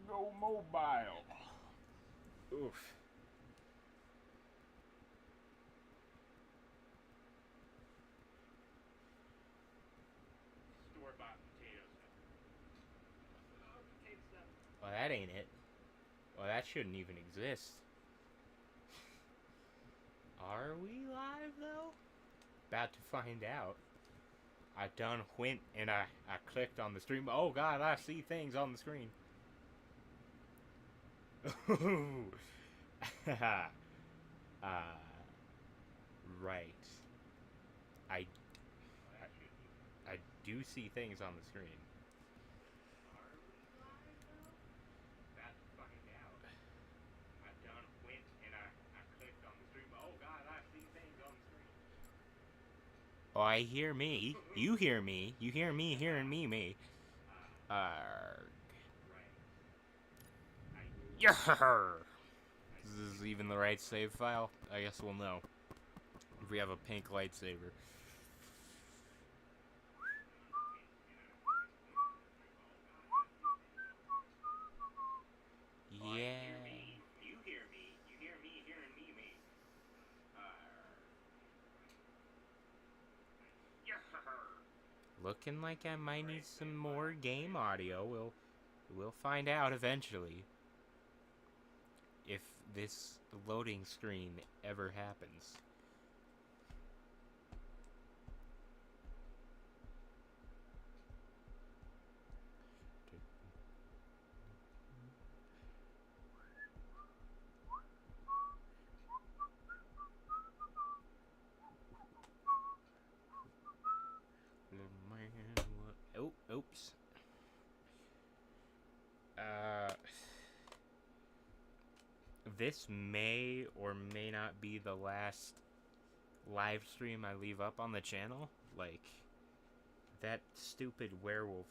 go mobile. Oof. Store-bought potato stuff. Potato stuff. Well, that ain't it. Well, that shouldn't even exist. Are we live, though? About to find out. I done went and I clicked on the stream. Oh, God, I see things on the screen. Right. I, I do see things on the screen. About to find out. I done went and I clicked on the stream. Oh, God, I see things on the screen. Oh, I hear me. You hear me. You hear me hearing me. Yarr! Is this even the right save file? I guess we'll know. If we have a pink lightsaber. Yeah. You hear me. You hear me hearing me. Looking like I might need some more game audio. We'll find out eventually. If this loading screen ever happens. Oh, oops. This may or may not be the last live stream I leave up on the channel. Like, that stupid werewolf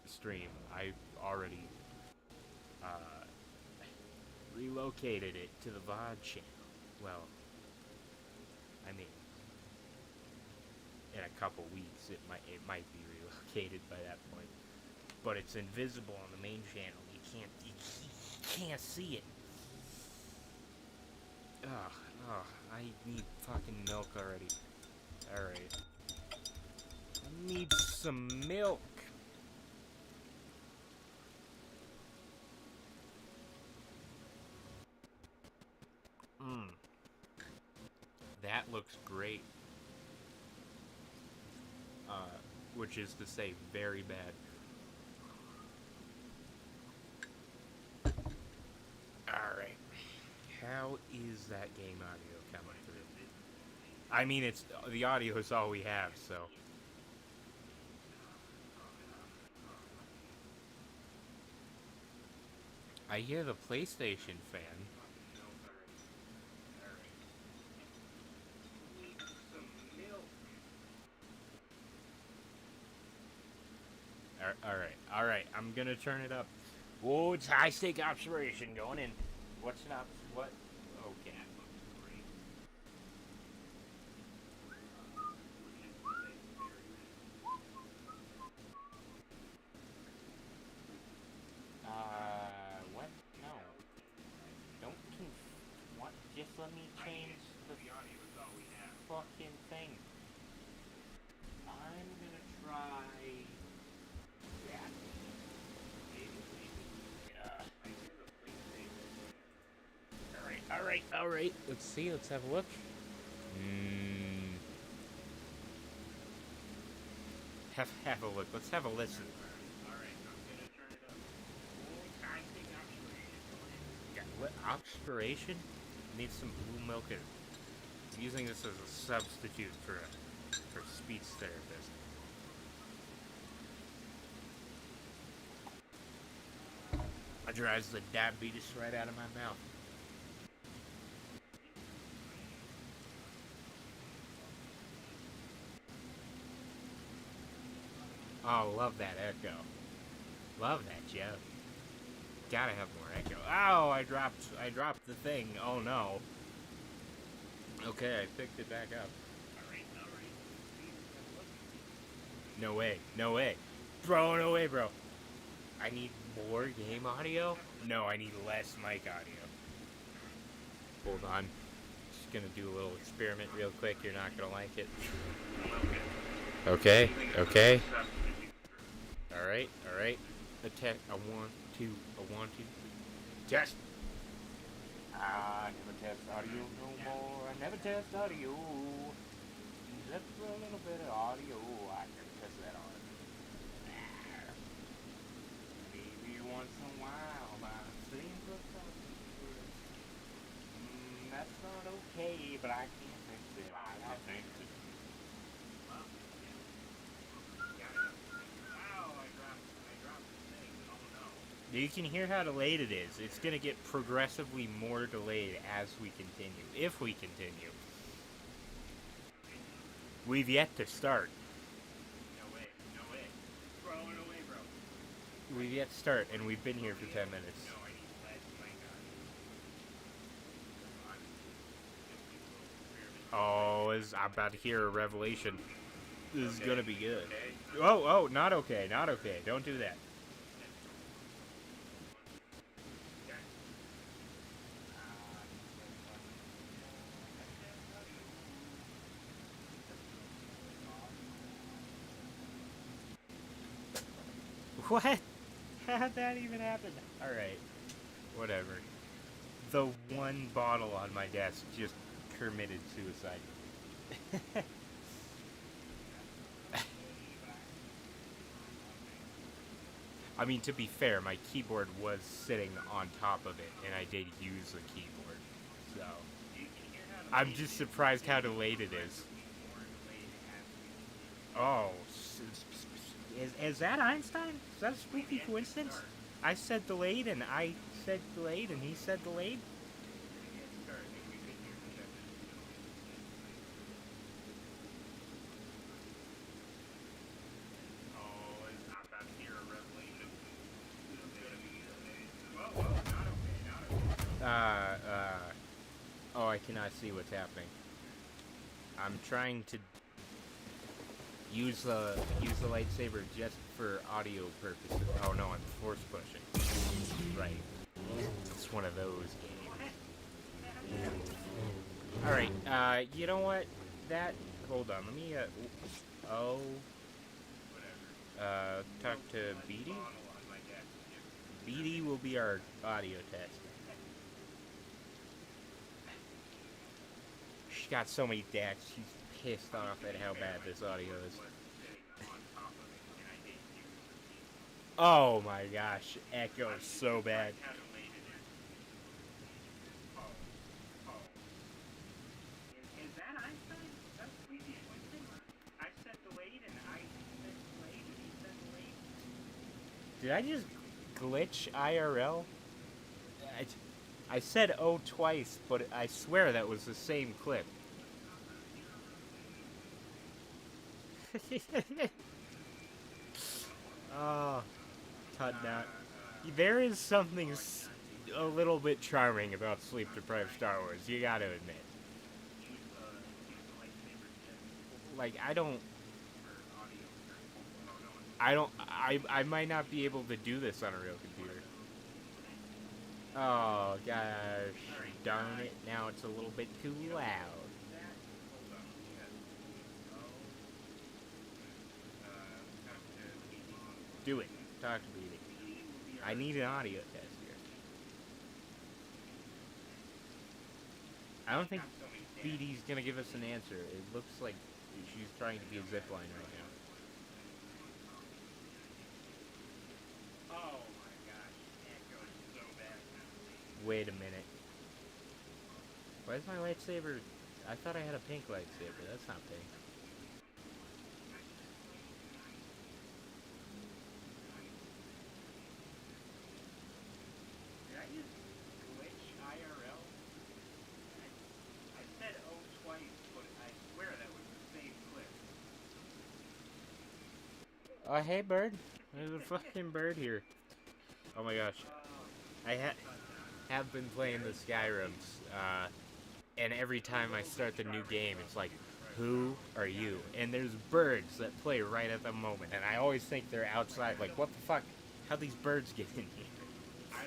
stream, I already relocated it to the VOD channel. Well, I mean, in a couple weeks it might be relocated by that point. But it's invisible on the main channel. You can't see it. Ugh, I need fucking milk already. Alright. I need some milk. That looks great. Which is to say, very bad. Alright. How is that game audio coming through? I mean, it's the audio is all we have, so. I hear the PlayStation fan. Alright, I'm gonna turn it up. Whoa, it's high stake observation going in. What's not, what? Okay. What? No. Don't what? Just let me change the fucking thing. I'm gonna try that. Alright. Let's see, let's have a look. Have a look. Let's have a listen. Alright, I'm gonna turn it up. I think obspiration. Yeah, obspiration? Need some blue milk. I'm using this as a substitute for speech therapist. That drives the diabetes right out of my mouth. Oh, love that echo. Love that, Joe. Gotta have more echo. Oh, I dropped the thing. Oh no. Okay, I picked it back up. Alright. No way. Bro, no way, bro. I need more game audio? No, I need less mic audio. Hold on. Just gonna do a little experiment real quick. You're not gonna like it. Okay, okay. Alright, alright. Attack. I want to. Test. I never test audio no more. I never test audio. Except for a little bit of audio. I never test that on. Maybe once in a while, my seems a that's not okay, but I can't fix it. I fix it. You can hear how delayed it is. It's going to get progressively more delayed as we continue. If we continue. We've yet to start. No way. Bro, no way, bro. We've yet to start, and we've been here for 10 minutes. No, I need less mic audio. Oh, I'm about to hear a revelation. This is going to be good. Oh, not okay, not okay. Don't do that. What? How'd that even happen? Alright. Whatever. The one bottle on my desk just committed suicide. I mean, to be fair, my keyboard was sitting on top of it, and I did use the keyboard. So, I'm just surprised how delayed it is. Oh, is that Einstein? Is that a spooky coincidence? I said delayed, and I said delayed, and he said delayed? Oh, I cannot see what's happening. I'm trying to use the lightsaber just for audio purposes. Oh no, I'm force pushing. Right. It's one of those games. Alright, you know what? Hold on, let me, talk to Beatty? Beatty will be our audio test. She's got so many decks, she's pissed off at how bad this audio is. Oh my gosh, echo is so bad. Is that Einstein? That's creepy. I said delayed, and I said delayed, and he said delayed. Did I just glitch IRL? I said oh twice, but I swear that was the same clip. Oh, tut not. There is something a little bit charming about sleep-deprived Star Wars, you gotta admit. Like, I might not be able to do this on a real computer. Oh, gosh, darn it, now it's a little bit too loud. Do it. Talk to Beatty. I need an audio test here. I don't think Beatty's gonna give us an answer. It looks like she's trying to be a zipline right now. Oh my gosh, echo is so bad. Wait a minute. Why is my lightsaber... I thought I had a pink lightsaber. That's not pink. Did I just glitch IRL? I said oh twice, but I swear that was the same clip. Oh, hey, bird. There's a fucking bird here. Oh my gosh. I have been playing the Skyrims, and every time I start the new game, it's like, who are you? And there's birds that play right at the moment, and I always think they're outside, like, what the fuck? How these birds get in here? I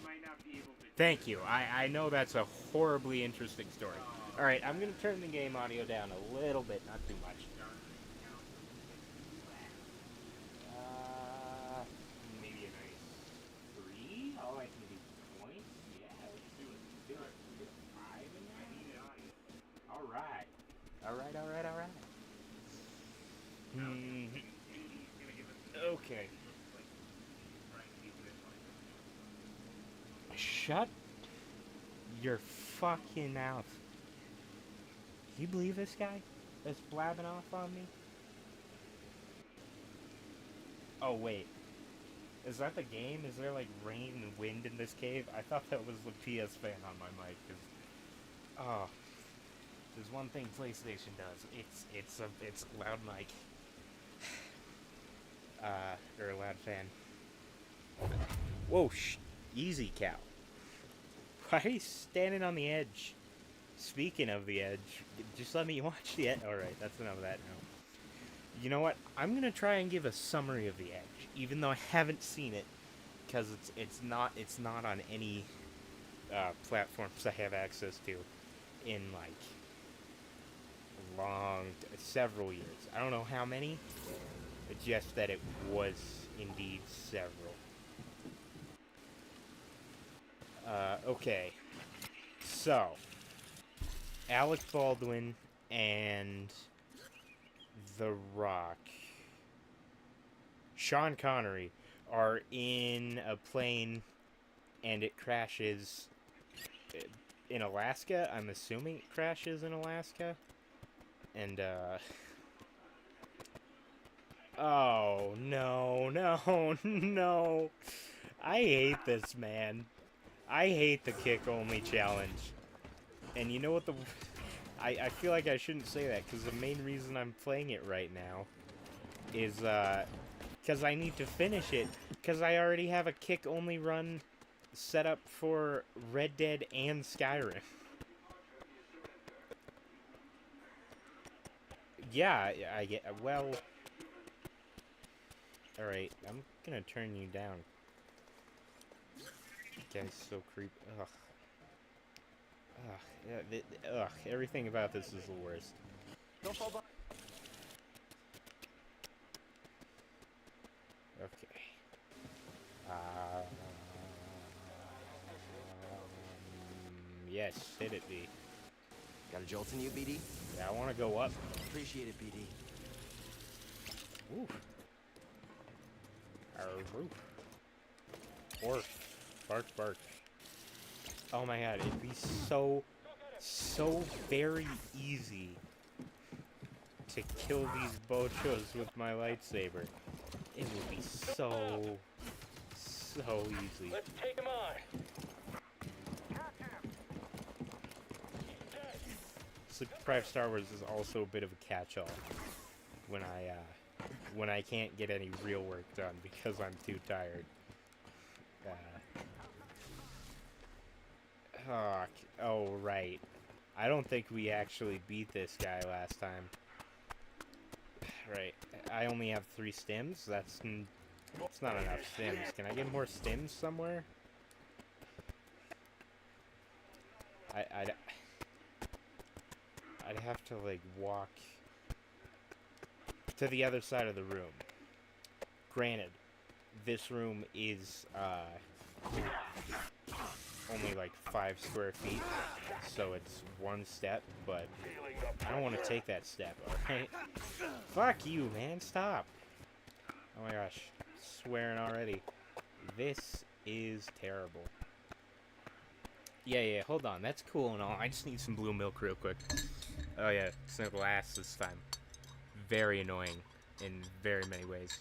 might not be able to. Thank you. I know that's a horribly interesting story. Alright, I'm gonna turn the game audio down a little bit, not too much. Maybe a nice 3? Oh, I can do points? Yeah, let's do it. Let's do it. Let's do 5 in there? Alright. Alright. Okay. Shut your fucking mouth. Can you believe this guy that's blabbing off on me? Oh, wait. Is that the game? Is there, like, rain and wind in this cave? I thought that was the PS fan on my mic, because... Oh. There's one thing PlayStation does. It's a loud mic. Or a loud fan. Whoa, easy, cow. Why are you standing on the edge? Speaking of the edge, just let me watch the edge. Alright, that's enough of that now. You know what? I'm gonna try and give a summary of the edge, even though I haven't seen it, because it's not on any platforms I have access to in like several years. I don't know how many, but just that it was indeed several. Okay. So, Alec Baldwin and The Rock, Sean Connery, are in a plane and it crashes in Alaska. I'm assuming it crashes in Alaska. And, oh, no. I hate this, man. I hate the kick-only challenge. And you know what I feel like I shouldn't say that, because the main reason I'm playing it right now is, because I need to finish it, because I already have a kick-only run set up for Red Dead and Skyrim. Yeah, I get, well... Alright, I'm gonna turn you down. You guy's so creepy. Ugh. Ugh, everything about this is the worst. Don't fall behind. Okay. Yes, hit it, B. Got a jolt in you, BD? Yeah, I want to go up. Appreciate it, BD. Ooh. Our roof. Bark. Oh my god, it'd be so very easy to kill these bochos with my lightsaber. It would be so easy. Let's take him on. Sleep Deprived Star Wars is also a bit of a catch-all when I can't get any real work done because I'm too tired. Oh, right. I don't think we actually beat this guy last time. Right. I only have 3 stims? That's not enough stims. Can I get more stims somewhere? I'd have to, like, walk to the other side of the room. Granted, this room is, only like 5 square feet, so it's 1 step, but I don't want to take that step, alright? Fuck you, man, stop! Oh my gosh, swearing already. This is terrible. Yeah, hold on, that's cool and all, I just need some blue milk real quick. Oh yeah, it's no glass this time. Very annoying in very many ways.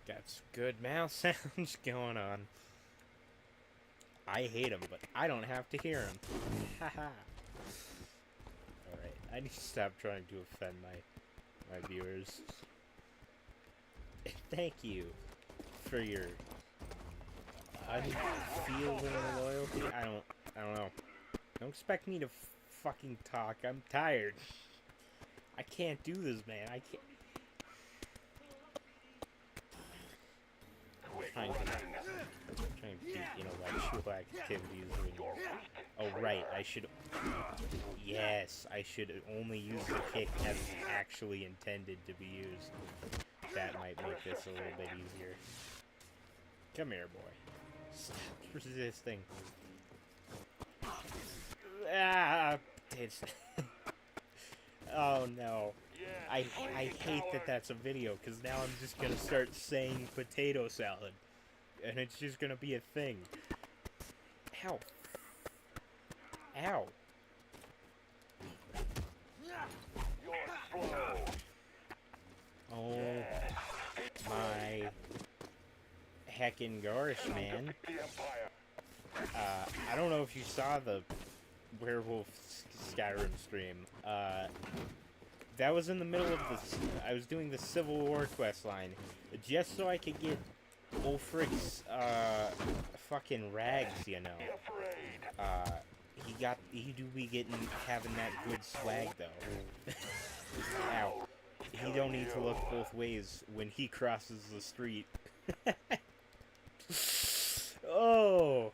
Got some good mouth sounds going on. I hate them, but I don't have to hear them. Haha. Alright, I need to stop trying to offend my viewers. Thank you for your unfeeling loyalty. I don't know. Don't expect me to fucking talk. I'm tired. I can't do this, man. I can't. I'm trying to do intellectual activities when you're... Oh, right. I should... Yes, I should only use the kick as it's actually intended to be used. That might make this a little bit easier. Come here, boy. Stop resisting. Ah! It's... Oh, no. I hate that that's a video, because now I'm just gonna start saying potato salad. And it's just gonna be a thing. Ow. Ow. Oh my heckin' gosh, man. I don't know if you saw the Werewolf Skyrim stream. That was in the middle of this. I was doing the Civil War quest line just so I could get Ulfric's fucking rags, you know. He do be having that good swag though. Ow. He don't need to look both ways when he crosses the street. Oh,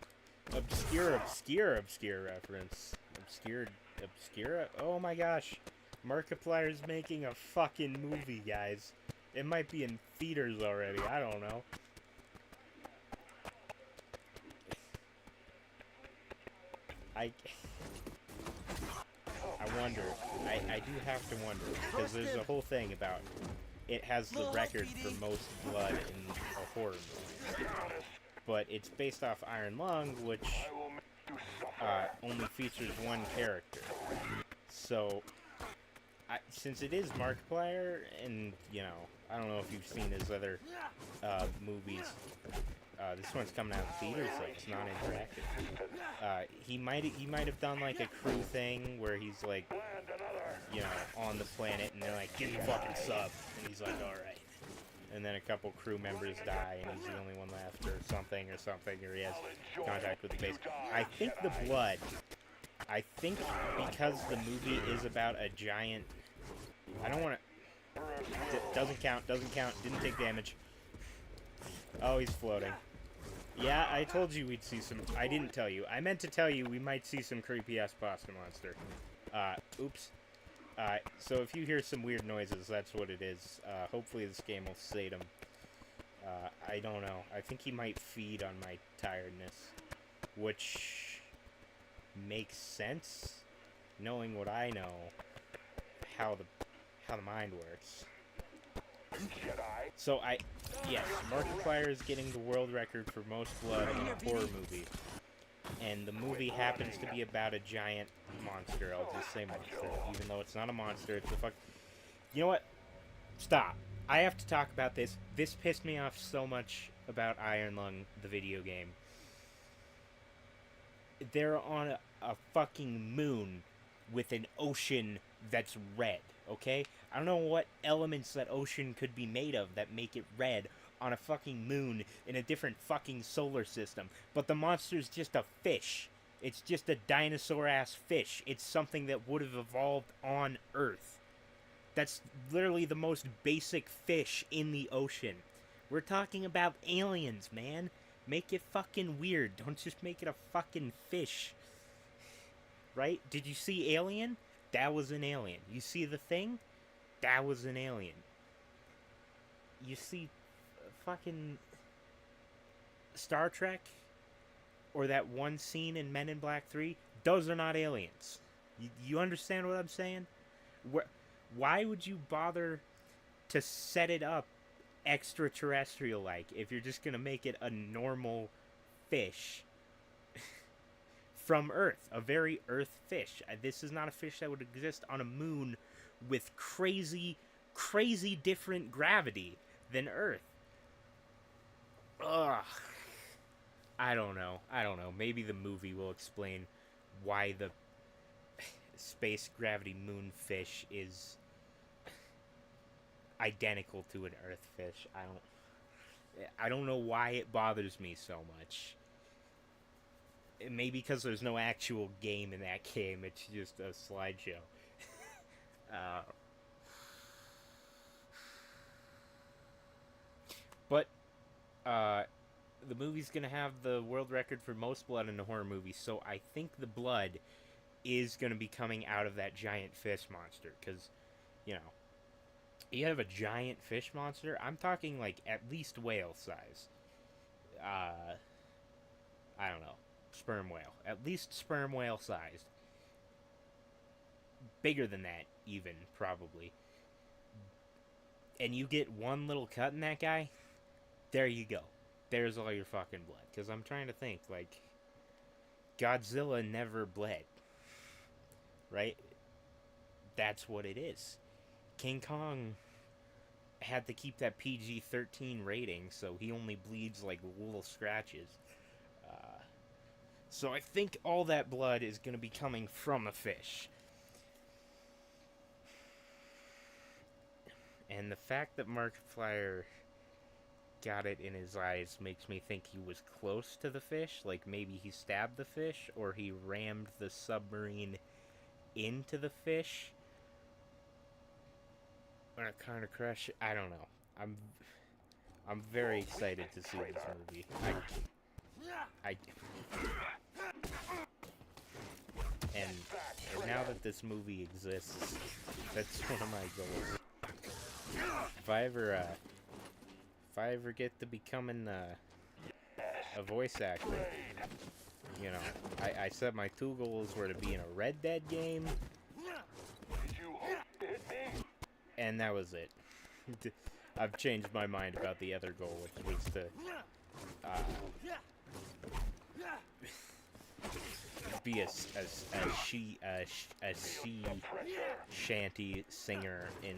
obscure reference. Obscure. Oh my gosh. Markiplier's making a fucking movie, guys. It might be in theaters already. I don't know. I wonder. I do have to wonder, because there's a whole thing about it has the record for most blood in a horror movie. But it's based off Iron Lung, which only features one character. So, since it is Markiplier, and, you know, I don't know if you've seen his other movies. This one's coming out in theaters, so it's non-interactive. He might have done like a crew thing where he's like, you know, on the planet, and they're like, "Get the fucking sub," and he's like, "All right." And then a couple crew members die, and he's the only one left, or something, or he has contact with the base. I think the blood. I think because the movie is about a giant. I don't want to. Doesn't count. Didn't take damage. Oh, he's floating. Yeah, I told you we'd see some... I didn't tell you. I meant to tell you we might see some creepy-ass pasta monster. Oops. So if you hear some weird noises, that's what it is. Hopefully this game will sate him. I don't know. I think he might feed on my tiredness. Which... makes sense? Knowing what I know. How the mind works. So yes, Markiplier is getting the world record for most blood in a horror movie. And the movie happens to be about a giant monster. I'll just say monster. Even though it's not a monster, it's a fuck... You know what? Stop. I have to talk about this. This pissed me off so much about Iron Lung, the video game. They're on a fucking moon with an ocean that's red, okay? I don't know what elements that ocean could be made of that make it red on a fucking moon in a different fucking solar system. But the monster's just a fish. It's just a dinosaur-ass fish. It's something that would have evolved on Earth. That's literally the most basic fish in the ocean. We're talking about aliens, man. Make it fucking weird. Don't just make it a fucking fish. Right? Did you see Alien? That was an alien. You see The Thing? That was an alien. You see fucking Star Trek? Or that one scene in Men in Black 3? Those are not aliens. You understand what I'm saying? Why would you bother to set it up extraterrestrial-like if you're just gonna make it a normal fish from Earth? A very Earth fish. This is not a fish that would exist on a moon with crazy different gravity than Earth. Ugh. I don't know. Maybe the movie will explain why the space gravity moonfish is identical to an Earth fish. I don't know why it bothers me so much. Maybe because there's no actual game in that game, it's just a slideshow. uh, but the movie's gonna have the world record for most blood in a horror movie, so I think the blood is gonna be coming out of that giant fish monster. Because, you know, you have a giant fish monster. I'm talking like at least whale size. I don't know, sperm whale. At least sperm whale sized. Bigger than that, even, probably. And you get one little cut in that guy, there you go. There's all your fucking blood. Because I'm trying to think, like, Godzilla never bled. Right? That's what it is. King Kong had to keep that PG-13 rating, so he only bleeds like little scratches. So I think all that blood is going to be coming from a fish. And the fact that Markiplier got it in his eyes makes me think he was close to the fish. Like maybe he stabbed the fish or he rammed the submarine into the fish. When it kind of crashed. I don't know. I'm very excited to see this movie. And now that this movie exists, that's one of my goals. If I ever get to becoming a voice actor, you know, I said my 2 goals were to be in a Red Dead game, and that was it. I've changed my mind about the other goal, which was to be a sea shanty singer in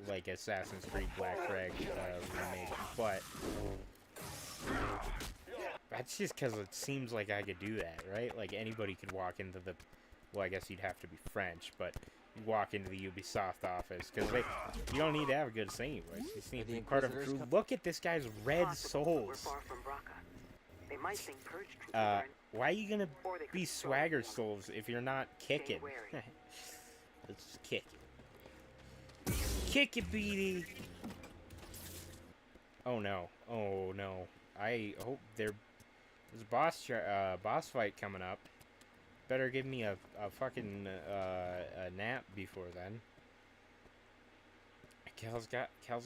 like Assassin's Creed Black Flag remake, but that's just because it seems like I could do that, right? Like anybody could walk into the, well, I guess you'd have to be French, but you walk into the Ubisoft office because you don't need to have a good singing voice. You just need to be part of a crew. Look at this guy's red souls. Why are you gonna be swagger souls if you're not kicking? Let's just kick it. Kick it, BD! Oh no. Oh no. I hope there's a boss fight coming up. Better give me a fucking a nap before then. Cal's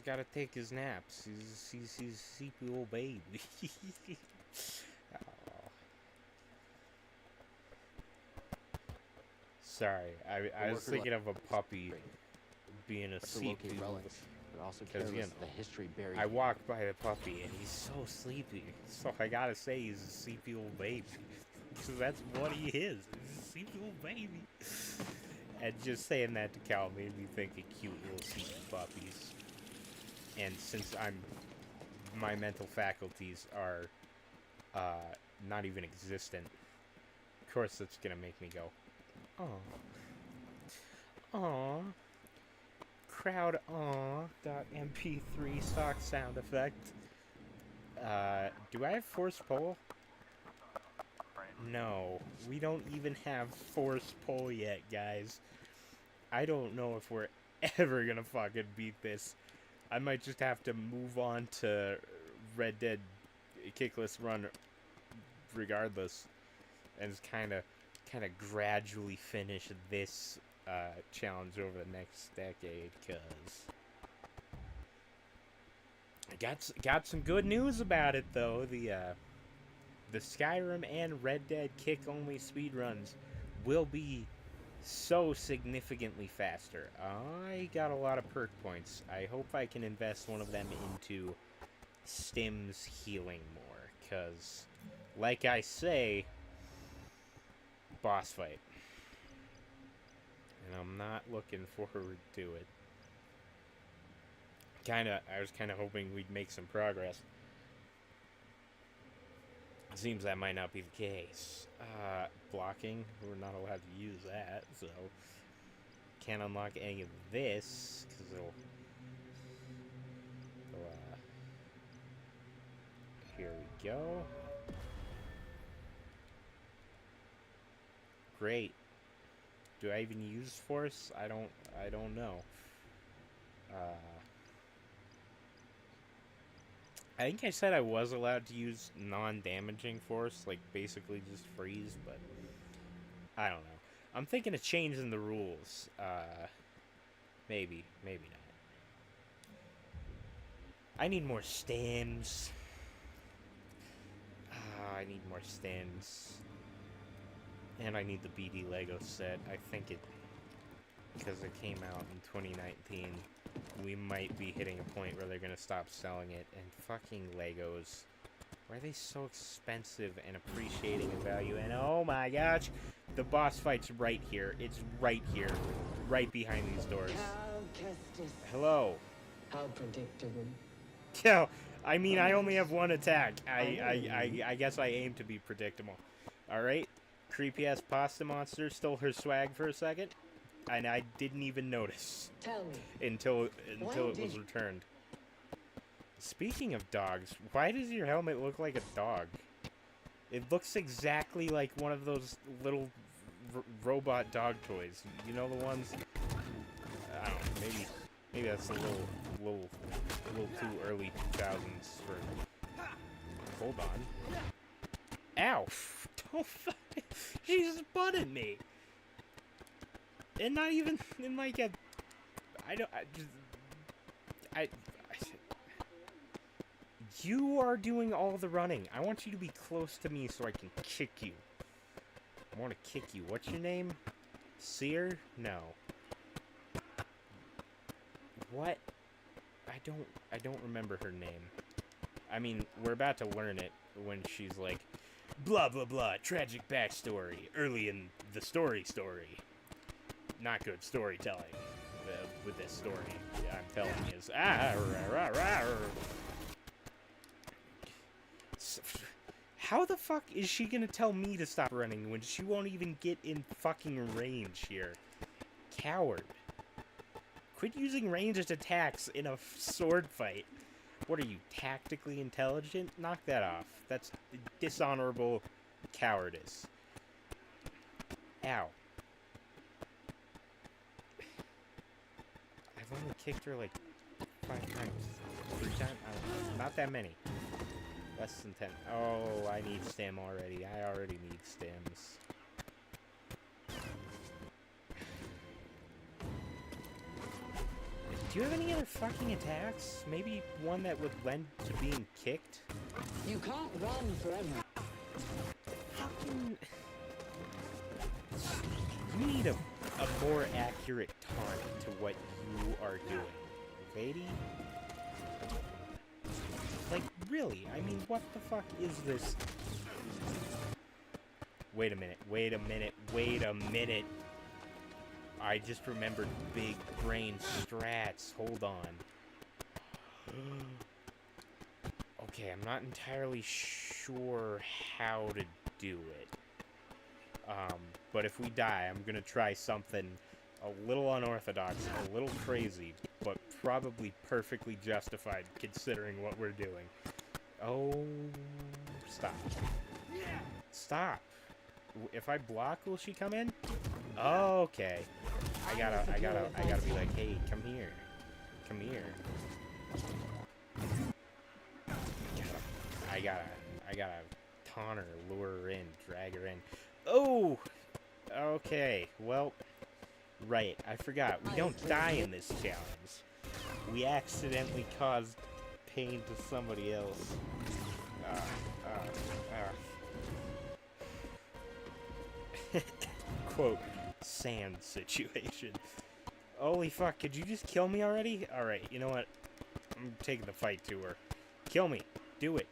gotta take his naps. He's a sleepy old baby. Sorry, I was thinking of a puppy being a sleepy. Because you know, the history buried. I walked by the puppy and he's so sleepy. So I gotta say he's a sleepy old baby. Because that's what he is. He's a sleepy old baby. And just saying that to Cal made me think of cute little sleepy puppies. And since my mental faculties are not even existent, of course that's gonna make me go, aww. Aww. Crowd .mp3 stock sound effect. Do I have force pull? No, we don't even have force pull yet, guys. I don't know if we're ever gonna fucking beat this. I might just have to move on to Red Dead Kickless Run regardless, and just kind of gradually finish this challenge over the next decade, because I got some good news about it though. The Skyrim and Red Dead kick-only speedruns will be so significantly faster. I got a lot of perk points. I hope I can invest one of them into Stim's healing more, because, like I say, boss fight. And I'm not looking forward to it. I was kind of hoping we'd make some progress. It seems that might not be the case. Blocking, we're not allowed to use that, so can't unlock any of this, because here we go. great. Do I even use force? I don't know. I think I said I was allowed to use non-damaging force, like basically just freeze, but I don't know. I'm thinking of changing the rules. Maybe not. I need more stems. I need more stems. And I need the BD Lego set. I think it, because it came out in 2019, we might be hitting a point where they're gonna stop selling it. And fucking Legos, why are they so expensive and appreciating in value? And oh my gosh, the boss fight's right here. It's right here, right behind these doors. Hello. How predictable. Yeah, I mean, I only have one attack. I guess I aim to be predictable. Alright? Creepy-ass pasta monster stole her swag for a second, and I didn't even notice. Tell me. Until it was returned. Speaking of dogs, why does your helmet look like a dog? It looks exactly like one of those little robot dog toys. You know the ones? I don't know, maybe that's a little too early 2000s for... Hold on. Ow! Don't fuck it. She's butted me! And not even in like a... You are doing all the running. I want you to be close to me so I can kick you. I want to kick you. What's your name? Seer? No. What? I don't remember her name. I mean, we're about to learn it when she's like, blah blah blah, tragic backstory, early in the story. Not good storytelling with this story. I'm telling you. How the fuck is she gonna tell me to stop running when she won't even get in fucking range here? Coward. Quit using ranged attacks in a sword fight. What are you, tactically intelligent? Knock that off. That's dishonorable cowardice. Ow. I've only kicked her like 5 times. 3 times? I don't know. Not that many. Less than 10. Oh, I need stem already. I already need stems. Do you have any other fucking attacks? Maybe one that would lend to being kicked? You can't run forever. Fucking... You need a more accurate taunt to what you are doing. Lady? Like, really? I mean, what the fuck is this? Wait a minute. Wait a minute. Wait a minute. I just remembered big brain strats. Hold on. Okay, I'm not entirely sure how to do it. But if we die, I'm gonna try something a little unorthodox, a little crazy, but probably perfectly justified considering what we're doing. Oh, stop. Stop. If I block, will she come in? Okay. I gotta be like, hey, come here. Come here. I gotta taunt her, lure her in, drag her in. Oh! Okay, well, right, I forgot. We don't die in this challenge. We accidentally caused pain to somebody else. Quote, sand situation. Holy fuck, could you just kill me already? Alright, you know what? I'm taking the fight to her. Kill me. Do it.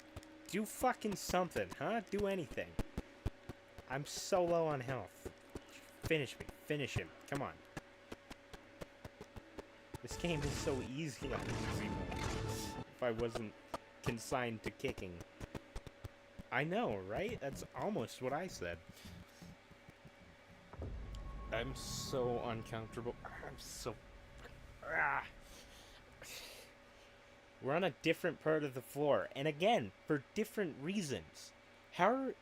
Do fucking something, huh? Do anything. I'm so low on health. Finish me. Finish him. Come on. This game is so easy on easy mode. If I wasn't consigned to kicking. I know, right? That's almost what I said. I'm so uncomfortable. I'm so... We're on a different part of the floor. And again, for different reasons. How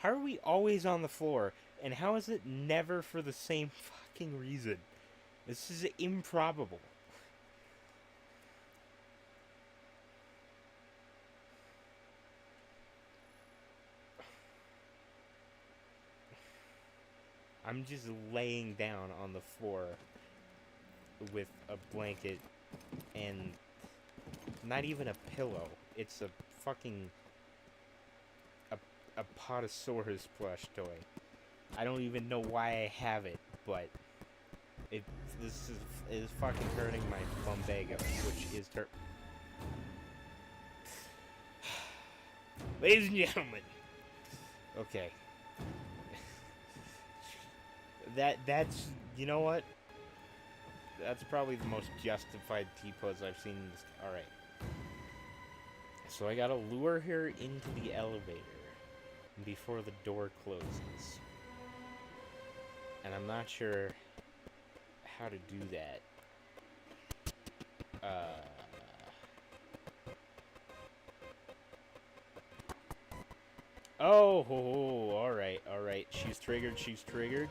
are we always on the floor And how is it never for the same fucking reason? This is improbable. I'm just laying down on the floor with a blanket and not even a pillow. It's a fucking a Potosaurus plush toy. I don't even know why I have it, but this is fucking hurting my lumbago, which is hurt. Ladies and gentlemen. Okay. That's you know what? That's probably the most justified T-pose I've seen in this. Alright. So I gotta lure her into the elevator before the door closes. And I'm not sure how to do that. Oh, alright, alright. She's triggered, she's triggered.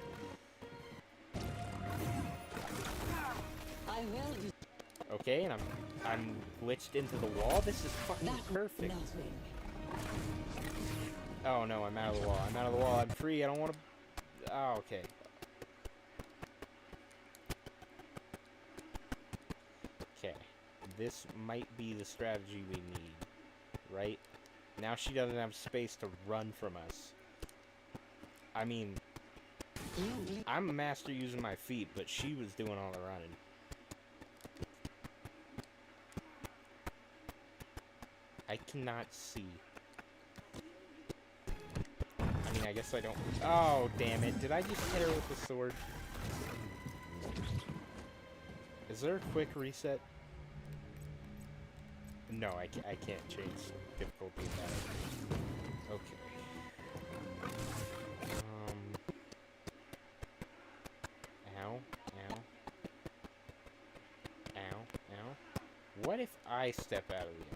I will do Okay, and I'm glitched into the wall. This is fucking that. perfect. Nothing. Oh no, I'm out of the wall. I'm out of the wall. I'm free. I don't want to. Oh, okay. Okay. This might be the strategy we need, right? Now she doesn't have space to run from us. I mean, I'm a master using my feet, but she was doing all the running. I cannot see. I mean, I guess I don't... Oh, damn it. Did I just hit her with the sword? Is there a quick reset? No, I can't change difficulty of that. Okay. Ow. Ow. Ow. Ow. What if I step out of the elevator?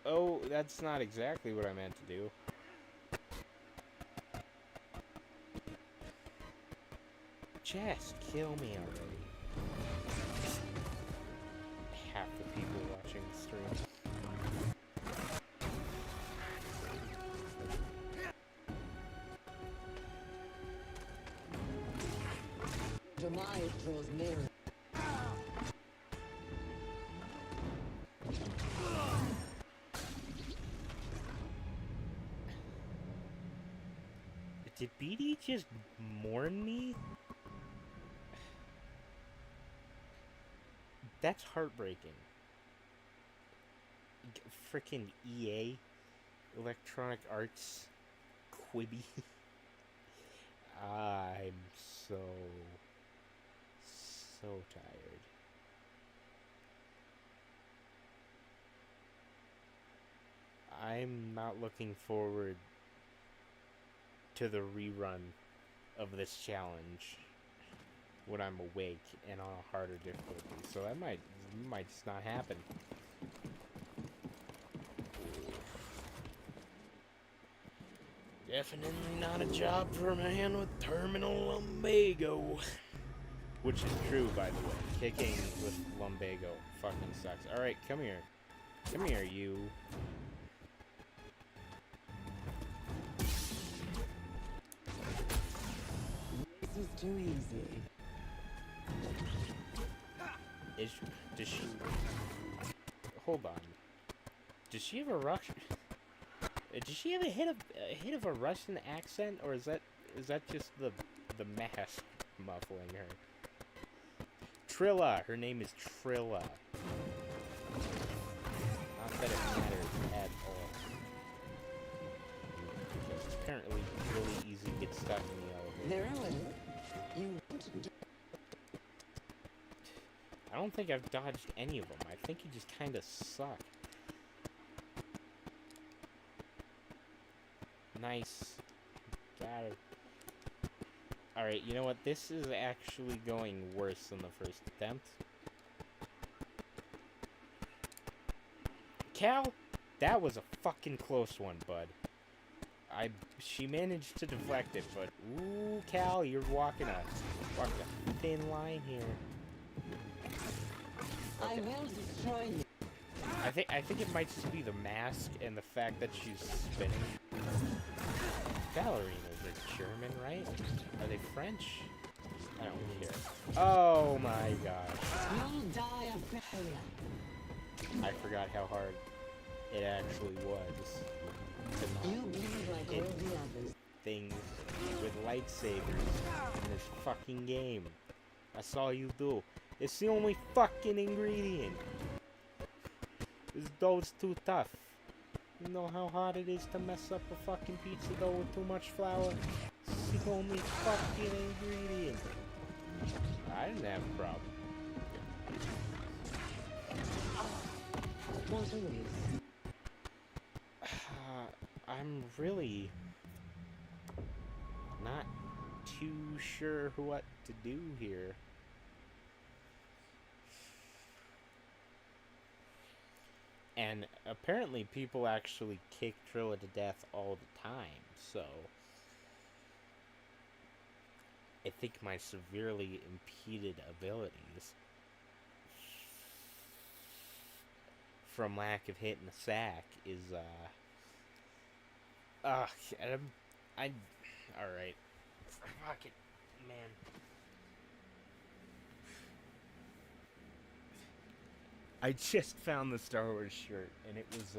Oh, that's not exactly what I meant to do. Just kill me already. Half the people watching the stream. Demise draws nearer. Did BD just mourn me? That's heartbreaking. Frickin' EA, Electronic Arts, Quibi. I'm so tired. I'm not looking forward to the rerun of this challenge when I'm awake and on a harder difficulty. So that might just not happen. Definitely not a job for a man with terminal lumbago. Which is true, by the way. Kicking with lumbago fucking sucks. Alright, come here. Come here, you. This is too easy. Does she... Hold on. Does she have a Russian... Does she have a hit of a Russian accent, or is that just the mask muffling her? Trilla. Her name is Trilla. Not that it matters at all. It's apparently really easy to get stuck in the elevator. Marilyn, you want to do I don't think I've dodged any of them. I think you just kind of suck. Nice. Got it. Alright, you know what? This is actually going worse than the first attempt. Cal, that was a fucking close one, bud. she managed to deflect it, but ooh, Cal, you're walking a thin line here. I will destroy you. I think it might just be the mask and the fact that she's spinning. Ballerinas are German, right? Are they French? I don't care. Oh my gosh. You'll die of failure. I forgot how hard it actually was to You not bleed like hit all the others. things with lightsabers in this fucking game. That's all you do. It's the only fucking ingredient. This dough's too tough. You know how hard it is to mess up a fucking pizza dough with too much flour? It's the only fucking ingredient. I didn't have a problem. Not always. I'm really not too sure what to do here. And apparently people actually kick Trilla to death all the time, so I think my severely impeded abilities from lack of hitting the sack is alright. Fuck it, man. I just found the Star Wars shirt, and it was, it's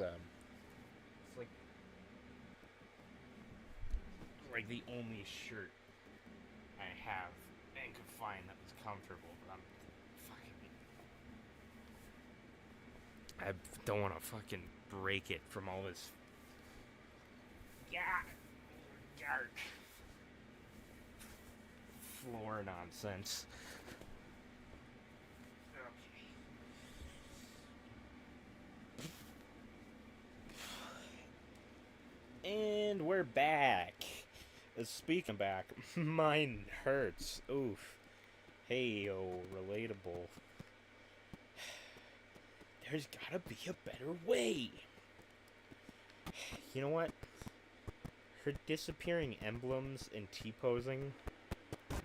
like the only shirt I have and could find that was comfortable, but I'm fucking, I don't want to fucking break it from all this, floor nonsense. And we're back. Speaking of back, mine hurts. Oof. Hey, yo, relatable. There's gotta be a better way. You know what? Her disappearing emblems and T-posing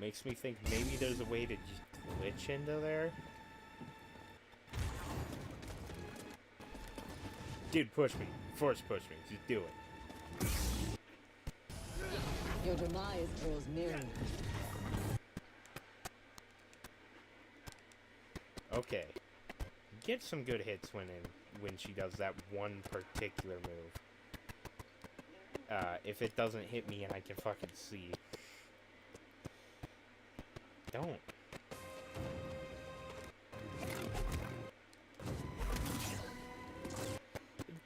makes me think maybe there's a way to just glitch into there. Dude, push me. Force push me. Just do it. Your demise draws nearer. Okay. Get some good hits when she does that one particular move. If it doesn't hit me and I can fucking see. Don't.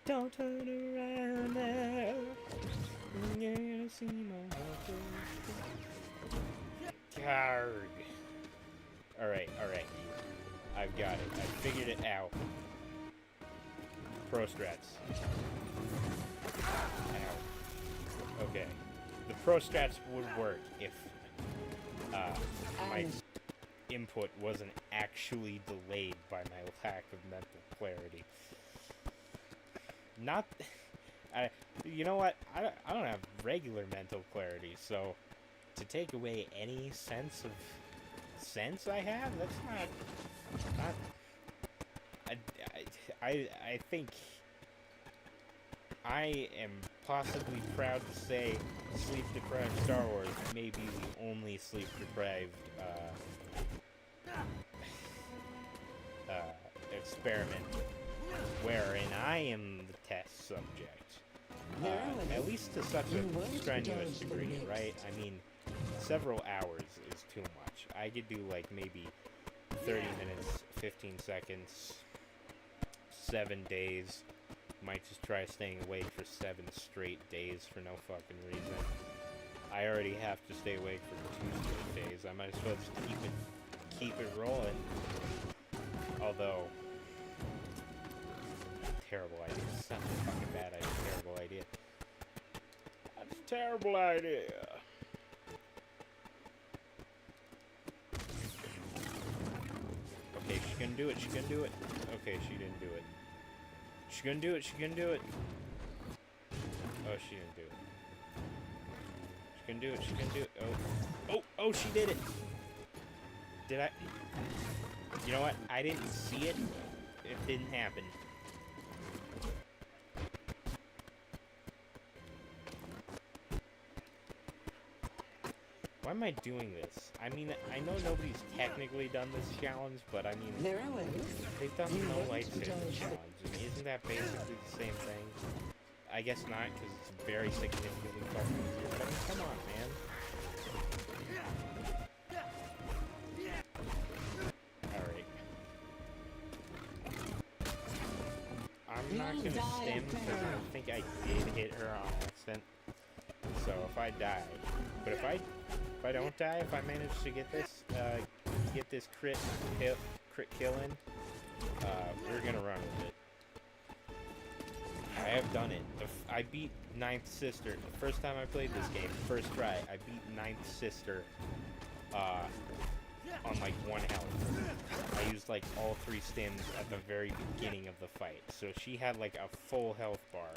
Don't turn around now. Yeah, see my heart. Alright. I've got it. I figured it out. Pro strats. Ow. Okay. The pro strats would work if my input wasn't actually delayed by my lack of mental clarity. Not... you know what? I don't have regular mental clarity, so to take away any sense of sense I have, that's not I think I am possibly proud to say sleep-deprived Star Wars may be the only sleep-deprived experiment wherein I am the test subject. At least to such a strenuous degree, right? I mean, several hours is too much. I could do like maybe 30 minutes, 15 seconds, 7 days. Might just try staying awake for 7 straight days for no fucking reason. I already have to stay awake for 2 straight days. I might as well just keep it rolling. Although, terrible idea. It's not a fucking bad idea. Terrible idea. That's a terrible idea. Okay, she can do it. She can do it. Okay, she didn't do it. She gonna do it. She gonna do it. Oh, she didn't do it. She can do it. She can do it. Oh, she did it. Did I? You know what? I didn't see it. It didn't happen. Why am I doing this? I mean, I know nobody's technically done this challenge, but I mean, There are ways. they've done You no want to lightsaber judge. challenge. I mean, isn't that basically the same thing? I guess not, because it's very significantly fucking easier. But I mean, come on, man. Alright. I'm not You'll gonna die stim, of because I terror. think I did hit her on accident. So if I die, but if I don't die, if I manage to get this crit kill in, we're gonna run with it. I have done it. I beat Ninth Sister the first time I played this game. First try, I beat Ninth Sister on like 1 health. I used like all 3 stims at the very beginning of the fight, so she had like a full health bar.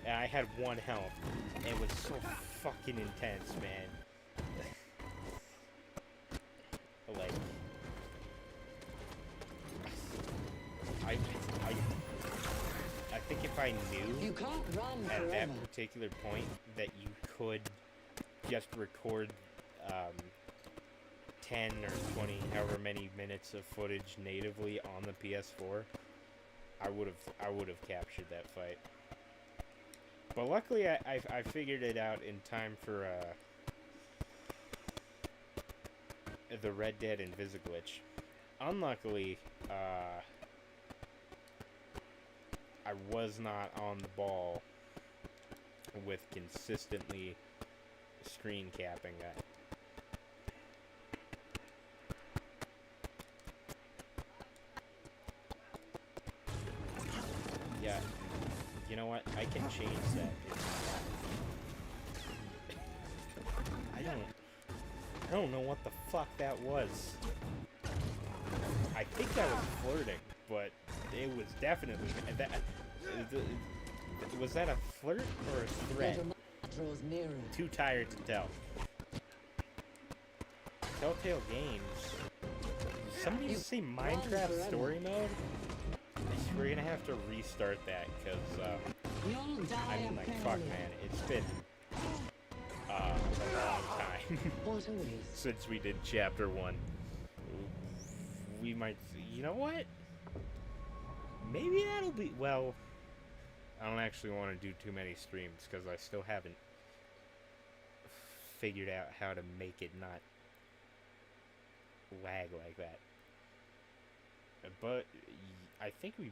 And I had 1 health. It was so fucking intense, man. Like, I think if I knew You can't run at forever. that particular point that you could just record 10 or 20, however many minutes of footage natively on the PS4, I would have captured that fight. But luckily, I figured it out in time for the Red Dead Invisiglitch. Unluckily, I was not on the ball with consistently screen capping that. Yeah. You know what? I can change that. I don't know what the fuck that was. I think that was flirting, but it was definitely that. Was that a flirt or a threat? Little draws nearer. Too tired to tell. Telltale Games. Somebody You say run Minecraft forever. story mode? We're gonna have to restart that because You'll die I mean, of like, failure. fuck, man, it's been a long time What a waste. since we did chapter 1. We might, you know what? Maybe that'll be, well, I don't actually want to do too many streams because I still haven't figured out how to make it not lag like that. But I think we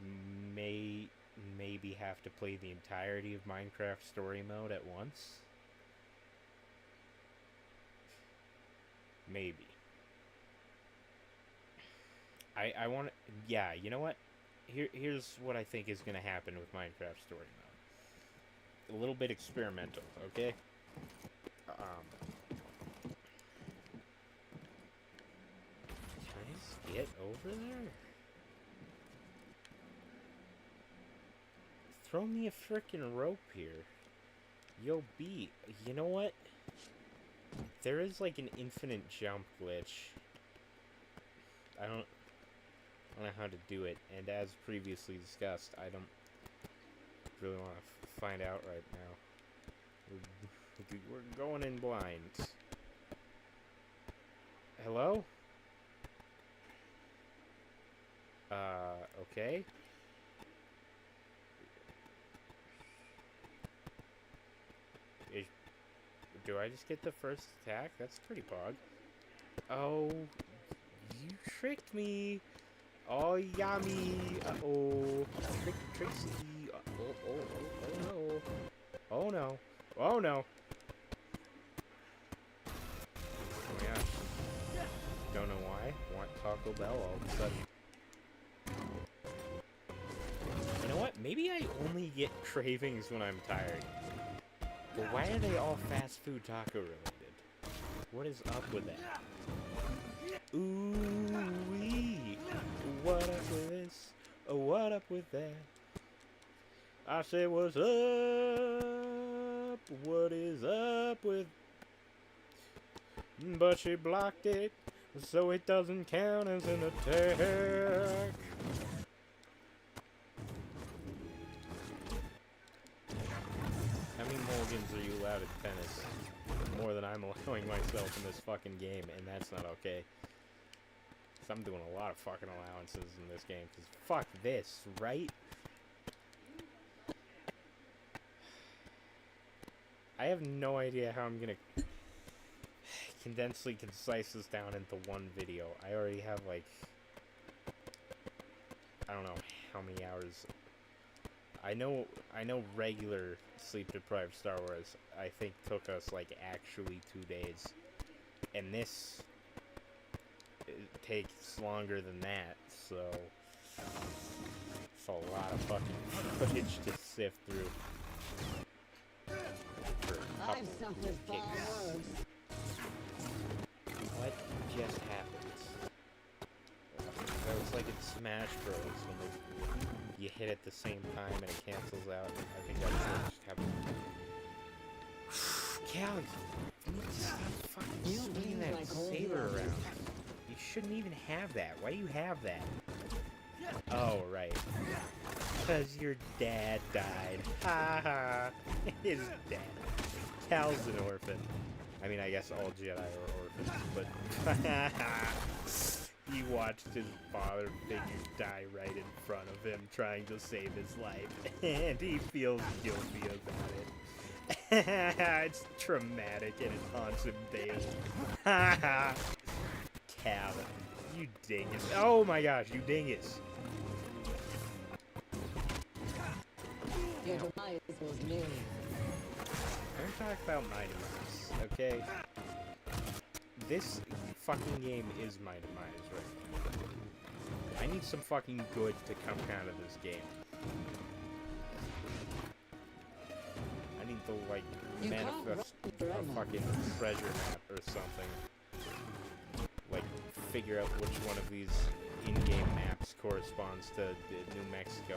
maybe have to play the entirety of Minecraft story mode at once. Maybe. I want to, yeah, you know what? Here's what I think is going to happen with Minecraft story mode. A little bit experimental, okay? Can I just get over there? Throw me a frickin' rope here. Yo, B, you know what? There is like an infinite jump glitch. I don't know how to do it, and as previously discussed, I don't really want to find out right now. We're going in blind. Hello? Okay. Do I just get the first attack? That's pretty pog. Oh, you tricked me. Oh, yummy. Uh-oh. Trixie. Oh no. Oh no. Oh no. Oh my gosh. Don't know why. Want Taco Bell all of a sudden. You know what? Maybe I only get cravings when I'm tired. But why are they all fast food taco related? What is up with that? Ooh-wee. What up with this? What up with that? I say what's up up? What is up with... But she blocked it, so it doesn't count as an attack. How many mulligans are you allowed at tennis? More than I'm allowing myself in this fucking game, and that's not okay. So I'm doing a lot of fucking allowances in this game, because fuck this, right? I have no idea how I'm gonna condensely concise this down into one video. I already have, like, I don't know how many hours. I know regular sleep-deprived Star Wars, I think, took us, like, actually 2 days. And this... it takes longer than that, so... it's a lot of fucking footage to sift through. For a couple I've suffered far kicks. worse. What just happened? That was like in Smash Bros. When you hit at the same time and it cancels out. I think that's what just happened. Callie, you need to stop fucking You swinging mean that like all saber the around. You shouldn't even have that. Why do you have that? Oh, right. Because your dad died. Ha ha. His dad. Cal's an orphan. I mean, I guess all Jedi are orphans, but he watched his father figure die right in front of him trying to save his life, and he feels guilty about it. It's traumatic and it haunts him daily. Cal, you dingus. Oh my gosh, you dingus. Your demise was near. Don't talk about my demise, okay? This fucking game is my demise right now. I need some fucking good to come out of this game. I need to, like, You can't manifest run a forever. fucking treasure map or something. Like, figure out which one of these in-game maps corresponds to New Mexico.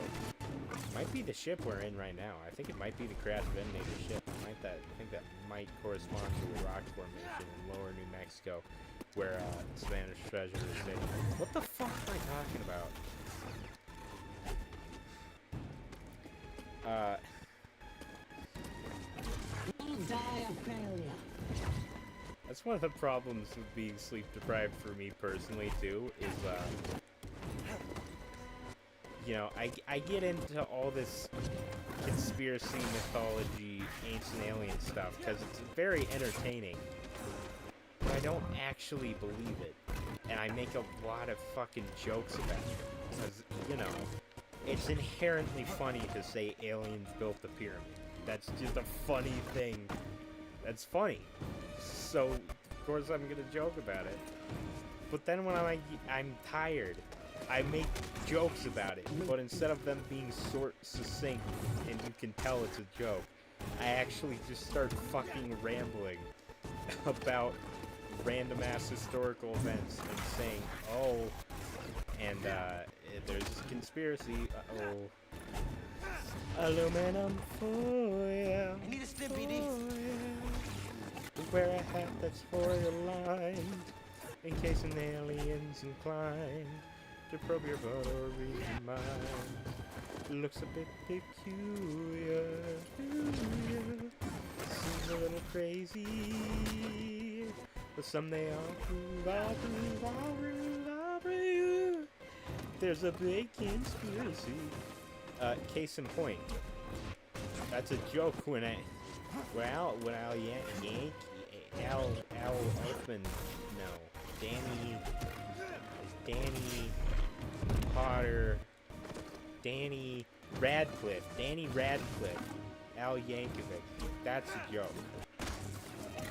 Might be the ship we're in right now. I think it might be the crash detonator ship. I think that might correspond to a rock formation in lower New Mexico, where Spanish treasure is hidden. What the fuck am I talking about? You'll die of failure. That's one of the problems with being sleep deprived for me personally too, is you know, I get into all this conspiracy, mythology, ancient alien stuff because it's very entertaining, but I don't actually believe it, and I make a lot of fucking jokes about it because, you know, it's inherently funny to say aliens built the pyramid. That's just a funny thing. That's funny. So, of course I'm gonna joke about it. But then when I'm tired, I make jokes about it. But instead of them being succinct and you can tell it's a joke, I actually just start fucking rambling about random ass historical events and saying, oh, and there's this conspiracy, aluminum foil. I need a stim, BD. Wear a hat that's foil-lined, in case an alien's inclined to probe your butt or read your mind. Looks a bit peculiar, seems a little crazy, but someday I'll prove. There's a big conspiracy. Case in point, that's a joke when Al Elfman, no, Danny Potter, Danny Radcliffe, Al Yankovic, that's a joke.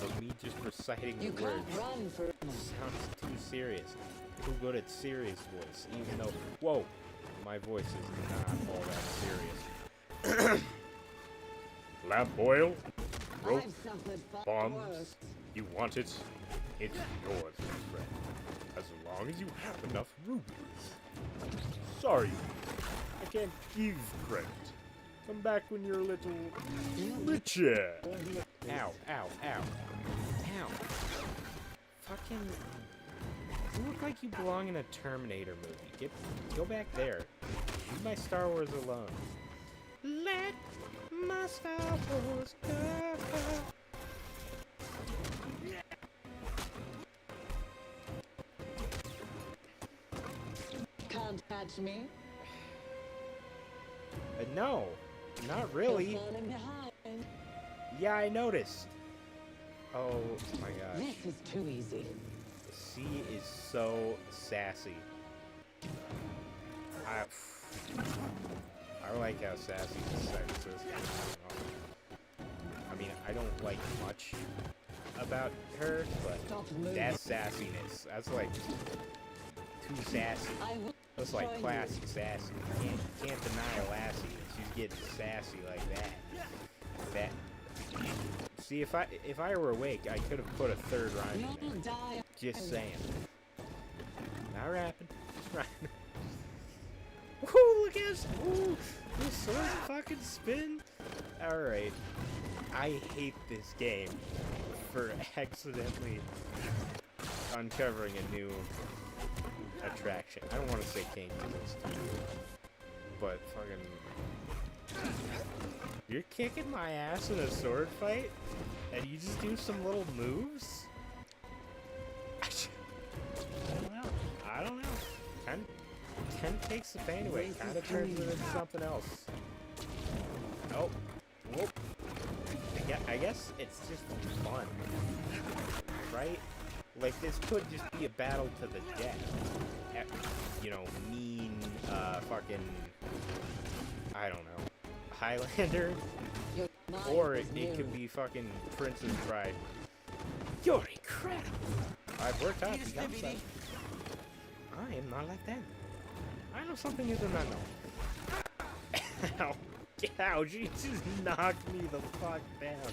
But me just reciting You the can't words run forever. sounds too serious. Too good at serious voice, even though, whoa, my voice is not all that serious. Lamp oil? Rope? I've suffered far Bombs? worse. You want it? It's yours, my friend. As long as you have enough rubies. Sorry, I can't give credit. Come back when you're a little richer. Ow, ow, ow. Ow. Fucking... You look like you belong in a Terminator movie. Go back there. Leave my Star Wars alone. Let my Star Wars go. Can't catch me. No, not really. You're falling behind. Yeah, I noticed. Oh my gosh. This is too easy. C is so sassy. I like how sassy this sex is. I mean, I don't like much about her, but Stop moving. that's sassiness. That's like too sassy. I will That's like destroy classic sassy. You can't deny a lassie. She's getting sassy like that. See, if I were awake, I could have put a third you. rhyme You'll in there. die. Just saying. Not rapping. Just rhyming. Woo! Look at this. Ooh, this sword fucking spin. All right. I hate this game for accidentally uncovering a new attraction. I don't want to say kink because it's too weird, but fucking, you're kicking my ass in a sword fight, and you just do some little moves. I don't know. Kind of takes the pain away. Kind of turns it into something else. Oh, whoop. I guess it's just fun, right? Like, this could just be a battle to the death. You know, mean, fucking, I don't know, Highlander. Your mind Or is it could new. be fucking Princess Bride. You're incredible! I've worked hard to become such. I am not like them. I know something you do not know. Ow. Ow, she just knocked me the fuck down.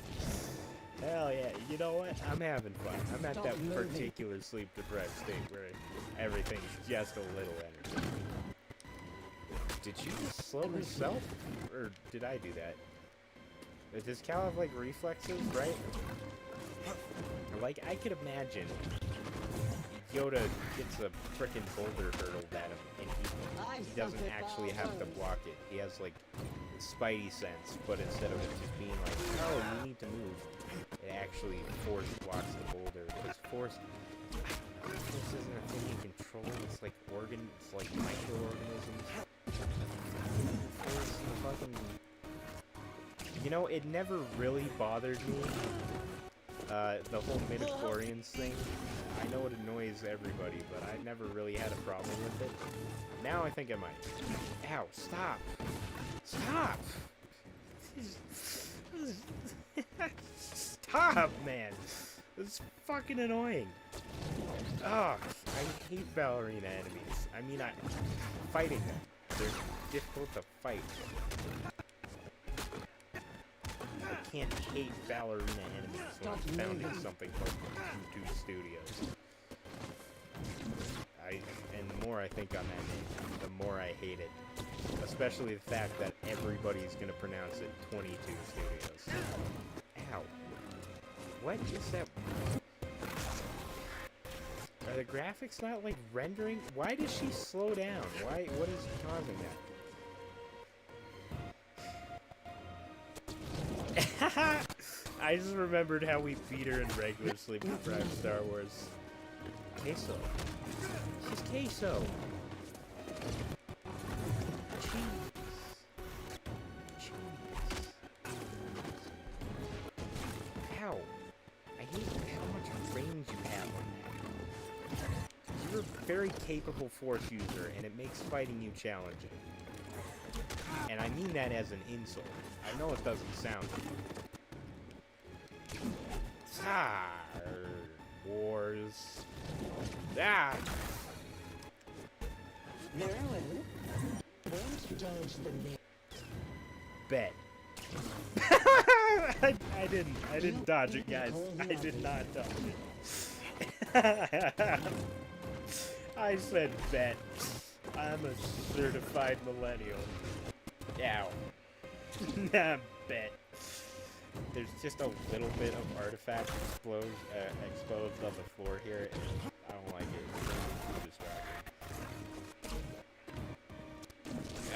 Hell yeah, you know what? I'm having fun. I'm at Stop that moving. particular sleep-deprived state where everything's just a little entertaining. Did you just slow yourself? Or did I do that? Does Cal have, like, reflexes, right? Like, I could imagine Yoda gets a frickin' boulder hurled at him, and he doesn't actually have to block it. He has, like, spidey sense, but instead of it just being like, oh, you need to move, it actually force blocks the boulder. Because force isn't a thing you control, it's like it's like microorganisms. Force, the fucking... You know, it never really bothered me, the whole midichlorians thing. I know it annoys everybody, but I never really had a problem with it. Now I think I might. Ow, stop! Stop! Stop, man! It's fucking annoying. Ugh, I hate ballerina enemies. I mean, fighting them. They're difficult to fight. I can't hate ballerina enemies when I'm founding something called Tutu Studios. And the more I think on that name, the more I hate it. Especially the fact that everybody's gonna pronounce it 22 Studios. Ow. What is that? Are the graphics not, like, rendering? Why does she slow down? What is causing that? I just remembered how we beat her in regular Sleep Deprived Star Wars. Queso. She's queso. Ow. I hate how much range you have on that. You're a very capable Force user, and it makes fighting you challenging. And I mean that as an insult. I know it doesn't sound good. Star Wars. Ah! Very well. Won't dodge the net. Bet. I didn't dodge it, guys. I did not dodge it. I said bet. I'm a certified millennial. Ow. Bet. There's just a little bit of artifact exposed on the floor here, and I don't like it. It's too distracting.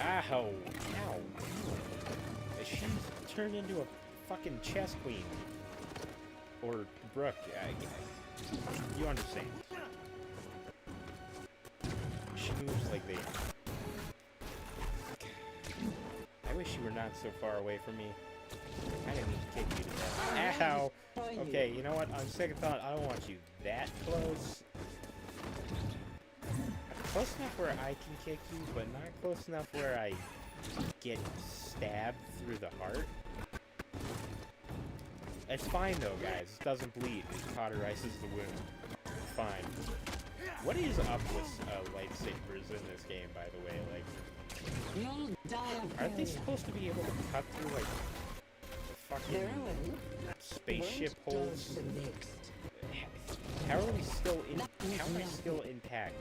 Ow! Ow! She's turned into a fucking chess queen. Or Brooke. You understand. She moves like they... I wish you were not so far away from me. I didn't mean to kick you to death. Ow! Okay, you know what? On second thought, I don't want you that close. Close enough where I can kick you, but not close enough where I get stabbed through the heart. It's fine though, guys. It doesn't bleed. It cauterizes the wound. Fine. What is up with lightsabers in this game, by the way? Like, You'll die of aren't they failure. supposed to be able to cut through like fucking spaceship holes? The next. How are we still in? How am I still intact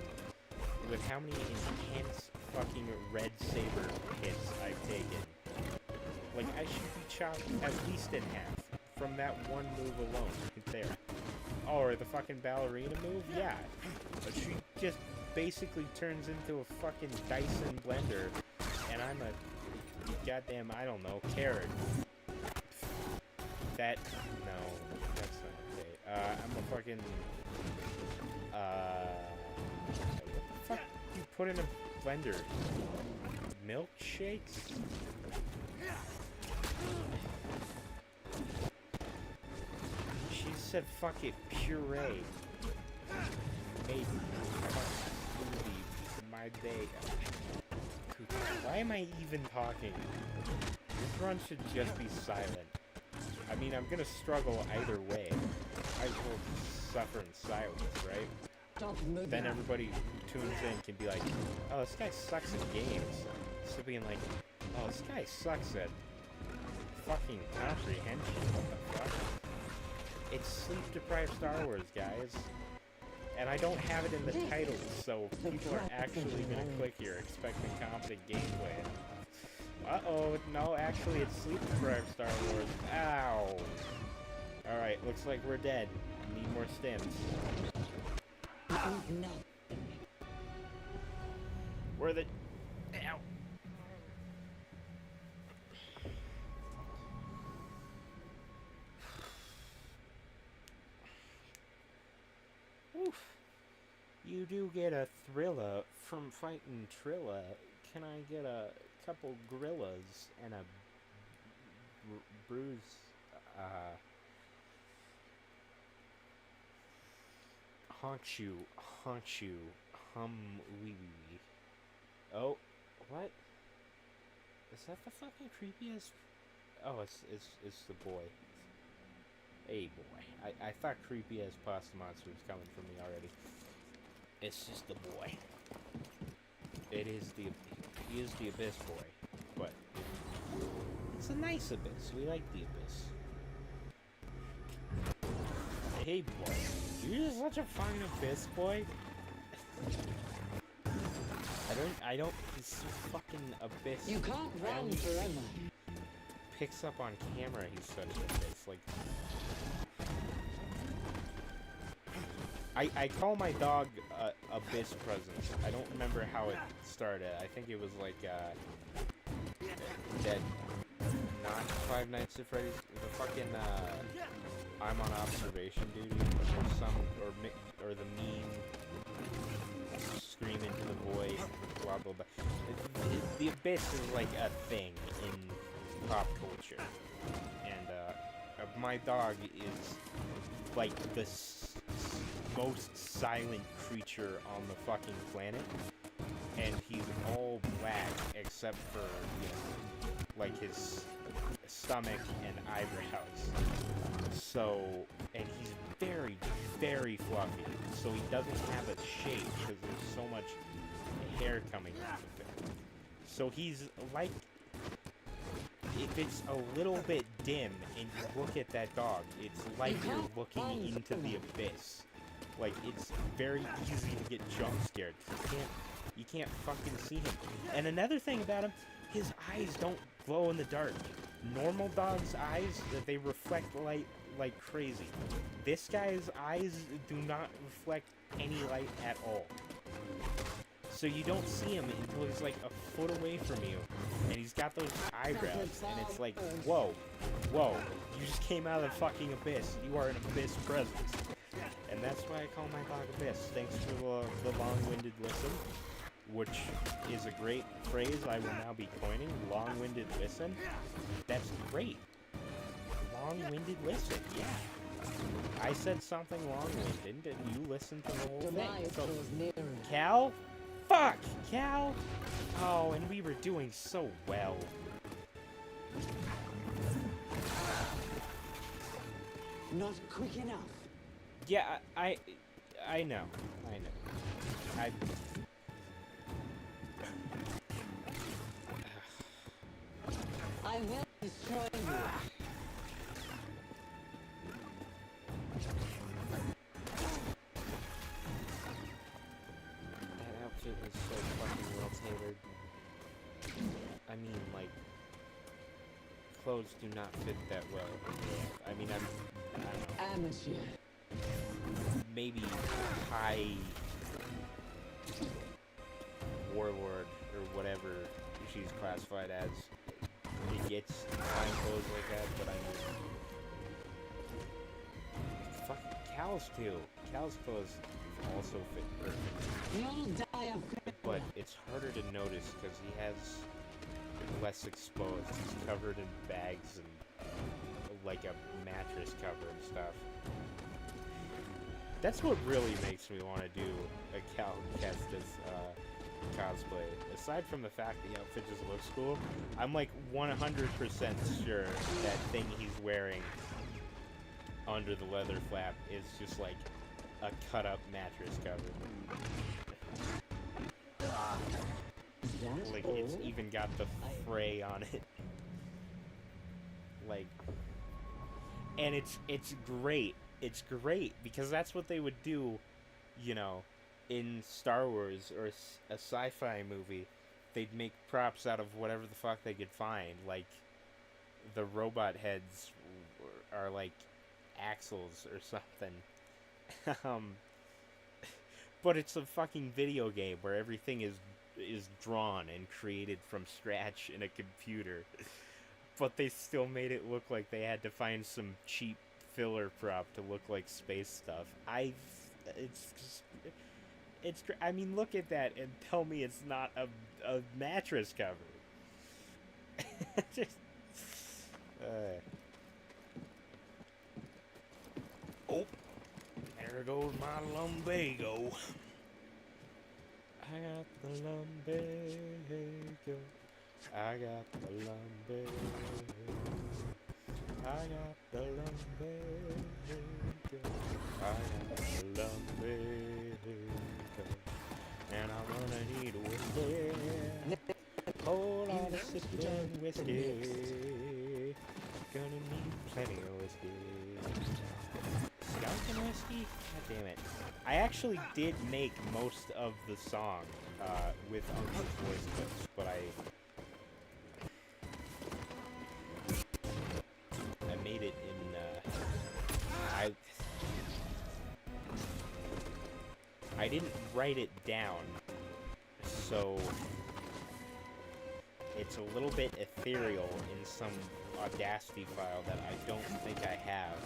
with how many intense fucking red saber hits I've taken? Like, I should be chopped at least in half from that one move alone, right there. Oh, or the fucking ballerina move? Yeah. But she just basically turns into a fucking Dyson blender, and I'm a goddamn, I don't know, carrot. That, no, that's not okay. I'm a fucking, what the fuck you put in a blender? Milkshakes? She said fuck it, puree. Made my day. Why am I even talking? This run should just be silent. I mean, I'm gonna struggle either way. I will suffer in silence, right? Don't move Then now. everybody who tunes in can be like, oh, this guy sucks at games. Instead of being like, oh, this guy sucks at fucking comprehension. What the fuck? It's sleep-deprived Star Wars, guys. And I don't have it in the title, so people are actually gonna click here expecting competent gameplay. Uh-oh, no, actually it's sleep-deprived Star Wars. Ow! Alright, looks like we're dead. Need more stims. No. Where the... Ow! Oof. You do get a thriller from fighting Trilla. Can I get a couple gorillas and a bruise? Haunt you, wee wee wee. Oh, what? Is that the fucking creepiest? Oh, it's the boy. Hey boy, I thought creepy as pasta monster was coming for me already. It's just the boy. He is the abyss boy, but it's a nice abyss. We like the abyss. Hey boy, you're such a fine abyss boy. I don't. This fucking abyss. You can't I run don't forever. picks up on camera he's such an abyss. Like, I call my dog Abyss Presence. I don't remember how it started. I think it was like that. Not Five Nights at Freddy's. The fucking I'm on observation duty or the meme scream into the void. Blah blah blah. The Abyss is like a thing in pop culture, and my dog is like the most silent creature on the fucking planet, and he's all black except for, you know, like his stomach and eyebrows. So, and he's very, very fluffy, so he doesn't have a shape because there's so much hair coming off of him. So he's like, if it's a little bit dim and you look at that dog, it's like you're looking into the abyss. Like, it's very easy to get jump scared. You can't You can't fucking see him. And another thing about him, his eyes don't glow in the dark. Normal dogs' eyes, they reflect light like crazy. This guy's eyes do not reflect any light at all. So you don't see him until he's like a foot away from you. And he's got those eyebrows. And it's like, whoa, whoa. You just came out of the fucking abyss. You are an abyss presence. And that's why I call my dog Abyss. Thanks for the long-winded listen. Which is a great phrase I will now be coining. Long-winded listen. That's great. Long-winded listen, yeah. I said something long-winded, and you listened to the whole thing. So, Cal? Fuck! Cal? Oh, and we were doing so well. Not quick enough. Yeah, I know. I will destroy you. That outfit is so fucking well tailored. I mean, like, clothes do not fit that well. I mean, I don't know. Amateur. Maybe high warlord or whatever she's classified as. It gets fine clothes like that, but I mean, fuck Cal's too. Cal's clothes also fit perfect. You'll die of But it's harder to notice because he has less exposed. He's covered in bags and like a mattress cover and stuff. That's what really makes me want to do a Cal Kestis cosplay. Aside from the fact the outfit just looks cool, I'm like 100% sure that thing he's wearing under the leather flap is just like a cut-up mattress cover. Like, it's even got the fray on it. Like, and it's great. It's great because that's what they would do, you know, in Star Wars or a sci-fi movie. They'd make props out of whatever the fuck they could find. Like, the robot heads are like axles or something. But it's a fucking video game where everything is drawn and created from scratch in a computer. But they still made it look like they had to find some cheap filler prop to look like space stuff. I mean, look at that and tell me it's not a mattress cover. Just, oh, there goes my lumbago. I got the lumbago. I got the lumbago. I got the lumbago. I got the lumbago. And I'm gonna need whiskey. Whole lot of sipping whiskey. Gonna need plenty of whiskey. Skeleton whiskey? God damn it. I actually did make most of the song with Uncle's voice clips, but I made it in, I didn't write it down, so it's a little bit ethereal in some Audacity file that I don't think I have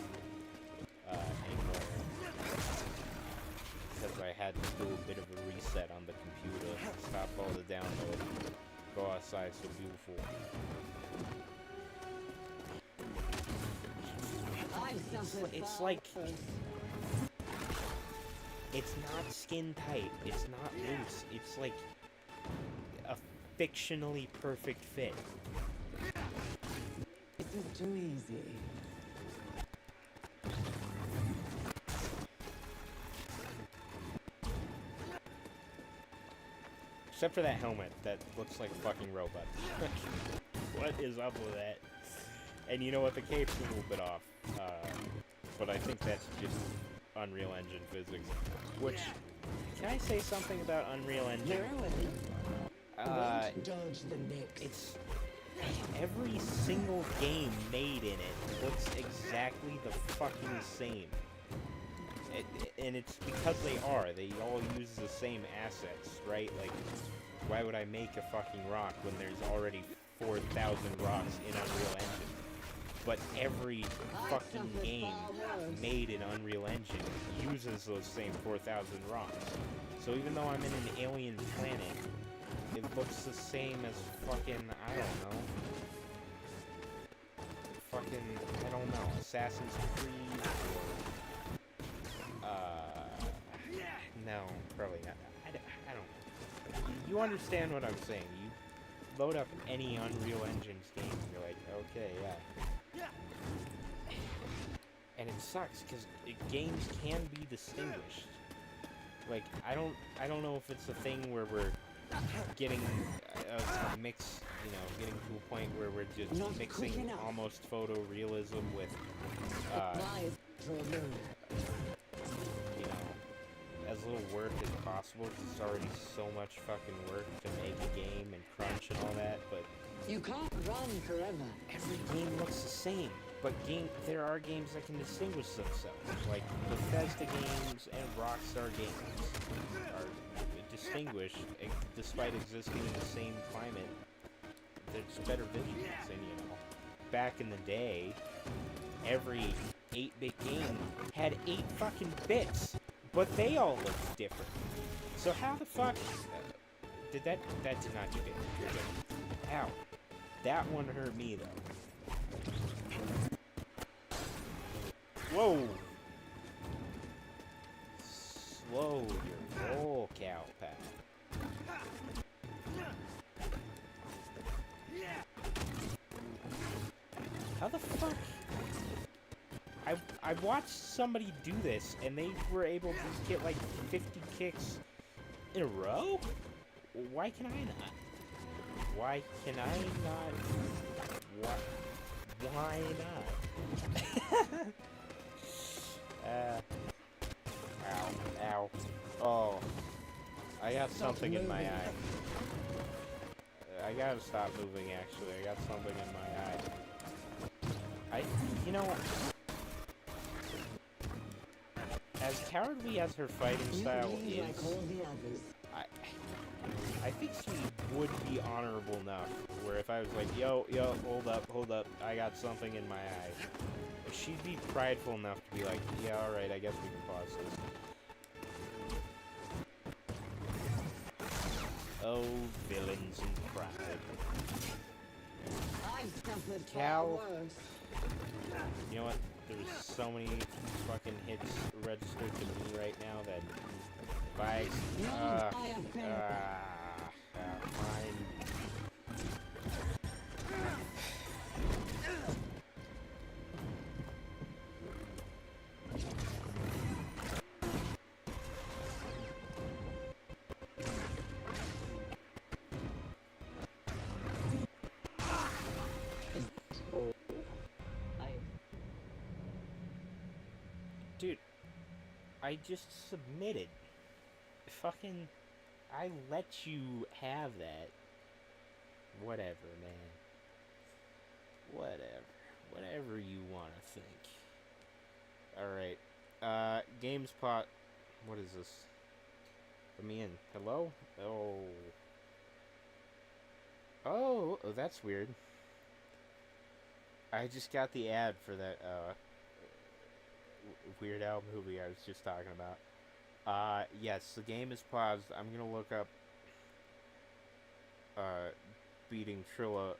anymore, because I had to do a bit of a reset on the computer, stop all the downloads, go outside so beautiful. It's like, it's not skin tight, it's not loose, it's like a fictionally perfect fit. This is too easy. Except for that helmet that looks like a fucking robot. What is up with that? And you know what, the cape's a little bit off. But I think that's just Unreal Engine physics. Which, can I say something about Unreal Engine? Marilyn, won't dodge the next. It's every single game made in it looks exactly the fucking same. And it's because they all use the same assets, right? Like, why would I make a fucking rock when there's already 4,000 rocks in Unreal Engine? But every fucking game made in Unreal Engine uses those same 4,000 rocks. So even though I'm in an alien planet, it looks the same as fucking, I don't know. Fucking, I don't know, Assassin's Creed or, no, probably not. I don't know. You understand what I'm saying. You load up any Unreal Engine's game and you're like, okay, yeah. And it sucks, because games can be distinguished. Like, I don't know if it's a thing where we're getting a mix, you know, getting to a point where we're just mixing almost photorealism with, you know, as little work as possible, because it's already so much fucking work to make a game and crunch and all that, but You can't run forever. every game looks the same. But there are games that can distinguish themselves, like Bethesda games and Rockstar games are distinguished despite existing in the same climate. There's better visuals, and you know, back in the day, every 8-bit game had 8 fucking bits, but they all looked different. So how the fuck did that did not do it? Ow, that one hurt me though. Whoa! Slow your roll, cow pal. How the fuck? I watched somebody do this, and they were able to get like 50 kicks in a row? Why can I not? Why can I not? Why not? Ow. Oh. I got something in my eye. I gotta stop moving, actually. I got something in my eye. You know, as cowardly as her fighting style is, I think she would be honorable enough, where if I was like, yo, hold up, I got something in my eye, she'd be prideful enough to be like, yeah, alright, I guess we can pause this. Oh, villains and pride. Cal, you know what? There's so many fucking hits registered to me right now that if I... fine. Dude, I just submitted. Fucking, I let you have that. Whatever, man. Whatever you want to think. Alright, GameSpot. What is this? Let me in. Hello? Oh, that's weird. I just got the ad for that, Weird Al movie I was just talking about. Yes, the game is paused. I'm gonna look up, beating Trilla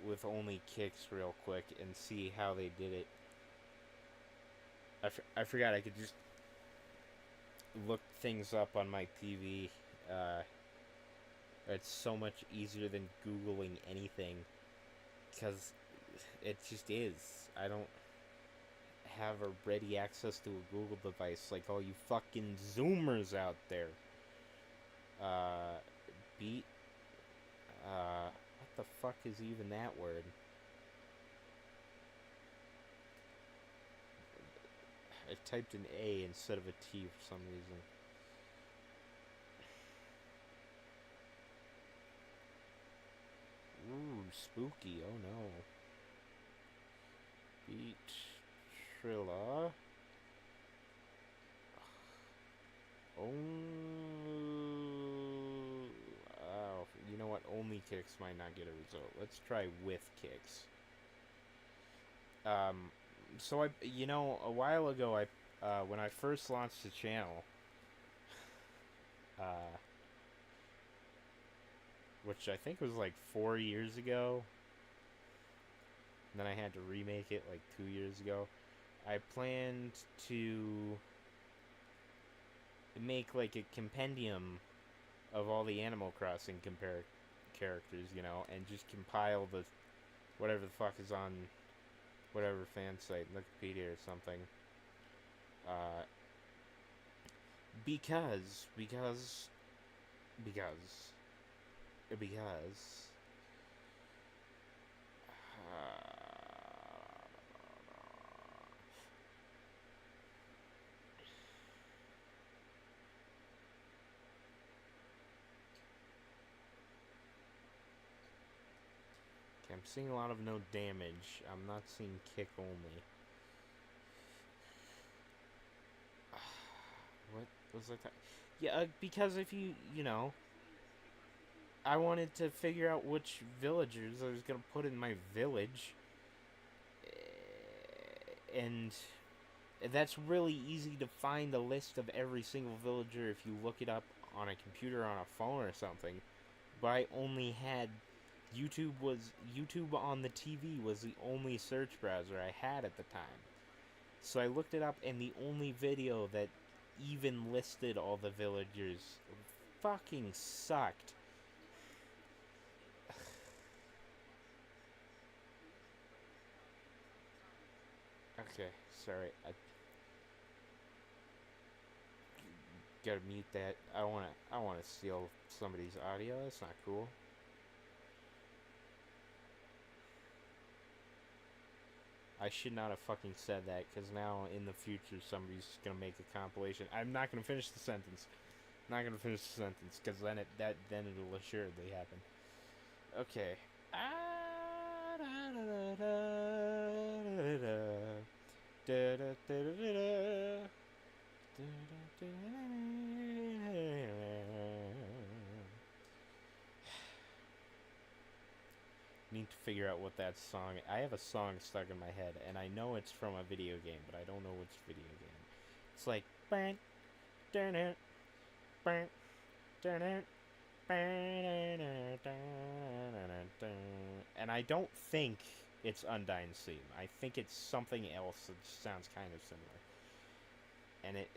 with only kicks real quick and see how they did it. I forgot I could just look things up on my TV. It's so much easier than Googling anything, because it just is. I don't have a ready access to a Google device like all you fucking Zoomers out there. Beat? What the fuck is even that word? I typed an A instead of a T for some reason. spooky. Oh no. Beat Trilla. Oh, you know what? Only kicks might not get a result. Let's try with kicks. So a while ago, when I first launched the channel, uh, which I think was like 4 years ago, and then I had to remake it like 2 years ago. I planned to make like a compendium of all the Animal Crossing characters, and just compile the whatever the fuck is on whatever fan site, Wikipedia or something. Because I'm seeing a lot of no damage. I'm not seeing kick only. What was I? Yeah, because if I wanted to figure out which villagers I was gonna put in my village, and that's really easy to find a list of every single villager if you look it up on a computer or on a phone or something. But I only had YouTube on the TV was the only search browser I had at the time. So I looked it up, and the only video that even listed all the villagers fucking sucked. Okay, sorry. I gotta mute that. I wanna steal somebody's audio. That's not cool. I should not have fucking said that, because now in the future somebody's gonna make a compilation. I'm not gonna finish the sentence. Because then it'll assuredly happen. Okay. Need to figure out what that song. I have a song stuck in my head, and I know it's from a video game, but I don't know which video game. It's like bang, turn it, bang, turn it, and I don't think it's Undyne's theme. I think it's something else that sounds kind of similar. And it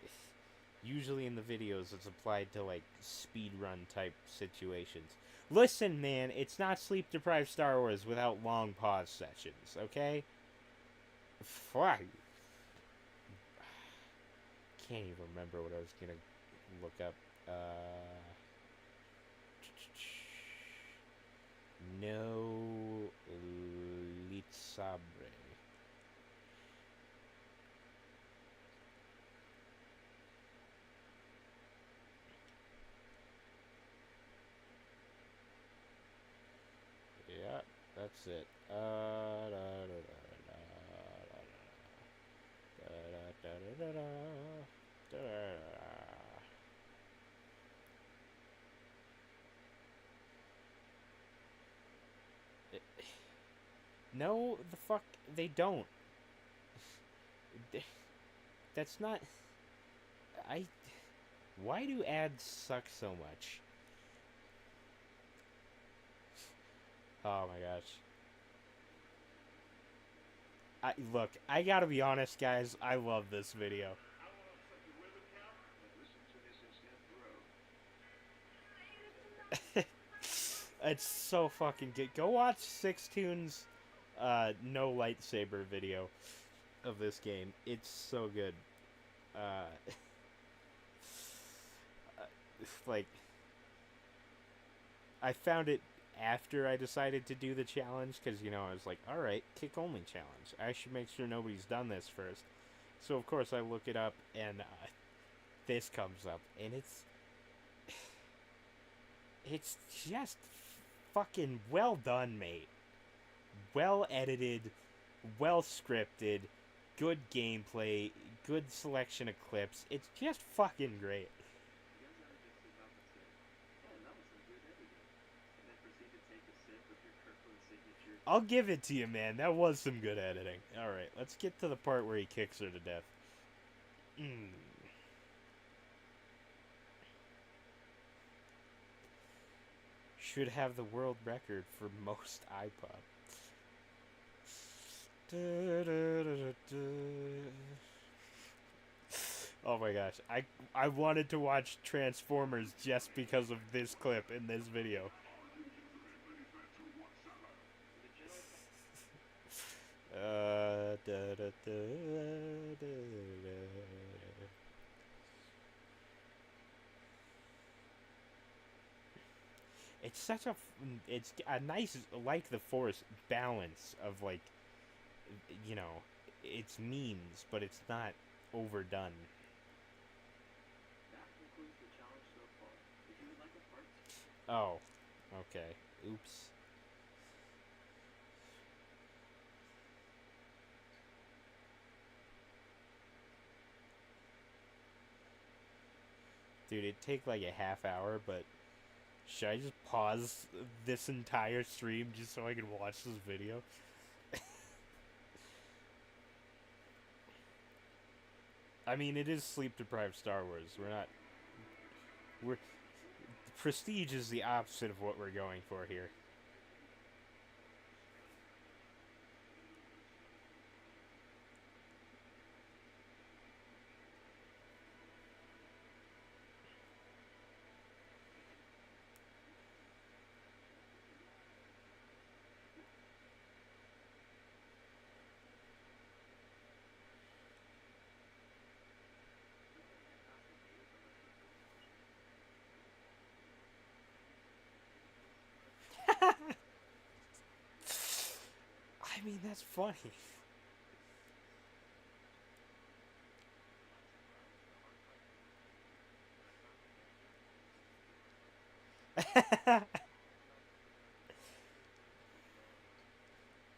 usually in the videos it's applied to like speedrun type situations. Listen, man, it's not sleep deprived Star Wars without long pause sessions, okay? Fuck. Can't even remember what I was gonna look up. No lightsaber. Yeah, that's it. No, the fuck, they don't. That's not... Why do ads suck so much? Oh my gosh. Look, I gotta be honest, guys, I love this video. It's so fucking good. Go watch Sixtoon's no lightsaber video of this game. It's so good. Like, I found it after I decided to do the challenge, because, I was like, alright, kick only challenge. I should make sure nobody's done this first. So, of course, I look it up, and this comes up, and it's just fucking well done, mate. well edited, well scripted, good gameplay, good selection of clips. It's just fucking great. I'll give it to you, man. That was some good editing. Alright, let's get to the part where he kicks her to death. Should have the world record for most iPod. Oh my gosh. I wanted to watch Transformers just because of this clip in this video. It's such a, it's a nice, like the Force, balance of, like, you know, it's memes, but it's not overdone. Oh, okay. Oops. Dude, it'd take like a half hour, but should I just pause this entire stream just so I can watch this video? I mean, it is sleep-deprived Star Wars. Prestige is the opposite of what we're going for here. I mean, that's funny.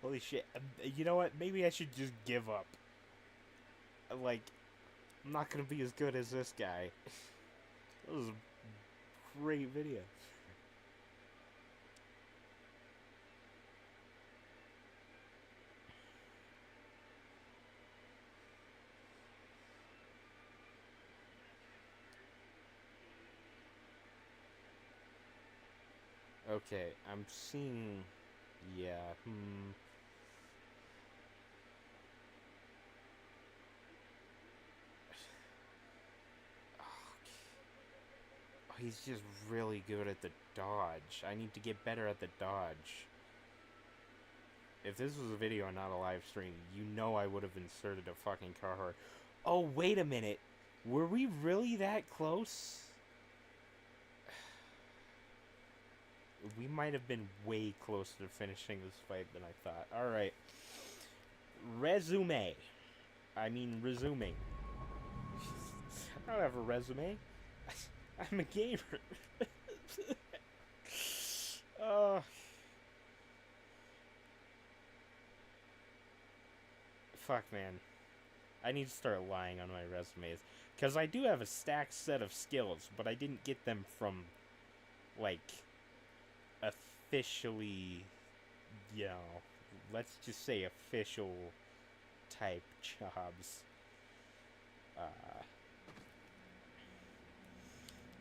Holy shit. You know what? Maybe I should just give up. Like, I'm not gonna be as good as this guy. That was a great video. Okay, I'm seeing... Yeah, Oh, he's just really good at the dodge. I need to get better at the dodge. If this was a video and not a live stream, you know I would have inserted a fucking car horn. Oh, wait a minute. Were we really that close? We might have been way closer to finishing this fight than I thought. Alright. Resume. I mean, resuming. I don't have a resume. I'm a gamer. Fuck, man. I need to start lying on my resumes. Because I do have a stacked set of skills, but I didn't get them from, like, officially, you know, let's just say official type jobs.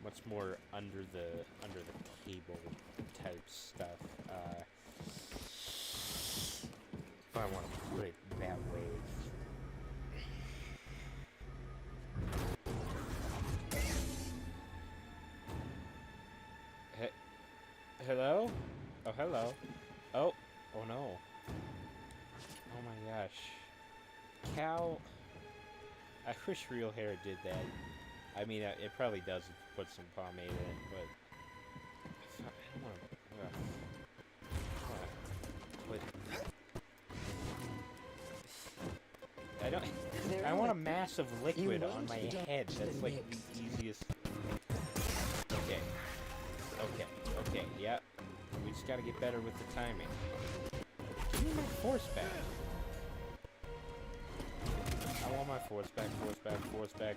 Much more under the table type stuff. If I want to put it that way. Hello? Oh, hello. Oh no. Oh my gosh. Cal... I wish real hair did that. I mean, it probably does if you put some pomade in it, but... I don't... I want a mass of liquid on my head. That's like the easiest... Okay, yep. We just gotta get better with the timing. Give me my force back. I want my force back, force back, force back.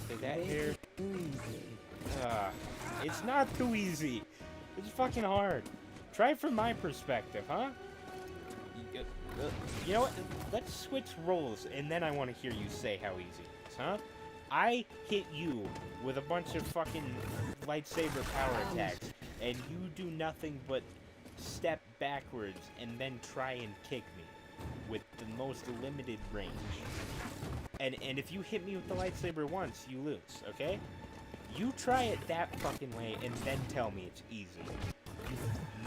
Take that here. It's not too easy. It's fucking hard. Try it from my perspective, huh? You know what? Let's switch roles, and then I want to hear you say how easy it is, huh? I hit you with a bunch of fucking lightsaber power attacks, and you do nothing but step backwards and then try and kick me with the most limited range. And if you hit me with the lightsaber once, you lose, okay? You try it that fucking way and then tell me it's easy. You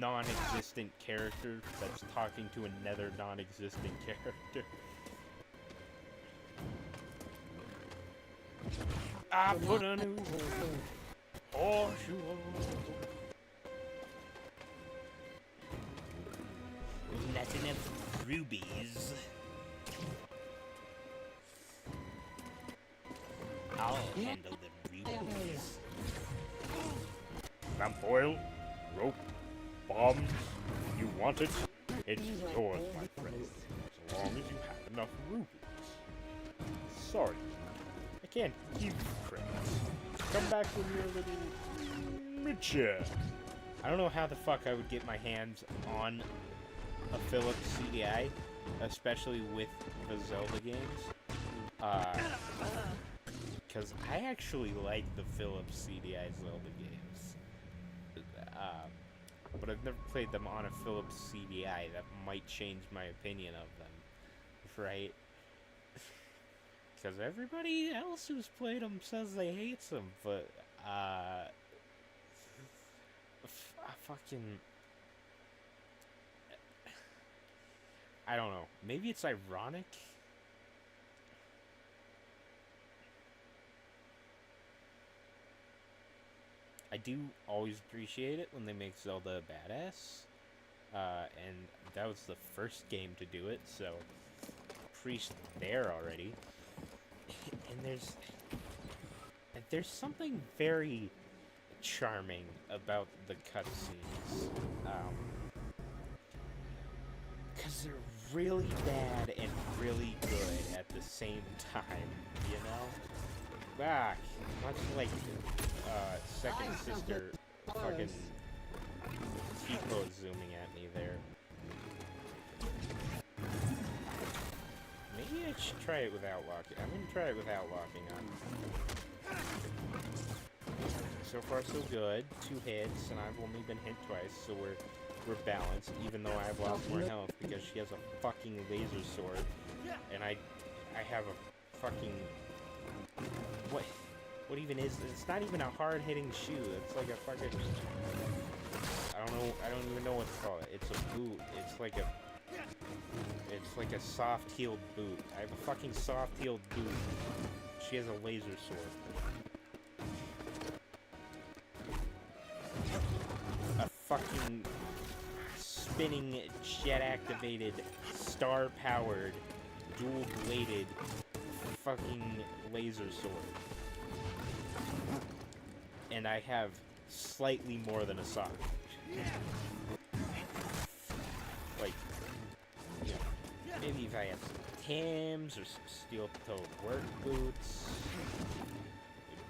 non-existent character that's talking to another non-existent character. I put a new horseshoe on. Not enough rubies. I'll handle the rubies. Lamp oil, rope, bombs. You want it? It's yours, my friend. As long as you have enough rubies. Sorry, I can't give you credits. Come back when you're a little richer. I don't know how the fuck I would get my hands on a Philips CDI, especially with the Zelda games. Because I actually like the Philips CDI Zelda games. But I've never played them on a Philips CDI. That might change my opinion of them. Right? Because everybody else who's played them says they hate them, but, fucking... I don't know. Maybe it's ironic? I do always appreciate it when they make Zelda a badass. And that was the first game to do it, so... Priest there already. And there's something very charming about the cutscenes. Because they're really bad and really good at the same time, you know? Much like Second Sister fucking T-pose zooming at me there. Maybe I should try it without locking. I'm gonna try it without locking on. So far so good. 2 hits, and I've only been hit twice, so we're balanced, even though I've lost more health because she has a fucking laser sword, and I have a fucking... What even is... It's not even a hard-hitting shoe. It's like a fucking... I don't even know what to call it. It's a boot. It's like a soft-heeled boot. I have a fucking soft-heeled boot. She has a laser sword. A fucking spinning, jet-activated, star-powered, dual-bladed fucking laser sword. And I have slightly more than a sock. Like, you know, maybe if I had some Timbs or some steel-toed work boots,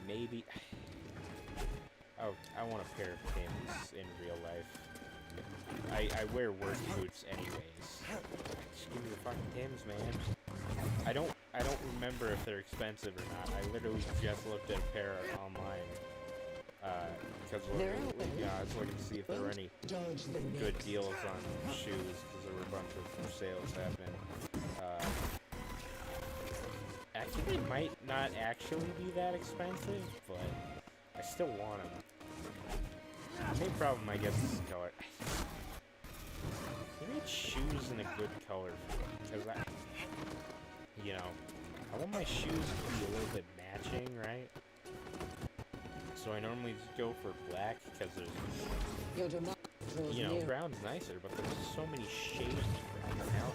maybe... Oh, I want a pair of Timbs in real life. I wear work boots anyways. Just give me the fucking Timbs, man. I don't remember if they're expensive or not. I literally just looked at a pair online. Because I was looking to see if there were any good deals on shoes, because there were a bunch of sales happening. Actually, they might not actually be that expensive, but I still want them. The main problem, I guess, is the color. They need shoes in a good color, because you know, I want my shoes to be a little bit matching, right? So I normally just go for black, because there's, you know, brown's nicer, but there's so many shades of brown now.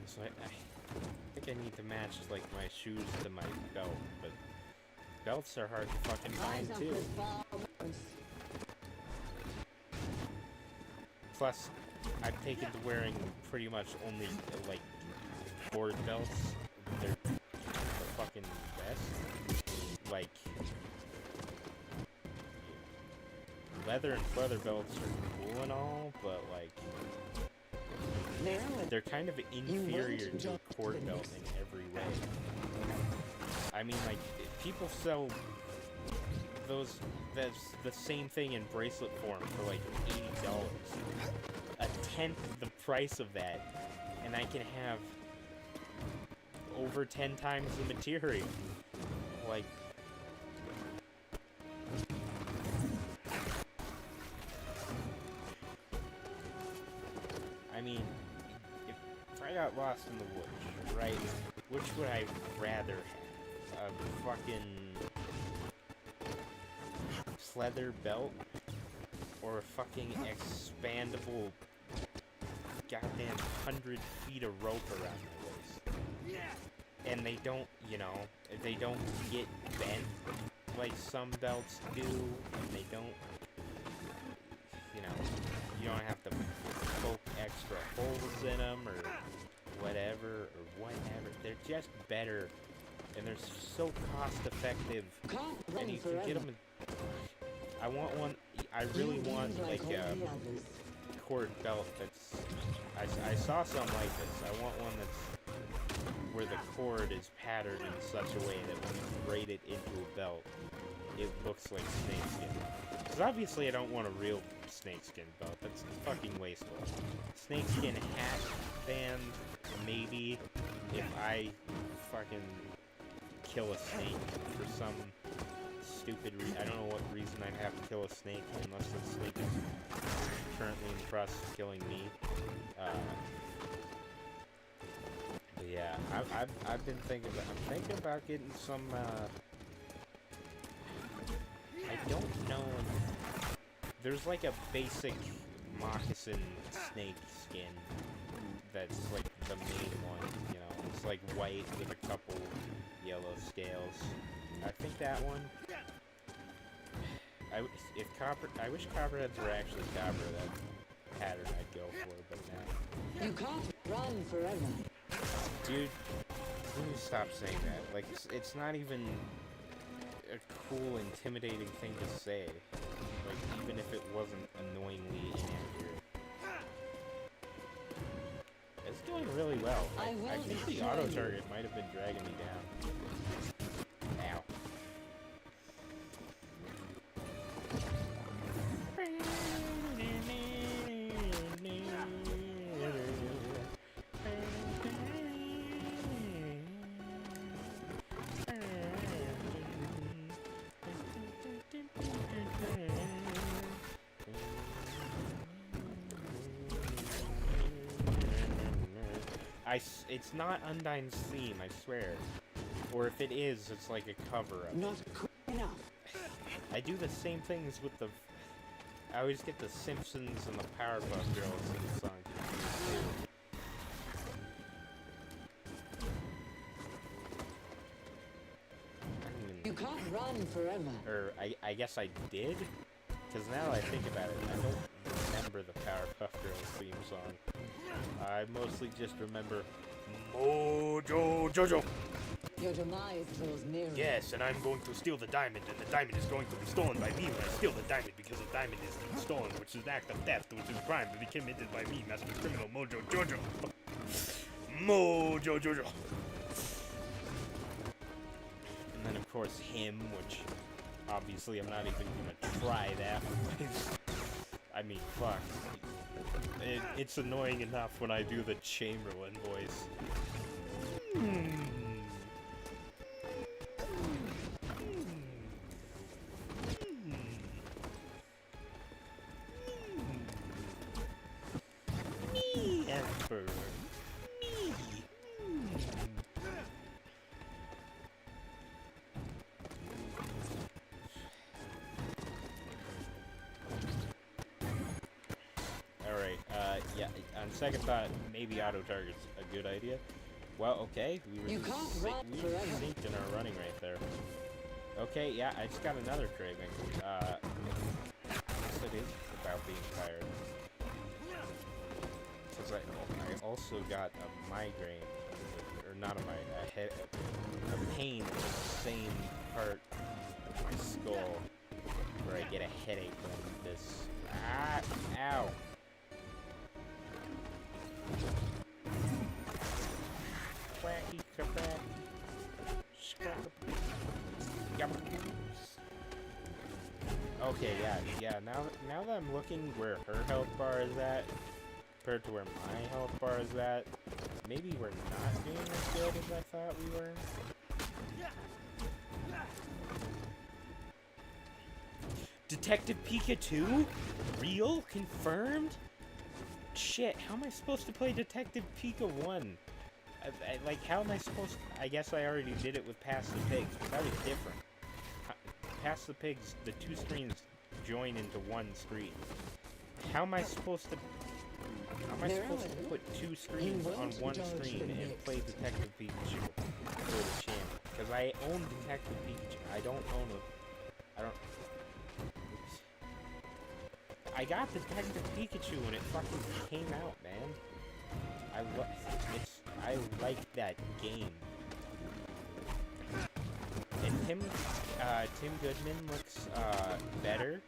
So I think I need to match, like, my shoes to my belt, but belts are hard to fucking find, too. Plus, I've taken to wearing pretty much only, like, cord belts. They're the fucking best. Like, leather and pleather belts are cool and all, but, like, they're kind of inferior to a cord belt in every way. I mean, like, people sell that's the same thing in bracelet form for like $80. A tenth the price of that, and I can have over 10 times the material. Like, I mean, if I got lost in the woods, right, which would I rather have? A fucking pleather belt or a fucking expandable goddamn 100 feet of rope around my waist? And they don't, you know, they don't get bent like some belts do, and they don't, you know, you don't have to poke extra holes in them or whatever. They're just better, and they're so cost effective, and you can get them. I want one. I really want like a cord belt that's. I saw some like this. I want one that's where the cord is patterned in such a way that when you braid it into a belt, it looks like snakeskin. Because obviously I don't want a real snakeskin belt. That's fucking wasteful. Snakeskin hat band, maybe, if I fucking kill a snake for some stupid reason. I don't know what reason I'd have to kill a snake unless the snake is currently in the process of killing me. But yeah, I've been thinking about getting some. I don't know. There's like a basic moccasin snake skin that's like the main one. You know, it's like white with a couple yellow scales. I think that one. I wish copperheads were actually copper. That pattern I'd go for, but nah. You can't run forever. Dude, let me stop saying that. Like, it's not even a cool, intimidating thing to say. Like, even if it wasn't annoyingly inaccurate. It's doing really well. I think the auto target might have been dragging me down. Ow. It's not Undyne's theme, I swear. Or if it is, it's like a cover-up. Not quick enough. I do the same things with the... I always get the Simpsons and the Powerpuff Girls in the song. You can't run forever. Or, I guess I did? Because now I think about it, I don't remember the Powerpuff Girls theme song. I mostly just remember Mojo Jojo. Your demise draws nearer. Yes, and I'm going to steal the diamond, and the diamond is going to be stolen by me when I steal the diamond, because the diamond is stolen, which is an act of theft, which is a crime to be committed by me, master criminal Mojo Jojo. Mojo Jojo. And then of course him, which obviously I'm not even gonna try that. I mean, fuck. It's annoying enough when I do the Chamberlain voice. Me, Emperor. Me. Alright, yeah, on second thought, maybe auto target's a good idea. Well, okay, we were synced in our running right there. Okay, yeah, I just got another craving. Yes, it is about being tired. because I also got a migraine, or not a pain in the same part of my skull where I get a headache when this. Ah, ow. Quacky, crack. Okay, yeah. Now that I'm looking where her health bar is at, compared to where my health bar is at, maybe we're not doing as good as I thought we were. Detective Pikachu? Real? Confirmed? Shit, how am I supposed to play Detective Pika 1? Like, how am I supposed to... I guess I already did it with Pass the Pigs, but that was different. Pass the Pigs, the two screens join into one screen. How am I supposed to... How am I supposed to put two screens on one screen and play Detective Pikachu for the channel? Because I own Detective Pikachu. I don't own a... I don't... Oops. I got Detective Pikachu when it fucking came out, man. I like that game. And Tim Goodman looks better.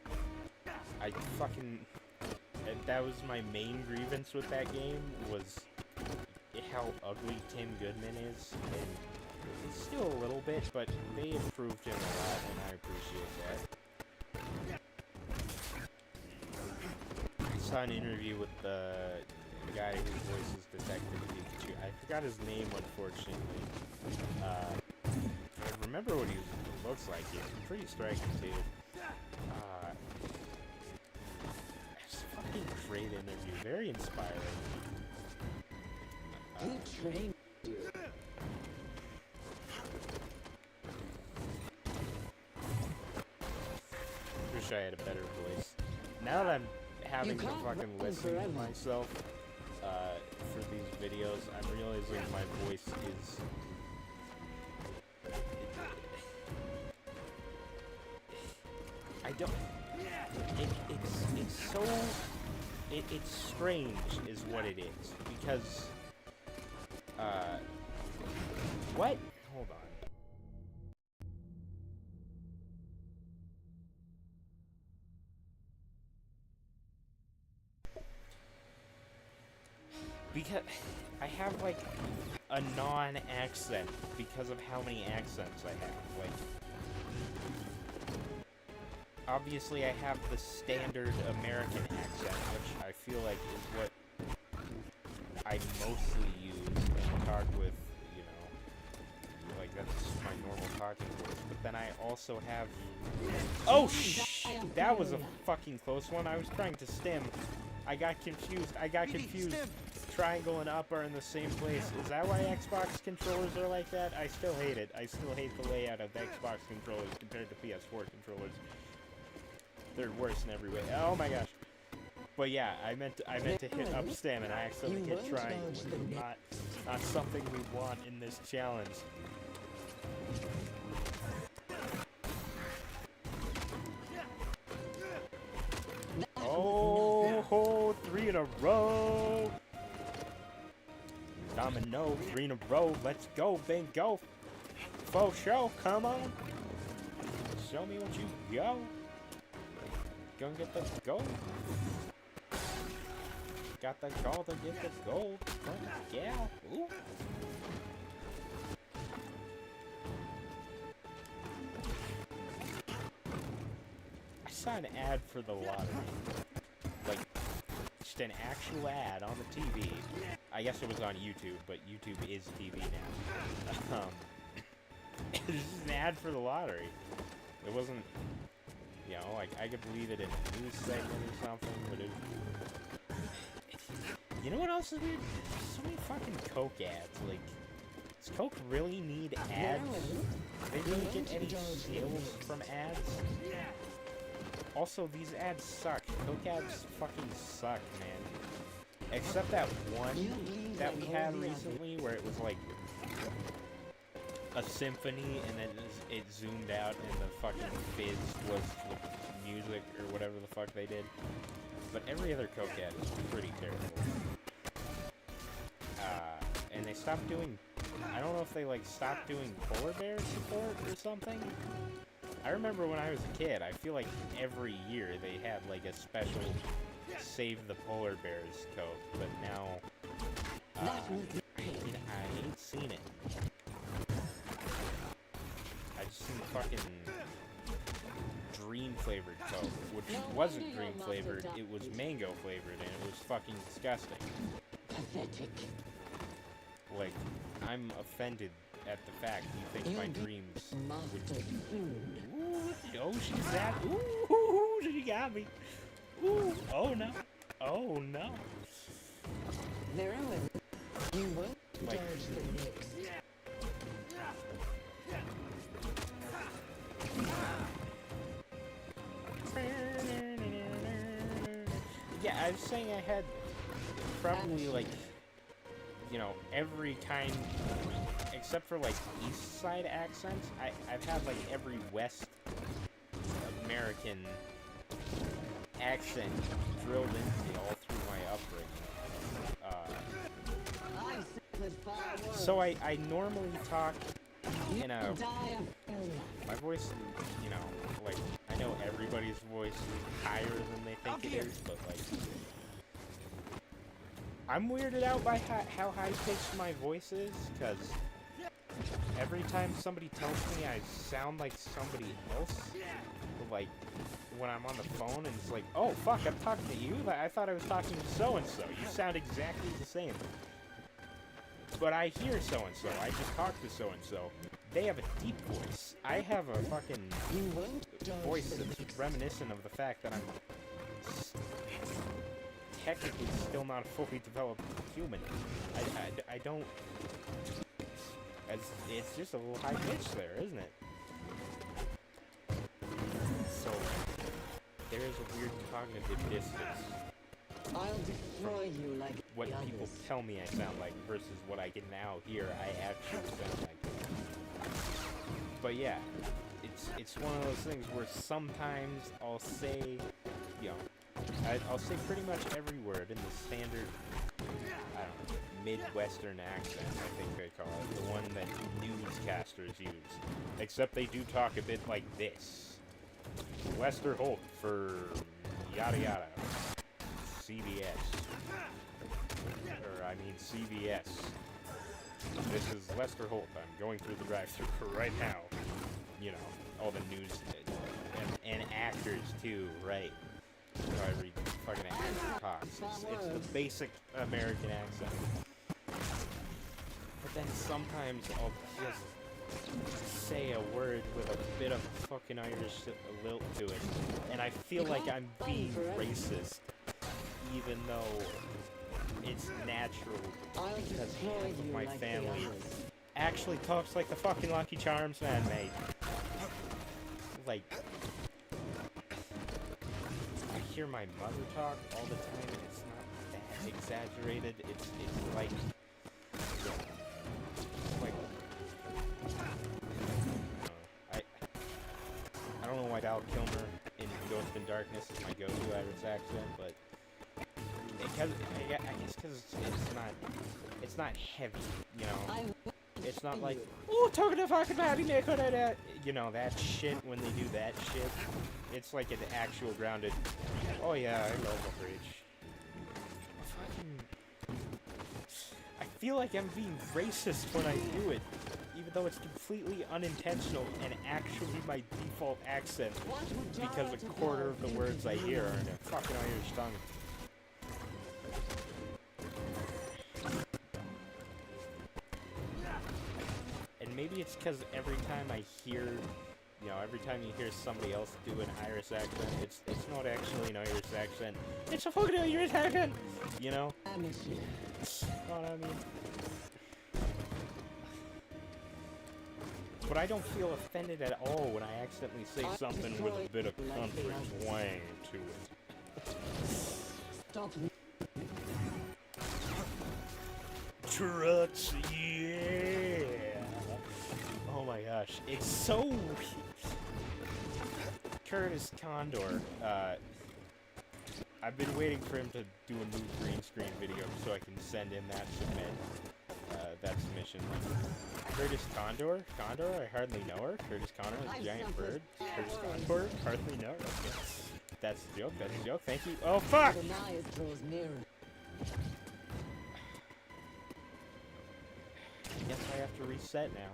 I fucking... That was my main grievance with that game, was how ugly Tim Goodman is. And still a little bit, but they improved him a lot, and I appreciate that. I saw an interview with the guy who voices Detective Pikachu. I forgot his name, unfortunately. I remember what he looks like. He's pretty striking, too. It's a fucking great interview. Very inspiring. Who trained you? Wish I had a better voice. Now that I'm having to fucking listen to myself for these videos, I'm realizing my voice is... I don't... It's so... It's strange is what it is. Because... What? Hold on. Because I have, like, a non-accent because of how many accents I have. Like, obviously I have the standard American accent, which I feel like is what I mostly use and talk with, you know, like, that's my normal talking voice. But then I also have... Oh, shit! That was a fucking close one. I was trying to stim. I got confused. Triangle and up are in the same place. Is that why Xbox controllers are like that? I still hate it. I still hate the layout of Xbox controllers compared to PS4 controllers. They're worse in every way. Oh my gosh. But yeah, I meant to hit up stem and I accidentally hit triangle, which is not something we want in this challenge. Oh, 3 in a row. Domino, 3 in a row. Let's go, bingo. Faux show, come on. Show me what you got. Go get the gold. Got the gold to get the gold. Yeah. Ooh. I saw an ad for the lottery. Like, just an actual ad on the TV. I guess it was on YouTube, but YouTube is TV now. It's just an ad for the lottery. It wasn't, you know, like, I could believe it in a news segment or something, but it... You know what else is weird? There's so many fucking Coke ads. Like, does Coke really need ads? Do they really get any sales from ads? Also, these ads suck. Coke ads fucking suck, man. Except that one that we had recently where it was like a symphony and then it zoomed out and the fucking fizz was the music or whatever the fuck they did. But every other Coke ad is pretty terrible. stopped doing... I don't know if they, like, stopped doing polar bear support or something. I remember when I was a kid, I feel like every year they had, like, a special Save the Polar Bears code, but now... I ain't seen it. I just seen the fucking dream flavored Coke, which wasn't dream flavored, it was mango flavored, and it was fucking disgusting. Pathetic. Like, I'm offended at the fact you think my dreams would... Ooh, oh, she's that... Ooh, she got me. Ooh, oh no. Oh no. There you won't Like, dodge the next. yeah, I was saying I had probably, like, you know, every kind, except for, like, East Side accents, I've had, like, every West American accent drilled into me all through my upbringing. So I normally talk in a... My voice, you know, like, I know everybody's voice is higher than they think it is, but, like... I'm weirded out by how high-pitched my voice is, because every time somebody tells me I sound like somebody else, like, when I'm on the phone, and it's like, oh, fuck, I'm talking to you? I thought I was talking to so-and-so. You sound exactly the same. But I hear so-and-so. I just talked to so-and-so. They have a deep voice. I have a fucking voice that's reminiscent of the fact that I'm technically still not a fully developed human. I don't... It's just a little high-pitched there, isn't it? So, there is a weird cognitive distance. I'll destroy you like What the people others. tell me I sound like versus what I can now hear I actually sound like. But yeah, it's one of those things where sometimes I'll say, you know, I'll say pretty much every word in the standard, I don't know, Midwestern accent, I think they call it, the one that newscasters use. Except they do talk a bit like this. Lester Holt for yada yada. CBS. Or, I mean, CBS. This is Lester Holt. I'm going through the drive-thru right now. You know, all the news and actors too, right? So I read fucking actor talks. It's the basic American accent. But then sometimes I'll just say a word with a bit of fucking Irish lilt to it, and I feel like I'm being racist, even though it's natural because half of my family actually talks like the fucking Lucky Charms man, mate. Like, I hear my mother talk all the time, and it's not that exaggerated. It's like, I don't know why Val Kilmer in Ghost in Darkness is my go-to Irish accent, but I guess because it's not heavy, you know. It's not like, oh, talking to fucking Matty Nick, you know, that shit when they do that shit. It's like an actual grounded, oh yeah, I love the bridge. I feel like I'm being racist when I do it, even though it's completely unintentional and actually my default accent, because a quarter of the words I hear are in a fucking Irish tongue. And maybe it's because every time I hear, you know, every time you hear somebody else do an Irish accent, it's not actually an Irish accent. It's a fucking Irish accent! You know? Know what I mean? But I don't feel offended at all when I accidentally say something with a bit of country twang to it. Stop. Trucks, yeah! Oh my gosh, it's so... Curtis Condor, I've been waiting for him to do a new green screen video so I can send in that submit. That's mission. Curtis Condor? Condor? I hardly know her. Curtis Condor, the giant bird. Curtis Condor? Hardly know her. Okay. That's the joke. That's the joke. Thank you. Oh, fuck! The Naya draws nearer. I guess I have to reset now.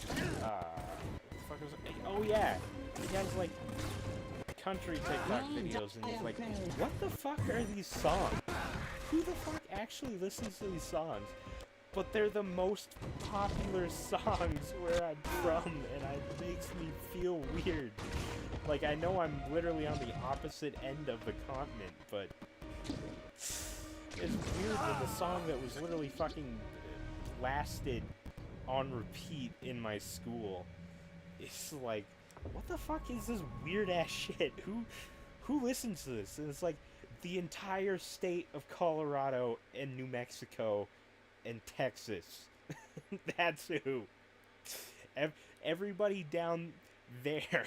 What the fuck was it? Oh, yeah. He has, like, country TikTok videos, and he's like, what the fuck are these songs? Who the fuck actually listens to these songs? But they're the most popular songs where I'm from, and it makes me feel weird. Like, I know I'm literally on the opposite end of the continent, but it's weird when the song that was literally fucking lasted on repeat in my school, it's like, what the fuck is this weird ass shit? Who listens to this? And it's like the entire state of Colorado and New Mexico and Texas. That's who. Everybody down there.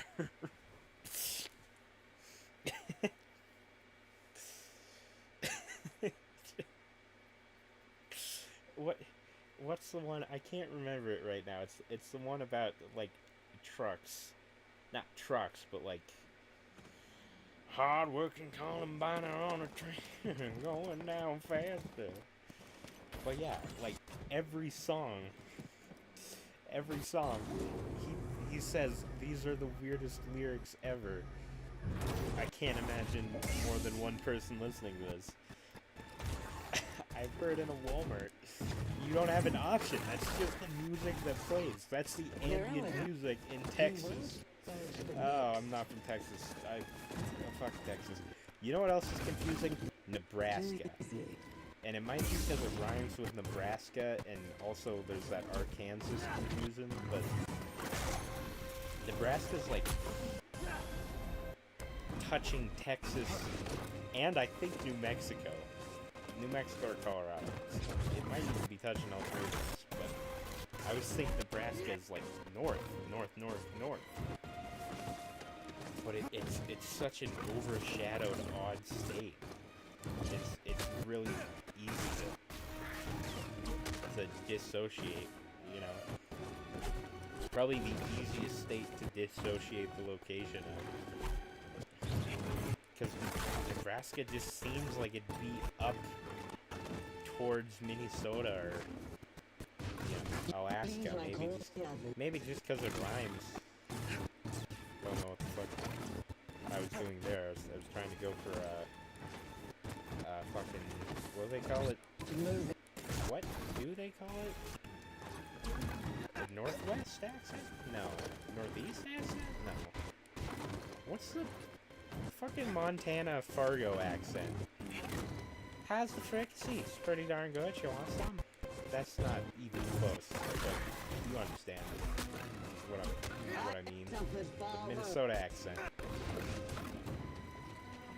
What's the one? I can't remember it right now. It's the one about, like, trucks. Not trucks, but like hard-working Columbiner on a train going down faster. But yeah, like every song, he says these are the weirdest lyrics ever. I can't imagine more than one person listening to this. I've heard in a Walmart, you don't have an option. That's just the music that plays. That's the ambient music in Texas. Oh, I'm not from Texas. Fuck Texas. You know what else is confusing? Nebraska. And it might be because it rhymes with Nebraska, and also there's that Arkansas confusion, but Nebraska's like touching Texas, and I think New Mexico. New Mexico or Colorado. It might even be touching all three of those, but I always think Nebraska is like north. But it's such an overshadowed, odd state. It's really easy to dissociate, you know. It's probably the easiest state to dissociate the location of. Because Nebraska just seems like it'd be up towards Minnesota or, you know, Alaska, maybe just because it rhymes. Don't know what the fuck I was doing there. I was trying to go for fucking, what do they call it? What do they call it? The Northwest accent? No. Northeast accent? No. What's the fucking Montana Fargo accent? How's the fricassee? It's pretty darn good. You want some? That's not even close, but you understand what I mean. The Minnesota accent.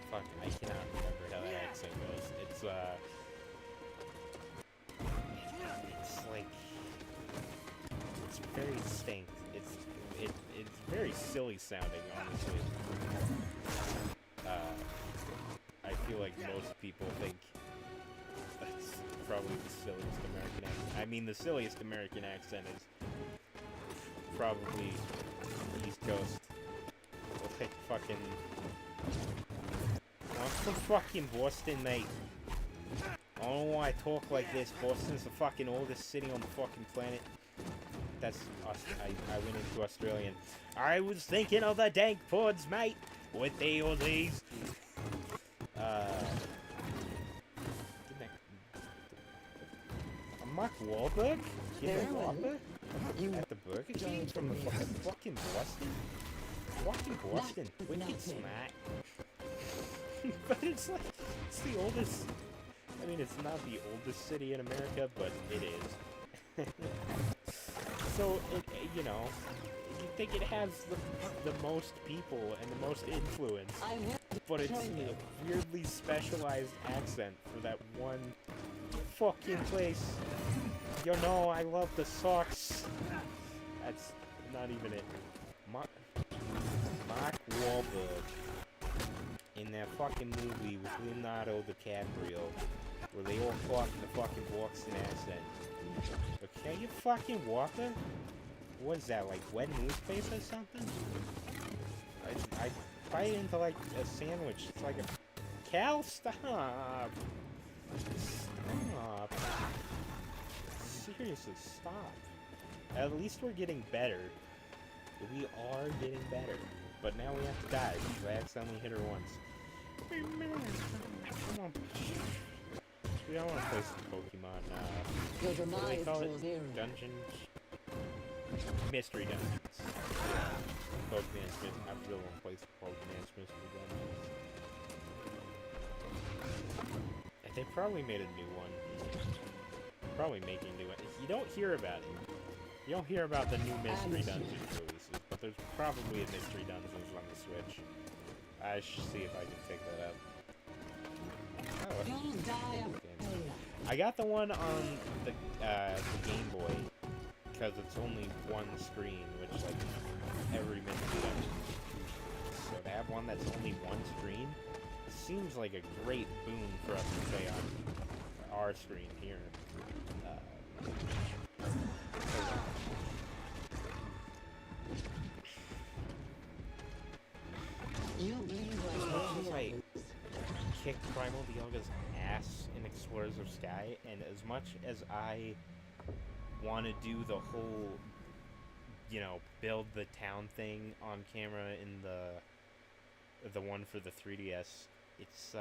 Fuck, I cannot remember how that accent goes. It's like, it's very distinct. It's very silly sounding, honestly. I feel like most people think that's probably the silliest American accent. I mean, the silliest American accent is probably East Coast. Like fucking, I'm from fucking Boston, mate. I don't know why I talk like this. Boston's the fucking oldest city on the fucking planet. That's I went into Australian. I was thinking of the dank pods, mate, with the Aussies. Mark Wahlberg? At the Burger King from the fucking Boston? Fucking Boston. Wicked smart. But it's like, it's the oldest, I mean, it's not the oldest city in America, but it is. So, you know, you think it has the most people and the most influence, but it's a weirdly specialized accent for that one fucking place. You know, I love the socks. That's not even it. Mark Wahlberg in that fucking movie with Leonardo DiCaprio, where they all talk in the fucking Boston accent. Can you fucking walker? What is that, like wet newspaper or something? I bite into like a sandwich. It's like a... Cal, stop! Stop. Seriously, stop. At least we're getting better. We are getting better. But now we have to die because I accidentally hit her once. Come on. We don't want to play some Pokemon, Your what do they demise call it? draws nearer. Dungeons? Mystery dungeons. Pokemon's mystery. I really want to play some Pokemon's mystery dungeons. They probably made a new one. Probably making a new one. You don't hear about it. You don't hear about the new Mystery Dungeons releases, but there's probably a Mystery Dungeons on the Switch. I should see if I can pick that up. Oh, You'll die of failure. I got the one on the Game Boy, because it's only one screen, which, like, every Mystery Dungeon. So to have one that's only one screen seems like a great boon for us to play on our screen here. You bleed As like much as I baby kick Primal Dialga's ass in Explorers of Sky, and as much as I want to do the whole, you know, build the town thing on camera in the one for the 3DS, it's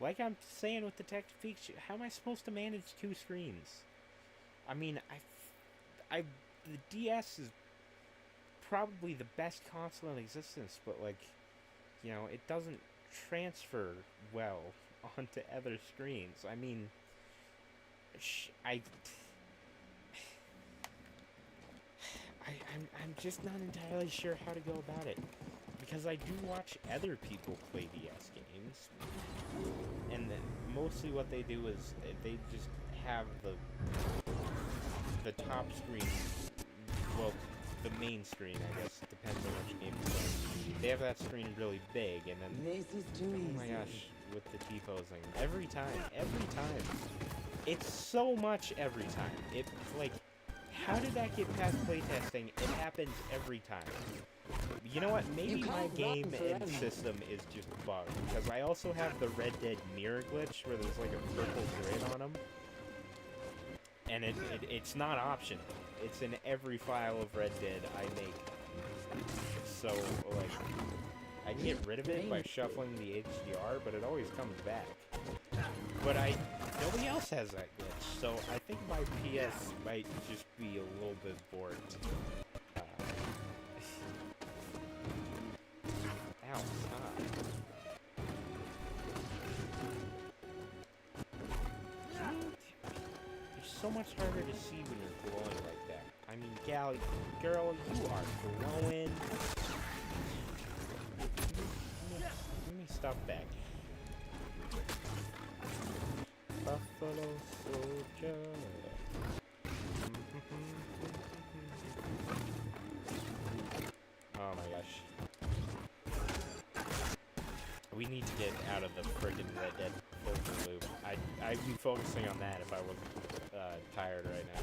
like I'm saying with Detective Pikachu, how am I supposed to manage two screens? I mean, the DS is probably the best console in existence, but, like, you know, it doesn't transfer well onto other screens. I mean, I'm just not entirely sure how to go about it, because I do watch other people play DS games, and then mostly what they do is they just have the top screen, well, the main screen, I guess, depends on which game you play. They have that screen really big, and then, This is too easy. oh my gosh, with the T-posing, every time, it's so much every time. It's like, how did that get past playtesting? It happens every time. You know what? Maybe my game and system is just bugged, because I also have the Red Dead mirror glitch where there's like a purple grid on them, and it's not optional. It's in every file of Red Dead I make. So, like, I can get rid of it by shuffling the HDR, but it always comes back. But nobody else has that glitch, so I think my PS might just be a little bit bored. Ow, stop. It's so much harder to see when you're glowing like that. I mean, girl, you are glowing. Let me stop back. Buffalo Soldier. Oh my gosh. We need to get out of the friggin' Red Dead over loop. I'd be focusing on that if I wasn't tired right now.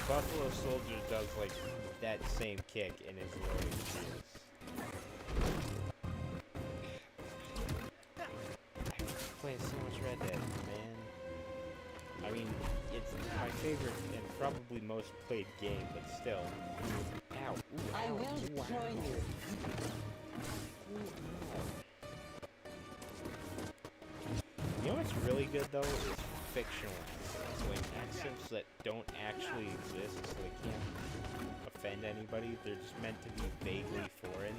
Buffalo Soldier does like that same kick in his loading screens. I play so much Red Dead, man. I mean, it's my favorite and probably most played game, but still. Ow. Ooh, I ow. will Wow. destroy you. You know what's really good though is fictional accents, like accents that don't actually exist, so they can't offend anybody. They're just meant to be vaguely foreign.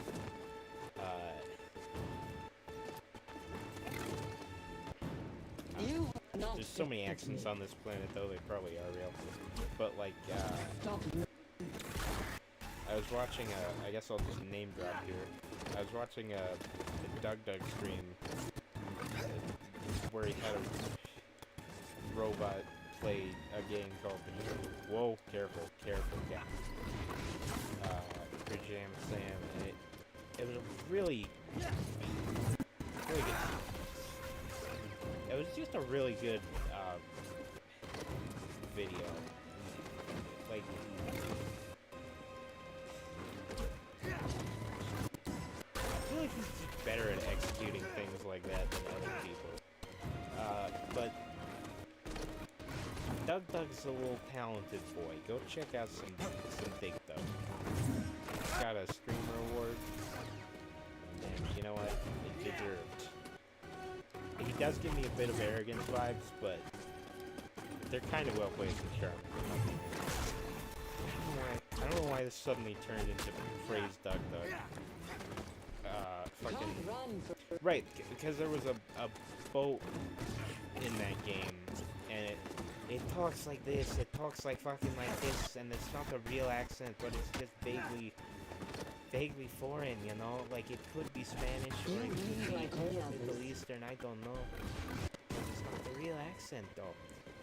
You are not There's so many fit for accents me. on this planet, though they probably are real. But like, Stop. I was watching I guess I'll just name drop here. I was watching a Doug stream where he had a robot play a game called Whoa, careful, yeah. Pajama Sam, and it was a really good just a really good video. Like, I feel like he's just better at executing things like that than other people. But Doug's a little talented boy. Go check out some Big Doug. He's got a streamer award, and you know what? It deserved. He does give me a bit of arrogance vibes, but they're kind of well placed and charming. I don't know why this suddenly turned into praise Doug. Fucking right, because there was a boat in that game, and it talks like this, it talks like fucking like this, and it's not the real accent, but it's just vaguely foreign, you know? Like, it could be Spanish, or it could be Middle Eastern, I don't know. It's not the real accent, though.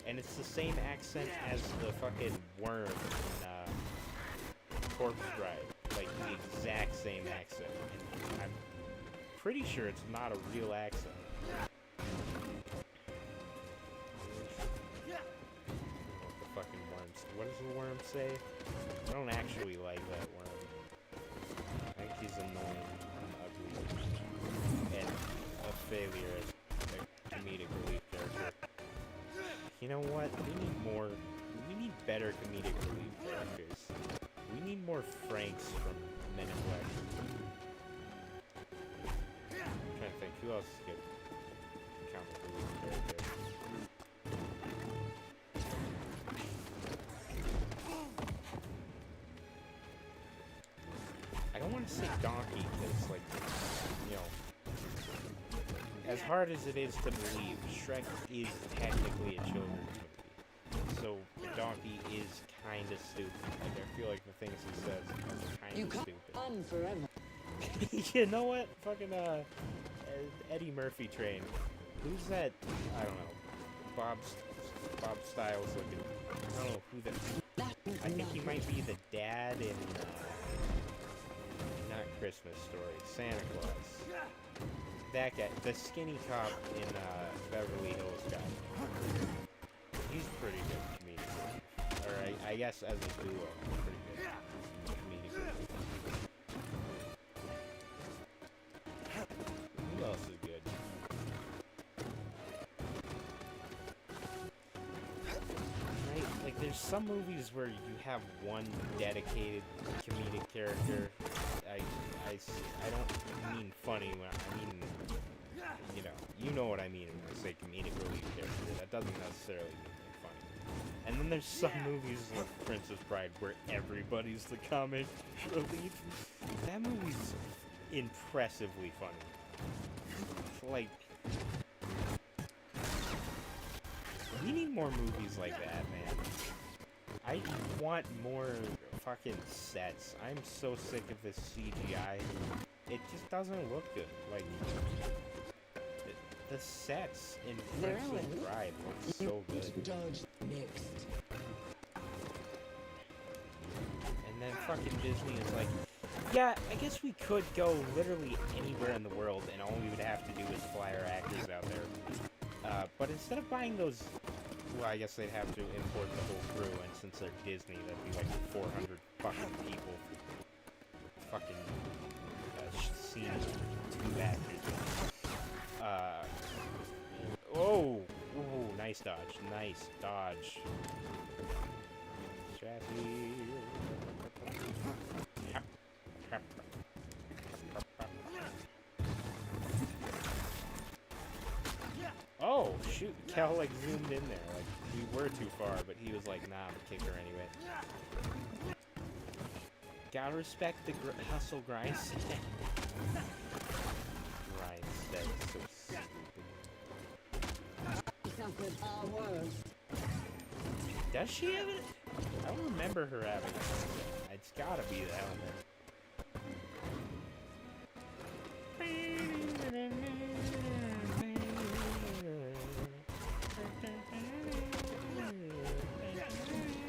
And it's the same accent as the fucking worm in Corpse Bride. Like, the exact same accent. And I'm pretty sure it's not a real accent. What does the worm say? I don't actually like that worm. I think he's annoying and ugly. And a failure as a comedic relief character. You know what? We need better comedic relief characters. We need more Franks from Men in Black. I'm trying to think, who else is good comic relief character? I don't want to say Donkey, because, like, you know, as hard as it is to believe, Shrek is technically a children's movie. So, Donkey is kind of stupid. Like, I feel like the things he says are kind of stupid. On forever. You know what? Fucking, Eddie Murphy train. Who's that? I don't know. Bob Styles looking. I don't know who that. I think he might be the dad in, not Christmas Story, Santa Claus. That guy, the skinny cop in Beverly Hills guy. He's pretty good comedic. Or I guess as a duo, pretty good comedic. Who else is good? Right, like there's some movies where you have one dedicated comedic character. I don't mean funny when I mean, you know what I mean when I say comedic relief character. That doesn't necessarily mean they're funny. And then there's some movies like Princess Bride where everybody's the comic relief. That movie's impressively funny. Like, we need more movies like that, man. I want more fucking sets. I'm so sick of this CGI. It just doesn't look good. Like, the sets in Princess Bride look so good. Dodge next. And then fucking Disney is like, yeah, I guess we could go literally anywhere in the world and all we would have to do is fly our actors out there. But instead of buying those, well, I guess they'd have to import the whole crew, and since they're Disney, that'd be like 400 fucking people for fucking scene 2 actors. Oh, nice dodge, nice dodge. Strappy. Oh, shoot. Cal, like, zoomed in there. Like, we were too far, but he was like, nah, I'm a kicker anyway. Gotta respect the hustle grind set. Grind set is so stupid. Does she have it? I don't remember her having it. It's gotta be the helmet.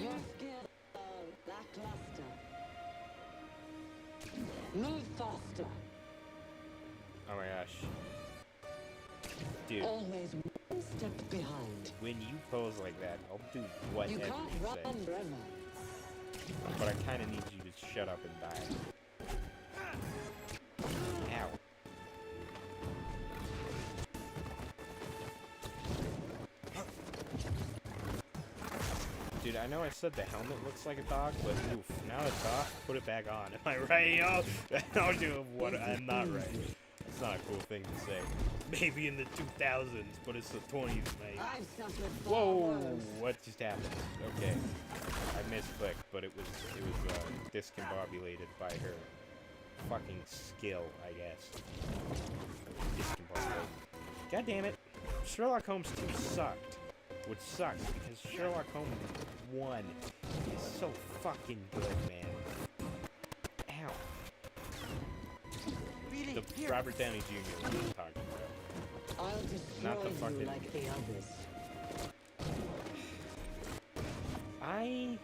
Your skills are lackluster. Move faster. Oh my gosh. Dude. Always one step behind. When you pose like that, I'll do whatever You you can't say. run forever. But I kind of need you to shut up and die. Ow. Dude, I know I said the helmet looks like a dog, but oof, now it's off, put it back on. Am I right, y'all? I'll do what I'm not right. It's not a cool thing to say. Maybe in the 2000s, but it's the 20s, mate. I've suffered far Whoa! worse. What just happened? Okay, I misclicked, but it was discombobulated by her fucking skill, I guess. Discombobulated. God damn it! Sherlock Holmes 2 sucked, which sucks because Sherlock Holmes 1 is so fucking good, man. Ow! BD, The here. Robert Downey Jr. is what I'm talking about. I'll destroy Not the you fucking- like the others. I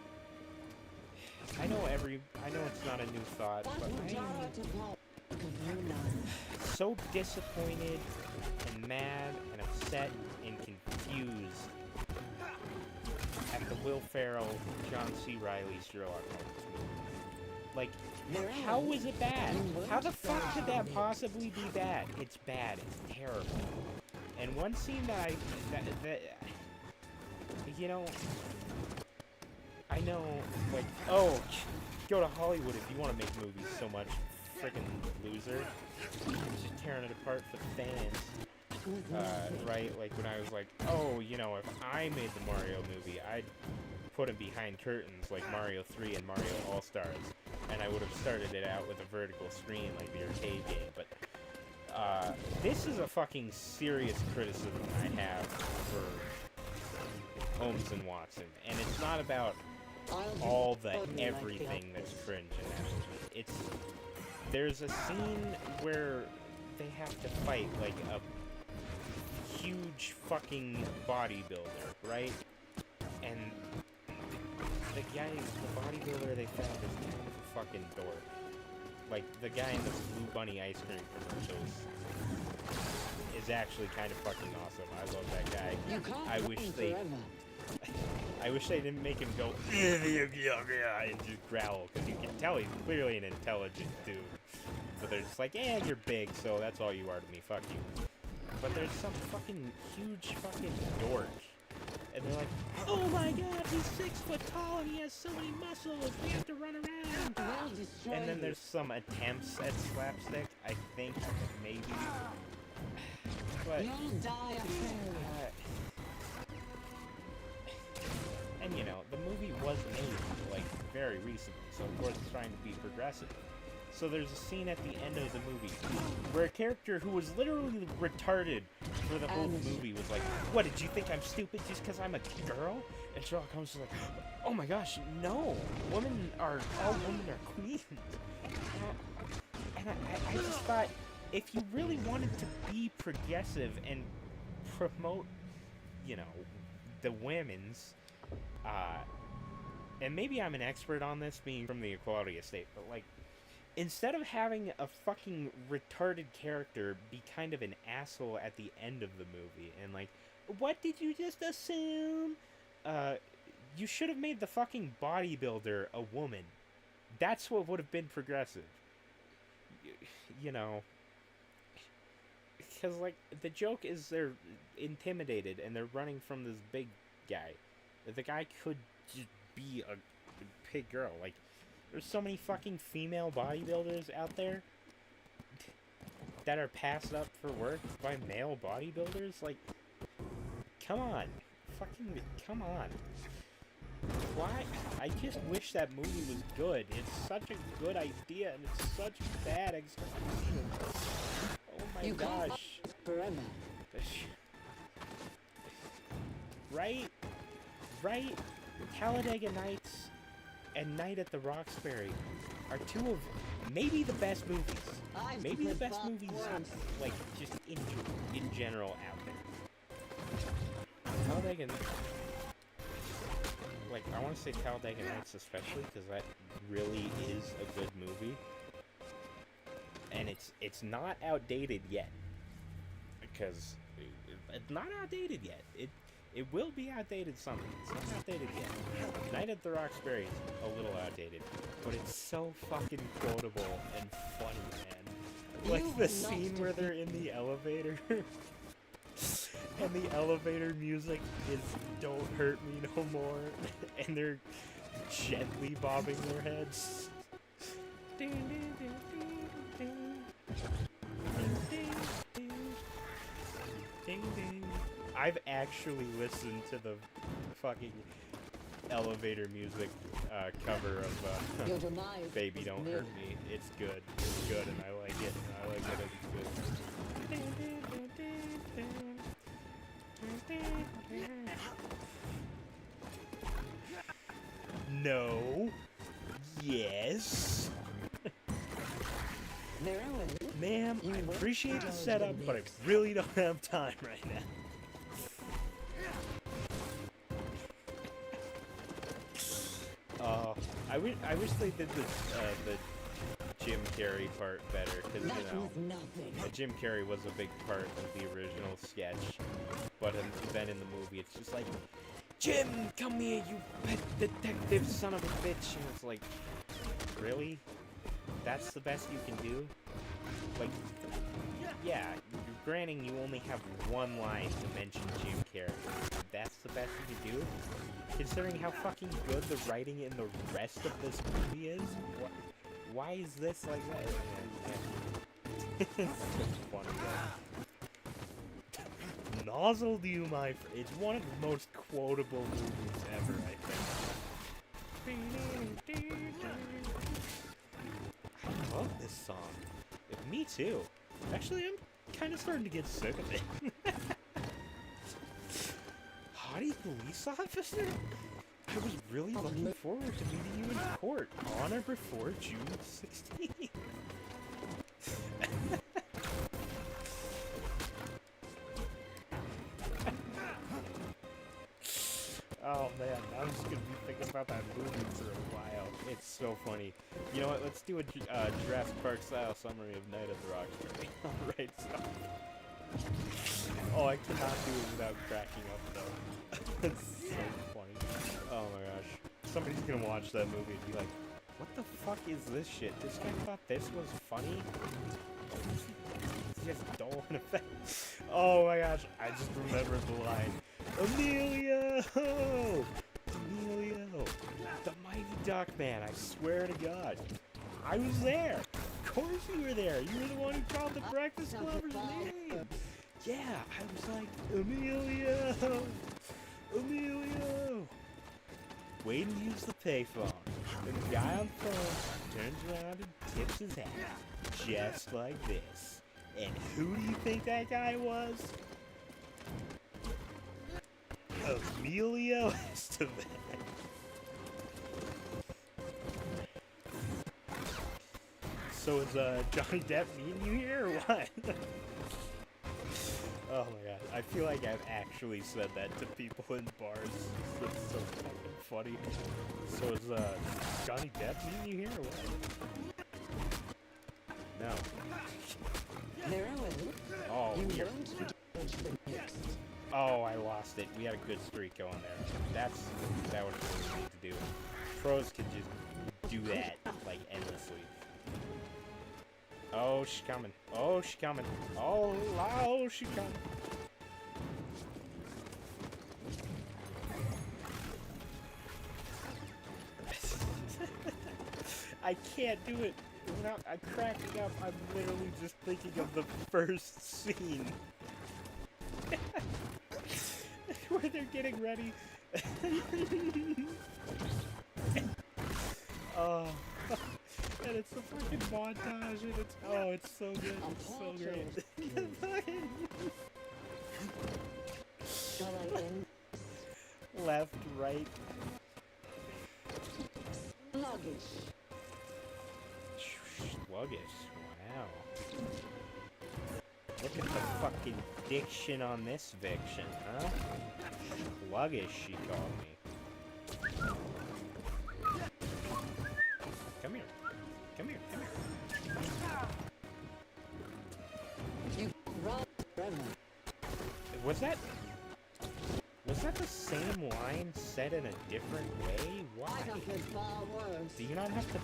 know it's not a new thought, That but will jar I'm to pulp of you none. so disappointed and mad and upset and confused at the Will Ferrell, John C. Reilly Sherlock Holmes movie. Like, how is it bad? How the fuck could that possibly be bad? It's bad. It's terrible. And one scene that you know, I know, like, oh, go to Hollywood if you want to make movies so much, freaking loser. Just tearing it apart for the fans. Right? Like when I was like, oh, you know, if I made the Mario movie, I'd put it behind curtains like Mario 3 and Mario All-Stars. And I would have started it out with a vertical screen like the arcade game. But this is a fucking serious criticism I have for Holmes and Watson. And it's not about all the everything that's cringe in that movie. There's a scene where they have to fight like a huge fucking bodybuilder, right? And the bodybuilder they found is kind of a fucking dork. Like the guy in the Blue Bunny ice cream commercials is actually kind of fucking awesome. I love that guy. You can't I run wish they didn't make him go and just growl, because you can tell he's clearly an intelligent dude. But they're just like, yeah, you're big, so that's all you are to me, fuck you. But there's some fucking huge fucking dork. And they're like, oh my god, he's 6 foot tall and he has so many muscles, we have to run around. We'll destroy And then you. there's some attempts at slapstick, I think, maybe. But You'll die a failure. and you know, the movie was made, like, very recently, so of course it's trying to be progressive. So there's a scene at the end of the movie where a character who was literally retarded for the whole movie was like, what, did you think I'm stupid just because I'm a girl? And Sherlock Holmes was like, oh my gosh, no, all women are queens. And I just thought, if you really wanted to be progressive and promote, you know, the women's, and maybe I'm an expert on this being from the equality estate, but like, instead of having a fucking retarded character be kind of an asshole at the end of the movie and like, what did you just assume? You should have made the fucking bodybuilder a woman. That's what would have been progressive. You know, because like the joke is they're intimidated and they're running from this big guy. The guy could just be a big girl. Like, there's so many fucking female bodybuilders out there that are passed up for work by male bodybuilders. Like, come on. Fucking, come on. Why? I just wish that movie was good. It's such a good idea, and it's such bad execution. Oh my You can't gosh. forever. Right? Right? Talladega Nights and Night at the Roxbury are two of maybe the best movies. I've Maybe the suffered best far movies, worse. like, just in general out there. Talladega, like, I want to say Talladega Nights especially, because that really is a good movie. And it's not outdated yet. Because It's not outdated yet. It will be outdated someday. It's not outdated yet. Night at the Roxbury is a little outdated, but it's so fucking quotable and funny, man. Like the scene where they're in the elevator, and the elevator music is "Don't Hurt Me No More," and they're gently bobbing their heads. Ding, ding, ding, ding, ding. Ding, ding, ding. I've actually listened to the fucking elevator music cover of Your demise Baby is Don't near. Hurt Me. It's good. It's good, and I like it. And I like that it's good. No. Yes. Very well. Ma'am, I appreciate the setup, but I really don't have time right now. I wish they did the Jim Carrey part better, because, you That know, was nothing. Jim Carrey was a big part of the original sketch, but then in the movie it's just like, Jim, come here, you pet detective son of a bitch, and it's like, really? That's the best you can do? Like, yeah, granting you only have one line to mention Jim Carrey. That's the best you can do? Considering how fucking good the writing in the rest of this movie is? Why is this like that? It's so funny, though. Nozzle you, my friend. It's one of the most quotable movies ever, I think. I love this song. Me too. Actually, I'm kind of starting to get sick of it. Hottie police officer? I was really looking forward to meeting you in court on or before June 16th. Oh man, I'm just gonna be thinking about that movie for a while. It's so funny. You know what? Let's do a Jurassic Park style summary of Night at the Roxbury. Alright, so. Oh, I cannot do it without cracking up though. It's so funny. Oh my gosh. Somebody's gonna watch that movie and be like, what the fuck is this shit? This guy thought this was funny? It's just dull and effect. Oh my gosh, I just remembered the line. Emilio! Emilio! The Mighty Duck Man, I swear to God. I was there! Of course you were there! You were the one who called the Breakfast Clubber's name! Yeah, I was like, Emilio! Emilio! Wait and use the payphone. The guy on the phone turns around and tips his hat. Just like this. And who do you think that guy was? Emilio Estevez. So is Johnny Depp meeting you here or what? Oh my god, I feel like I've actually said that to people in bars. It's so fucking funny. So is Johnny Depp meeting you here or what? No. Very well. Oh, You weird. learned to dodge the next. Oh, I lost it. We had a good streak going there. That was what we need to do. Pros can just do that, like, endlessly. Oh, she's coming. Oh, she's coming. Oh, she's coming. I can't do it without cracking up. I'm literally just thinking of the first scene. Where they're getting ready. Oh, and it's a freaking montage, and it's so good, it's so great. Shall I end? Left, right. Sluggish. Sluggish. Wow. Look at the fucking diction on this Viction, huh? Sluggish, she called me. Come here. Come here, come here. You run forever. Was that the same line said in a different way? Why? I can get far worse. Do you not have to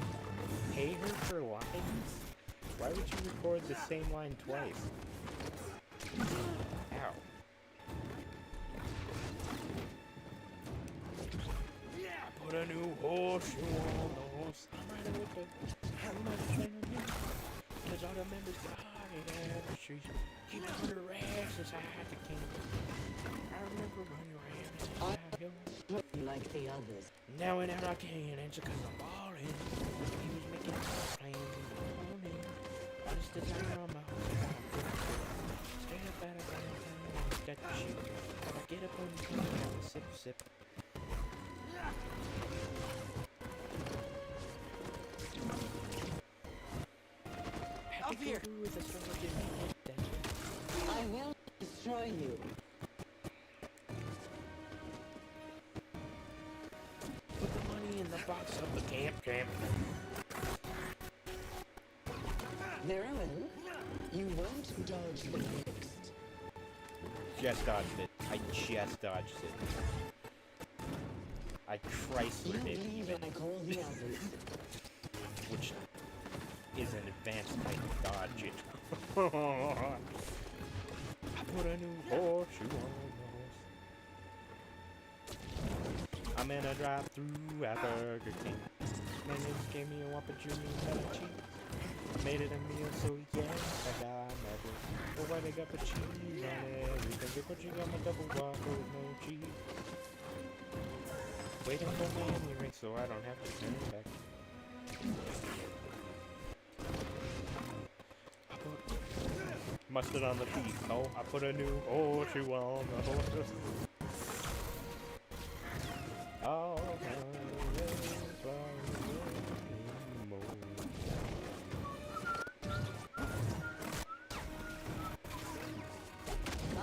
pay her for lines? Why would you record the same line twice? Ow. I put a new horseshoe on the horse. I'm riding with the because all the members died at the street. Keep on the rest inside the king. I remember when you ran inside your... Like the others. Now and out I can answer because I'm balling. He was making a plan in the morning. I just design on my own. Stand up at a time, that shit. When I get up on the floor, I sip, sip. Up here! With a sword in my head, then. I will destroy you. Put the money in the box of the camp. Very well. You won't dodge the next. Just dodged it. I just dodged it. I You Chryslered it. leave and I call the others. Which is an advanced type of dodge it. I put a new horseshoe on the horse. I'm in a drive-through at Burger King. My neighbors gave me a Whopper Junior Cheese. Made it a meal, so yes, I got my bill. But why they got the cheese on everything? They put you on my double Whopper with no cheese. Waiting for my onion ring so I don't have to turn back. I put mustard on the beef. Oh, I put a new horseshoe on the horse. Oh,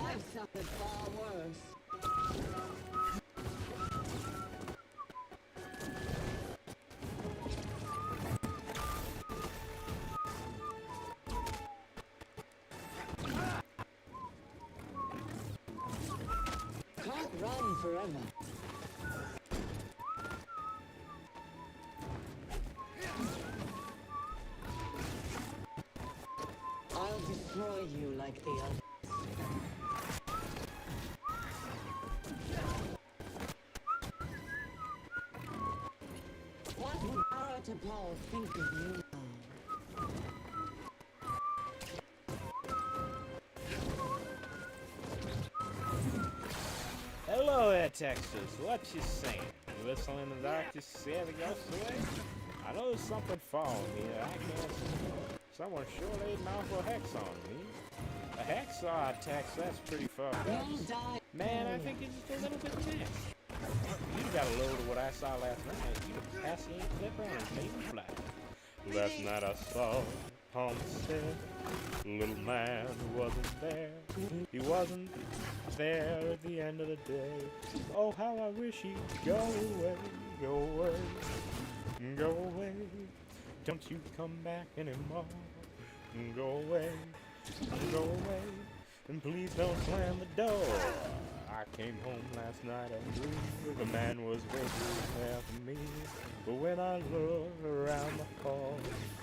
I've suffered far worse. Can't run forever. I'll destroy you like the others. What would Paul think of you now? hello there, Texas. What you saying? You listening to the doctor say the ghost away? I know there's something following me that I can't see. Someone sure laid an awful hex on me. A hacksaw attack, that's pretty fucked up. You'll die. Man, I think it's just a little bit mixed. You got a load of what I saw last night. You passed the ink clipper and made me fly. Last night I saw Tom said, little man who wasn't there. He wasn't there at the end of the day. Oh, how I wish he'd go away, go away, go away. Don't you come back anymore. Go away, go away. And please don't slam the door. I came home last night and knew the man was waiting there for me. But when I looked around the hall,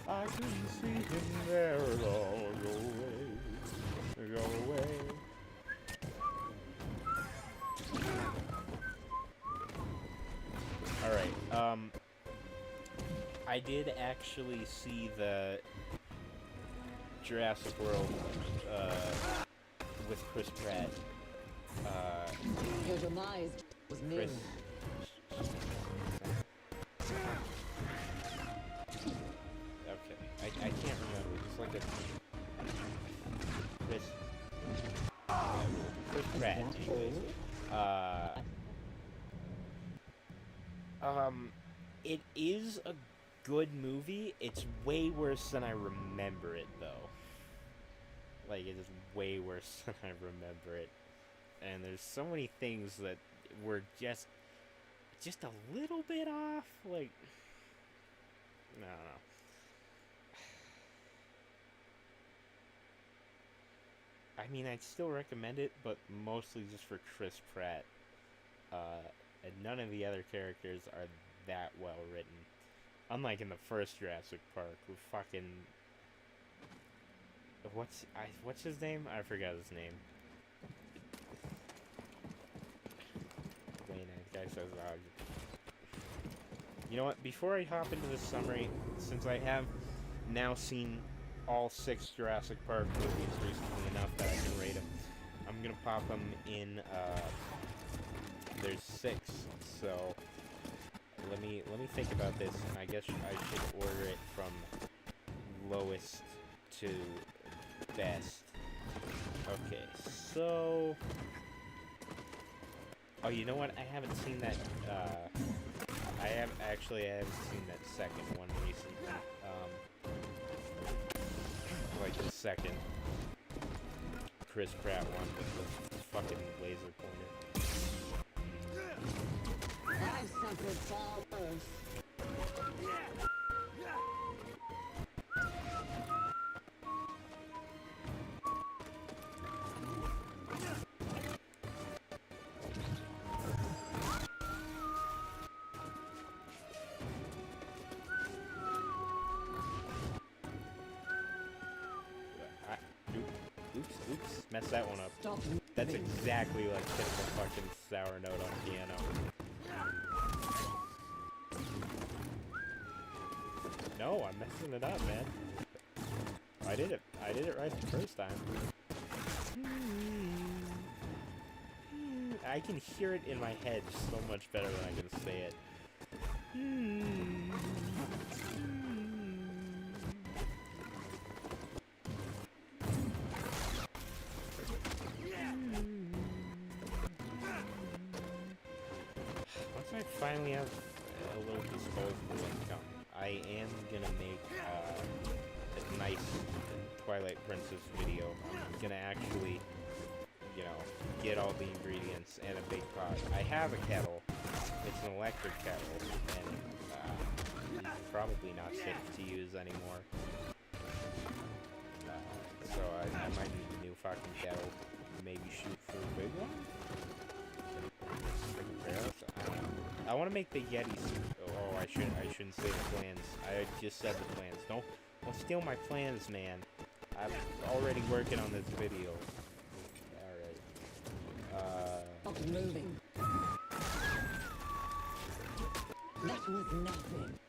I couldn't see him there at all. Go away, go away. Alright, I did actually see the Jurassic World, with Chris Pratt. Your demise was near. Chris. Okay, I can't remember. It's like a Chris Pratt. Anyways, it is a good movie. It's way worse than I remember it, though. Like, it is way worse than I remember it. And there's so many things that were just a little bit off. Like, I don't know. I I mean, I'd still recommend it, but mostly just for Chris Pratt. And none of the other characters are that well written. Unlike in the first Jurassic Park, with fucking... What's his name? I forgot his name. Wayne, that guy says, you know what? Before I hop into the summary, since I have now seen all 6 Jurassic Park movies recently enough that I can rate them, I'm gonna pop them in, there's 6, so let me think about this, and I guess I should order it from lowest to best. Okay, so... Oh, you know what? I haven't seen that, I haven't seen that second one recently. Like the second Chris Pratt one with the fucking laser pointer. I've suffered far worse. Oops, messed that one up. Stop. That's exactly like hitting a fucking sour note on a piano. No, I'm messing it up, man. I did it right the first time. I can hear it in my head so much better than I can say it. Once I finally have a little disposable income, I am gonna make a nice Twilight Princess video. I'm gonna actually, you know, get all the ingredients and a big pot. I have a kettle. It's an electric kettle, and it's probably not safe to use anymore. So I might need a new fucking kettle. Maybe shoot for a big one? I want to make the Yeti suit. Oh, I shouldn't say the plans. I just said the plans. Don't steal my plans, man. I'm already working on this video. Alright. Stop moving. That was nothing.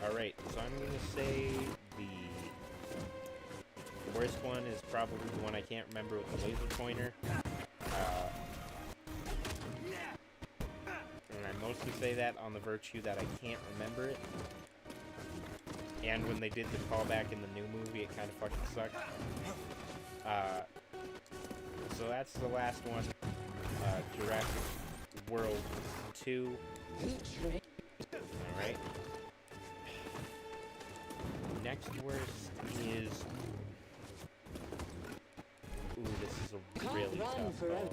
Alright, so I'm gonna say the worst one is probably the one I can't remember with the laser pointer. And I mostly say that on the virtue that I can't remember it. And when they did the callback in the new movie, it kind of fucking sucked. So that's the last one. Jurassic World 2. Alright. Next worst is... Ooh, this is a really tough call.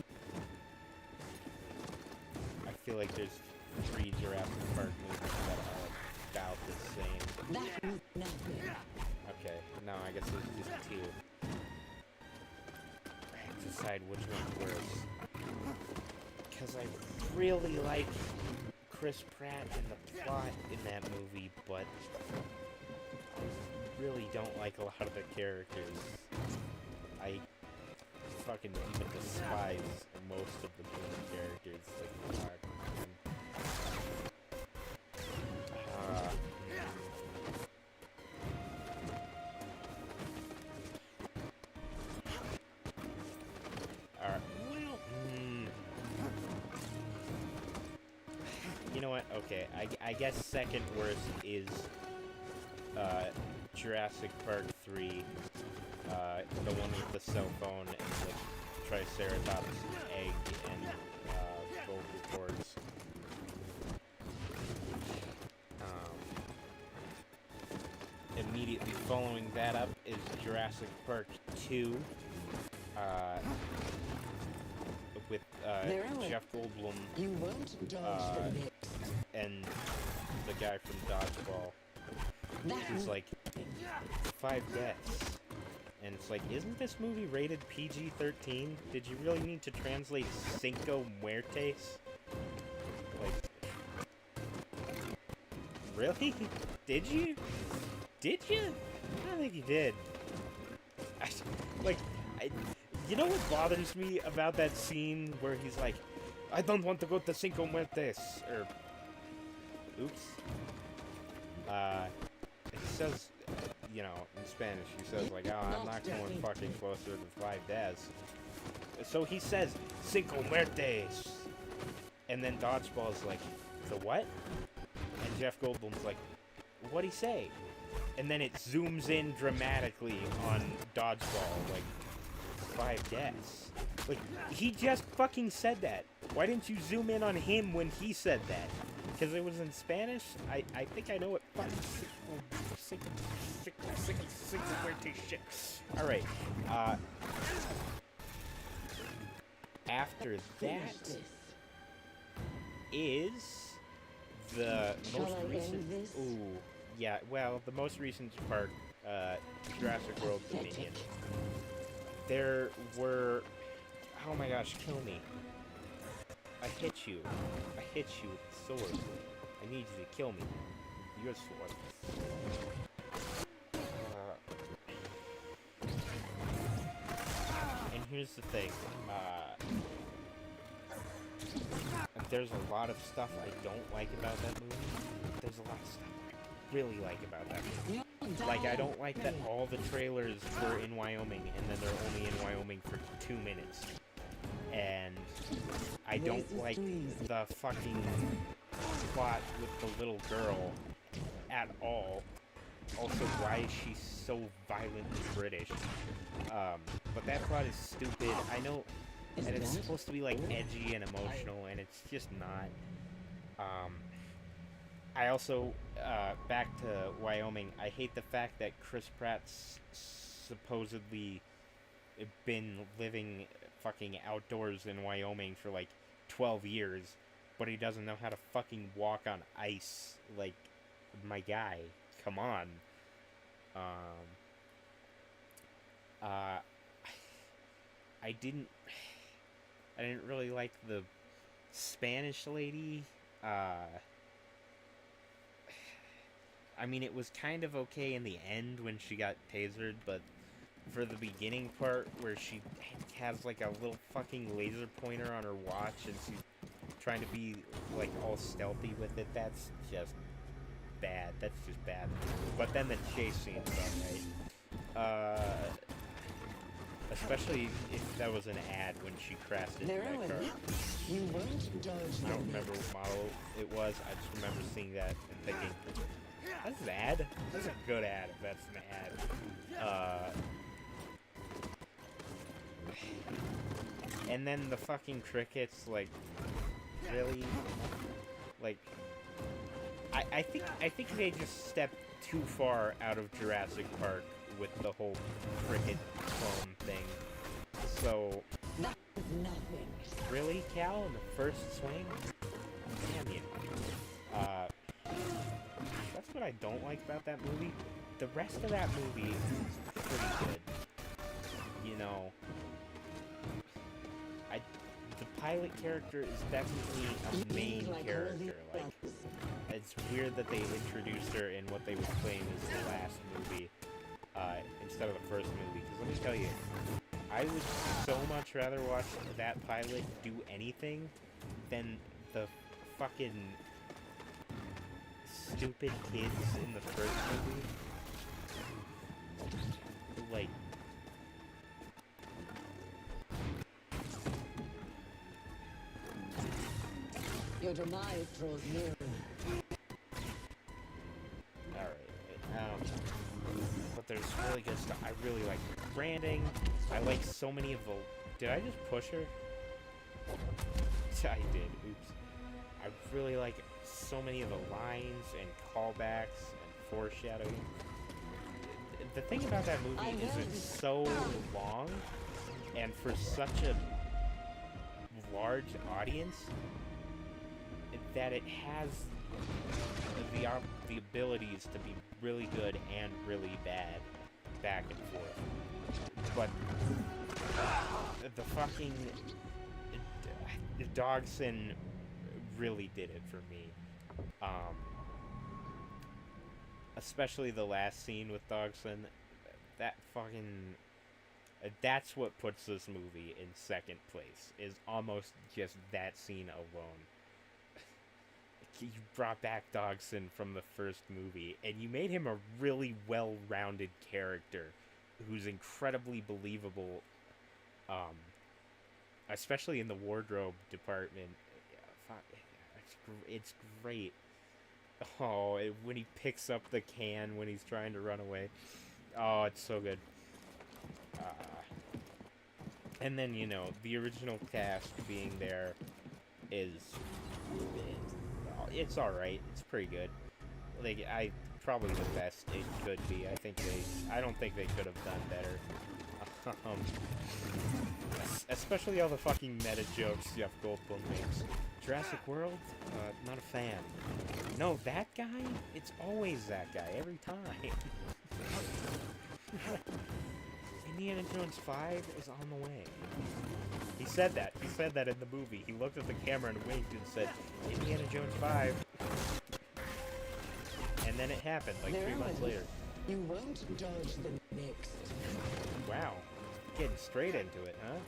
I feel like there's 3 Jurassic Park movies that are about the same. That was nothing. Okay, no, I guess there's just 2. I have to decide which one's worse. Because I really like Chris Pratt and the plot in that movie, but I really don't like a lot of the characters. I fucking even despise most of the main characters. Like, Alright, well, you know what? Okay, I guess second worst is Jurassic Park 3, the one with the cell phone and the Triceratops egg and vocal cords. Immediately following that up is Jurassic Park 2, with Jeff Goldblum You won't dodge the next. and the guy from Dodgeball. That He's like, 5 deaths. And it's like, isn't this movie rated PG-13? Did you really need to translate Cinco Muertes? Like, really? Did you? Did you? I don't think you did. You know what bothers me about that scene where he's like, I don't want to go to Cinco Muertes, or, oops. It says, you know, in Spanish, he says like, oh, I'm not going fucking closer to 5 deaths. So he says, Cinco Muertes! And then Dodgeball's like, the what? And Jeff Goldblum's like, what'd he say? And then it zooms in dramatically on Dodgeball, like, 5 deaths. Like, he just fucking said that. Why didn't you zoom in on him when he said that? Because it was in Spanish? I think I know what fucking shit. Alright, after that is the most recent... Ooh, yeah, well, the most recent part, Jurassic World Dominion. There were... Oh my gosh, kill me. I hit you. I hit you with the sword. I need you to kill me. Your sword. And here's the thing. There's a lot of stuff I don't like about that movie. There's a lot of stuff I really like about that movie. Like, I don't like that all the trailers were in Wyoming, and then they're only in Wyoming for 2 minutes. And I don't like the fucking plot with the little girl at all. Also, why is she so violently British? But that plot is stupid. I know, and it's supposed to be, like, edgy and emotional, and it's just not. I also, back to Wyoming, I hate the fact that Chris Pratt's supposedly been living fucking outdoors in Wyoming for like 12 years, but he doesn't know how to fucking walk on ice. Like, my guy, come on. I didn't really like the Spanish lady. I mean, it was kind of okay in the end when she got tasered, but for the beginning part where she has like a little fucking laser pointer on her watch and she's trying to be like all stealthy with it, that's just bad. That's just bad. But then the chase scene's alright. Especially if that was an ad when she crashed into that car. I don't remember what model it was. I just remember seeing that and thinking, that's an ad? That's a good ad if that's an ad. And then the fucking crickets, like, really? Like, I think they just stepped too far out of Jurassic Park with the whole cricket clone thing. So, really, Cal, in the first swing? Damn you. That's what I don't like about that movie. The rest of that movie is pretty good. You know, the pilot character is definitely a main character. Like, it's weird that they introduced her in what they would claim is the last movie, instead of the first movie. Because let me tell you, I would so much rather watch that pilot do anything than the fucking stupid kids in the first movie. Like, your demise draws near. Alright, but there's really good stuff. I really like branding. I like so many of the Did I just push her? I did. Oops. I really like so many of the lines and callbacks and foreshadowing. The thing about that movie is it's so long, and for such a large audience, that it has the abilities to be really good and really bad back and forth. But the fucking Dogson really did it for me. Especially the last scene with Dogson. That fucking... That's what puts this movie in second place, is almost just that scene alone. You brought back Dogson from the first movie, and you made him a really well-rounded character who's incredibly believable, especially in the wardrobe department. It's great. Oh, when he picks up the can when he's trying to run away. Oh, it's so good. And then, you know, the original cast being there is... It's alright. It's pretty good. Like, probably the best it could be. I don't think they could have done better. Especially all the fucking meta jokes Jeff Goldblum makes. Jurassic World? Not a fan. No, that guy? It's always that guy, every time. Indiana Jones 5 is on the way. He said that. He said that in the movie. He looked at the camera and winked and said, Indiana Jones 5. And then it happened, like 3 months later. You won't dodge the next. Wow. Getting straight into it, huh?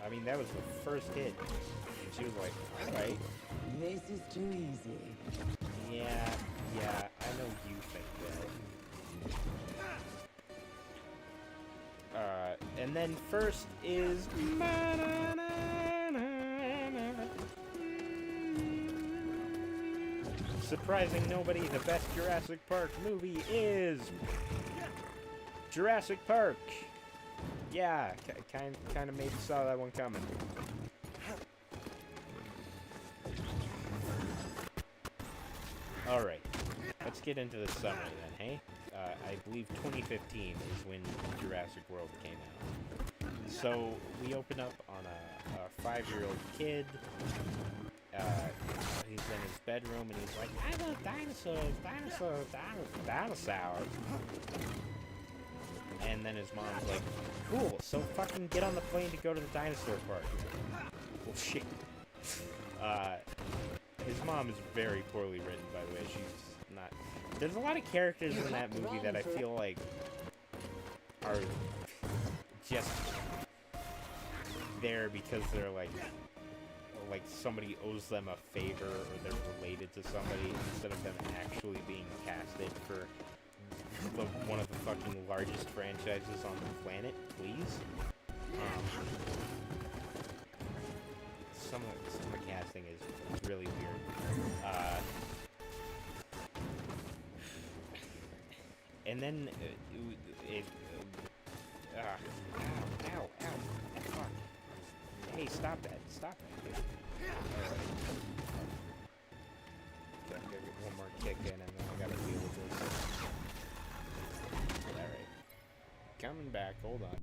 I mean, that was the first hit. And she was like, alright. This is too easy. Yeah, I know you think that. And then first is... Surprising nobody, the best Jurassic Park movie is... Jurassic Park! Yeah, kind of maybe saw that one coming. Alright, let's get into the summary then, hey? I believe 2015 is when Jurassic World came out. So, we open up on a 5-year-old kid. He's in his bedroom and he's like, I love dinosaurs, dinosaurs. And then his mom's like, cool, so fucking get on the plane to go to the dinosaur park. Well, shit. His mom is very poorly written, by the way. She's not... There's a lot of characters in that movie that I feel like are just there because they're like somebody owes them a favor or they're related to somebody instead of them actually being casted for one of the fucking largest franchises on the planet, please. Some of the casting is really weird. And then ow, fuck. Hey, stop that, dude. Gotta give it one more kick in and then I gotta deal with this. Alright. Coming back, hold on.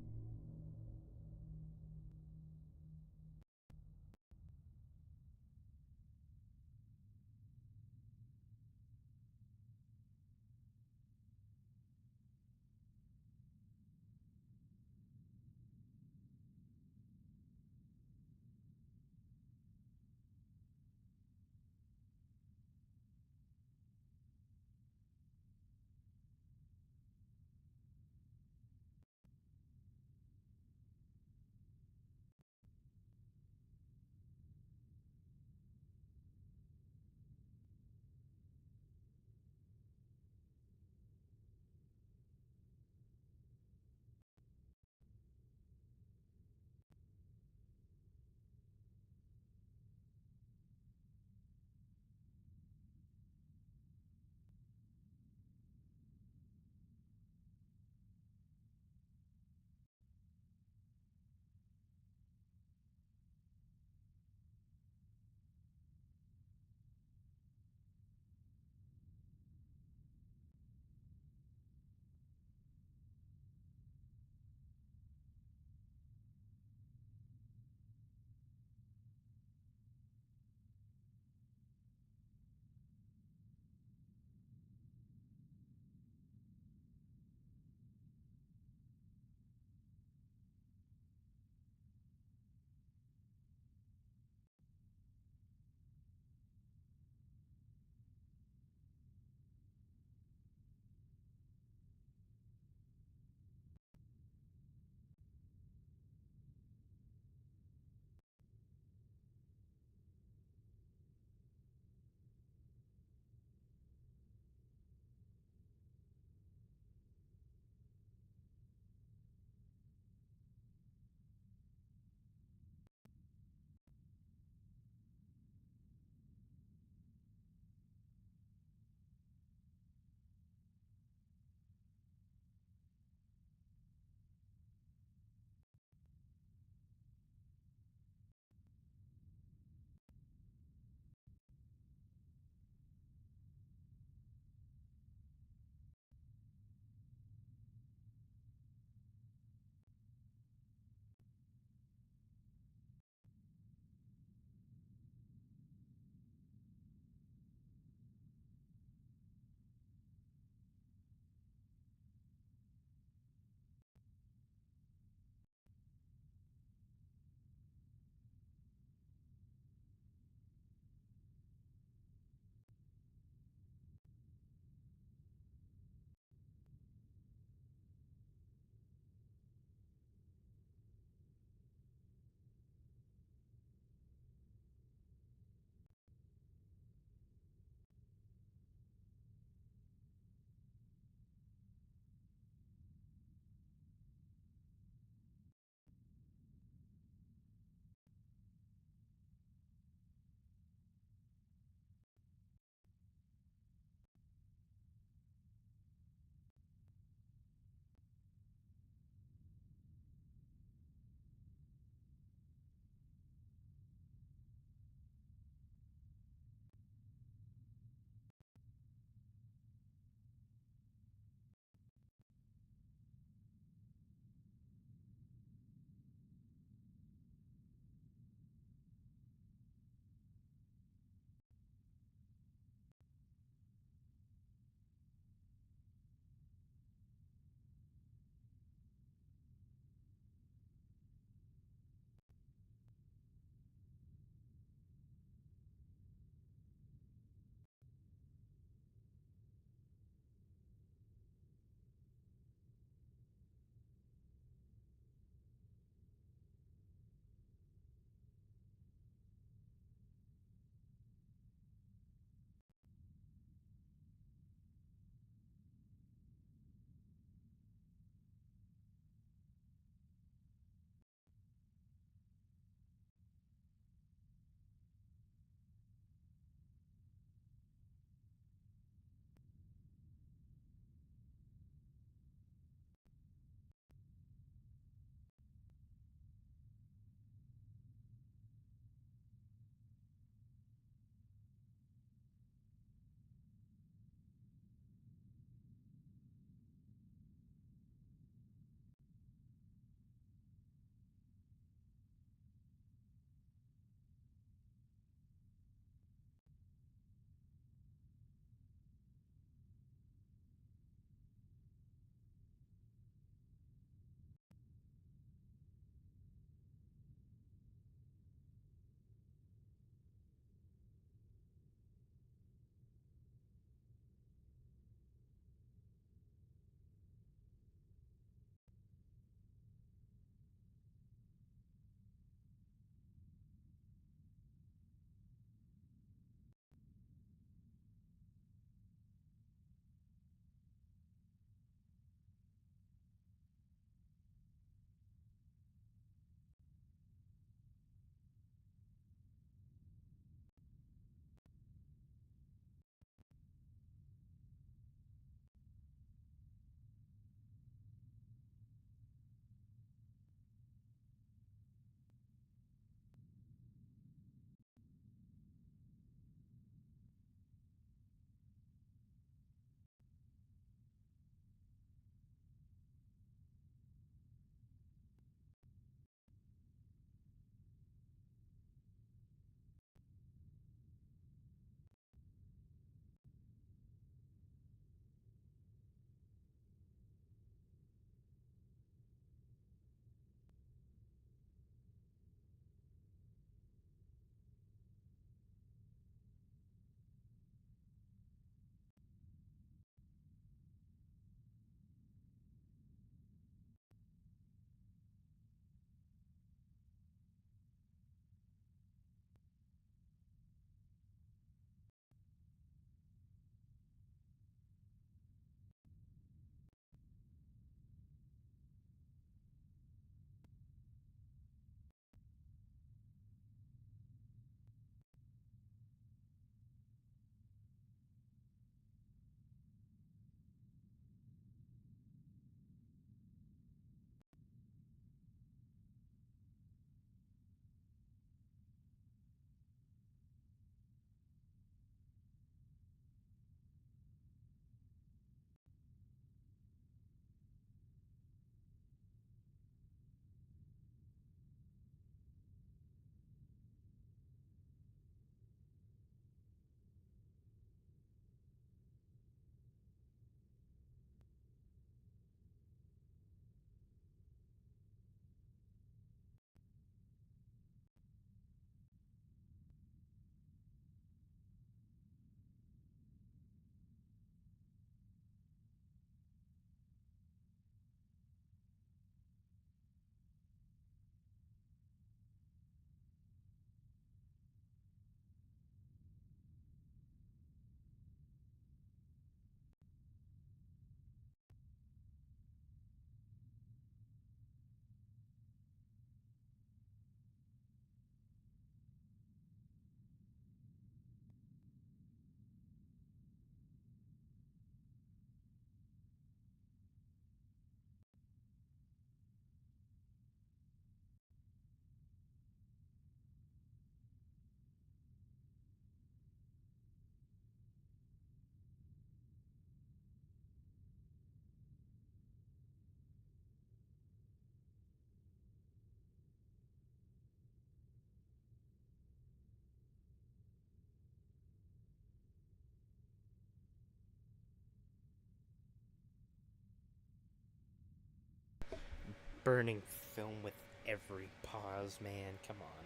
burning film with every pause, man. Come on.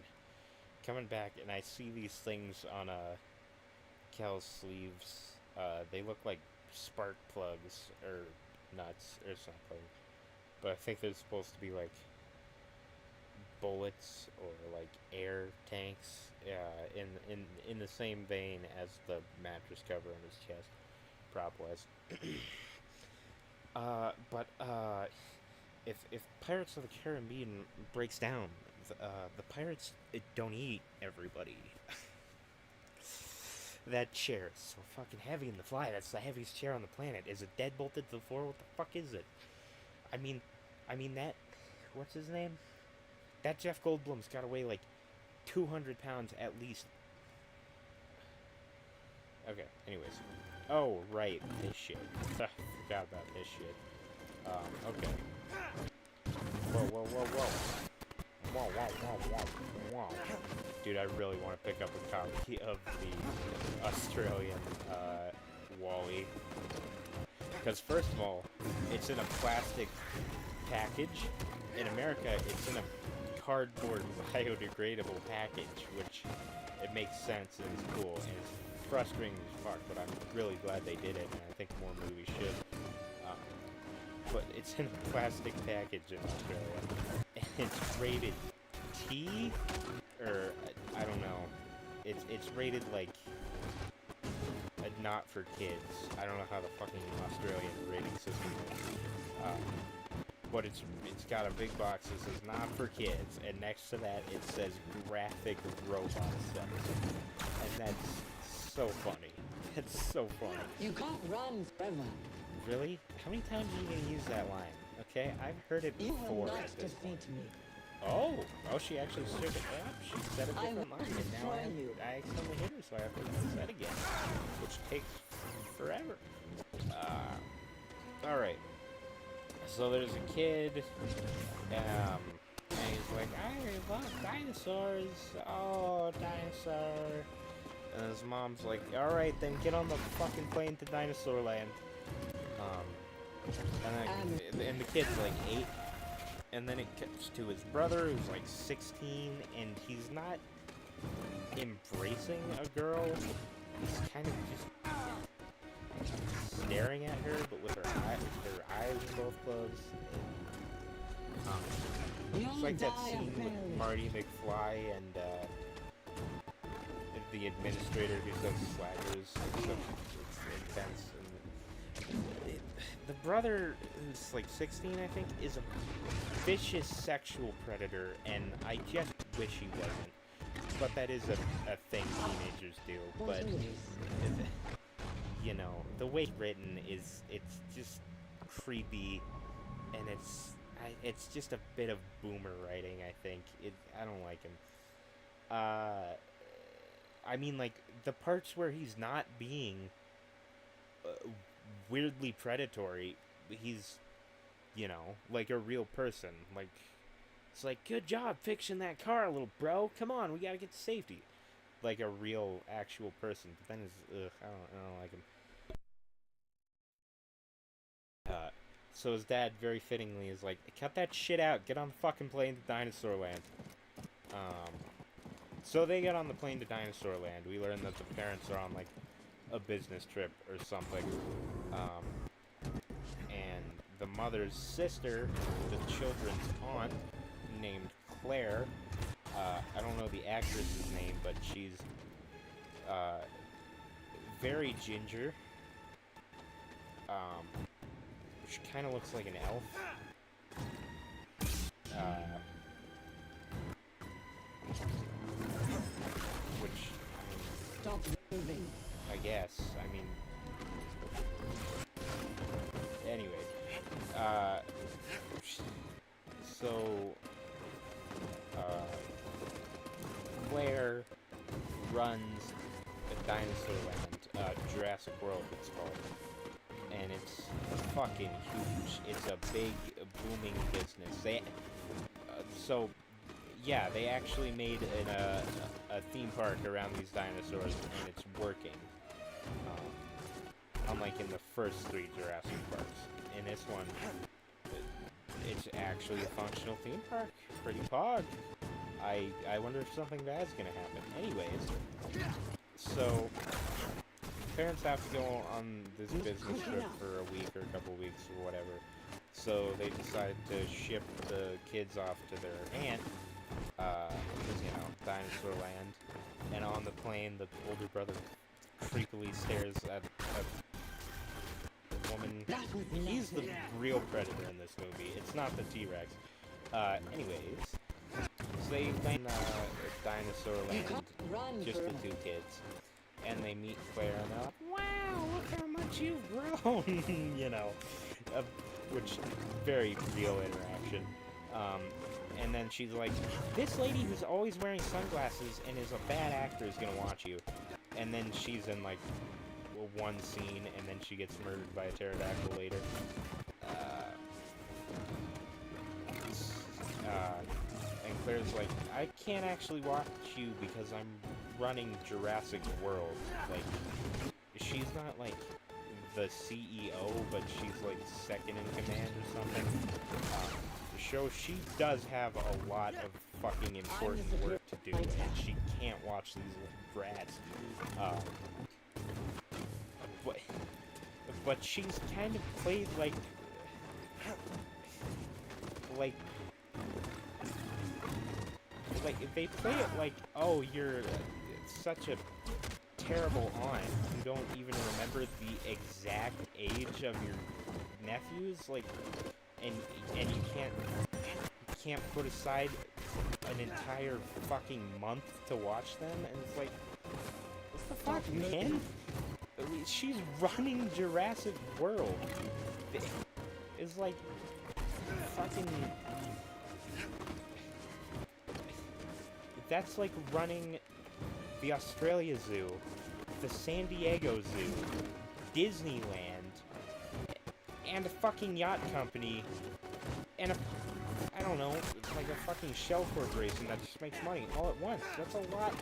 Coming back, and I see these things on Cal's sleeves. They look like spark plugs or nuts or something, but I think they're supposed to be like bullets or like air tanks. In the same vein as the mattress cover on his chest prop was. But if Pirates of the Caribbean breaks down, the pirates don't eat everybody. That chair is so fucking heavy in the fly. That's the heaviest chair on the planet. Is it dead bolted to the floor? What the fuck is it? I mean that. What's his name? That Jeff Goldblum's got to weigh like 200 pounds at least. Okay. Anyways. Oh right, this shit. Forgot about this shit. Okay. Whoa. Whoa. Dude, I really want to pick up a copy of the Australian Wall-E. Because first of all, it's in a plastic package. In America, it's in a cardboard biodegradable package, which it makes sense and it's cool and it's frustrating as fuck, but I'm really glad they did it, and I think more movies should. But it's in a plastic package in Australia, and it's rated T, or I don't know. It's rated like not for kids. I don't know how the fucking Australian rating system is. But it's got a big box that says not for kids, and next to that it says graphic robot sex, and that's so funny. It's so funny. You can't run forever. Really? How many times are you gonna use that line? Okay, I've heard it You before will not at this point. defeat me. Oh, she actually stood it up. She said a different line, and now destroy you. I accidentally hit her, so I have to use that again, which takes forever. All right. So there's a kid, and he's like, I love dinosaurs. Oh, dinosaur. And his mom's like, all right, then get on the fucking plane to Dinosaur Land. And the kid's like 8. And then it cuts to his brother, who's like 16, and he's not embracing a girl. He's kind of just staring at her, but with her eyes both closed. It's like that scene with Marty McFly and the administrator who does slackers. It's intense. And the brother, who's like 16, I think, is a vicious sexual predator, and I just wish he wasn't. But that is a thing teenagers do. But you know, the way it's written it's just creepy, and it's just a bit of boomer writing. I think I don't like him. I mean, like the parts where he's not being weirdly predatory, he's, you know, like a real person. Like, it's like, good job fixing that car, little bro. Come on, we gotta get to safety. Like a real, actual person. But then I don't like him. So his dad, very fittingly, is like, cut that shit out. Get on the fucking plane to Dinosaur Land. So they get on the plane to Dinosaur Land. We learn that the parents are on, like, a business trip or something. And the mother's sister, the children's aunt, named Claire, I don't know the actress's name, but she's very ginger. She kind of looks like an elf. Which, I mean, Stop moving. I guess. I mean, anyway. Claire runs a dinosaur land, Jurassic World it's called. And it's fucking huge. It's a big, booming business. They actually made a theme park around these dinosaurs, and it's working. Unlike in the first 3 Jurassic Parks. In this one, It's actually a functional theme park. Pretty pog. I wonder if something bad's gonna happen. Anyways, so parents have to go on this business trip for a week or a couple weeks or whatever. So they decided to ship the kids off to their aunt, because, you know, dinosaur land. And on the plane, the older brother creepily stares at the woman. He's the real predator in this movie. It's not the T-Rex. Anyways, so they land dinosaur land, just the two kids. And they meet Claire, and they're like, wow, look how much you've grown, you know, which, very real interaction. And then she's like, this lady who's always wearing sunglasses and is a bad actor is gonna watch you. And then she's in, like, one scene, and then she gets murdered by a pterodactyl later. And Claire's like, I can't actually watch you because I'm running Jurassic World. Like, she's not, like, the CEO, but she's, like, second in command or something. So she does have a lot of fucking important work to do, and she can't watch these brats. But she's kind of played like they play it like, oh, you're such a terrible aunt. You don't even remember the exact age of your nephews, like, and you can't put aside an entire fucking month to watch them, and it's like, what the fuck, man? She's running Jurassic World. It's like fucking. That's like running the Australia Zoo, the San Diego Zoo, Disneyland, and a fucking yacht company, and I don't know, like a fucking shell corporation that just makes money all at once. That's a lot.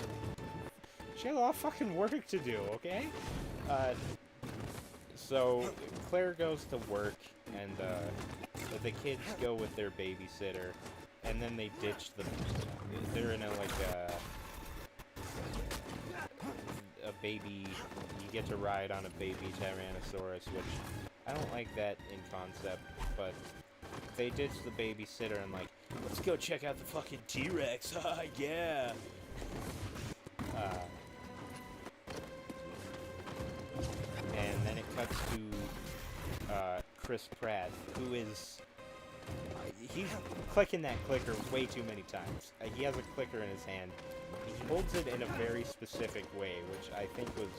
She has a lot of fucking work to do, okay? So Claire goes to work, and the kids go with their babysitter, and then they ditch the. They're in a baby. You get to ride on a baby Tyrannosaurus, which I don't like that in concept, but they ditch the babysitter and like, let's go check out the fucking T-Rex. Yeah. And then it cuts to Chris Pratt, who is he's clicking that clicker way too many times. He has a clicker in his hand. He holds it in a very specific way, which I think was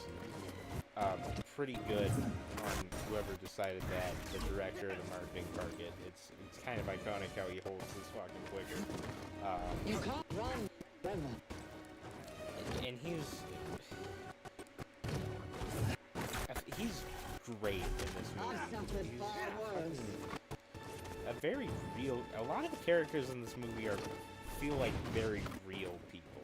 pretty good on whoever decided that, the director of the marketing target. It's kind of iconic how he holds his fucking clicker. You can't run forever. And he's great in this movie. He's a very real. A lot of the characters in this movie feel like very real people.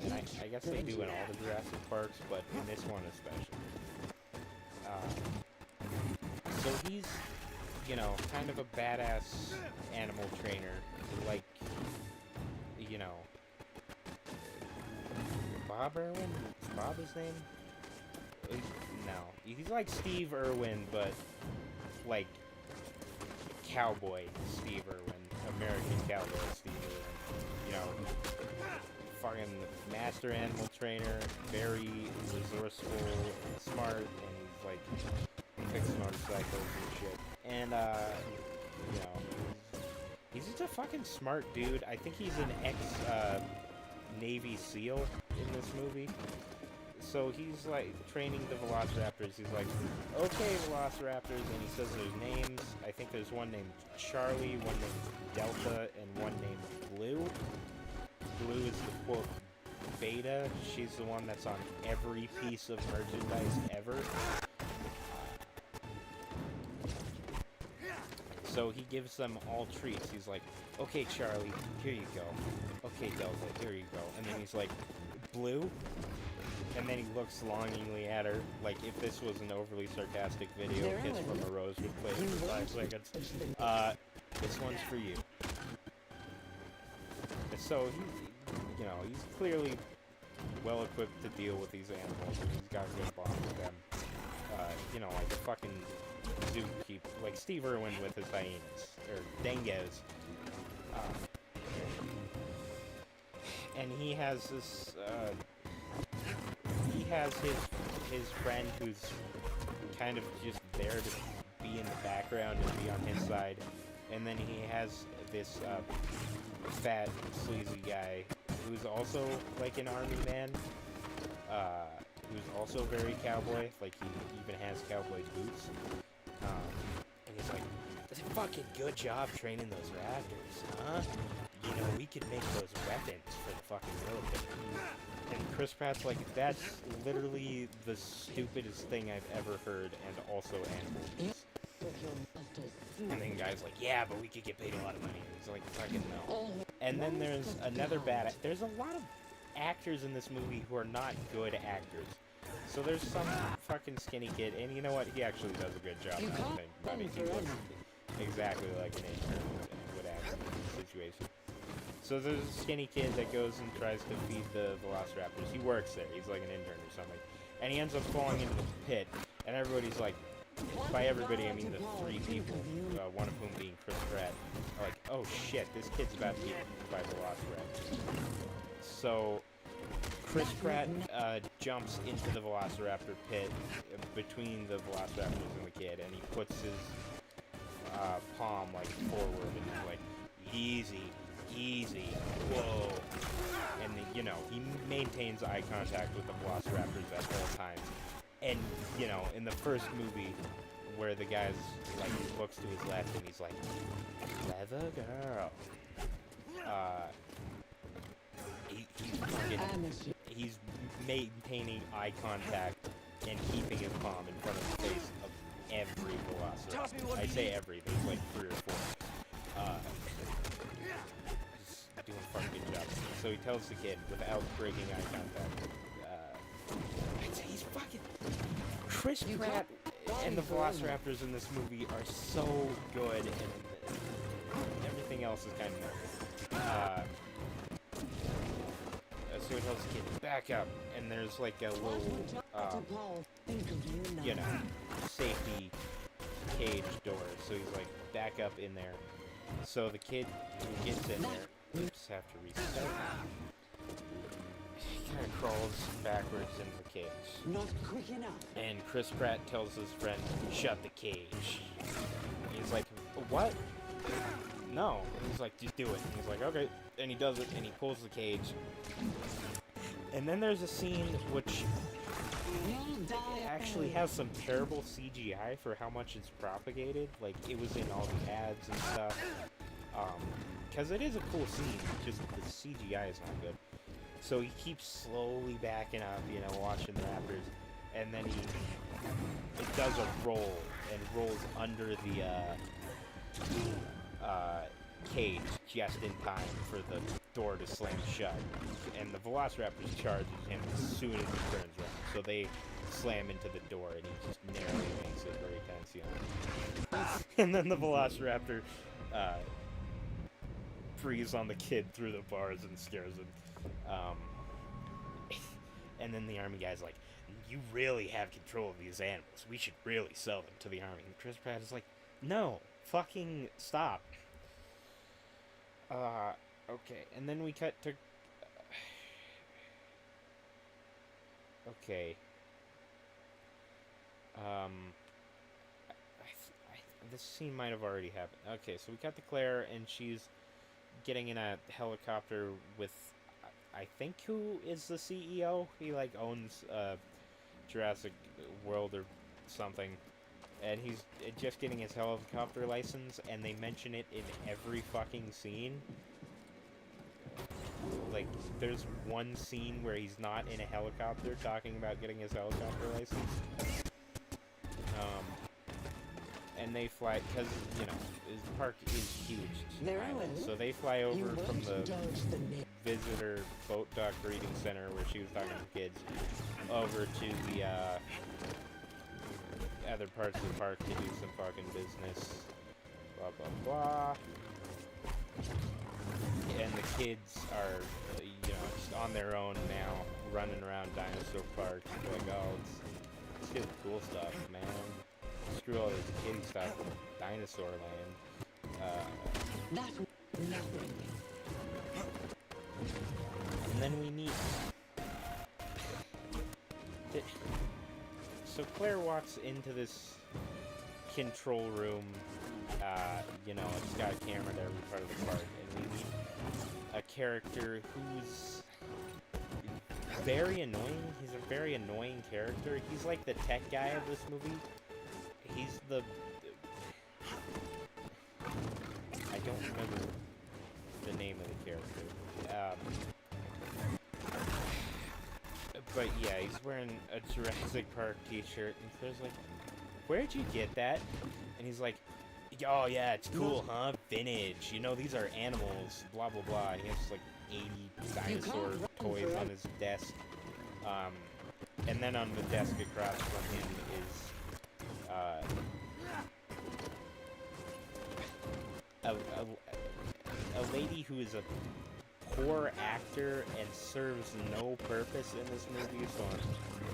And I guess they do in all the Jurassic Parks, but in this one especially. So he's, you know, kind of a badass animal trainer, like, you know, Bob Irwin? Is Bob his name? No. He's like Steve Irwin, but like cowboy Steve Irwin. American cowboy Steve Irwin. You know, fucking master animal trainer, very resourceful, smart, and he's like, fixes motorcycles and shit. And, you know, he's just a fucking smart dude. I think he's an ex-Navy SEAL in this movie. So he's like training the Velociraptors. He's like, okay, Velociraptors, and he says their names. I think there's one named Charlie, one named Delta, and one named Blue. Blue is the quote beta. She's the one that's on every piece of merchandise ever. So he gives them all treats. He's like, okay, Charlie, here you go. Okay, Delta, here you go. And then he's like, Blue? And then he looks longingly at her, like if this was an overly sarcastic video, Kiss from a Rose would play for 5 seconds. This one's for you. So, he's clearly well equipped to deal with these animals, and he's got good bonds with them. Like a fucking zookeeper, like Steve Irwin with his hyenas, or dingoes. And he has this, he has his friend who's kind of just there to be in the background and be on his side. And then he has this, fat, sleazy guy who's also, like, an army man, who's also very cowboy, like, he even has cowboy boots, and he's like, "That's a fucking good job training those raptors, huh? We could make those weapons for the fucking military." And Chris Pratt's like, "That's literally the stupidest thing I've ever heard, and also animals." And then the guy's like, "Yeah, but we could get paid a lot of money." He's like, "Fucking no." And then there's another there's a lot of actors in this movie who are not good actors. So there's some fucking skinny kid, and you know what? He actually does a good job. He looks exactly like an intern would act in this situation. So there's a skinny kid that goes and tries to feed the velociraptors. He works there. He's like an intern or something. And he ends up falling into the pit, and everybody's like, by everybody, I mean the three people, one of whom being Chris Pratt, are like, "Oh shit, this kid's about to get eaten by velociraptors." So Chris Pratt jumps into the velociraptor pit between the velociraptors and the kid, and he puts his palm like forward and he's like, "Easy, easy, whoa." And he maintains eye contact with the velociraptors at all times. And, in the first movie, where the guy's, like, looks to his left and he's like, "Clever girl." He's maintaining eye contact and keeping his palm in front of the face of every velociraptor. I say every, there's like 3 or 4. He's doing a fucking good job. So he tells the kid, without breaking eye contact, he's fucking... Chris Pratt and the velociraptors in this movie are so good, and everything else is kind of so he tells the kid, "Back up," and there's like a little, safety cage door, so he's like, "Back up in there." So the kid who gets in there, oops, have to reset. He kind of crawls backwards in the cage. Not quick enough. And Chris Pratt tells his friend, "Shut the cage." He's like, "What?" "No." And he's like, "Just do it." And he's like, "Okay." And he does it, and he pulls the cage. And then there's a scene which actually has some terrible CGI for how much it's propagated. Like, it was in all the ads and stuff. Because it is a cool scene, just the CGI is not good. So he keeps slowly backing up, watching the raptors, and then it does a roll, and rolls under the, cage just in time for the door to slam shut. And the velociraptors charges him as soon as he turns around. So they slam into the door, and he just narrowly makes it very tense, And then the velociraptor, frees on the kid through the bars and scares him. And then the army guy's like, "You really have control of these animals. We should really sell them to the army." And Chris Pratt is like, "No, fucking stop." Okay, and then we cut to... okay. This scene might have already happened. Okay, so we cut to Claire, and she's getting in a helicopter with, I think, who is the CEO? He, like, owns, Jurassic World or something. And he's just getting his helicopter license, and they mention it in every fucking scene. Like, there's one scene where he's not in a helicopter talking about getting his helicopter license. And they fly, because, his park is huge. So they fly over from the visitor boat dock breeding center where she was talking to kids over to the, other parts of the park to do some fucking business, blah, blah, blah. And the kids are, just on their own now, running around Dinosaur Park. Like, oh, let's do the cool stuff, man. Screw all this kiddie stuff from Dinosaur Land. That was nothing. And then we meet... So Claire walks into this control room, it's got a camera at every part of the park, and we meet a character who's very annoying. He's a very annoying character. He's like the tech guy of this movie. He's the... I don't remember the name of the character. But yeah, he's wearing a Jurassic Park t-shirt, and Claire's like, where'd you get that? And he's like, oh yeah, it's cool, huh? Vintage. You know, these are animals, blah, blah, blah. And he has like 80 dinosaur toys on his desk. And then on the desk across from him is, a lady who is a poor actor and serves no purpose in this movie, so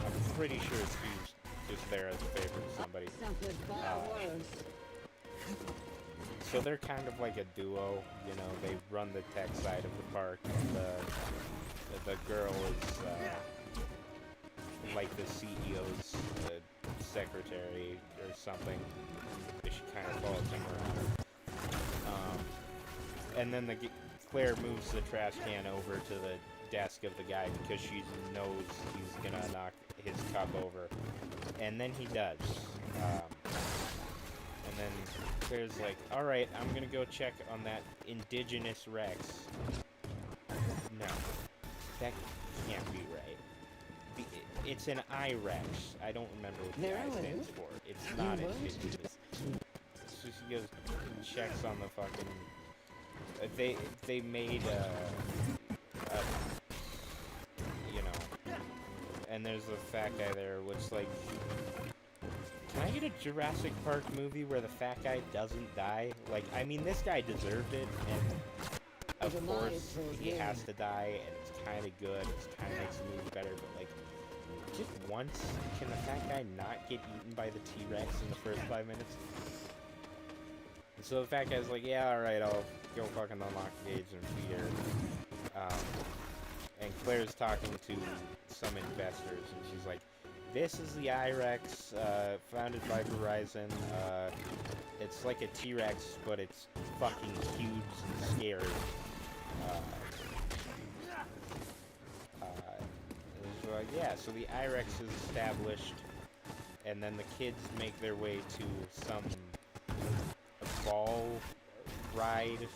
I'm pretty sure she's just there as a favor to somebody. So they're kind of like a duo, they run the tech side of the park, and the girl is like the CEO's secretary or something. She kind of follows him around. And then Claire moves the trash can over to the desk of the guy because she knows he's gonna knock his cup over. And then he does. And then Claire's like, alright, I'm gonna go check on that indigenous Rex. No. That can't be right. It's an I-Rex. I don't remember what the I stands for. It's not indigenous. So she goes and checks on the fucking... They made and there's a fat guy there, which, like, can I get a Jurassic Park movie where the fat guy doesn't die? Like, I mean, this guy deserved it, and of course he has to die, and it's kind of good, it kind of makes the movie better, but, like, just once, can the fat guy not get eaten by the T-Rex in the first 5 minutes? And so the fat guy's like, yeah, alright, I'll go fucking unlock the gauge and feed her. And Claire's talking to some investors, and she's like, this is the I-Rex, founded by Verizon. It's like a T-Rex, but it's fucking huge and scary. So, yeah, so the I-Rex is established, and then the kids make their way to some ball ride.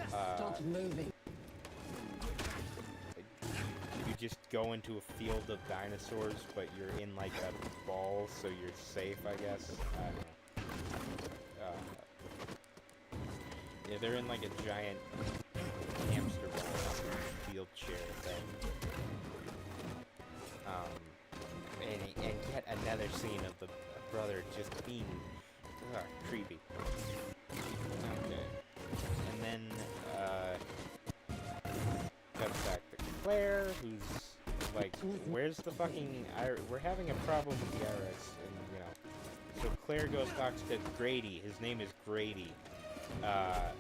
Stop moving. You just go into a field of dinosaurs, but you're in like a ball, so you're safe, I guess. I don't know. Yeah, they're in like a giant hamster ball field chair thing. And yet another scene of the brother just being creepy. Okay. And then, cuts back to Claire, who's like, where's the fucking we're having a problem with the IRS, and, so Claire goes talks to Grady. His name is Grady. Owen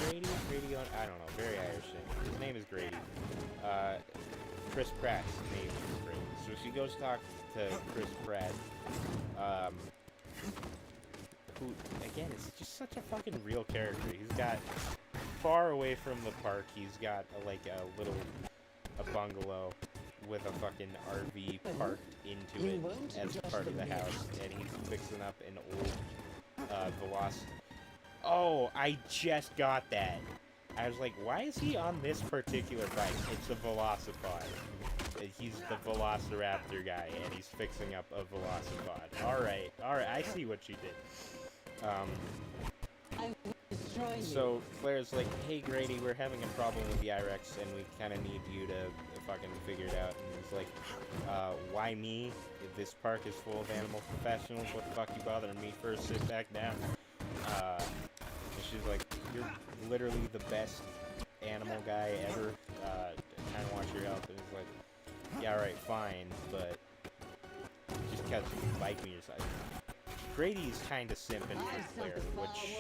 Grady? Grady Owen? I don't know. Very Irish name. His name is Grady. Chris Pratt's name is Grady. So she goes talk to Chris Pratt, who, again, is just such a fucking real character. He's got, far away from the park, he's got a bungalow with a fucking RV parked into it as part of the house, and he's fixing up an old Oh, I just got that. I was like, why is he on this particular bike? It's a Velocipod. He's the Velociraptor guy, and he's fixing up a Velocipod. Alright, I see what you did. So Claire's like, hey Grady, we're having a problem with the IREX, and we kind of need you to fucking figured out, and he's like, why me? If this park is full of animal professionals, what the fuck you bothering me for? Sit back down. And she's like, you're literally the best animal guy ever. Kind of want your help. And he's like, yeah, alright, fine, but just because you like me or something. Grady's kind of simping for Claire, which,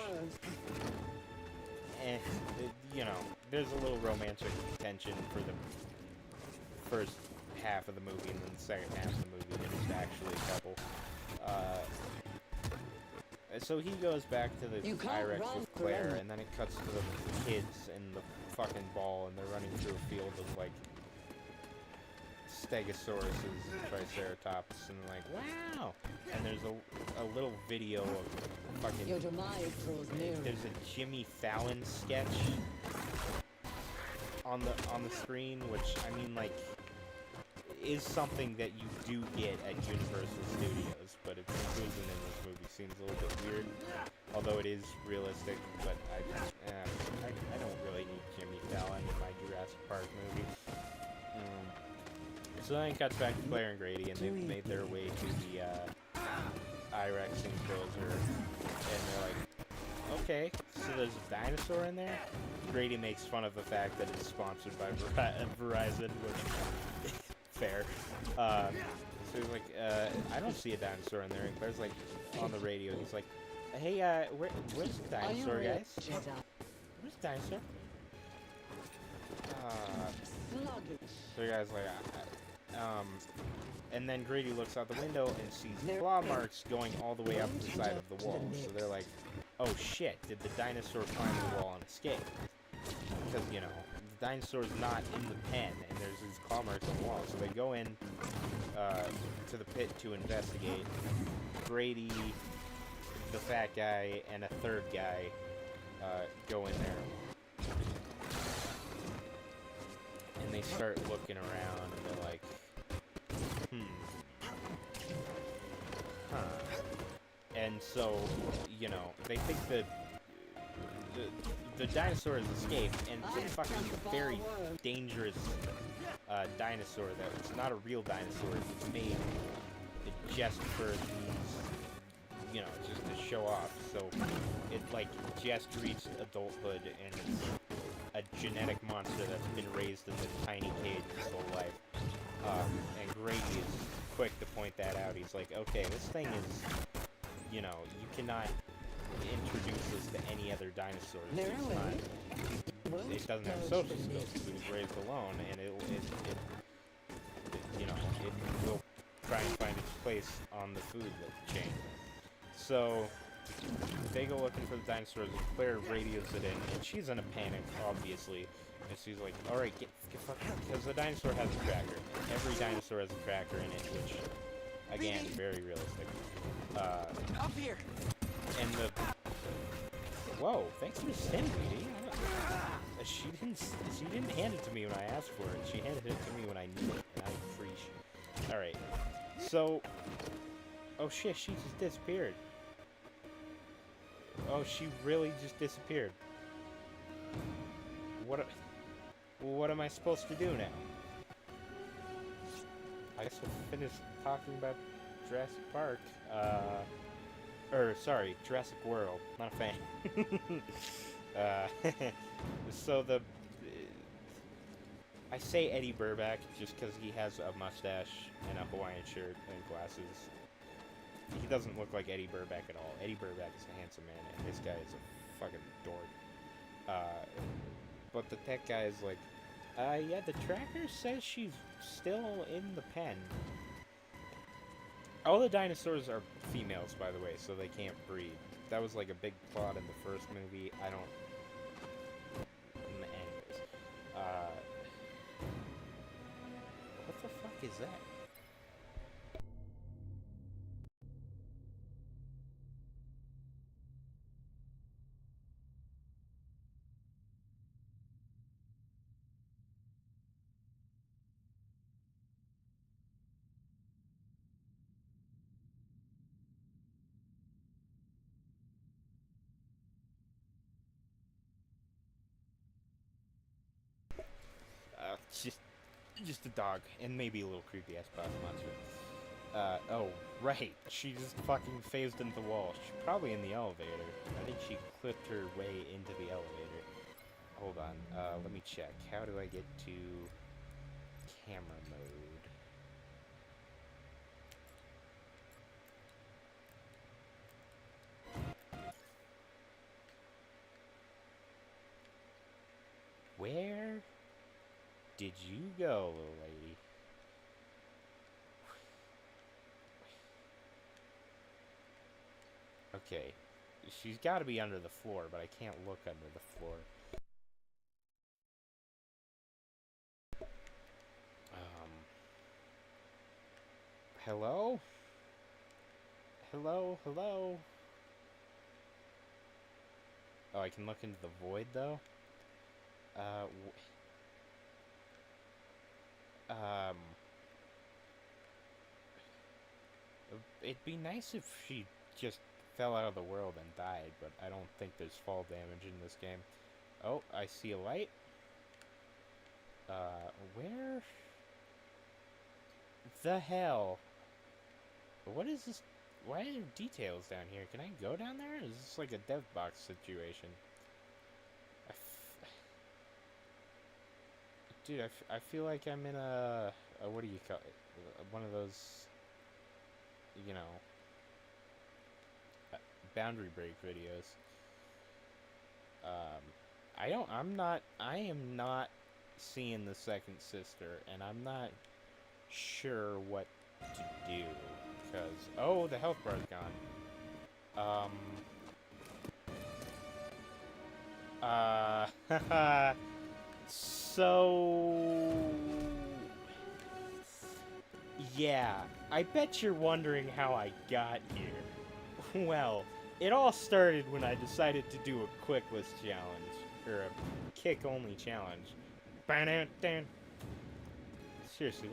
you know, there's a little romantic tension for the first half of the movie, and then the second half of the movie, there's actually a couple. So he goes back to the Pyrex with Claire, and then it cuts to the kids and the fucking ball, and they're running through a field of, like, Stegosauruses and Triceratops, and like, wow! And there's a little video of fucking... There's a Jimmy Fallon sketch on the screen, which, I mean, like, is something that you do get at Universal Studios, but its inclusion in this movie seems a little bit weird, although it is realistic, but I don't really need Jimmy Fallon in my Jurassic Park movie. So then it cuts back to Claire and Grady, and they've made their way to the Irex enclosure, and they're like, okay, so there's a dinosaur in there? Grady makes fun of the fact that it's sponsored by Verizon, which, fair. So he's like, I don't see a dinosaur in there, and Claire's like, on the radio, he's like, hey, where's the dinosaur, guys? Where's the dinosaur? So the guy's like, and then Grady looks out the window and sees claw marks going all the way up the side of the wall. So they're like, oh shit, did the dinosaur climb the wall and escape? Because, you know, the dinosaur's not in the pen, and there's these claw marks on the wall. So they go in to the pit to investigate. Grady, the fat guy, and a third guy go in there. And they start looking around, and they're like, And so, you know, they think that the dinosaur has escaped, and it's a fucking very dangerous dinosaur that was not a real dinosaur. It's made just for these, you know, just to show off. So it, like, just reached adulthood, and it's a genetic monster that's been raised in this tiny cage his whole life. And Grady is quick to point that out. He's like, okay, this thing is, you know, you cannot introduce this to any other dinosaur. It doesn't have social skills because it was raised alone, and it you know, it will try and find its place on the food chain. So they go looking for the dinosaurs, and Claire radios it in, and she's in a panic, obviously. And she's like, alright, get fuck out, because the dinosaur has a tracker. Every dinosaur has a tracker in it, which, again, very realistic. Up here. And the... Whoa, thanks for sending me. She didn't hand it to me when I asked for it. She handed it to me when I needed it, and I appreciate. Alright, so... Oh shit, she just disappeared. Oh, she really just disappeared. What am I supposed to do now? I guess we'll finish talking about Jurassic Park. Sorry, Jurassic World. Not a fan. So I say Eddie Burback just because he has a mustache and a Hawaiian shirt and glasses. He doesn't look like Eddie Burback at all. Eddie Burback is a handsome man, and this guy is a fucking dork. But the tech guy is like, yeah, the tracker says she's still in the pen. All the dinosaurs are females, by the way, so they can't breed. That was like a big plot in the first movie. I don't... Anyways. What the fuck is that? Just Just a dog, and maybe a little creepy-ass boss monster. Oh, right. She just fucking phased into the wall. She's probably in the elevator. I think she clipped her way into the elevator. Hold on, let me check. How do I get to camera mode? Where did you go, little lady? Okay, she's got to be under the floor, but I can't look under the floor. Hello? Hello? Hello? Oh, I can look into the void, though? It'd be nice if she just fell out of the world and died, but I don't think there's fall damage in this game. Oh, I see a light. Where the hell? What is this? Why are there details down here? Can I go down there? Is this like a dev box situation? Dude, I feel like I'm in a what do you call it? One of those, you know, boundary break videos. I am not seeing the second sister, and I'm not sure what to do, because, oh, the health bar's gone. So, yeah, I bet you're wondering how I got here. Well, it all started when I decided to do a quick list challenge, or a kick-only challenge. Seriously,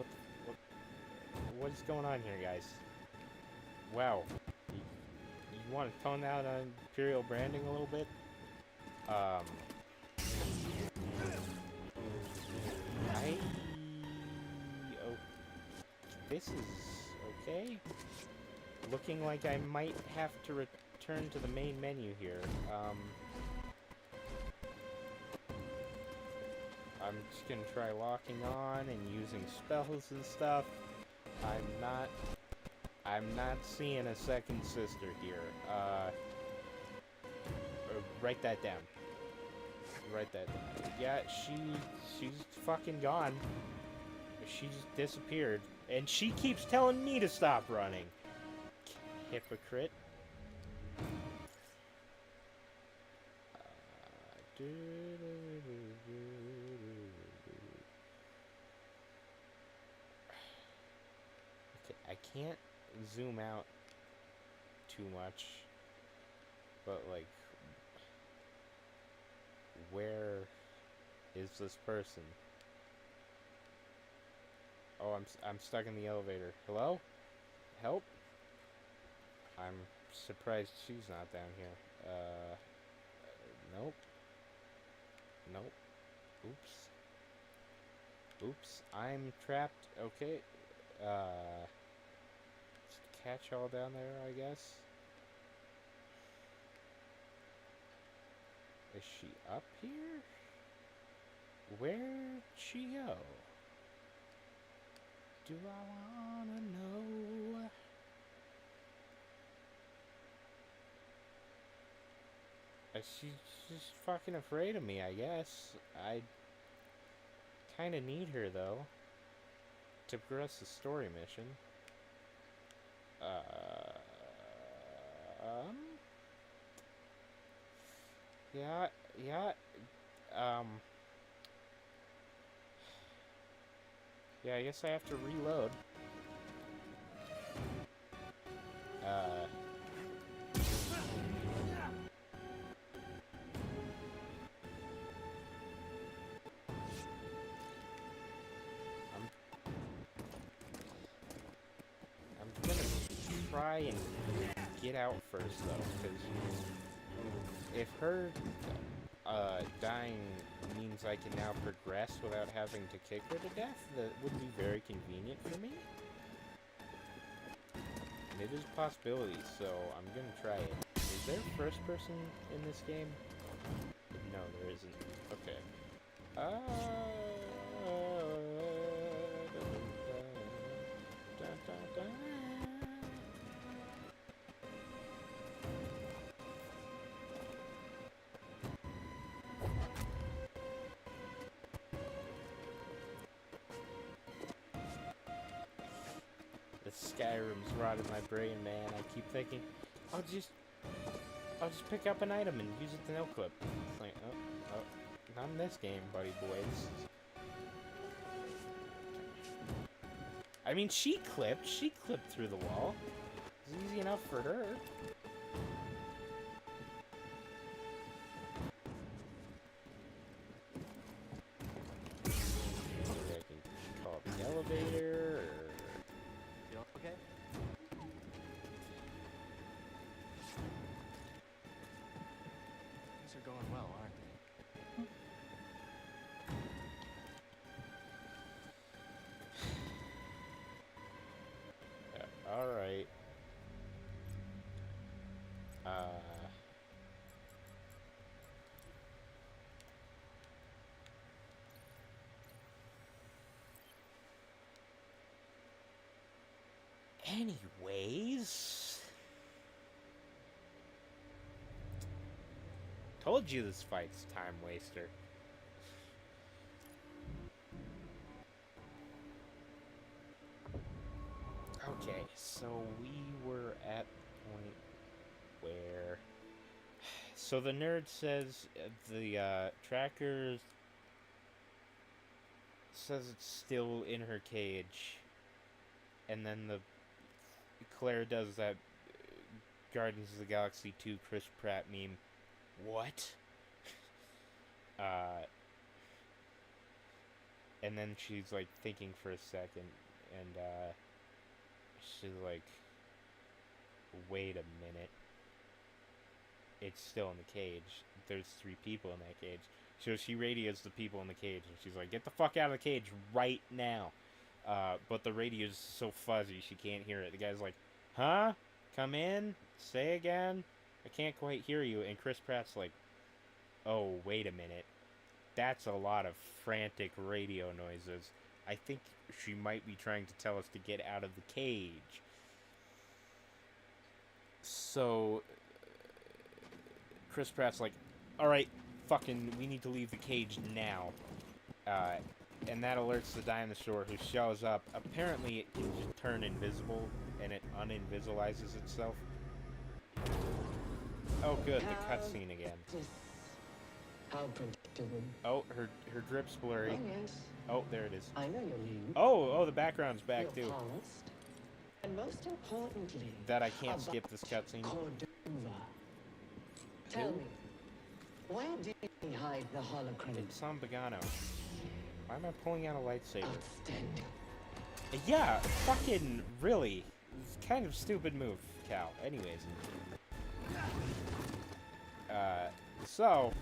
what is going on here, guys? Wow, you want to tone out on Imperial branding a little bit? Oh, this is okay. Looking like I might have to return to the main menu here. I'm just gonna try locking on and using spells and stuff. I'm not seeing a second sister here. Write that down. Write that down. Yeah, she's fucking gone. She just disappeared. And she keeps telling me to stop running. Hypocrite. Okay, I can't zoom out too much, but like, where is this person? Oh, I'm stuck in the elevator. Hello? Help? I'm surprised she's not down here. Nope. Nope. Oops. Oops. I'm trapped. Okay. Just catch all down there, I guess. Is she up here? Where'd she go? Do I wanna know? She's just fucking afraid of me, I guess. I kinda need her, though, to progress the story mission. Yeah, yeah, yeah, I guess I have to reload. I'm gonna try and get out first, though, because if her dying means I can now progress without having to kick her to death. That would be very convenient for me. And it is a possibility, so I'm gonna try it. Is there first person in this game? No, there isn't. Okay. The Skyrim's rotted my brain, man. I keep thinking, I'll just pick up an item and use it to no clip. It's like, oh, not in this game, buddy boys. I mean, she clipped through the wall. It's easy enough for her. Maybe I can call it the elevator, or... Feel okay? Things are going well, aren't they? Yeah, alright. Anyways... Told you this fight's a time waster. Okay, so we were at the point where... So the nerd says the tracker says it's still in her cage. And then the Claire does that Guardians of the Galaxy 2 Chris Pratt meme. What? And then she's like thinking for a second, and she's like, wait a minute. It's still in the cage. There's 3 people in that cage. So she radios the people in the cage, and she's like, get the fuck out of the cage right now. But the radio's so fuzzy she can't hear it. The guy's like, huh? Come in? Say again? I can't quite hear you. And Chris Pratt's like, oh, wait a minute. That's a lot of frantic radio noises. I think she might be trying to tell us to get out of the cage. So, Chris Pratt's like, alright, fucking, we need to leave the cage now. And that alerts the dinosaur, who shows up. Apparently, it can just turn invisible, and it uninvisibilizes itself. Oh, good, the cutscene again. How predictable. Oh, her drip's blurry. Oh, yes. Oh, there it is. I know your name. Oh, the background's back, Your too. past. And most importantly, That I can't about skip this cutscene. Cordova. Tell me, where did he hide the holocron? It's on Bogano. Why am I pulling out a lightsaber? Outstanding. Yeah, fucking really. It's kind of stupid move, Cal. Anyways. So,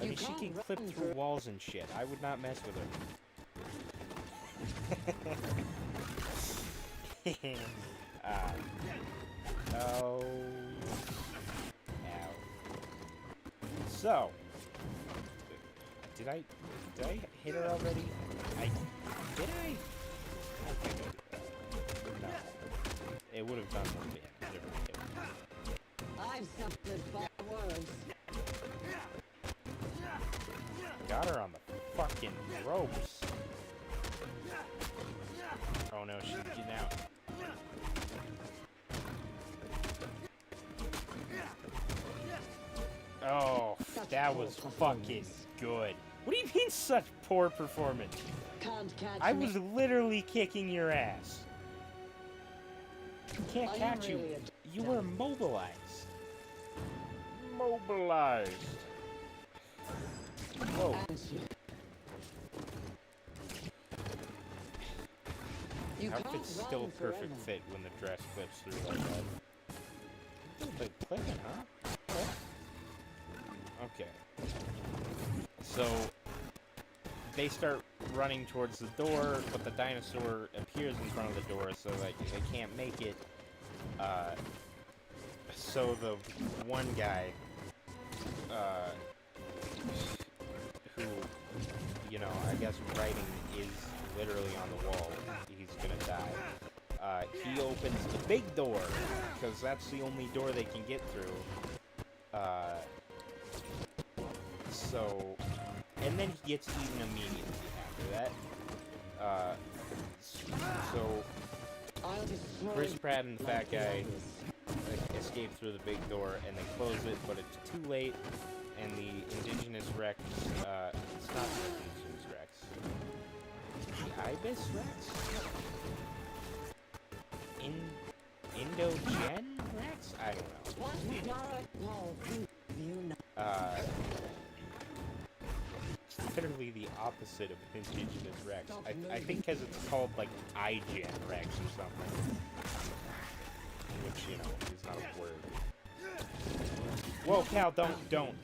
I mean, she can clip through walls and shit. I would not mess with her. Oh. Ow. So, did I hit her already? Did I? I think I did. No. It would have done more damage if I hit her. I've suffered far worse. Got her on the fucking ropes. Oh no, she's getting out. Oh, that was fucking good. What do you mean such poor performance? Can't catch I me. was literally kicking your ass. Can't Are you catch you. really You were mobilized. Mobilized. Whoa. You can't Outfit's run still a perfect forever. fit when the dress flips through like that. Like clicking, huh? Okay. So they start running towards the door, but the dinosaur appears in front of the door, so like they can't make it. So the one guy, who, you know, I guess writing is literally on the wall, he's gonna die. He opens the big door, because that's the only door they can get through. And then he gets eaten immediately after that. So Chris Pratt and the fat guy escape through the big door, and they close it, but it's too late, and the indigenous Rex, it's not the indigenous Rex. The Ibis Rex? Indo-Gen Rex? I don't know. It's literally the opposite of indigenous Rex. I think because it's called, like, iGen Rex or something. Which, you know, is not a word. Whoa, Cal, don't.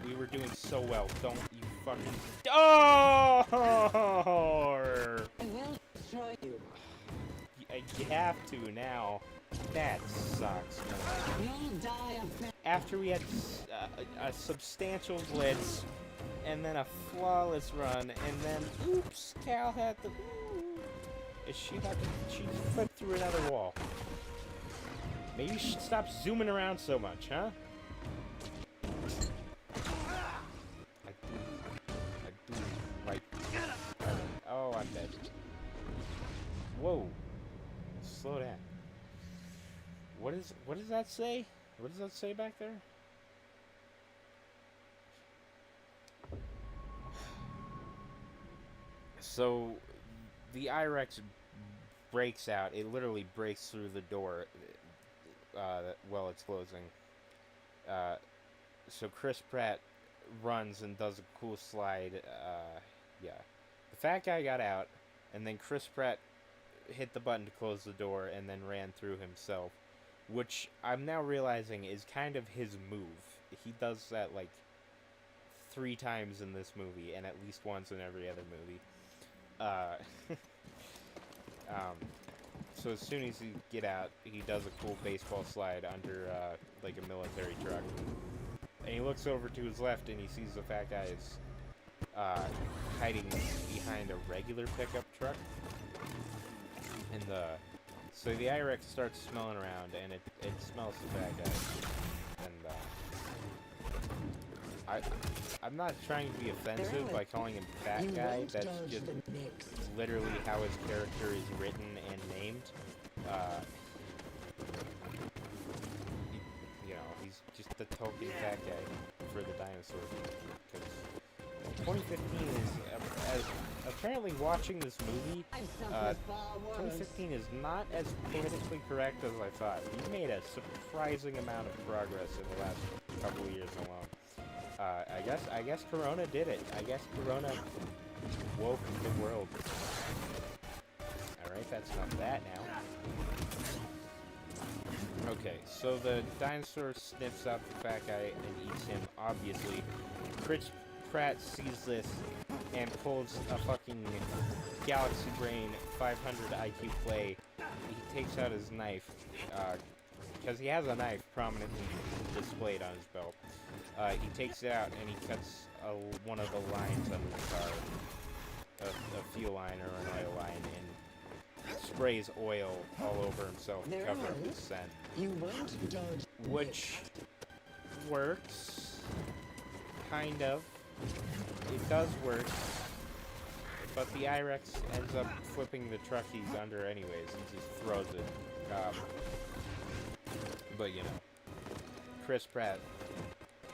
We were doing so well. Don't you fucking... Oh! I will destroy you. You have to now. That sucks, man. You'll die of... After we had a substantial blitz, and then a flawless run, and then, oops, Cal had the... She flipped through another wall. Maybe you should stop zooming around so much, huh? I do like... Oh, I'm dead. Whoa. Slow down. What does that say? What does that say back there? So, the IREX breaks out. It literally breaks through the door while it's closing. So Chris Pratt runs and does a cool slide. Yeah. The fat guy got out, and then Chris Pratt hit the button to close the door and then ran through himself, which I'm now realizing is kind of his move. He does that like 3 times in this movie, and at least once in every other movie. So as soon as he get out, he does a cool baseball slide under like a military truck, and he looks over to his left and he sees the fat guy is hiding behind a regular pickup truck. And so the IREX starts smelling around, and it smells the fat guy. And I'm not trying to be offensive by calling him fat guy. That's just literally how his character is written and named. You know, he's just the token fat guy for the dinosaur. Because 2015 is apparently watching this movie. 2015 is not as politically correct as I thought. We've made a surprising amount of progress in the last couple of years alone. I guess Corona did it. I guess Corona woke the world. Alright, that's enough of that now. Okay, so the dinosaur sniffs out the fat guy and eats him, obviously. Chris Pratt sees this and pulls a fucking Galaxy Brain 500 IQ play. He takes out his knife, because he has a knife prominently displayed on his belt. He takes it out and he cuts one of the lines under the car, a fuel line or an oil line, and sprays oil all over himself to cover up his scent. You won't dodge. Which works, kind of. It does work, but the IREX ends up flipping the truck he's under anyways. He just throws it. But you know, Chris Pratt,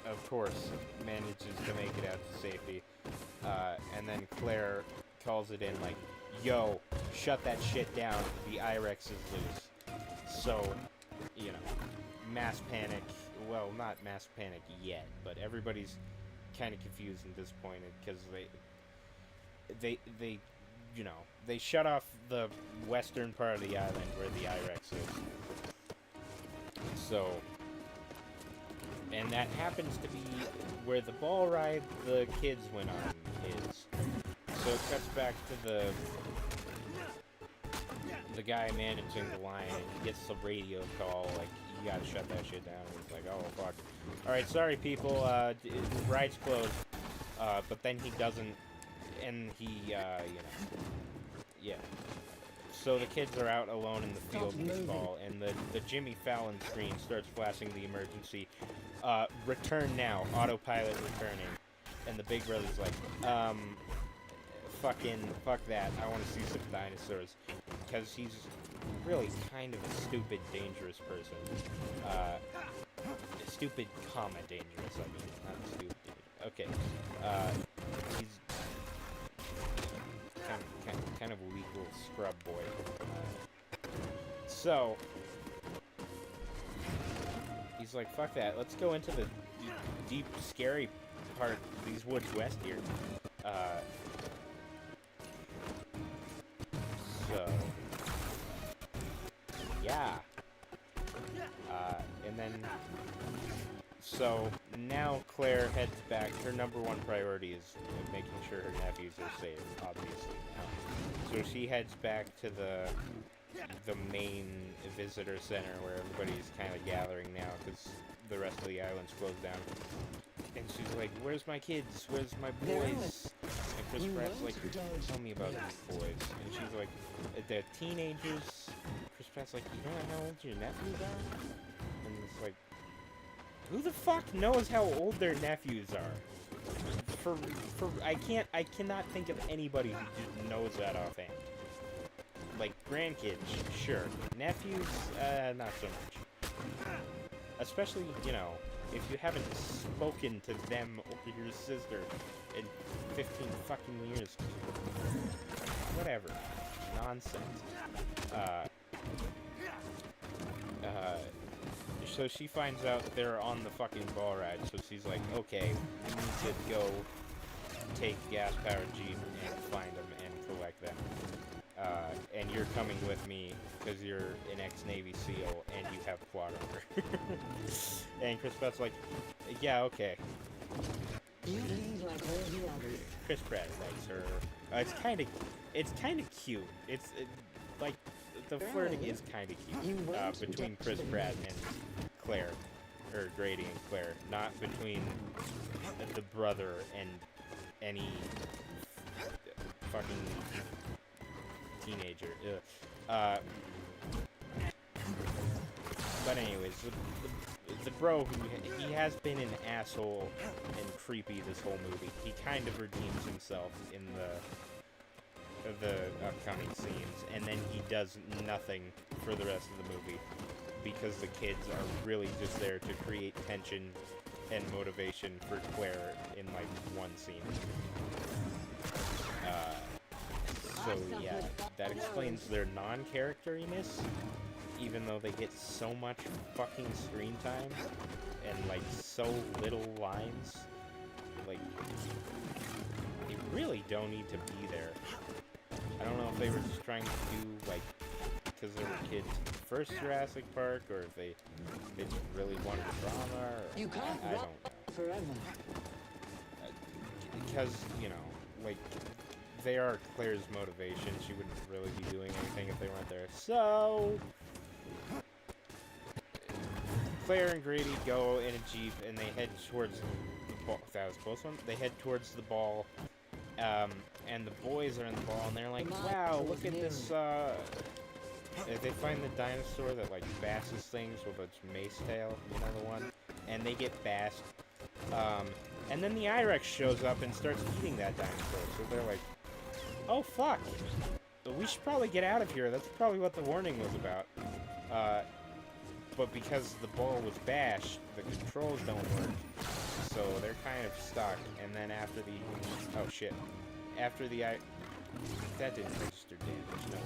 of course, manages to make it out to safety. And then Claire calls it in like, yo, shut that shit down, the IREX is loose. So, you know, mass panic, well, not mass panic yet, but everybody's kind of confused and disappointed because they you know, they shut off the western part of the island where the IREX is. So, And that happens to be where the ball ride the kids went on is. So it cuts back to the guy managing the line, and he gets the radio call, like, you gotta shut that shit down. And he's like, oh, fuck. Alright, sorry, people, the ride's closed. But then he doesn't, and he, you know, yeah. So the kids are out alone in the field with the ball, and the Jimmy Fallon screen starts flashing the emergency. Return now, autopilot returning. And the big brother's like, fuck that, I want to see some dinosaurs. Because he's really kind of a stupid, dangerous person. Stupid, comma, dangerous, I mean, not stupid. Okay, he's kind of a weak little scrub boy. So, he's like, fuck that, let's go into the deep, scary part of these woods west here. So, yeah. And then, so now Claire heads back. Her number one priority is making sure her nephews are safe, obviously now. So she heads back to the main visitor center where everybody's kind of gathering now because the rest of the island's closed down. And she's like, where's my kids? Where's my boys? And Chris Pratt's like, tell me about these boys. And she's like, the teenagers. Chris Pratt's like, you know how old your nephews are? And it's like, who the fuck knows how old their nephews are? I cannot think of anybody who just knows that offhand. Like, grandkids, sure. Nephews, not so much. Especially, you know, if you haven't spoken to them or your sister in 15 fucking years. Whatever. Nonsense. So she finds out they're on the fucking ball ride, so she's like, okay, we need to go take gas-powered Jeep and find them and collect them. And you're coming with me because you're an ex-Navy SEAL and you have plot armor. And Chris Pratt's like, yeah, okay. You leave like all the others. Chris Pratt likes her. It's kind of cute. Like, the flirting is kind of cute between Chris Pratt and Claire, or Grady and Claire, not between the brother and any fucking teenager. But anyways, the bro, he has been an asshole and creepy this whole movie. He kind of redeems himself in the upcoming scenes, and then he does nothing for the rest of the movie because the kids are really just there to create tension and motivation for Claire in like one scene. So yeah, that explains their non-characteriness, even though they get so much fucking screen time and like so little lines. Like, they really don't need to be there. I don't know if they were just trying to do, like, because there were kids in the first Jurassic Park, or if they just really wanted drama, or You can't I don't rock know. forever. Because, you know, like, they are Claire's motivation. She wouldn't really be doing anything if they weren't there. So, Claire and Grady go in a Jeep, and they head towards the ball. That was a close one. They head towards the ball. And the boys are in the ball, and they're like, wow, look at this, they find the dinosaur that, like, bashes things with its mace tail, you know the one? And they get bashed. And then the I-Rex shows up and starts eating that dinosaur, so they're like, oh, fuck! We should probably get out of here, that's probably what the warning was about. But because the ball was bashed, the controls don't work. So they're kind of stuck, and then after the... Oh, shit. After the that didn't register damage, no.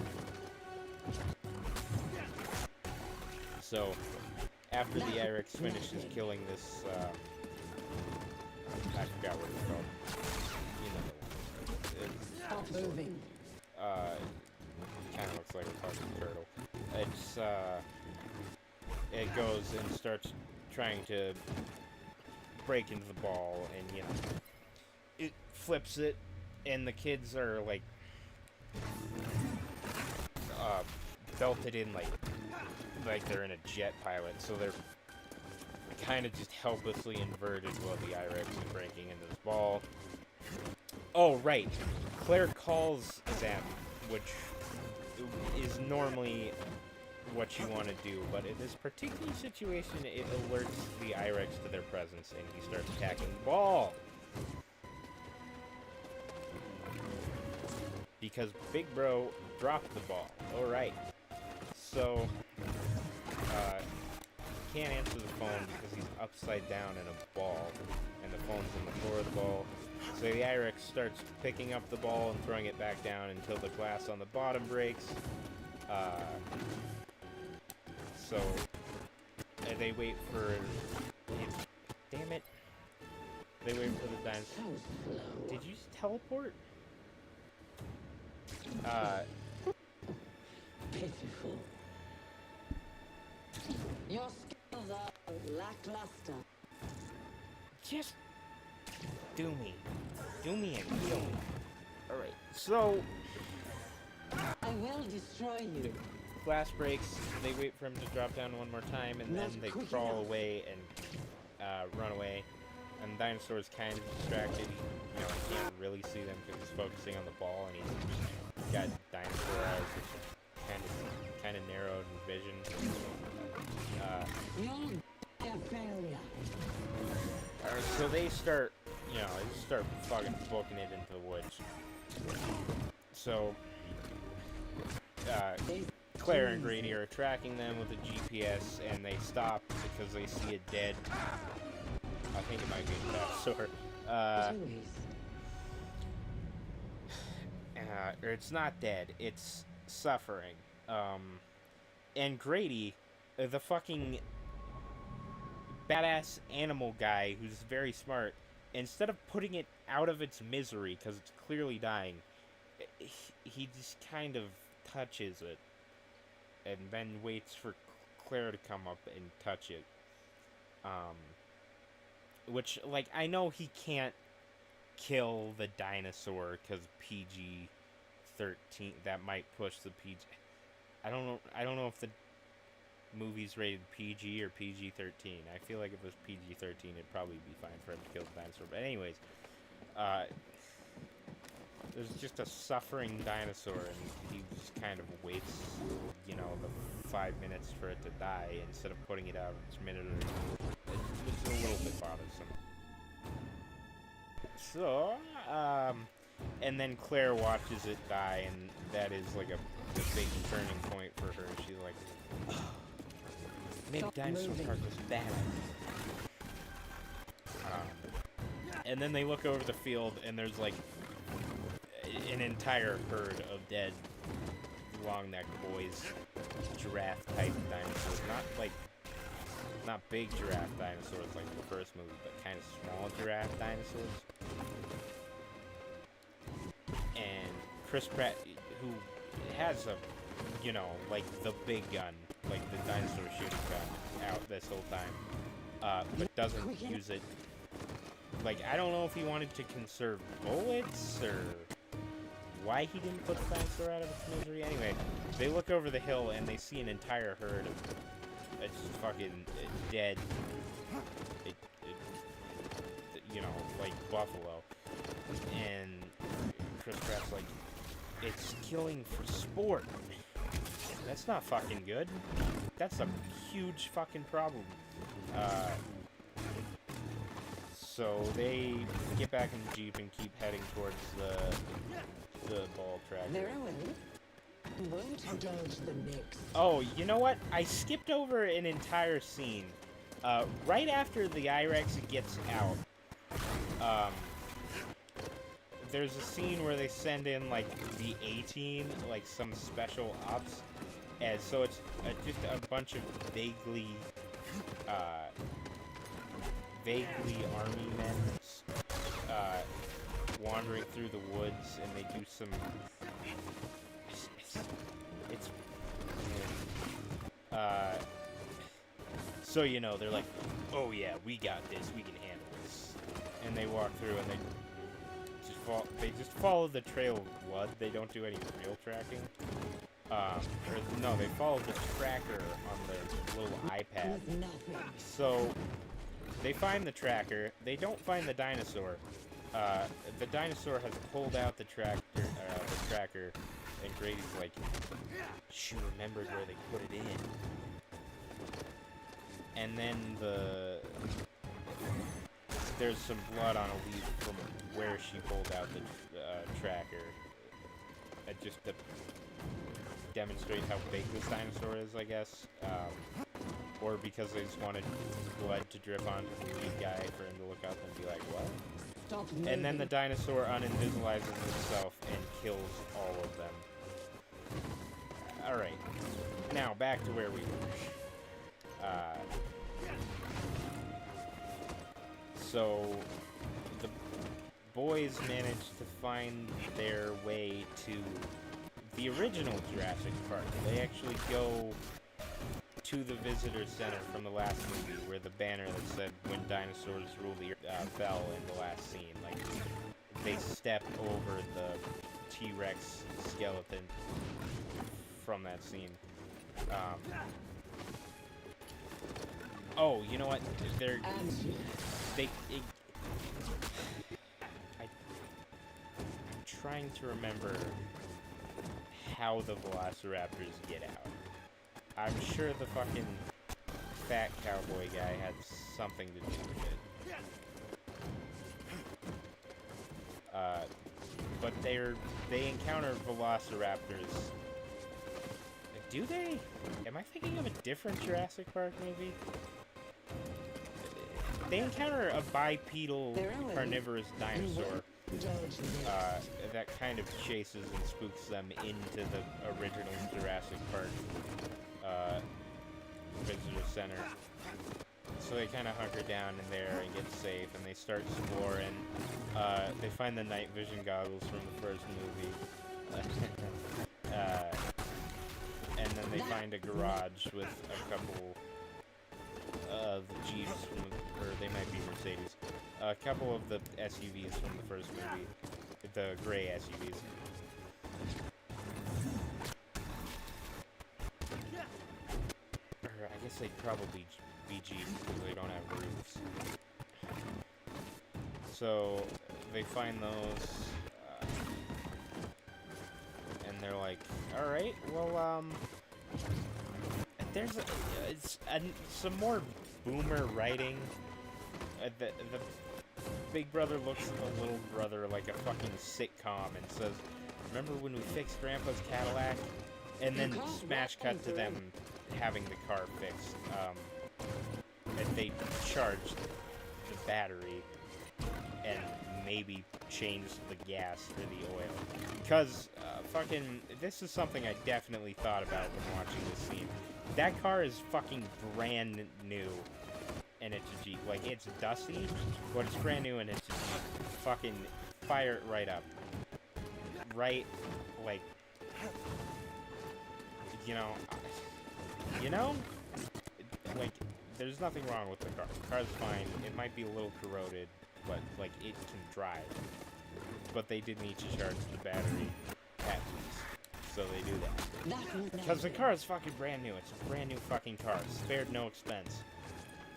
So, after the I-Rex finishes killing this, I forgot what it's called. You know the one. Stop moving. Kind of looks like a fucking turtle. It's, it goes and starts trying to break into the ball, and, you know, it flips it, and the kids are, like, belted in, like they're in a jet pilot, so they're kind of just helplessly inverted while the IREX is breaking into this ball. Oh, right. Claire calls them, which is normally what you want to do, but in this particular situation, it alerts the IREX to their presence, and he starts attacking the ball. Because Big Bro dropped the ball. Alright. So, he can't answer the phone because he's upside down in a ball, and the phone's on the floor of the ball. So the IREX starts picking up the ball and throwing it back down until the glass on the bottom breaks. So they wait for it. Damn it. They wait for the dinosaur. Did you just teleport? Pitiful. Your skills are lackluster. Just do me. Do me and kill me. Alright, so I will destroy you. glass breaks, they wait for him to drop down one more time, and then they crawl away and run away. And the dinosaur's kind of distracted. You know, he can't really see them because he's focusing on the ball, and he's got dinosaur eyes, which kind of narrowed in vision. You'll be a failure. So they start, you know, they start fucking booking it into the woods. So, Claire and Grady are tracking them with a GPS, and they stop because they see a dead, I think it might be a dinosaur. Or it's not dead, it's suffering. And Grady, the fucking badass animal guy who's very smart, instead of putting it out of its misery because it's clearly dying, he just kind of touches it and then waits for Claire to come up and touch it. Which, like, I know he can't kill the dinosaur because PG-13, that might push the PG. I don't know if the movie's rated PG or PG-13. I feel like if it was PG-13, it'd probably be fine for him to kill the dinosaur. But anyways, there's just a suffering dinosaur, and he just kind of waits, you know, the 5 minutes for it to die instead of putting it out in its minute or two. It's a little bit bothersome. So, and then Claire watches it die, and that is like a big turning point for her. She's like, oh, maybe dinosaurs aren't this bad. And then they look over the field, and there's like an entire herd of dead long-necked boys, giraffe-type dinosaurs. Not big giraffe dinosaurs like the first movie, but kind of small giraffe dinosaurs. And Chris Pratt, who has a, you know, like the big gun, like the dinosaur shooting gun out this whole time, but doesn't use it. Like, I don't know if he wanted to conserve bullets or why he didn't put the dinosaur out of its misery. Anyway, they look over the hill and they see an entire herd of it's fucking dead, you know, like buffalo. And Chris Pratt's like, it's killing for sport. That's not fucking good. That's a huge fucking problem. So they get back in the Jeep and keep heading towards the ball track. Very well. Won't dodge the next. Oh, you know what? I skipped over an entire scene. Right after the IREX gets out, there's a scene where they send in, like, the A-Team, like, some special ops. And so it's just a bunch of vaguely army men wandering through the woods, and they do some... So, you know, they're like, oh yeah, we got this, we can handle and they walk through, and they just follow the trail of blood. They don't do any real tracking. Or no, they follow the tracker on the little iPad. So they find the tracker. They don't find the dinosaur. The dinosaur has pulled out the tracker, and Grady's like, she remembered where they put it in. And then there's some blood on a leaf from where she pulled out the tracker. Just to demonstrate how big this dinosaur is, I guess. Or because they just wanted blood to drip onto the big guy for him to look up and be like, what? And then the dinosaur uninvisibilizes himself and kills all of them. Alright. Now, back to where we were. So, the boys managed to find their way to the original Jurassic Park. They actually go to the visitor center from the last movie, where the banner that said "When dinosaurs rule the earth" fell in the last scene. Like, they step over the T-Rex skeleton from that scene. Oh, you know what? I'm trying to remember how the Velociraptors get out. I'm sure the fucking fat cowboy guy had something to do with it. But they encounter Velociraptors. Do they? Am I thinking of a different Jurassic Park movie? They encounter a bipedal carnivorous dinosaur that kind of chases and spooks them into the original Jurassic Park visitor center. So they kind of hunker down in there and get safe, and they start exploring. They find the night vision goggles from the first movie. And then they find a garage with a couple of Jeeps, or they might be Mercedes. A couple of the SUVs from the first movie. The gray SUVs. Or I guess they'd probably be Jeeps because they don't have roofs. So they find those, and they're like, "All right, well, there's some more boomer writing." The big brother looks at the little brother like a fucking sitcom and says, "Remember when we fixed Grandpa's Cadillac?" And then smash cut to them having the car fixed. And they charged the battery and maybe changed the gas or the oil. Because, this is something I definitely thought about when watching this scene. That car is fucking brand new, and it's a Jeep. Like, it's dusty, but it's brand new and it's a Jeep. Fucking fire it right up. Right, like, like, there's nothing wrong with the car. The car's fine. It might be a little corroded, but, like, it can drive. But they did need to charge the battery at least. So they do that. Because the car is fucking brand new. It's a brand new fucking car. Spared no expense.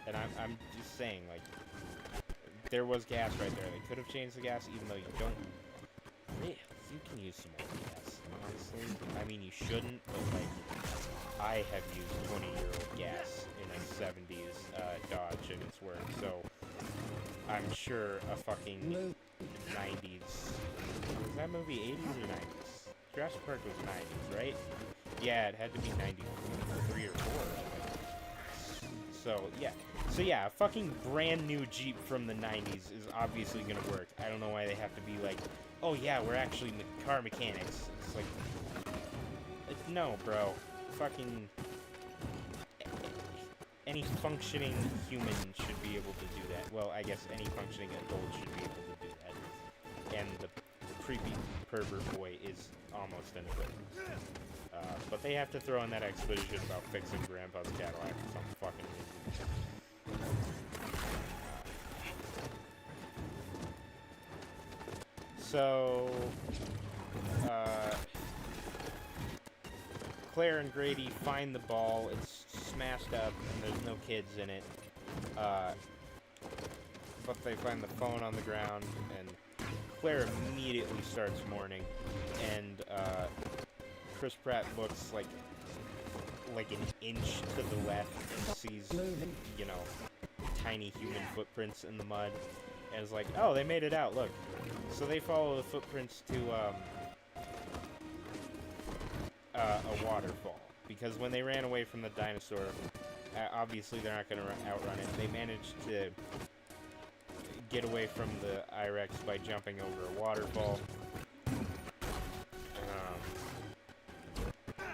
And I'm just saying, like, there was gas right there. They could have changed the gas, even though you don't. Yeah, you can use some more gas, honestly. I mean, you shouldn't, but, like, I have used 20-year-old gas in a 70s Dodge, and it's worked. So I'm sure a fucking 90s. Was that movie 80s or 90s? Jurassic Park was 90s, right? Yeah, it had to be 93 or 4. So yeah, a fucking brand new Jeep from the 90s is obviously gonna work. I don't know why they have to be like, oh yeah, we're actually car mechanics. It's like, no, bro. Fucking any functioning human should be able to do that. Well, I guess any functioning adult should be able to do that. And the creepy pervert boy is almost an adult. But they have to throw in that exposition about fixing Grandpa's Cadillac for some fucking reason. So, Claire and Grady find the ball. It's smashed up, and there's no kids in it. But they find the phone on the ground, and Claire immediately starts mourning. And Chris Pratt looks like an inch to the left and sees, you know, tiny human footprints in the mud, and is like, oh, they made it out, look. So they follow the footprints to a waterfall, because when they ran away from the dinosaur, obviously they're not going to outrun it. They managed to get away from the I-Rex by jumping over a waterfall.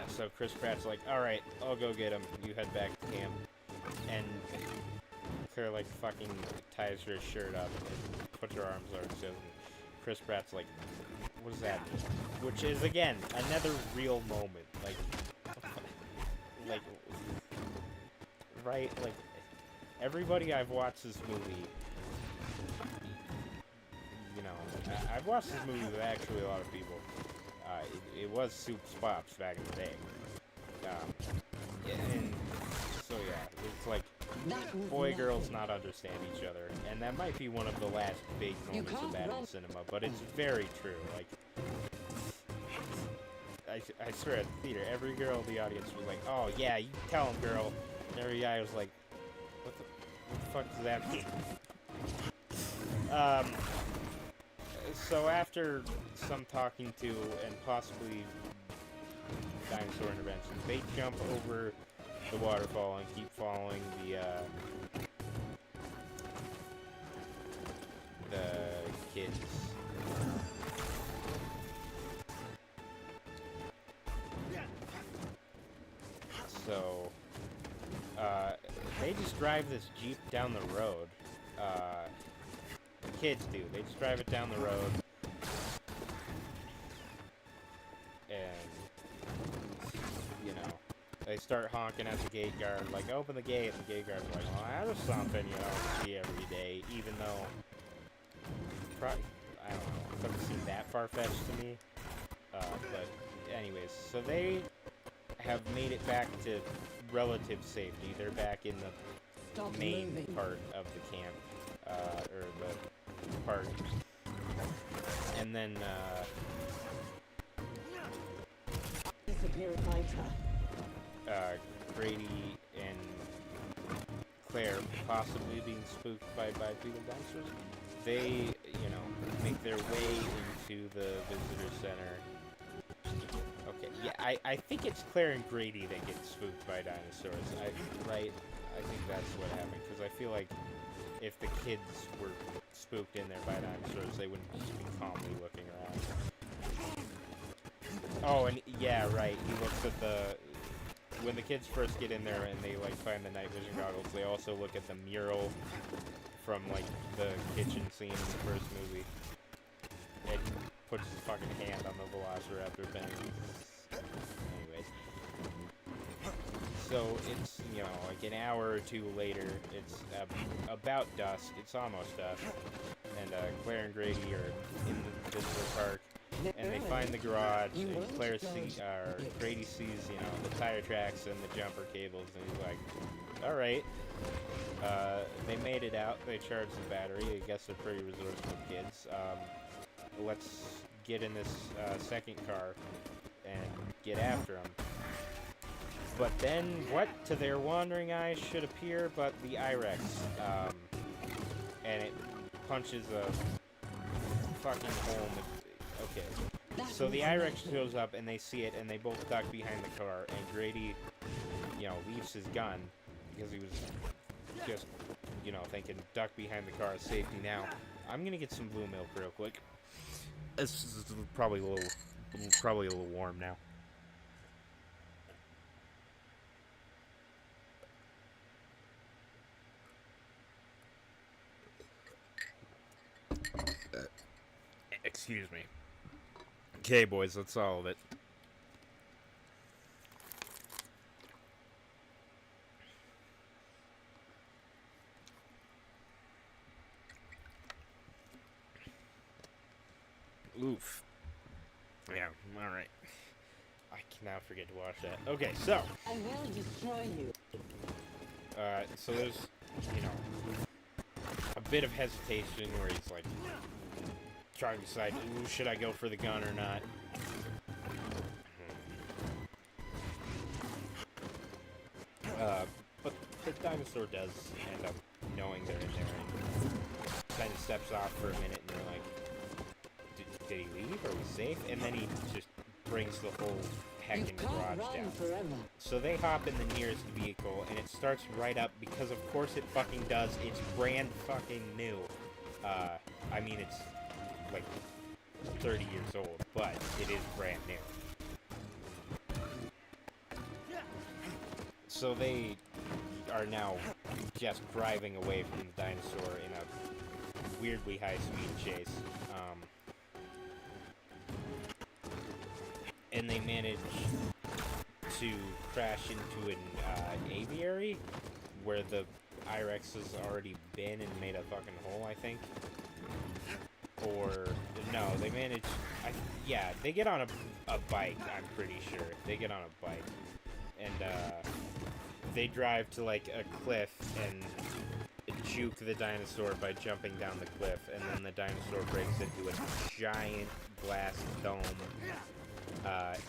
So Chris Pratt's like, alright, I'll go get him. You head back to camp. And Claire, like, fucking ties her shirt up and puts her arms over her chest. Chris Pratt's like, what does that mean? Which is, again, another real moment. Like, right? Like, everybody I've watched this movie, you know, I've watched this movie with actually a lot of people. It was Soup's Pops back in the day. And so yeah, it's like boy-girls not understand each other, and that might be one of the last big moments of that in cinema, but it's very true. Like, I swear at the theater, every girl in the audience was like, oh yeah, you tell him, girl. And every guy was like, what the fuck does that mean? So after some talking to and possibly dinosaur intervention, they jump over the waterfall and keep following the kids. So they just drive this Jeep down the road. The kids do. They just drive it down the road. And, you know, they start honking at the gate guard, like, open the gate, and the gate guard's like, well, that was something, you know, to see every day, even though, I don't know, it doesn't seem that far-fetched to me. But, anyways, so they have made it back to relative safety. They're back in the main part of the camp, or the park. And then, Grady and Claire, possibly being spooked by bipedal dinosaurs, they, you know, make their way into the visitor center. Okay, yeah, I think it's Claire and Grady that get spooked by dinosaurs, right? I think that's what happened, because I feel like if the kids were spooked in there by dinosaurs, they wouldn't just be calmly looking around. Oh, and yeah, right, he looks at when the kids first get in there and they, like, find the night vision goggles, they also look at the mural from, like, the kitchen scene in the first movie. And he puts his fucking hand on the Velociraptor thing. Anyways. So, it's, you know, like an hour or two later, it's about dusk, it's almost dusk, and Claire and Grady are in the visitor park, and they find the garage, and Grady sees, you know, the tire tracks and the jumper cables, and he's like, alright, they made it out, they charged the battery, I guess they're pretty resourceful kids, let's get in this second car and get after them. But then, what to their wandering eyes should appear but the I-Rex, and it punches a fucking hole in the... Okay. So the I-Rex shows up, and they see it, and they both duck behind the car, and Grady, you know, leaves his gun, because he was just, you know, thinking, duck behind the car is safety now. I'm gonna get some blue milk real quick. This is probably a little warm now. Excuse me. Okay, boys, let's solve it. Oof. Yeah, alright. I cannot forget to watch that. Okay, so. I will destroy you. So there's, you know, a bit of hesitation where he's like trying to decide, ooh, should I go for the gun or not? But the dinosaur does end up knowing they're in there and kind of steps off for a minute and they're like, did he leave? Are we safe? And then he just brings the whole heckin' garage down. Forever. So they hop in the nearest vehicle and it starts right up because of course it fucking does. It's brand fucking new. I mean it's like 30 years old, but it is brand new. So they are now just driving away from the dinosaur in a weirdly high-speed chase. And they manage to crash into an aviary where the I-Rex has already been and made a fucking hole, I think. Or, no, they manage... yeah, they get on a bike, I'm pretty sure. They get on a bike. And, they drive to, like, a cliff and juke the dinosaur by jumping down the cliff. And then the dinosaur breaks into a giant glass dome,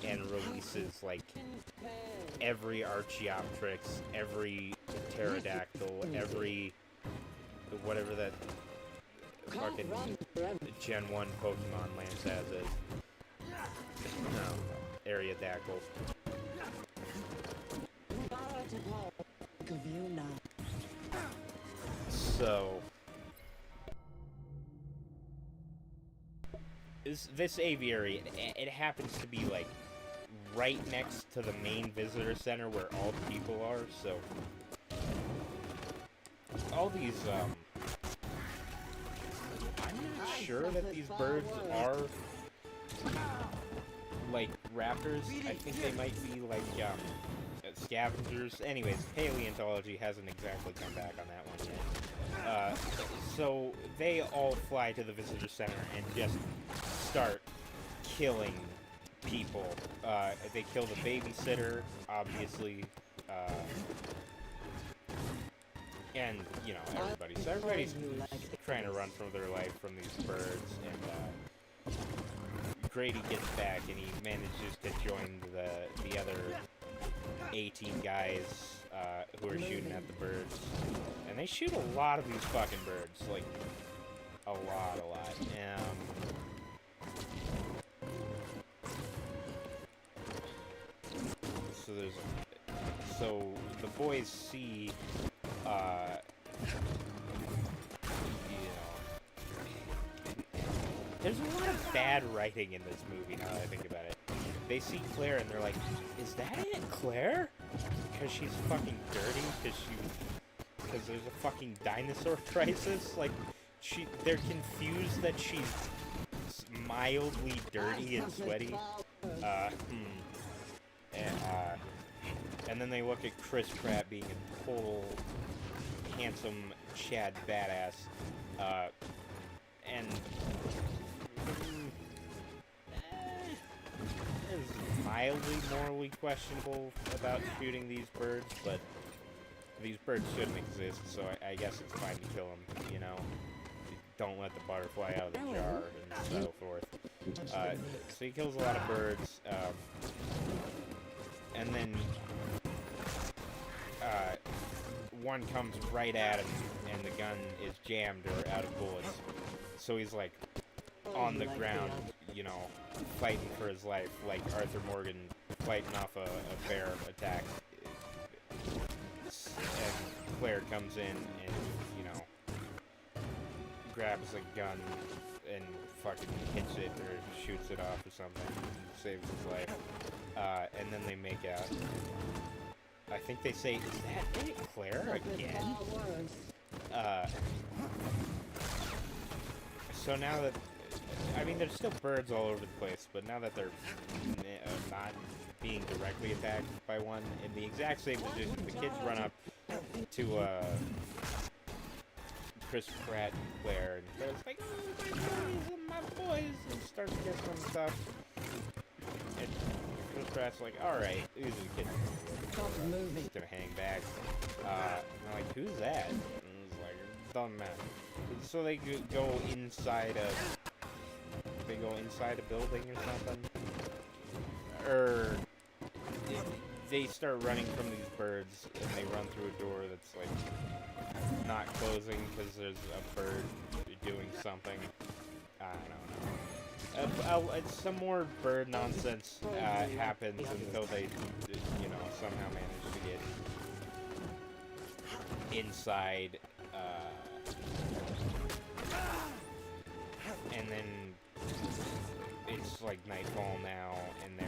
and releases, like, every Archaeopteryx, every pterodactyl, every... whatever that fucking Gen 1 Pokemon Lance has is. No, Ariadactyl. So, this aviary, it happens to be, like, right next to the main visitor center where all the people are, so all these, I'm not sure that these birds are, like, raptors. I think they might be, like, scavengers. Anyways, paleontology hasn't exactly come back on that one yet. So they all fly to the visitor center and just start killing people. They kill the babysitter, obviously, and, you know, everybody. So everybody's trying to run for their life from these birds, and Grady gets back and he manages to join the other 18 guys who are shooting at the birds. And they shoot a lot of these fucking birds, like, a lot. So the boys see, you know, there's a lot of bad writing in this movie now that I think about it. They see Claire and they're like, is that Aunt Claire? Because she's fucking dirty, because there's a fucking dinosaur crisis? Like, they're confused that she's mildly dirty and sweaty. And then they look at Chris Pratt being a total handsome Chad badass, and is mildly morally questionable about shooting these birds, but these birds shouldn't exist, so I guess it's fine to kill them, you know? Don't let the butterfly out of the jar, and so forth. So he kills a lot of birds, and then one comes right at him, and the gun is jammed or out of bullets. So he's like on the ground, you know, fighting for his life, like Arthur Morgan fighting off a bear attack. And Claire comes in and, you know, grabs a gun and fucking hits it or shoots it off or something and saves his life. And then they make out. I think they say, is that Aunt Claire again? So now that, I mean, there's still birds all over the place, but now that they're not being directly attacked by one in the exact same position, the kids run up to Chris Pratt and Claire, and Claire's like, oh, my boys, and starts and stuff. And Chris Pratt's like, alright, these are the kids. Stop moving. He's gonna hang back. And I'm like, who's that? And he's like, doesn't matter. So they go inside a building or something. Or they start running from these birds, and they run through a door that's like not closing because there's a bird doing something. I don't know. Some more bird nonsense happens until they, you know, somehow manage to get inside. And then it's like nightfall now, and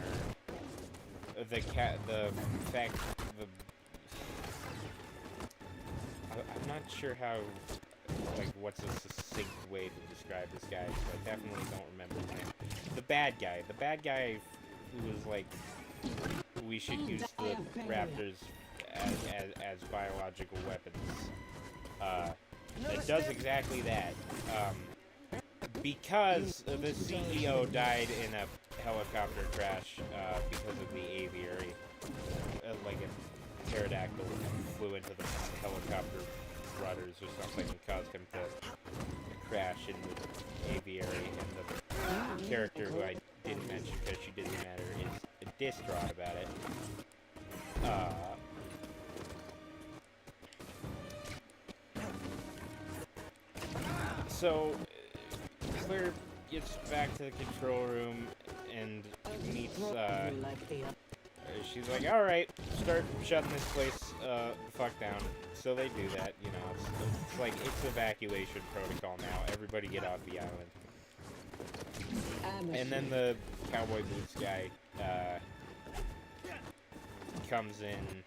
I'm not sure how, like, what's a succinct way to describe this guy, so I definitely don't remember his name. The bad guy who was like, we should use the raptors as biological weapons. It does exactly that. Because the CEO died in a helicopter crash because of the aviary, like a pterodactyl flew into the helicopter rudders or something and caused him to crash in the aviary, and the character who I didn't mention because she didn't matter is distraught about it. So Claire gets back to the control room and meets, she's like, alright, start shutting this place the fuck down. So they do that, you know, it's like, it's evacuation protocol now. Everybody get off the island. And then the cowboy boots guy, comes in,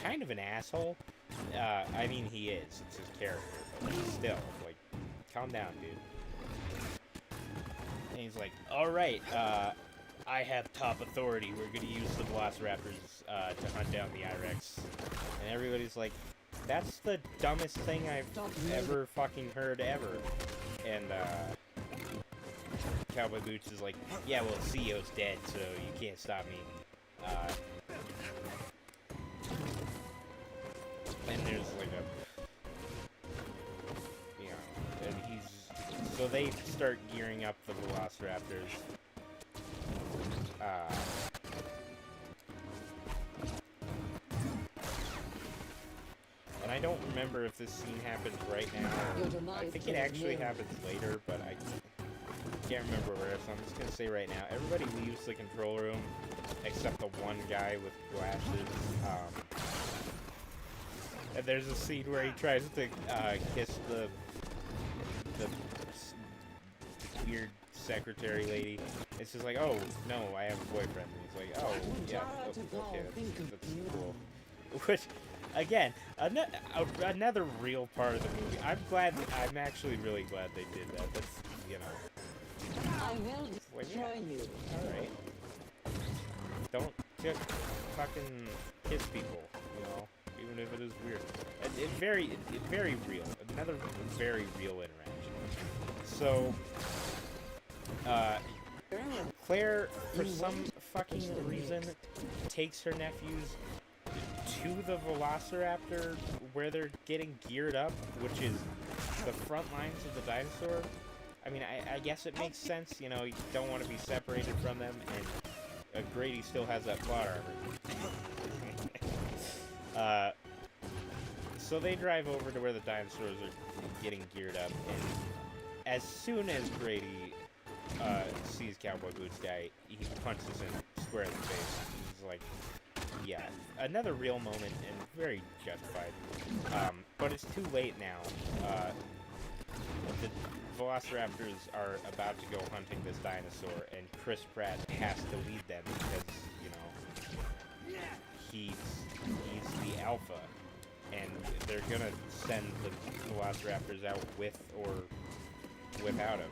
kind of an asshole. I mean, he is, it's his character, but still, like, calm down, dude. And he's like, alright, I have top authority. We're gonna use the Velociraptors to hunt down the I-Rex. And everybody's like, that's the dumbest thing I've ever fucking heard ever. And Cowboy Boots is like, yeah, well, CEO's dead, so you can't stop me. And there's like a, you know, and he's, so they start gearing up the Velociraptors. And I don't remember if this scene happens right now. I think it actually happens later, but I can't remember where, so I'm just gonna say right now, everybody leaves the control room except the one guy with glasses. And there's a scene where he tries to kiss the weird secretary lady. It's just like, oh, no, I have a boyfriend. And he's like, oh, yeah, okay, that's cool. Which, again, another real part of the movie. I'm actually really glad they did that. That's, you know. I will destroy you. Alright. Don't just fucking kiss people, you know, even if it is weird. Very real. Another very real interaction. So, Claire, for some fucking reason, takes her nephews to the Velociraptor where they're getting geared up, which is the front lines of the dinosaur. I mean, I guess it makes sense, you know, you don't want to be separated from them, and Grady still has that plot armor. So they drive over to where the dinosaurs are getting geared up, and as soon as Grady sees Cowboy Boots guy, he punches him square in the face. He's like, yeah, another real moment, and very justified. But it's too late now. The Velociraptors are about to go hunting this dinosaur, and Chris Pratt has to lead them because, you know, he's the alpha, and they're gonna send the Velociraptors out with or without him.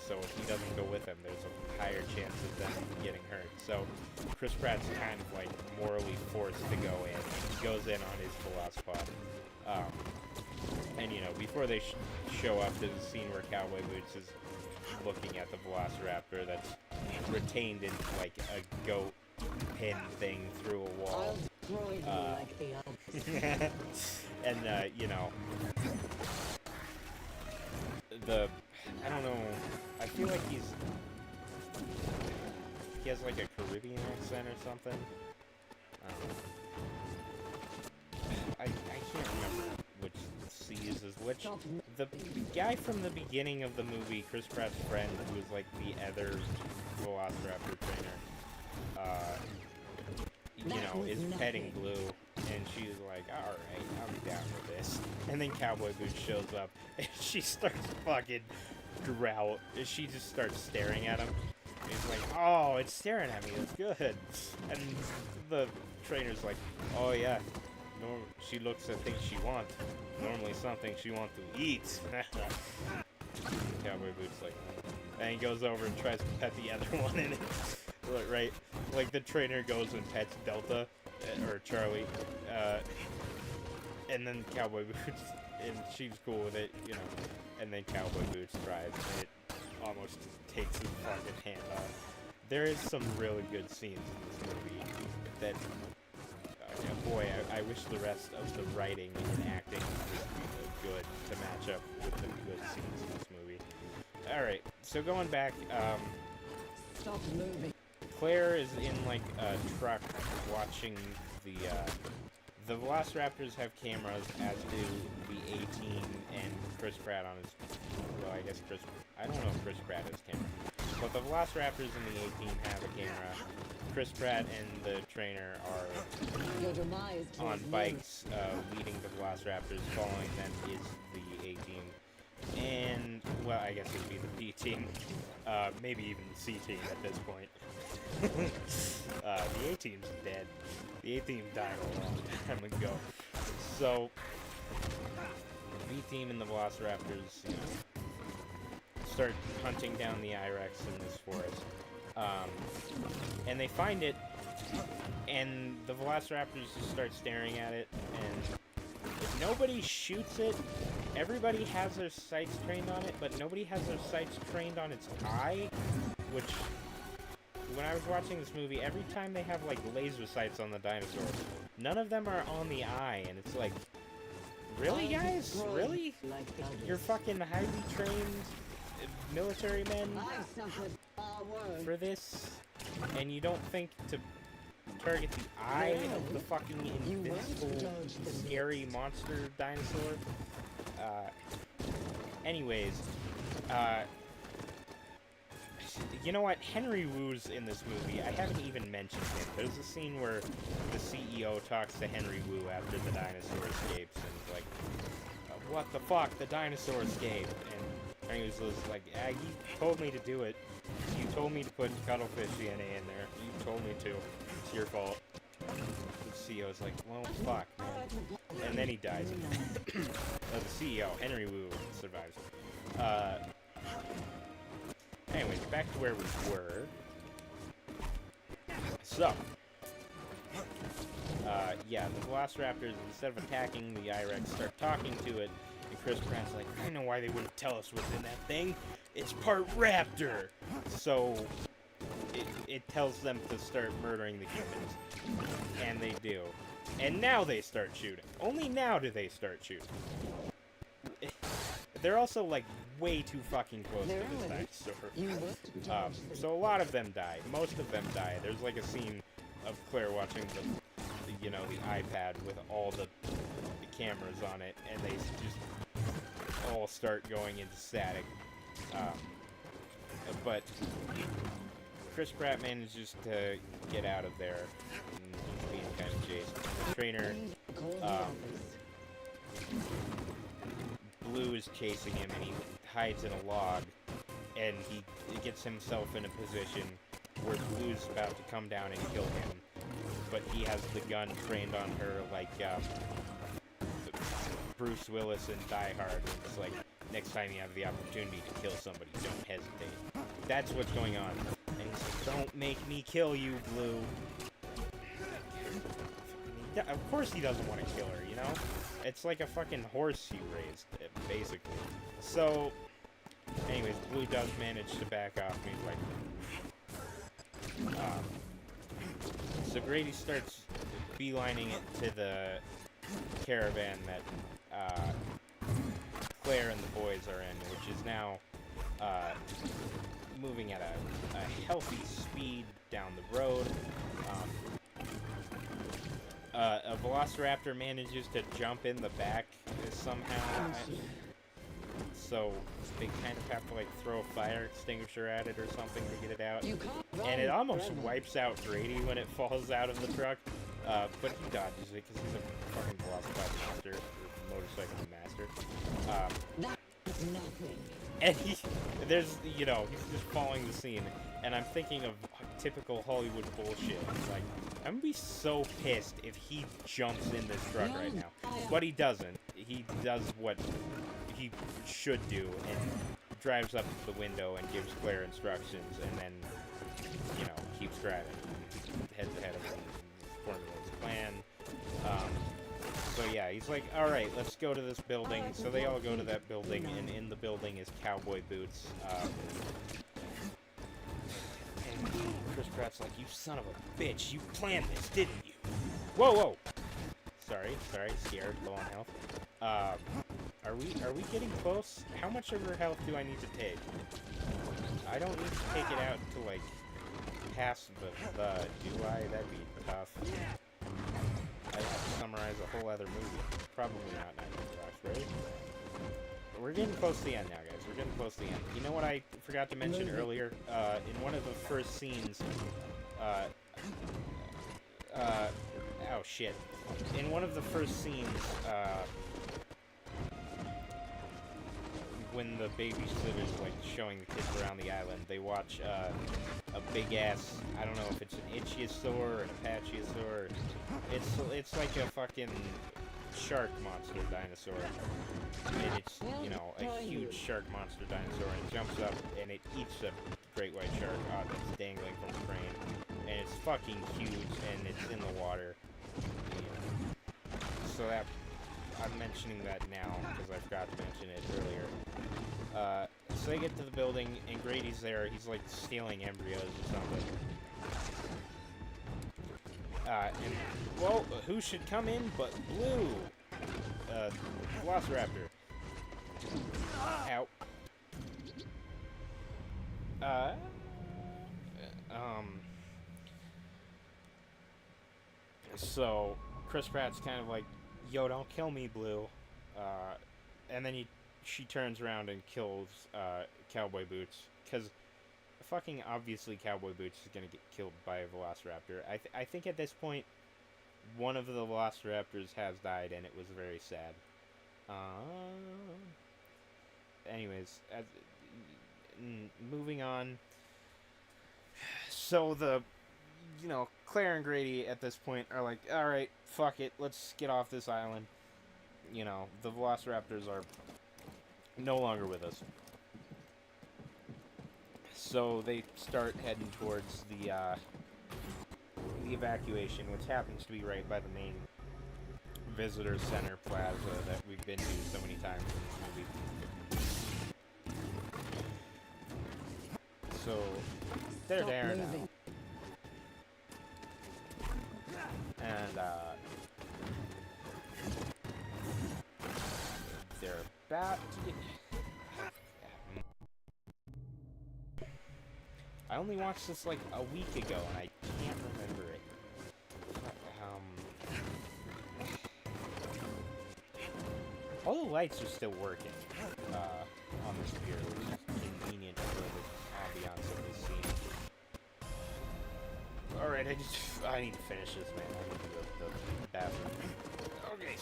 So if he doesn't go with them, there's a higher chance of them getting hurt. So Chris Pratt's kind of like morally forced to go in. He goes in on his Velocipod. And, you know, before they show up to the scene where Cowboy Boots is looking at the Velociraptor that's retained in, like, a goat pin thing through a wall. I'll destroy you like the others. And, you know, I don't know, I feel like he has, like, a Caribbean accent or something. I can't remember which C's is which. The guy from the beginning of the movie, Chris Pratt's friend, who was like the other Velociraptor trainer, you know, is petting Blue, and she's like, alright, I'm down with this. And then Cowboy Boots shows up, and she starts fucking she just starts staring at him. And he's like, oh, it's staring at me, that's good. And the trainer's like, oh yeah, no, she looks at things she wants. Normally something she wants to eat. Cowboy Boots like, and he goes over and tries to pet the other one in it. Right, like the trainer goes and pets Delta, or Charlie, and then Cowboy Boots, and she's cool with it, you know, and then Cowboy Boots tries, and it almost takes his fucking hand off. There is some really good scenes in this movie that, boy, I wish the rest of the writing and acting was good to match up with the good scenes in this movie. Alright, so going back, Stop moving. Claire is in, like, a truck watching the Velociraptors have cameras, as do the A-Team and Chris Pratt on his, well, I guess I don't know if Chris Pratt has camera, but the Velociraptors and the A-Team have a camera. Chris Pratt and the trainer are Your demise on draws bikes, leading the Velociraptors. Following them is the A-Team, and, well, I guess it would be the B-Team, maybe even the C-Team at this point. The A-Team's dead. The A-Team died a long time ago. So, the B-Team and the Velociraptors, you know, start hunting down the I-Rex in this forest. And they find it, and the Velociraptors just start staring at it, and if nobody shoots it, everybody has their sights trained on it, but nobody has their sights trained on its eye, which, when I was watching this movie, every time they have, like, laser sights on the dinosaur, none of them are on the eye, and it's like, really, guys? Really? like the others. You're fucking highly trained military men I suffered far worse. for this, and you don't think to target the eye of the fucking invincible, scary monster dinosaur? Anyways, you know what? Henry Wu's in this movie. I haven't even mentioned him. There's a scene where the CEO talks to Henry Wu after the dinosaur escapes, and he's like, what the fuck? The dinosaur escaped. And Henry Wu's like, you told me to do it. You told me to put cuttlefish DNA in there. You told me to. It's your fault. The CEO's like, well, fuck, man. And then he dies. The CEO, Henry Wu, survives. Anyways, back to where we were. So, yeah, the Velociraptors, instead of attacking the I-Rex, start talking to it, and Chris Pratt's like, I know why they wouldn't tell us what's in that thing. It's part raptor! So, it tells them to start murdering the humans. And they do. And now they start shooting. Only now do they start shooting. They're also, like, way too fucking close to this dinosaur. So a lot of them die. Most of them die. There's, like, a scene of Claire watching the you know, the iPad with all the cameras on it, and they just all start going into static. But Chris Pratt manages to get out of there, and he's being kind of chased. The trainer, Blue is chasing him, and he hides in a log, and he gets himself in a position where Blue's about to come down and kill him, but he has the gun trained on her like Bruce Willis in Die Hard, and it's like, next time you have the opportunity to kill somebody, don't hesitate. That's what's going on. And he's like, don't make me kill you, Blue. He of course he doesn't want to kill her, you know? It's like a fucking horse he raised, basically. So, anyways, Blue does manage to back off, and he's like... so Grady starts beelining it to the caravan that, Claire and the boys are in, which is now, moving at a healthy speed down the road. A Velociraptor manages to jump in the back somehow, so they kind of have to like throw a fire extinguisher at it or something to get it out. And it almost wipes out Grady when it falls out of the truck, but he dodges it because he's a fucking Velociraptor master, or motorcycle master. And there's, you know, he's just following the scene, and I'm thinking of typical Hollywood bullshit. Like, I'm gonna be so pissed if he jumps in this truck right now. But he doesn't. He does what he should do, and drives up to the window and gives Claire instructions, and then, you know, keeps driving. Heads ahead of him and formulates a plan. So yeah, he's like, alright, let's go to this building. So they all go to that building, and in the building is Cowboy Boots. And Chris Pratt's like, you son of a bitch, you planned this, didn't you? Whoa, whoa! Sorry, scared, low on health. Are we getting close? How much of her health do I need to take? I don't need to take it out to, like, past the do I? That'd be tough. I'd have to summarize a whole other movie. Probably not 9 Rocks, right? But we're getting close to the end now, guys. We're getting close to the end. You know what I forgot to mention earlier? In one of the first scenes, oh shit. In one of the first scenes, when the babysitter's like showing the kids around the island, they watch a big ass, I don't know if it's an Ichthyosaur or an Apachiosaur. It's like a fucking shark monster dinosaur. And it's, you know, a huge shark monster dinosaur, and it jumps up and it eats a great white shark that's dangling from the crane. And it's fucking huge, and it's in the water. So that, I'm mentioning that now because I forgot to mention it earlier. So they get to the building, and Grady's there. He's like stealing embryos or something. And, well, who should come in but Blue? Velociraptor. Ow. So, Chris Pratt's kind of like, yo, don't kill me, Blue. And then she turns around and kills Cowboy Boots, because fucking obviously Cowboy Boots is gonna get killed by a Velociraptor. I think at this point, one of the Velociraptors has died, and it was very sad. Anyways, moving on. So you know, Claire and Grady at this point are like, alright, fuck it, let's get off this island. You know, the Velociraptors are no longer with us. So they start heading towards the evacuation, which happens to be right by the main visitor center plaza that we've been to so many times in this movie. So they're there now. And they're about to get... I only watched this like a week ago, and I can't remember it. All the lights are still working on this pier, which is convenient for the ambiance of this scene. Alright, I need to finish this, man. I need to go to the bathroom. Okay,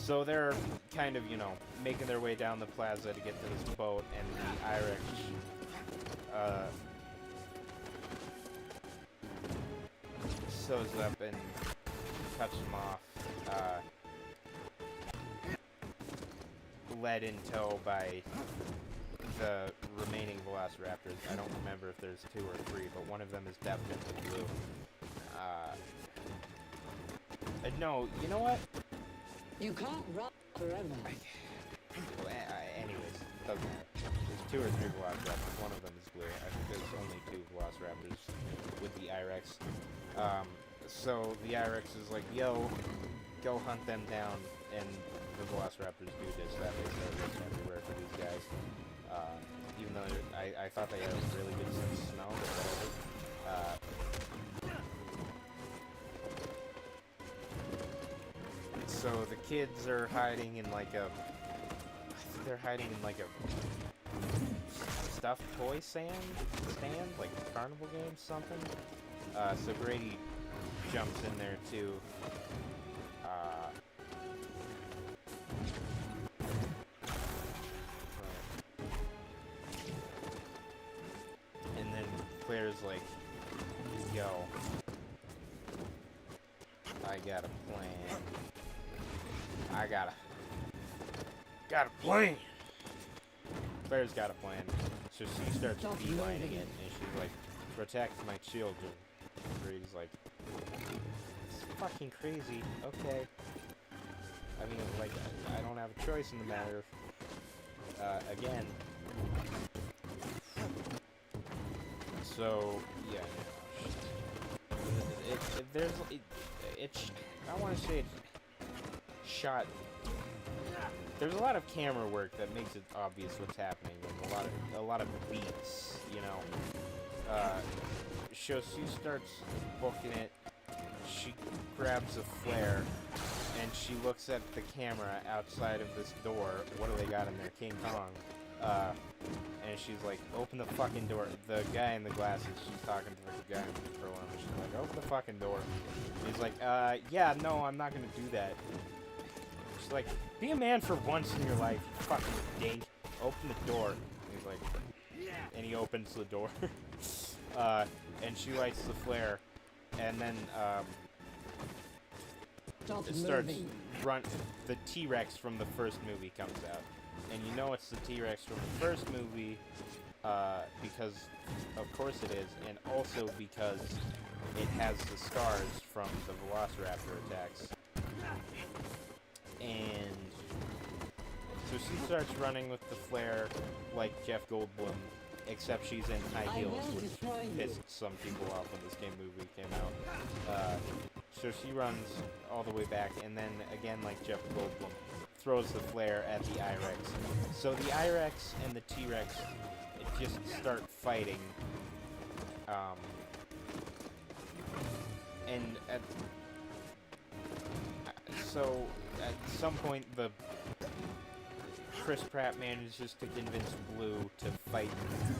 So they're kind of, you know, making their way down the plaza to get to this boat, and the Irish, sews up and cuts them off, led in tow by the remaining Velociraptors. I don't remember if there's 2 or 3, but one of them is definitely blue. No, you know what? You can't run forever. Anyways, doesn't matter. There's 2 or 3 Velociraptors. One of them is blue. I think there's only 2 Velociraptors with the I-Rex. So the I-Rex is like, yo, go hunt them down, and the Velociraptors do just that. They start looking everywhere for these guys. Even though I thought they had a really good sense of smell, but whatever. So the kids are hiding in like a... I think they're hiding in like a stuffed toy stand, like a carnival game, something. So Grady jumps in there too. And then Claire's like, yo, I got a plan. I got a plan. Claire's got a plan. So she starts beelining it, and she's like, protect my children. Grady's like, it's fucking crazy. Okay. I mean, like, I don't have a choice in the matter. Again. So, yeah. I want to say it's shot. There's a lot of camera work that makes it obvious what's happening, and a lot of beats, you know. So she starts booking it. She grabs a flare, and she looks at the camera outside of this door. What do they got in there? King Kong. And she's like, open the fucking door. The guy in the glasses, she's talking to the guy in the control room. She's like, open the fucking door. He's like, yeah, no, I'm not gonna do that. She's like, be a man for once in your life, you fucking dink. Open the door. And he's like, and he opens the door. And she lights the flare. And then, it starts run. The T-Rex from the first movie comes out. And you know it's the T-Rex from the first movie, because of course it is, and also because it has the scars from the Velociraptor attacks. And so she starts running with the flare like Jeff Goldblum, except she's in high heels, which pissed some people off when this movie came out. So she runs all the way back, and then again like Jeff Goldblum, throws the flare at the I-Rex. So the I-Rex and the T-Rex just start fighting. And so at some point Chris Pratt manages to convince Blue to fight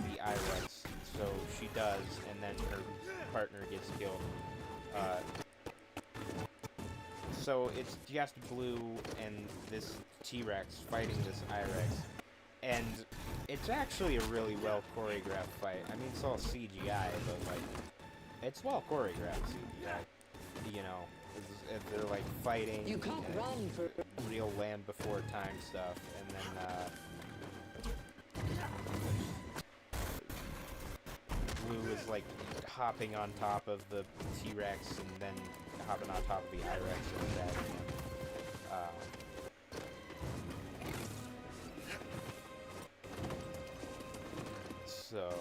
the I-Rex. So she does, and then her partner gets killed. So it's just Blue and this T-Rex fighting this I-Rex, and it's actually a really well choreographed fight. I mean, it's all CGI, but like, it's well choreographed CGI. You know, they're like fighting. You can't run for real Land Before Time stuff, and then Blue is like hopping on top of the T-Rex and then hopping on top of the I-Rex and attacking him. So,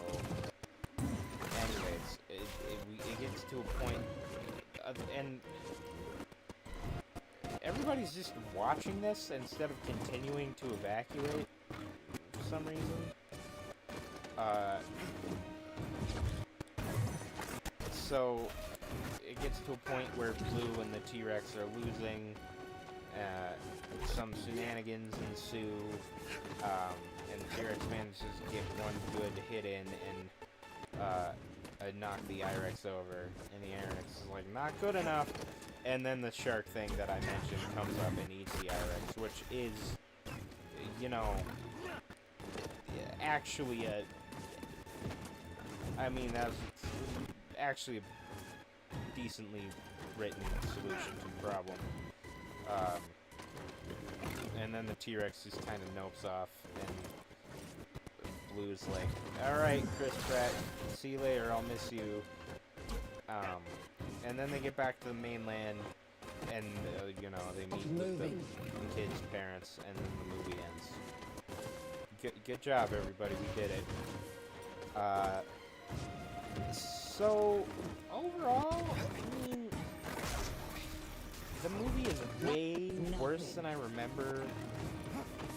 anyways, it gets to a point, and everybody's just watching this instead of continuing to evacuate for some reason. So it gets to a point where Blue and the T-Rex are losing. Some shenanigans ensue, and the T-Rex manages to get one good hit in and knock the I-Rex over. And the I-Rex is like, not good enough. And then the shark thing that I mentioned comes up and eats the I-Rex, which is, you know, actually I mean, that's actually a decently written solution to the problem. And then the T-Rex just kind of nopes off, and Blue's like, alright, Chris Pratt, see you later, I'll miss you. And then they get back to the mainland, and, you know, they meet with the kid's parents, and then the movie ends. Good job, everybody, we did it. So, overall, I mean, the movie is way worse than I remember,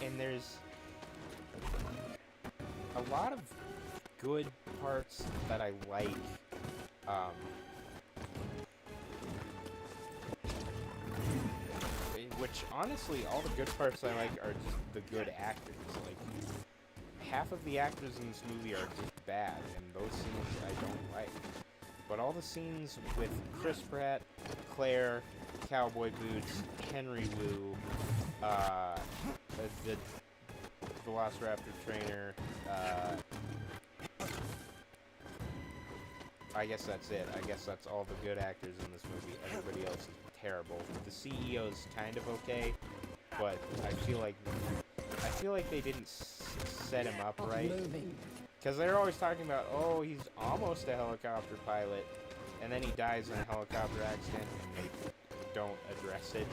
and there's a lot of good parts that I like. Which, honestly, all the good parts I like are just the good actors. Like, half of the actors in this movie are just bad, and those scenes I don't like. But all the scenes with Chris Pratt, Claire, Cowboy Boots, Henry Wu, the Velociraptor trainer, I guess that's it. I guess that's all the good actors in this movie. Everybody else is terrible. The CEO's kind of okay, but I feel like they didn't set him up right. Because they're always talking about, oh, he's almost a helicopter pilot, and then he dies in a helicopter accident, and they don't address it.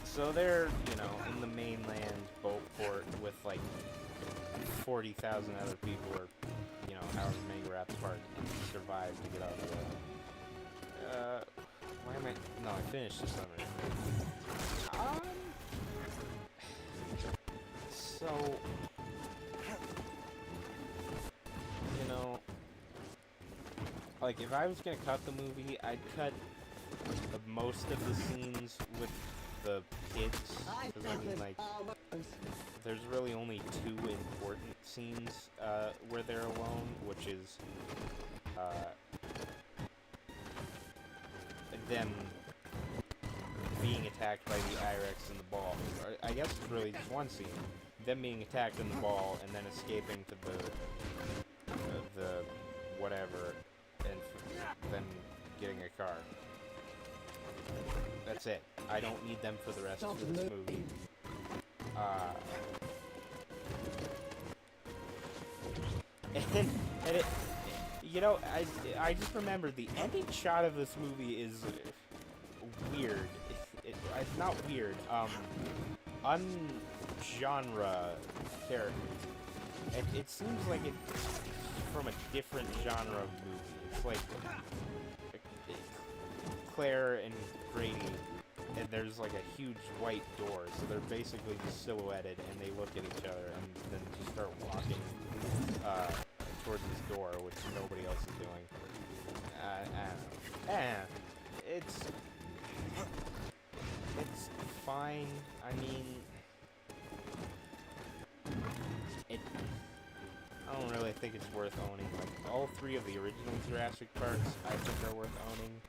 So they're, you know, in the mainland boat port with, like, 40,000 other people, or, you know, however many wrapped apart, and survive to get out of the... why am I... No, I finished the summary. So... You know... Like, if I was gonna cut the movie, I'd cut most of the scenes with the kids. Because, I mean, like... There's really only two important scenes where they're alone, which is them being attacked by the I-Rex in the ball. Or, I guess it's really just one scene. Them being attacked in the ball and then escaping to the whatever, and then getting a car. That's it. I don't need them for the rest of this movie. And it, you know, I just remembered the ending shot of this movie is weird. It's not weird. Ungenre characters. It seems like it's from a different genre of movie. It's like Claire and Grady, and there's like a huge white door, so they're basically just silhouetted, and they look at each other, and then just start walking towards this door, which nobody else is doing. I don't know. It's fine. I mean, I don't really think it's worth owning. Like, all three of the original Jurassic Parks, I think are worth owning.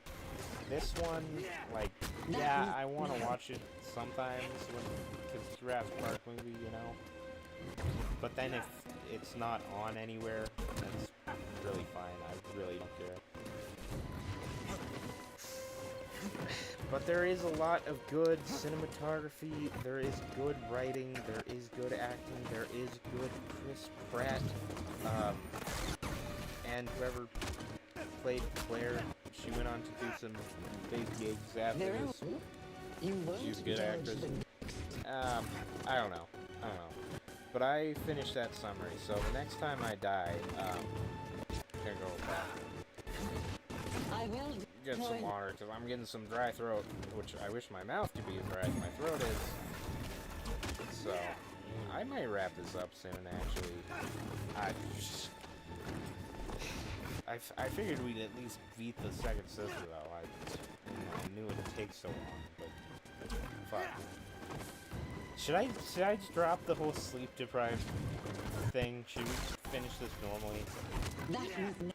This one, like, yeah, I want to watch it sometimes, because it's a Jurassic Park movie, you know? But then if it's not on anywhere, that's really fine. I really don't care. But there is a lot of good cinematography, there is good writing, there is good acting, there is good Chris Pratt, and whoever played Claire, she went on to do some big gigs after this. She's a good actress. I don't know. But I finished that summary, so the next time I die, I'm gonna go back. I will Get some water, because I'm getting some dry throat, which I wish my mouth could be as dry as my throat is. So, I might wrap this up soon, actually. I figured we'd at least beat the second sister, though. I knew it'd take so long, but fuck. Should I just drop the whole sleep-deprived thing? Should we just finish this normally? That was nothing.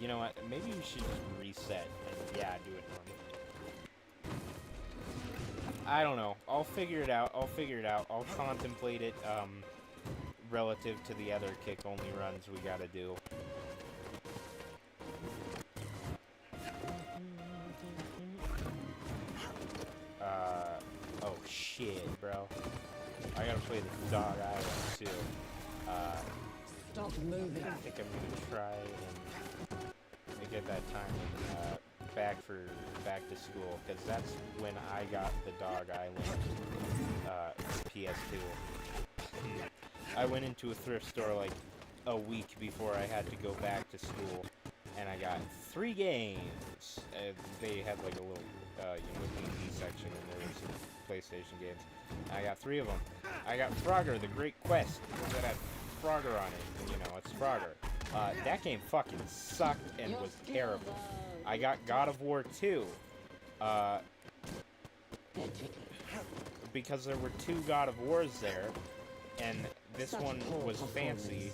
You know what? Maybe we should just reset and, yeah, do it normally. I don't know. I'll figure it out. I'll contemplate it, relative to the other kick-only runs we gotta do. Oh shit, bro. play the Dog Island too. Stop moving. I think I'm gonna try and get that time back to school, because that's when I got the Dog Island PS2. I went into a thrift store like a week before I had to go back to school, and I got 3 games. They had like a little D&D section, and there was some PlayStation games. And I got 3 of them. I got Frogger, The Great Quest, because it had Frogger on it, and it's Frogger. That game fucking sucked and was terrible. I got God of War 2, because there were 2 God of Wars there, and this one was fancy,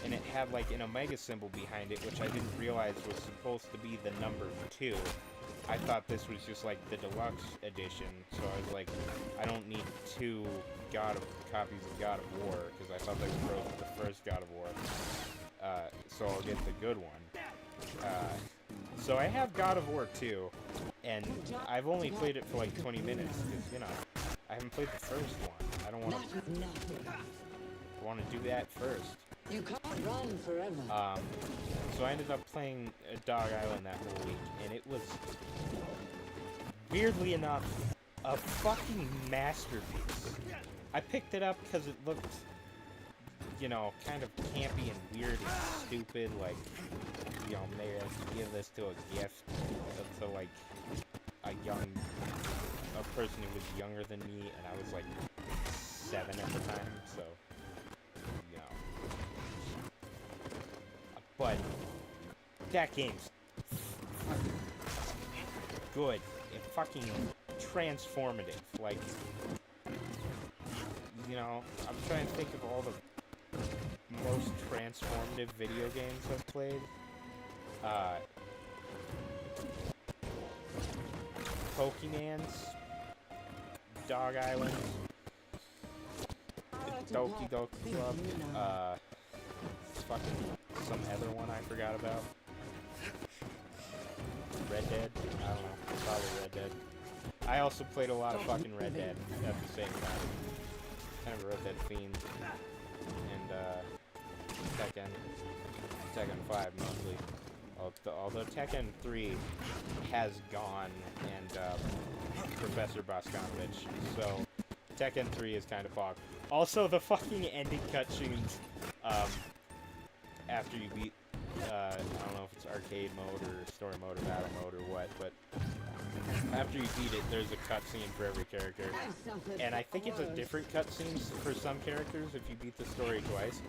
and it had like an Omega symbol behind it, which I didn't realize was supposed to be the number 2. I thought this was just like the deluxe edition, so I was like, I don't need 2 copies of God of War, because I thought they were the first God of War. So I'll get the good one. So I have God of War 2, and I've only played it for like 20 minutes, because, I haven't played the first one. I don't want to do that first. You can't run forever. So I ended up playing Dog Island that whole week, and it was, weirdly enough, a fucking masterpiece. I picked it up because it looked, kind of campy and weird and stupid, like, maybe I should give this to a gift to, like, a person who was younger than me, and I was, like, 7 at the time, so, But that game's good and fucking transformative. Like, I'm trying to think of all the most transformative video games I've played. Pokemon's, Dog Island, Doki Doki Club, fucking some other one I forgot about. Red Dead? I don't know. Probably Red Dead. I also played a lot of fucking Red Dead at the same time. Kind of a Red Dead fiend. And, Tekken 5 mostly. Although Tekken 3 has gone, and, Professor Boscanovich. So, Tekken 3 is kind of fucked. Also, the fucking ending cutscenes, after you beat, I don't know if it's arcade mode or story mode or battle mode or what, but after you beat it, there's a cutscene for every character. And I think it's a different cutscene for some characters if you beat the story twice.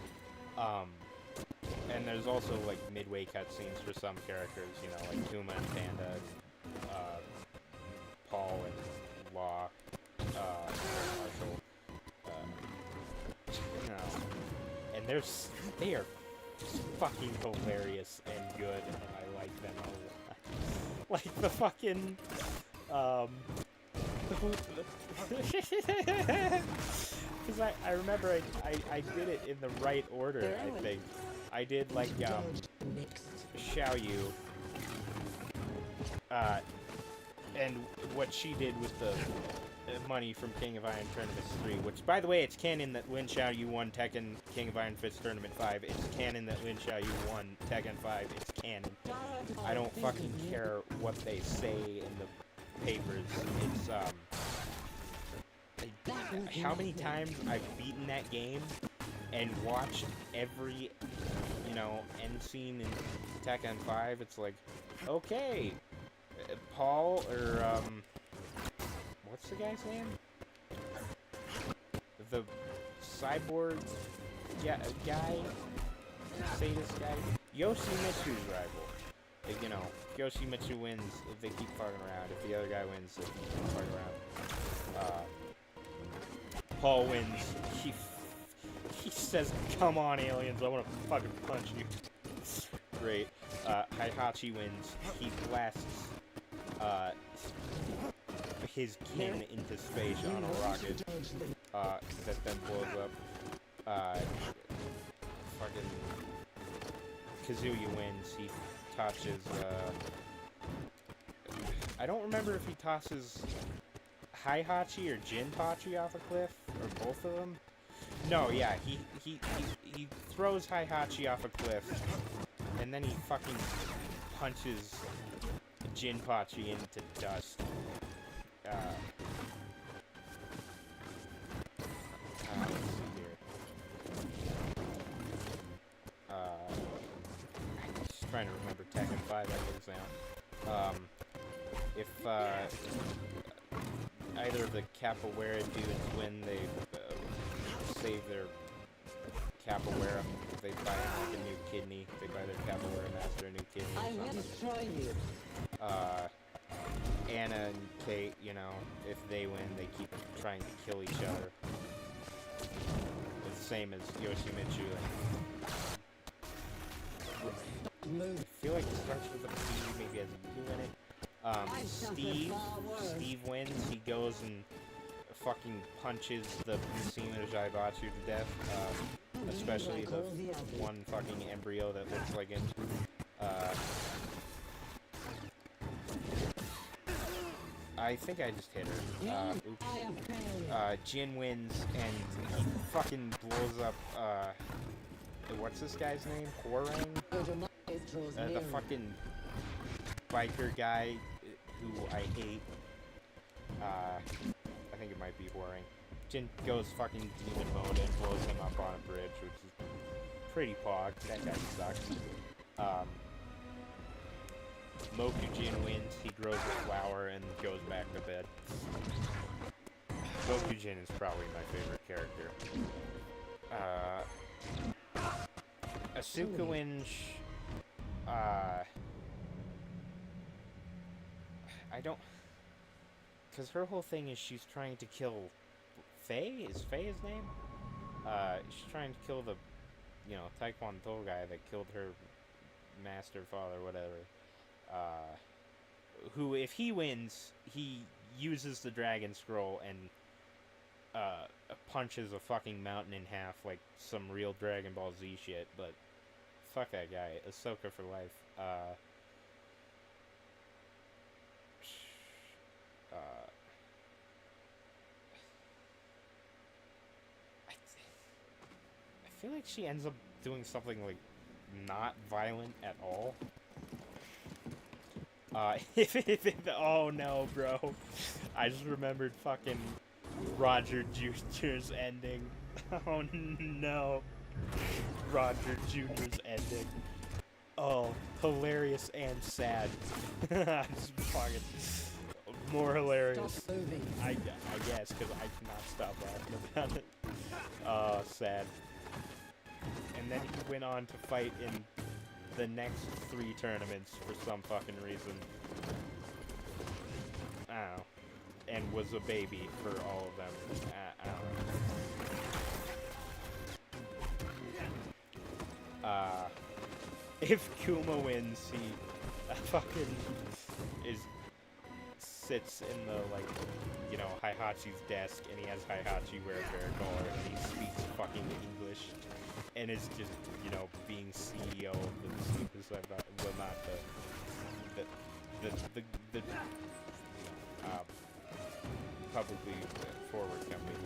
And there's also, like, midway cutscenes for some characters, like Kuma and Panda, Paul and Law, Marshall, and they are fucking hilarious and good, and I like them a lot. Like the fucking, because I remember I did it in the right order, I think. I did, like, Xiao Yu, and what she did with the money from King of Iron Tournament 3, which, by the way, it's canon that Lin Xiaoyu won Tekken King of Iron Fist Tournament 5. It's canon that Lin Xiaoyu won Tekken 5. It's canon. I don't fucking care what they say in the papers. It's, how many times I've beaten that game and watched every, end scene in Tekken 5, it's like, okay, Paul, or, what's the guy's name? The cyborg guy? Sadist guy? Yoshimitsu's rival. Yoshimitsu wins if they keep fucking around. If the other guy wins, they keep fucking around. Paul wins. He says, "Come on, aliens, I want to fucking punch you." Great. Heihachi wins. He blasts, his kin into space on a rocket, that then blows up. Fucking Kazuya wins. He touches, I don't remember if he tosses Heihachi or Jinpachi off a cliff, or both of them. No, yeah, he throws Heihachi off a cliff, and then he fucking punches Jinpachi into dust. Let's see here. I'm just trying to remember Tekken 5 episodes now. If either of the capoeira dudes win, they save their capoeira. If they buy like a new kidney, if they buy their capoeira master a new kidney I or will something. destroy you. Anna and Kate, you know, if they win, they keep trying to kill each other. It's the same as Yoshimitsu. Move. I feel like it starts with a P, maybe has a U in it. Steve wins. He goes and fucking punches the Messina Zaibatsu to death. Especially the one fucking embryo that looks like him. I think I just hit her. Jin wins and he fucking blows up, what's this guy's name? Hwoarang? The fucking biker guy who I hate. I think it might be Hwoarang. Jin goes fucking demon mode and blows him up on a bridge, which is pretty pog. That guy sucks. Mokujin wins, he grows a flower and goes back to bed. Mokujin is probably my favorite character. Asuka wins, I don't... Because her whole thing is she's trying to kill Faye? Is Faye his name? She's trying to kill the, you know, Taekwondo guy that killed her master, father, whatever. Who, if he wins, he uses the Dragon Scroll and punches a fucking mountain in half like some real Dragon Ball Z shit, but fuck that guy. Ahsoka for life. I feel like she ends up doing something like not violent at all. Oh no, bro. I just remembered fucking Roger Jr.'s ending. Oh no. Roger Jr.'s ending. Oh, hilarious and sad. Just fucking more hilarious. I guess, because I cannot stop laughing about it. Sad. And then he went on to fight in the next 3 tournaments for some fucking reason. I don't know. And was a baby for all of them. I don't know. If Kuma wins, he fucking sits in the, like, you know, Heihachi's desk, and he has Heihachi wear a bear collar, and he speaks fucking English, and is just, you know, being CEO of the stupidest, well, not the publicly forward company.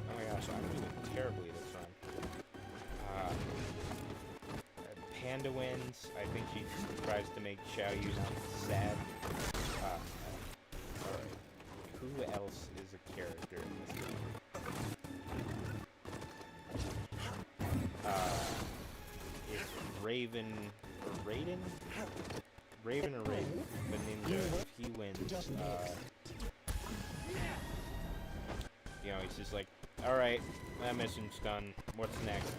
Oh my gosh, I'm doing terribly this run. Panda wins. I think she tries to make Xiaoyu sad. Alright. Who else is a character in this game? If Raven or Raiden? Raven or Raiden, the ninja, if he wins, you know, he's just like, alright, that mission's done, what's next?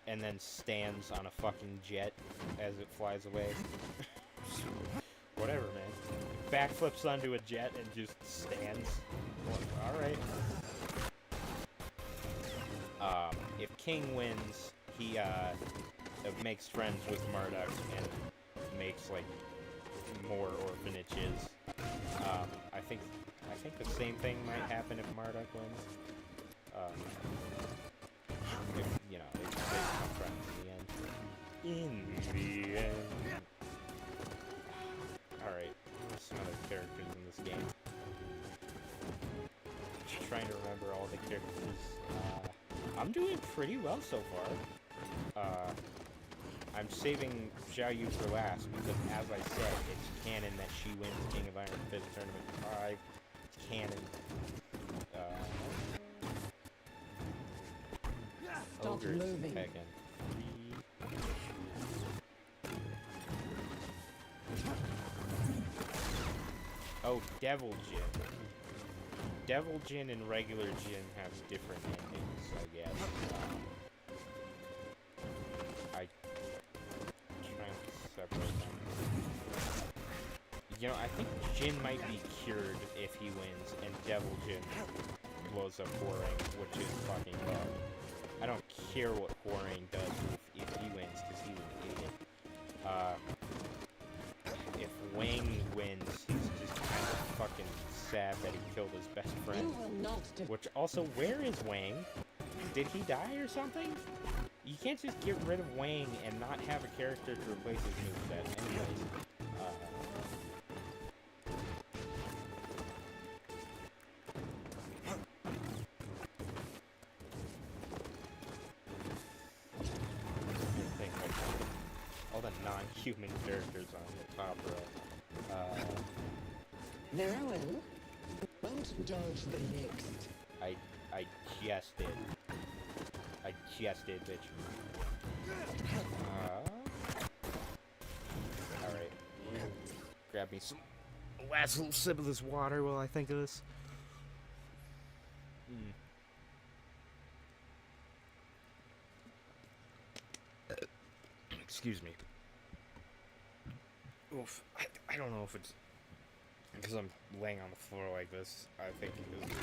And then stands on a fucking jet as it flies away. Whatever, man. Backflips onto a jet and just stands. Alright. If King wins, he makes friends with Marduk and makes, like, more orphanages. I think the same thing might happen if Marduk wins. If, you know, they become friends in the end. Alright, there's some other characters in this game. Just trying to remember all the characters. I'm doing pretty well so far. I'm saving Xiao Yu for last because, as I said, it's canon that she wins King of Iron Fist Tournament 5. It's canon. Stop Ogres moving. Tekken 3. Oh, Devil Jin. Devil Jin and regular Jin have different endings, I guess. I try and separate them. You know, I think Jin might be cured if he wins, and Devil Jin blows up Hwoarang, which is fucking bug. I don't care what Hwoarang does if he wins, because he's an idiot. If Wang wins, he's just kind of fucking sad that he killed his best friend. You will not Which also, where is Wang? Did he die or something? You can't just get rid of Wang and not have a character to replace his moveset. Anyways, think like all the non-human characters on the top row. Very well. Won't dodge the next. I just did. I just did, bitch. Alright. Grab me some last little sip of this water while I think of this. Excuse me. Oof. I don't know if it's because I'm laying on the floor like this. I think it's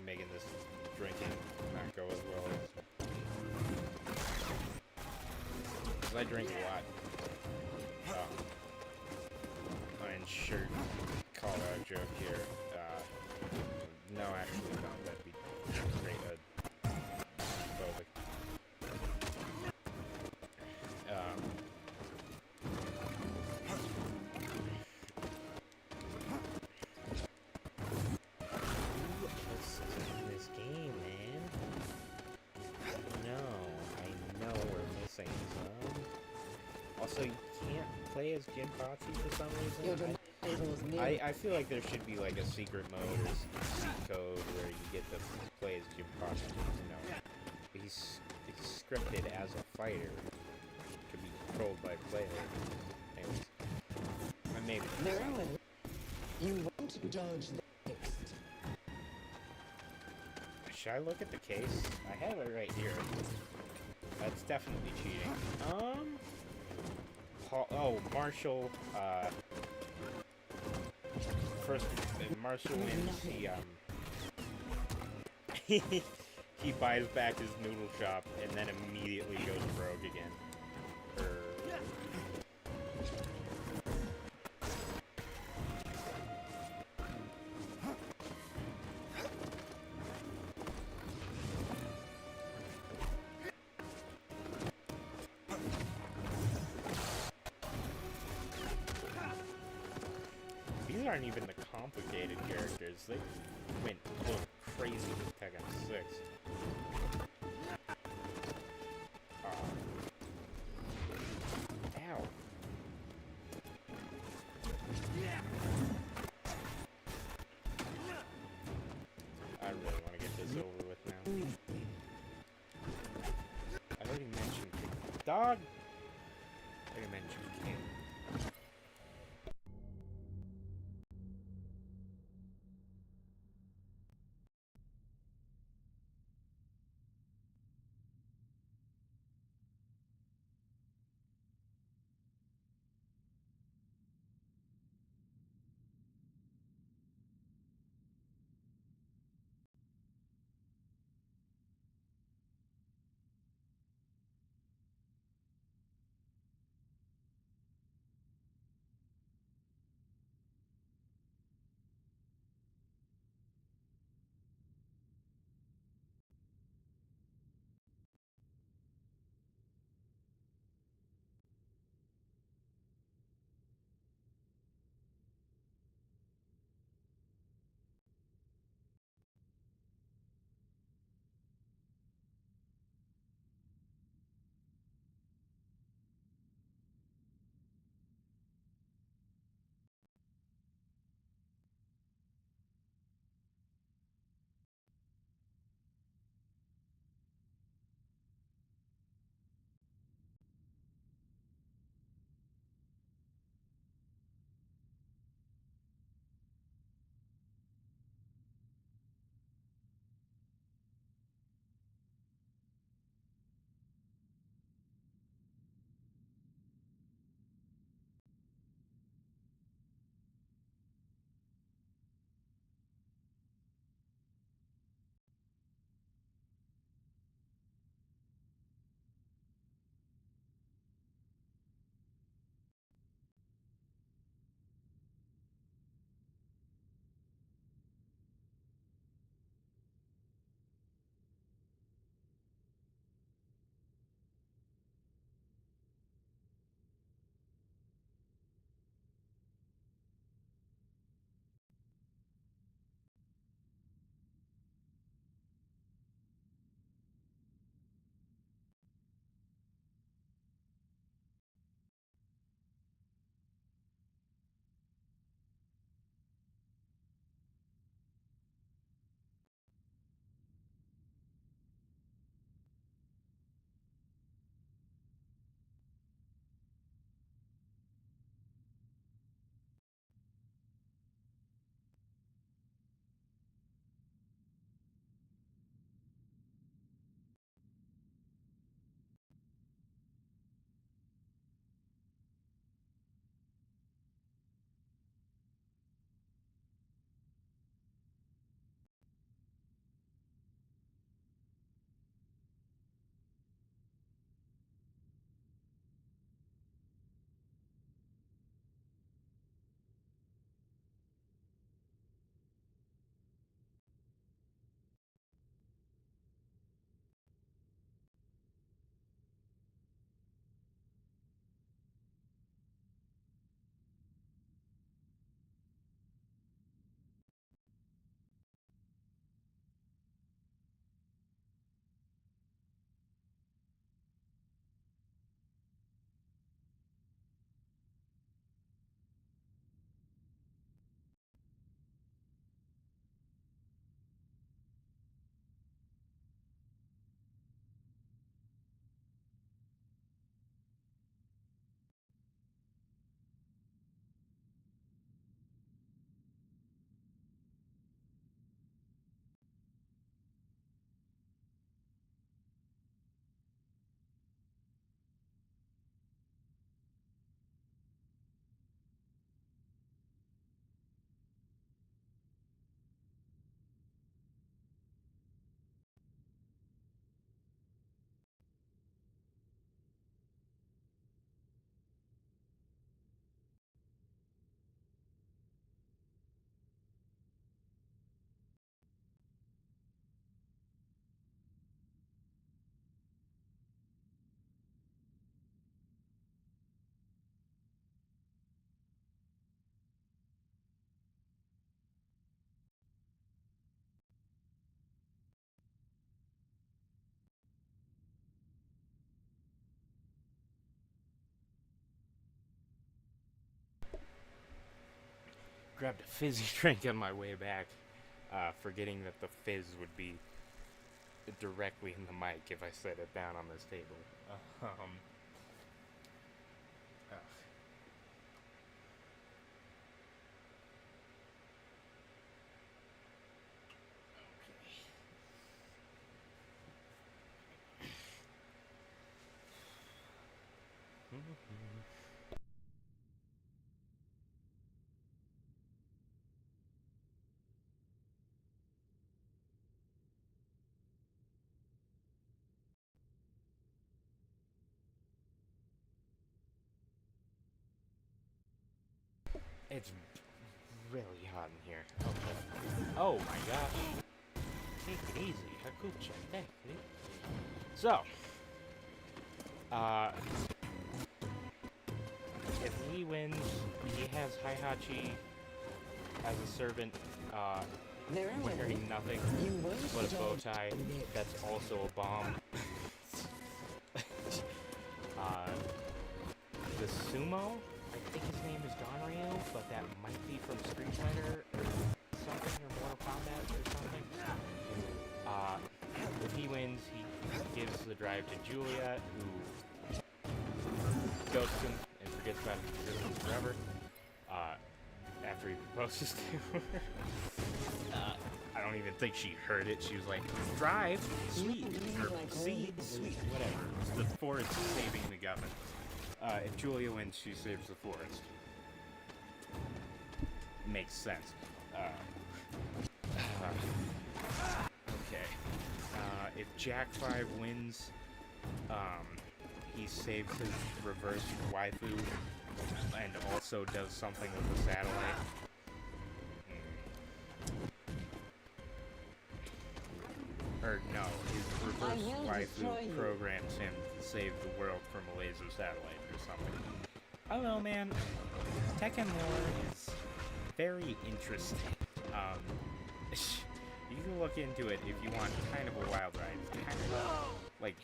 making this drinking not go as well as... Because I drink a lot. Uninsured call-out joke here. No, actually, no. That'd be great. Phobic. This game, man. No, I know we're missing some. Also, you can't play as Jinpachi for some Your reason. was near. I feel like there should be like a secret mode or cheat code where you get to play as Jinpachi. No, he's scripted as a fighter. Could be controlled by player. Anyways, maybe. Very well. You won't dodge the next. Should I look at the case? I have it right here. That's definitely cheating. Marshall, first, Marshall wins, he buys back his noodle shop and then immediately goes rogue again. These aren't even the complicated characters. They went a little crazy with Tekken 6. Ow. I really want to get this over with now. I already mentioned dog. I already mentioned king. grabbed a fizzy drink on my way back, forgetting that the fizz would be directly in the mic if I set it down on this table. Ugh. It's really hot in here. Okay. Oh my gosh. Take it easy. Hakucha. Take it easy. So, if Lee wins, he has Heihachi as a servant, wearing nothing but a bow tie that's also a bomb. The sumo, I think his name is Donryu, but that might be from Street Fighter or something, or Mortal Kombat or something. If he wins, he gives the drive to Julia, who ghosts him and forgets about him forever. After he proposes to her. I don't even think she heard it. She was like, drive, sweet, or seed, sweet, whatever. The forest is saving the government. If Julia wins, she saves the forest. Makes sense. Okay. If Jack 5 wins, he saves his reverse waifu and also does something with the satellite. Or no, his reverse waifu programs him to save the world from a laser satellite or something. I don't know, man. Tekken lore is very interesting. You can look into it if you want kind of a wild ride. It's kind of like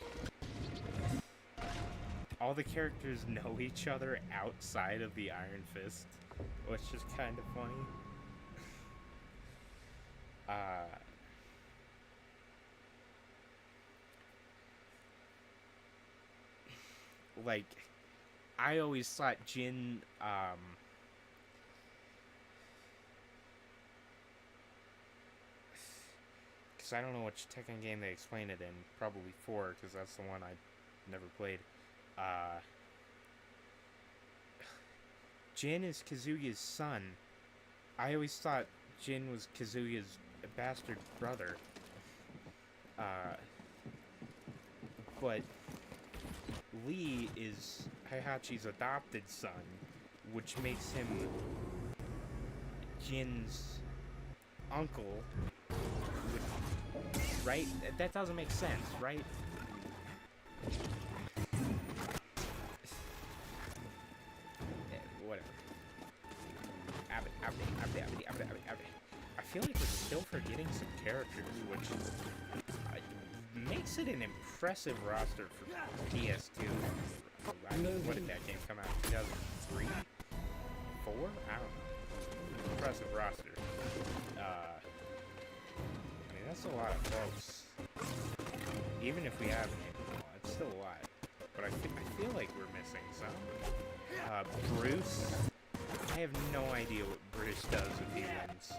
all the characters know each other outside of the Iron Fist, which is kind of funny. Like, I always thought Jin, because I don't know which Tekken game they explain it in, probably 4, because that's the one I never played. Jin is Kazuya's son. I always thought Jin was Kazuya's bastard brother. But Lee is Heihachi's adopted son, which makes him Jin's uncle. Right? That doesn't make sense, right? Whatever. I feel like we're still forgetting some characters, which makes it an impressive roster for PS2. What did that game come out? 2003? 4? I don't know. Impressive roster. I mean, that's a lot of folks. Even if we have an April, it's still a lot. But I feel like we're missing some. Bruce. I have no idea what Bruce does if he wins.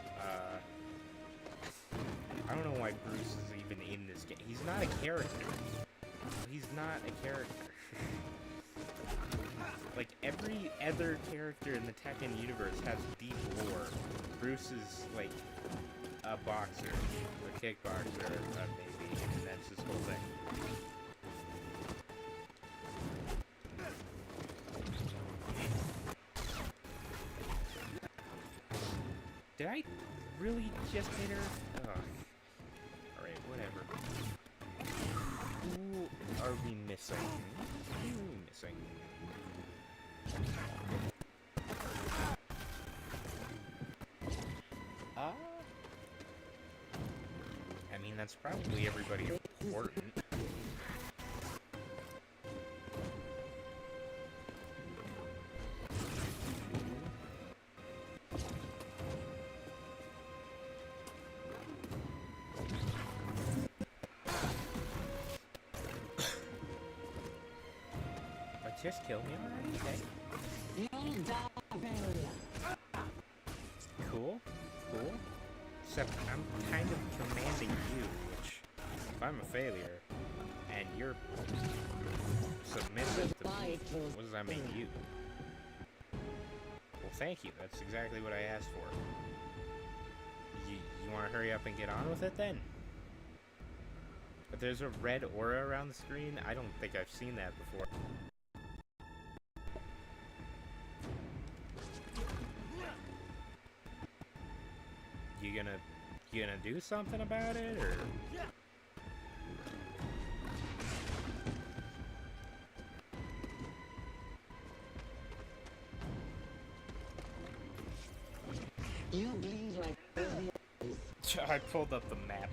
I don't know why Bruce is even in this game. He's not a character. He's not a character. Like, every other character in the Tekken universe has deep lore. Bruce is, like, a boxer, a kickboxer, maybe, and that's his whole thing. Did I really just hit her? Ugh. Alright, whatever. Who are we missing? Who are we missing? I mean, that's probably everybody important. Just kill me already, okay? You'll die of failure. Cool, cool. Except I'm kind of commanding you, which, if I'm a failure, and you're submissive to me, what does that make you? Well, thank you. That's exactly what I asked for. You want to hurry up and get on with it, then? But there's a red aura around the screen. I don't think I've seen that before. You gonna do something about it, or? You bleed like I pulled up the map.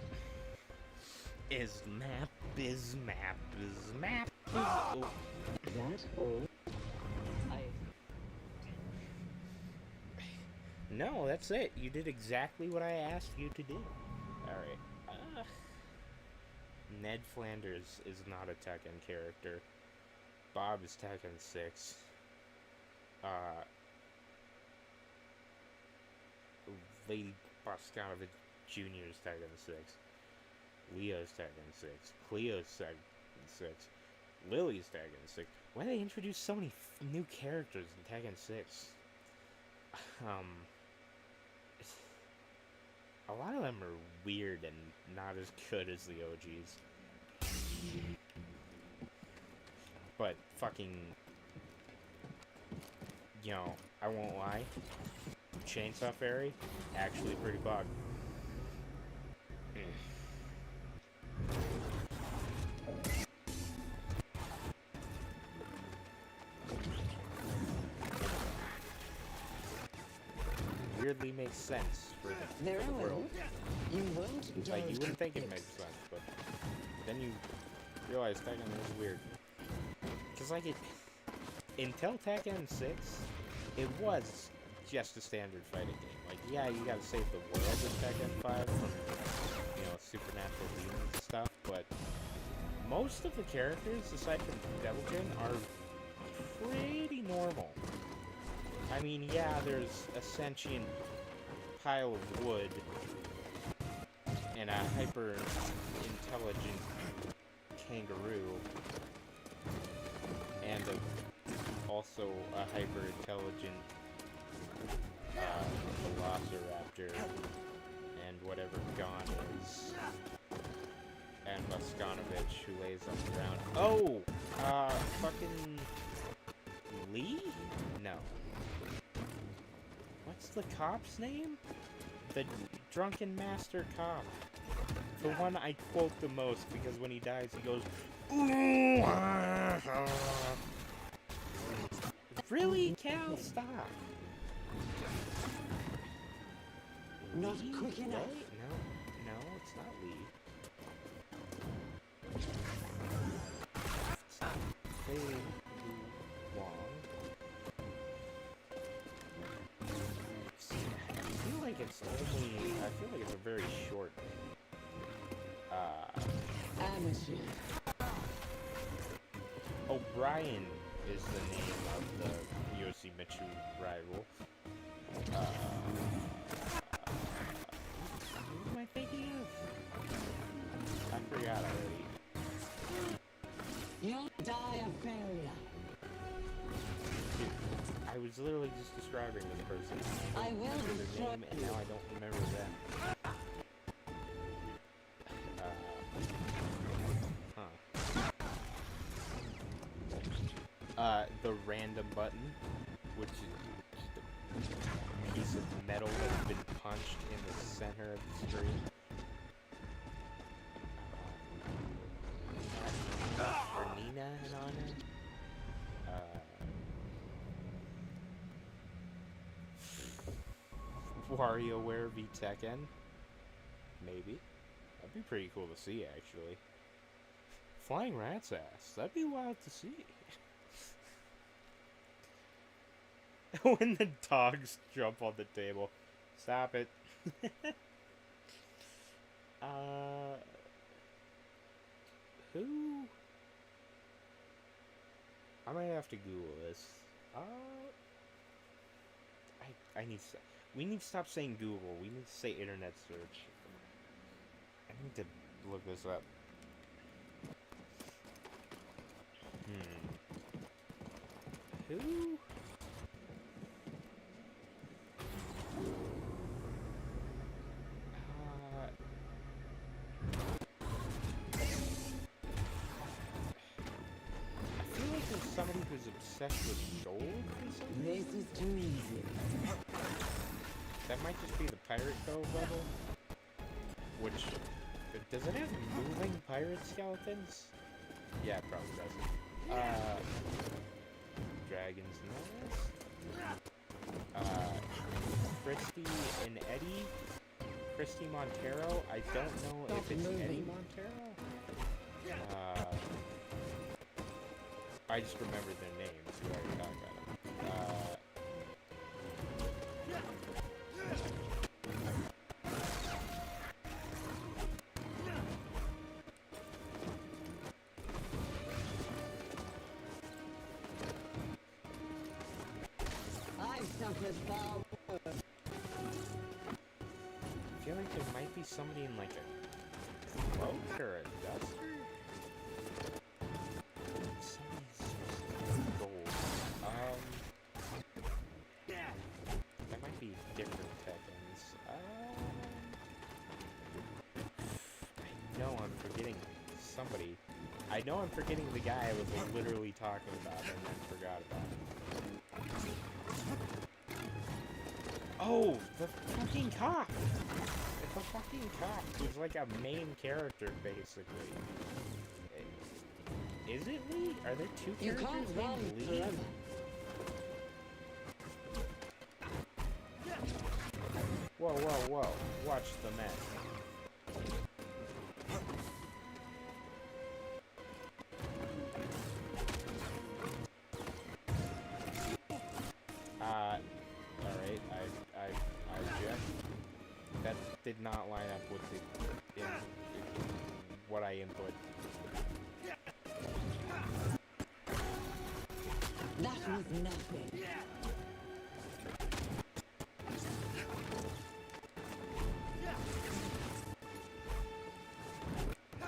Is map, is map, is map, is... Oh. that all? No, that's it. You did exactly what I asked you to do. Alright. Ned Flanders is not a Tekken character. Bob is Tekken 6. Lady Boscanovich Jr. is Tekken 6. Leo's Tekken 6. Cleo's Tekken 6. Lily's Tekken 6. Why do they introduce so many new characters in Tekken 6? A lot of them are weird and not as good as the OGs. But fucking, you know, I won't lie. Chainsaw Fairy, actually pretty bug. Weirdly makes sense for the world. You won't Like, you wouldn't think it makes sense, but then you realize Tekken is weird. Because, like, until Tekken 6, it was just a standard fighting game. Like, yeah, you gotta save the world in Tekken 5 from, you know, supernatural demons and stuff, but most of the characters, aside from Devil Jin, are pretty normal. I mean, yeah, there's a sentient pile of wood and a hyper-intelligent kangaroo and also a hyper-intelligent velociraptor and whatever Gon is, and Boscanovich, who lays on the ground. Oh! Fucking... Lee? No. What's the cop's name? The drunken master cop. The one I quote the most, because when he dies he goes, "Ooh, ah, ah." Really, Cal? Stop. Not Lee? quick enough. Right? No, it's not Lee. It's Fei Wong. I feel like it's a very short Amateur. O'Brien is the name of the Yoshimitsu rival. Who am I thinking of? I forgot already. You'll die of failure. Dude, I was literally just describing this person. I will Their name, and now I don't remember them. The random button, which is just a piece of metal that's been punched in the center of the screen. For Nina and Anna. WarioWare v Tekken. Maybe. That'd be pretty cool to see, actually. Flying Rat's ass. That'd be wild to see. When the dogs jump on the table. Stop it. Who? I might have to Google this. I need to. We need to stop saying Google. We need to say internet search. I need to look this up. Who? I feel like there's somebody who's obsessed with gold or something. This is too easy. That might just be the Pirate Cove level. Which, does it have moving pirate skeletons? Yeah, it probably does. Dragon's Nest. Christy and Eddie. Christy Montero. I don't know if it's Eddie Montero. I just remembered their names. We already talked about them. I suffer foul. I feel like there might be somebody in like a cloak or a duster. Somebody's gold. That might be different Tekkens. I know I'm forgetting somebody. I know I'm forgetting the guy I was literally talking about and then forgot about him. Oh, the fucking cop! The fucking cop who's like a main character, basically. Is it Lee? Are there two You characters can't run named Lee? forever. Whoa, whoa, whoa. Watch the mess. Alright, I object. That did not line up with what I input. That was nothing. I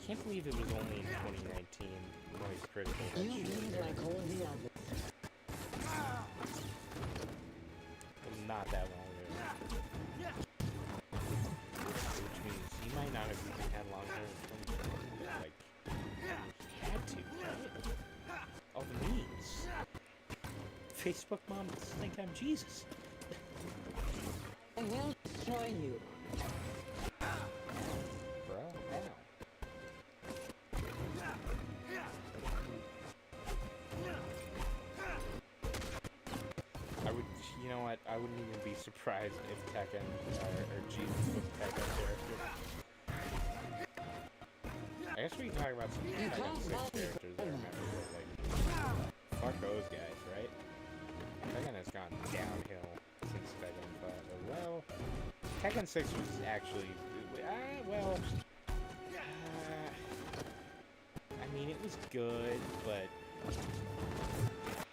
can't believe it was only in 2019 when it's critical. You bleed like all the others. It was not that long ago. Which means he might not have even had long hair in 2020, but like, he had to, right? All the memes. Facebook moms think I'm Jesus. I will destroy you. Bro, ow. I would, you know what, I wouldn't even be surprised if Tekken, or Jesus was a Tekken character. I guess we can talk about some Tekken 6 characters I remember, but like, fuck those guys, right? Tekken has gone downhill since Tekken 5, well, Tekken 6 was actually, I mean, it was good, but,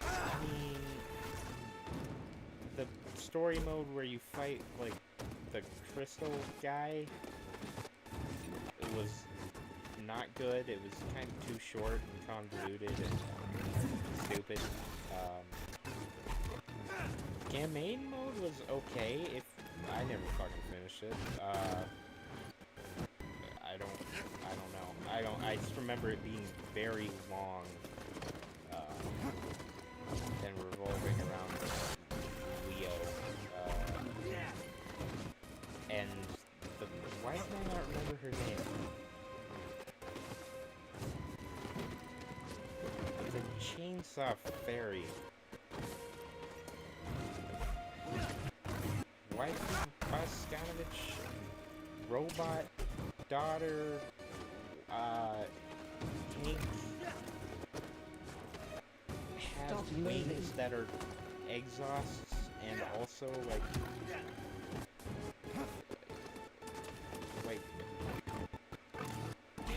I mean, the story mode where you fight, like, the crystal guy, it was not good. It was kind of too short and convoluted and stupid. Campaign mode was okay. If I never fucking finished it. I don't know. I just remember it being very long and revolving around Leo. And why can I not remember her name? The Chainsaw Fairy. Waifu Paskanovich, robot, daughter, tank, has wings that are exhausts, and also, like,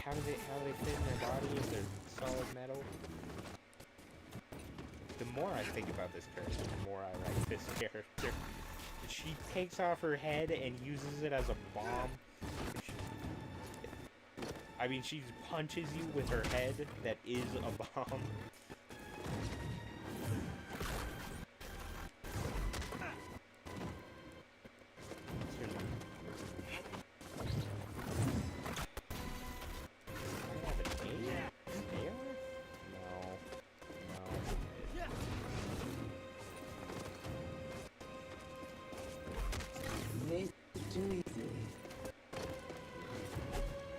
how do they fit in their body if they're solid metal? more I think about this character, the more I like this character. She takes off her head and uses it as a bomb. I mean, she punches you with her head that is a bomb.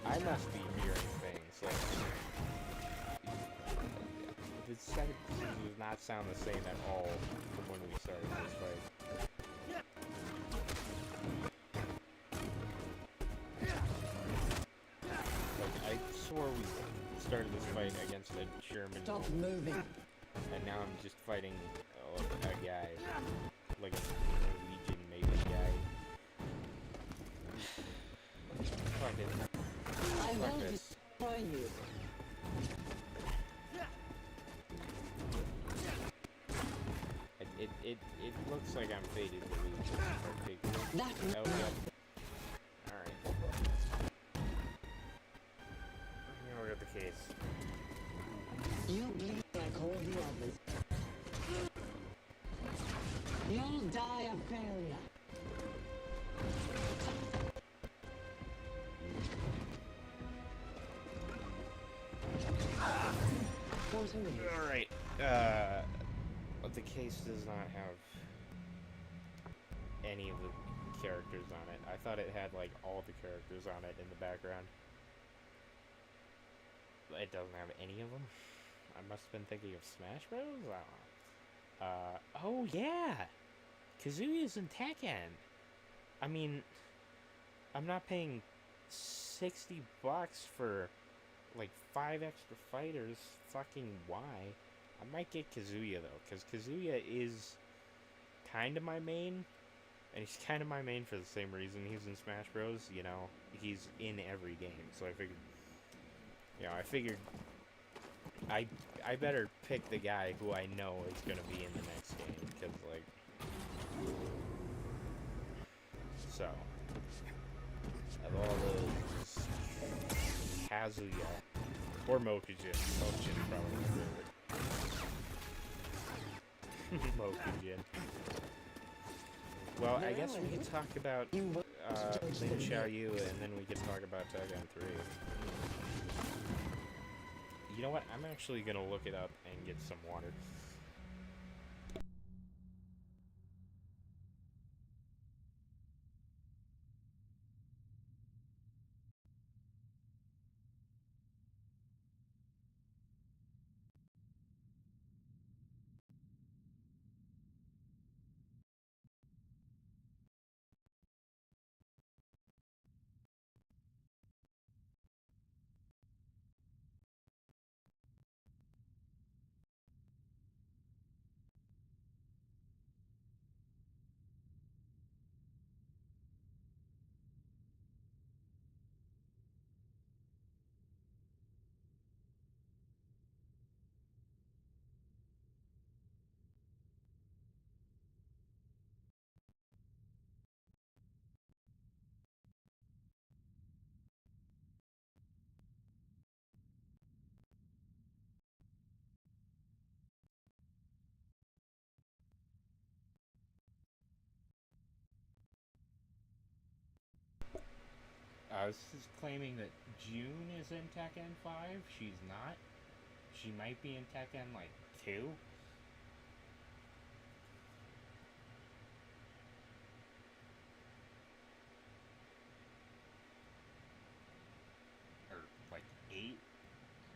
I must be hearing things. Like, the second does not sound the same at all from when we started this fight. Like, I swore we started this fight against a German. Stop moving. And now I'm just fighting a guy. Like a Norwegian maybe guy. Fuck it. I Fuck will this. destroy you. It looks like I'm fated to lose this particular. That Oh, yeah. Alright. Let me look at the case. You bleed like all the others. You'll die a failure. Alright. But the case does not have any of the characters on it. I thought it had, like, all the characters on it in the background. It doesn't have any of them. I must have been thinking of Smash Bros? I don't know. Oh, yeah! Kazuya's in Tekken! I mean, I'm not paying $60 for, like, 5 extra fighters. Fucking why? I might get Kazuya, though, because Kazuya is kind of my main. And he's kind of my main for the same reason he's in Smash Bros. You know, he's in every game. So I figured, you know, I better pick the guy who I know is going to be in the next game. Because, like, so, of all those, Kazuya, or Mokujin. Mokujin probably my favorite. Mokujin. Well, I guess we could talk about Lin Xiaoyu, and then we could talk about Tekken 3. You know what? I'm actually gonna look it up and get some water. This is claiming that June is in Tekken 5. She's not. She might be in Tekken, like, 2. Or, like, 8.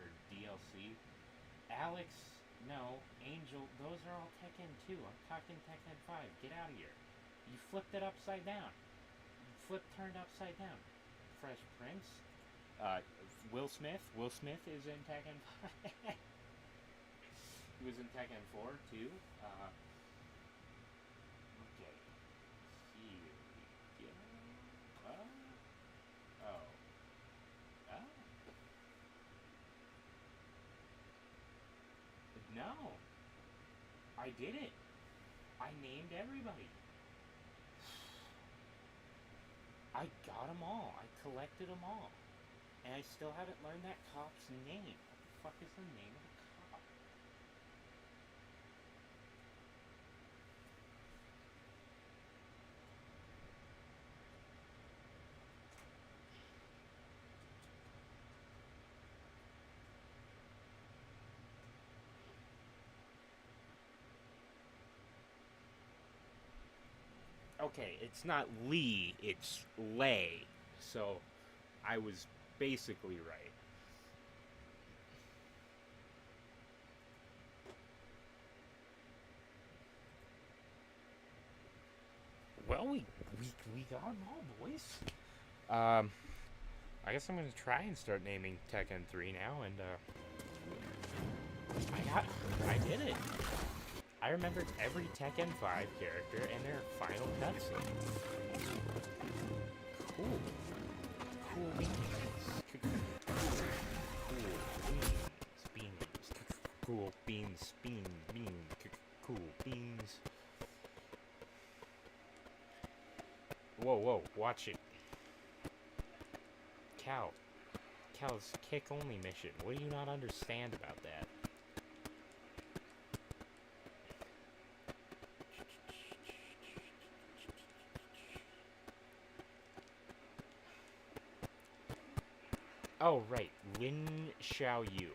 Or DLC. Alex, no. Angel, those are all Tekken 2. I'm talking Tekken 5. Get out of here. You flipped it upside down. Turned upside down. Fresh Prince. Will Smith. Will Smith is in Tekken 5. He was in Tekken 4 too. Okay. Here we go. Oh. No. I did it. I named everybody. I got them all. I collected them all. And I still haven't learned that cop's name. What the fuck is the name of the cop? Okay, it's not Lee, it's Lay. So, I was basically right. Well, we got them all, boys. I guess I'm gonna try and start naming Tekken 3 now, and I did it. I remembered every Tekken 5 character and their final cutscene. Cool. Cool beans. Cool beans. Cool beans. Whoa, watch it. Cal's kick-only mission. What do you not understand about that? Oh, right. Lin Xiaoyu.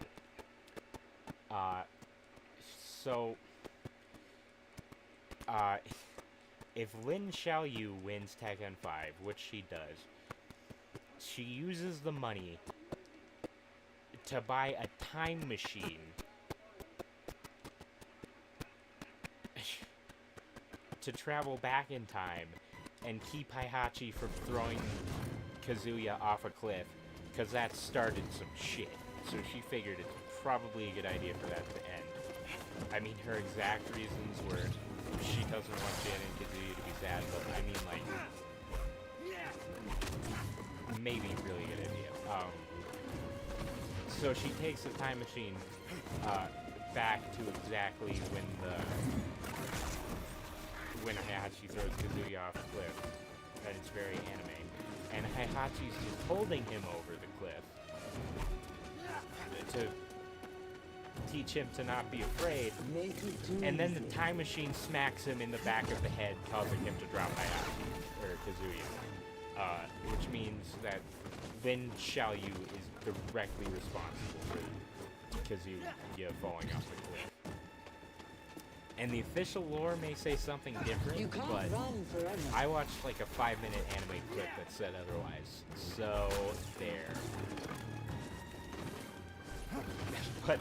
If Lin Xiaoyu wins Tekken 5, which she does, she uses the money to buy a time machine to travel back in time and keep Heihachi from throwing Kazuya off a cliff, because that started some shit. So she figured it's probably a good idea for that to end. I mean, her exact reasons were she doesn't want Jin and Kazuya to be sad, but I mean, like, maybe really good idea. So she takes the time machine back to exactly when Heihachi throws Kazuya off the cliff, and it's very anime. And Heihachi's just holding him over the cliff to teach him to not be afraid. And then the time machine smacks him in the back of the head, causing him to drop Heihachi, or Kazuya. Which means that Lin Xiaoyu is directly responsible for Kazuya falling off the cliff. And the official lore may say something different, but I watched like a 5-minute anime clip that said otherwise. So, there. But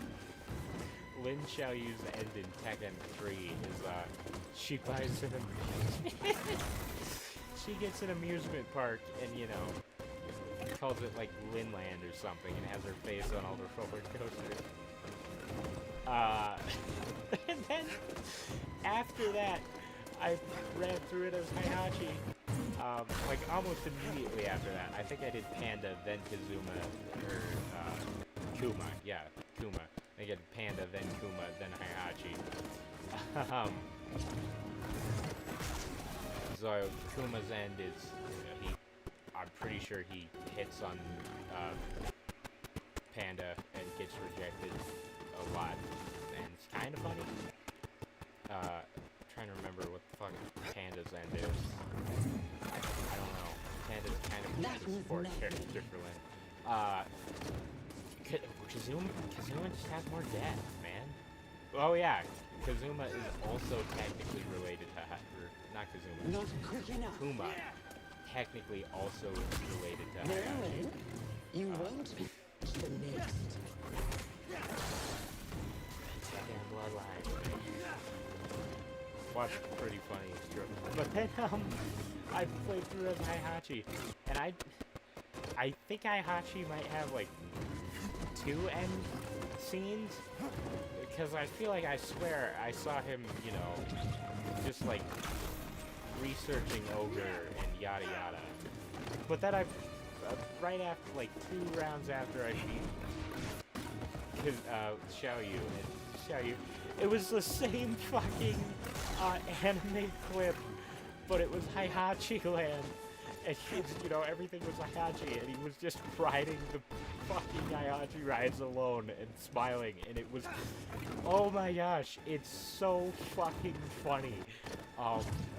Lin Xiaoyu's end in Tekken 3 is, she buys an she gets an amusement park and, you know, calls it like Linland or something and has her face on all the roller coasters. And then, after that, I ran through it as Heihachi. Like, almost immediately after that. I think I did Panda, then Kazuma, or, Kuma. Yeah, Kuma. I did Panda, then Kuma, then Heihachi. So, Kuma's end is, I'm pretty sure he hits on, Panda and gets rejected a lot. And it's kind of funny. Trying to remember what the fuck Panda's end is. I don't know. Panda's kind of a support character for Lin. Kazuma just has more depth, man. Oh yeah, Kazuma is also technically related to not Kazuma. Not quick enough. Kuma technically also related to Hayashi. You won't be the next. Tekken Bloodline. Was pretty funny, it's true. But then, I played through as Heihachi, and I think Heihachi might have, like, 2 end scenes, because I feel like, I swear, I saw him, you know, just, like, researching Ogre and yada yada. But then right after, like, 2 rounds after I beat Xiaoyu, and Xiaoyu, It was the same fucking anime clip, but it was Heihachi Land. And he's, you know, everything was Heihachi, and he was just riding the fucking Heihachi rides alone and smiling, and it was, oh my gosh, it's so fucking funny.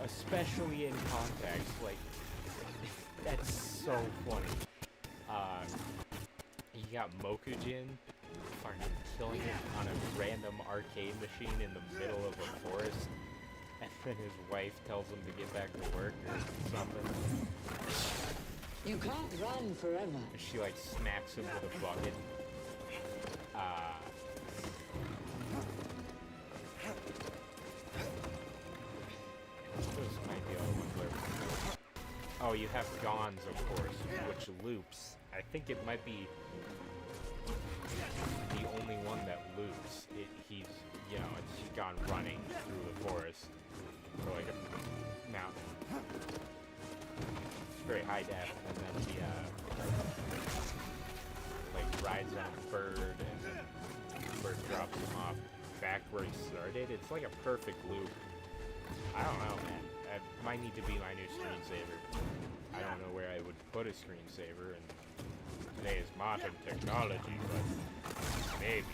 Especially in context, like, that's so funny. You got Mokujin fucking killing it on a random arcade machine in the middle of a forest, and then his wife tells him to get back to work or something. You can't run forever. And she like smacks him with a bucket. What was my deal with her? Oh, you have Gons, of course, which loops. I think it might be the only one that loops. He's, you know, she's gone running through the forest for like a mountain. It's very high def, and then he like rides on a bird, and then the bird drops him off back where he started. It's like a perfect loop. I don't know, man. That might need to be my new screensaver. I don't know where I would put a screensaver in today's modern technology, but maybe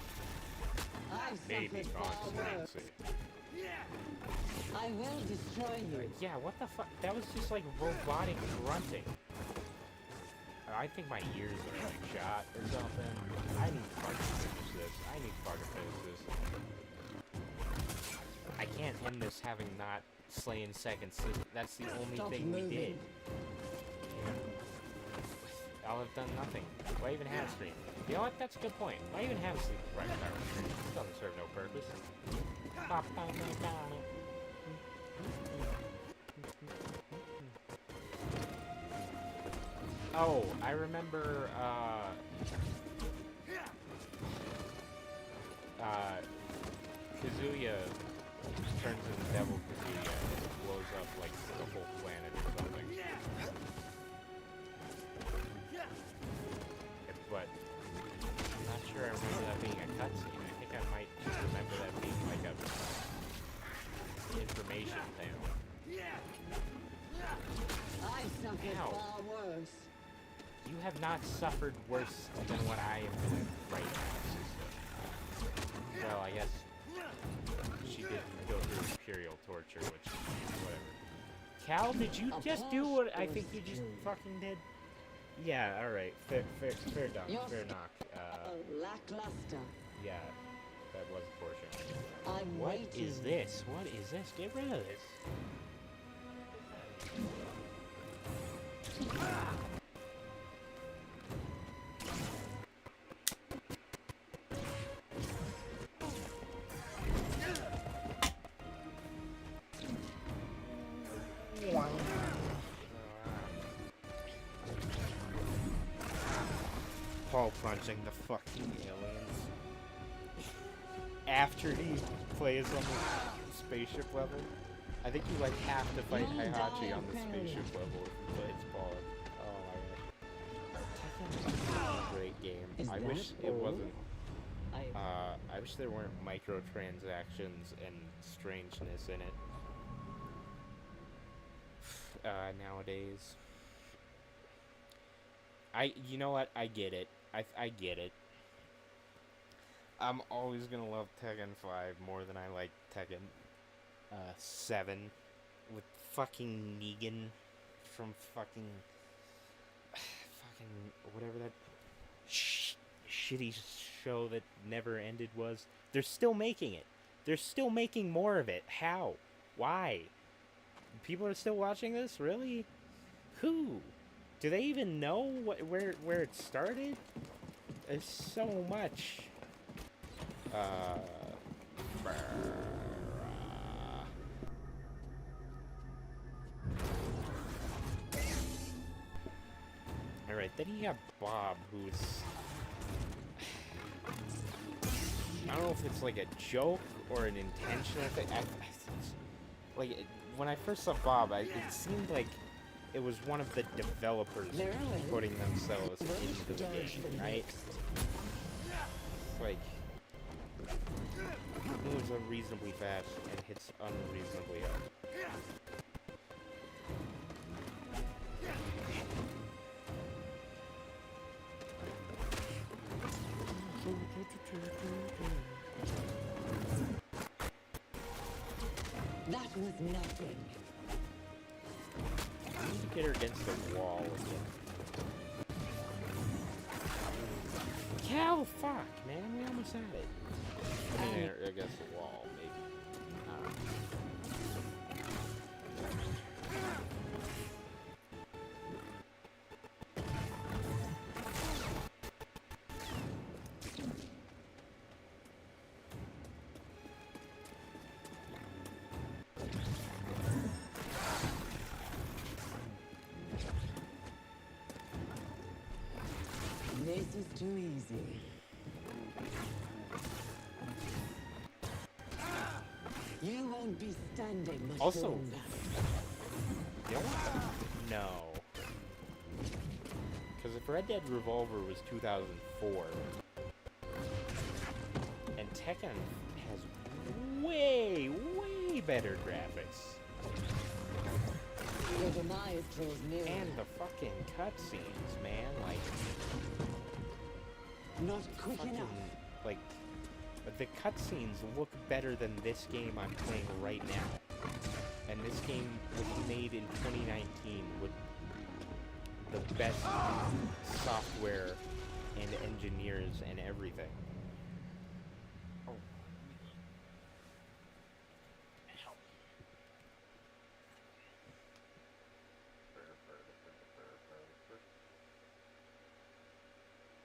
I've suffered on far worse. screensaver. I will destroy you. Yeah, what the fuck? That was just like robotic grunting. I think my ears are like shot or something. I need to fucking finish this. I can't end this having not slain second sister. That's the only Stop thing we moving. did. Yeah. I'll have done nothing. Why even have stream? You know what? That's a good point. Why even have sleep right power stream? It doesn't serve no purpose. Oh, I remember, Kazuya turns into Devil Kazuya and blows up, like, the whole planet or something. But I'm not sure I remember that being a cutscene. I think I might just remember that being, like, a information panel. I suffered Ow. far worse. You have not suffered worse than what I am doing right now, sister. Well, I guess she did go through imperial torture, which, whatever. Cal, did you just do what I think you just fucking did? Yeah, alright. Fair knock. Lackluster. Yeah, that was a portion. I'm What waiting. is this? What is this? Get rid of this. Paul punching the fucking aliens. After he plays on the spaceship level. I think you like have to fight You'll Heihachi die on the of spaceship level if you play Paul. Oh my gosh. Tekken's a great game. Is I that wish it all? wasn't. I I wish there weren't microtransactions and strangeness in it. Nowadays. You know what? I get it. I get it. I'm always gonna love Tekken 5 more than I like Tekken 7 with fucking Negan from fucking whatever that shitty show that never ended was. They're still making it. They're still making more of it. How? Why? People are still watching this? Really? Who? Do they even know where it started? There's so much. Alright, then you got Bob, who's... I don't know if it's like a joke or an intentional thing. When I first saw Bob, it seemed like it was one of the developers putting themselves into the game, right? Like, moves unreasonably fast and hits unreasonably hard. That was nothing. I need to get her against the wall again. Cow, fuck, man, we almost had it. I mean, against the wall, maybe. I don't know. This is too easy. You won't be standing much Also, longer. you know what? No. Because if Red Dead Revolver was 2004, and Tekken has way, way better graphics, Your demise draws nearer. and the fucking cutscenes, man, like, Not quick fucking, enough. like, the cutscenes look better than this game I'm playing right now. And this game was made in 2019 with the best software and engineers and everything. Oh.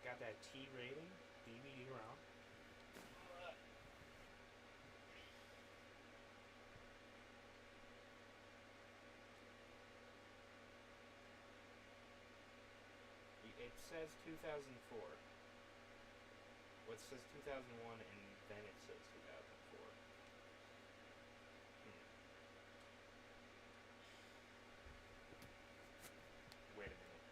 Got that T rating, DVD ROM. It says 2004. What says 2001 and then it says 2004. Wait a minute.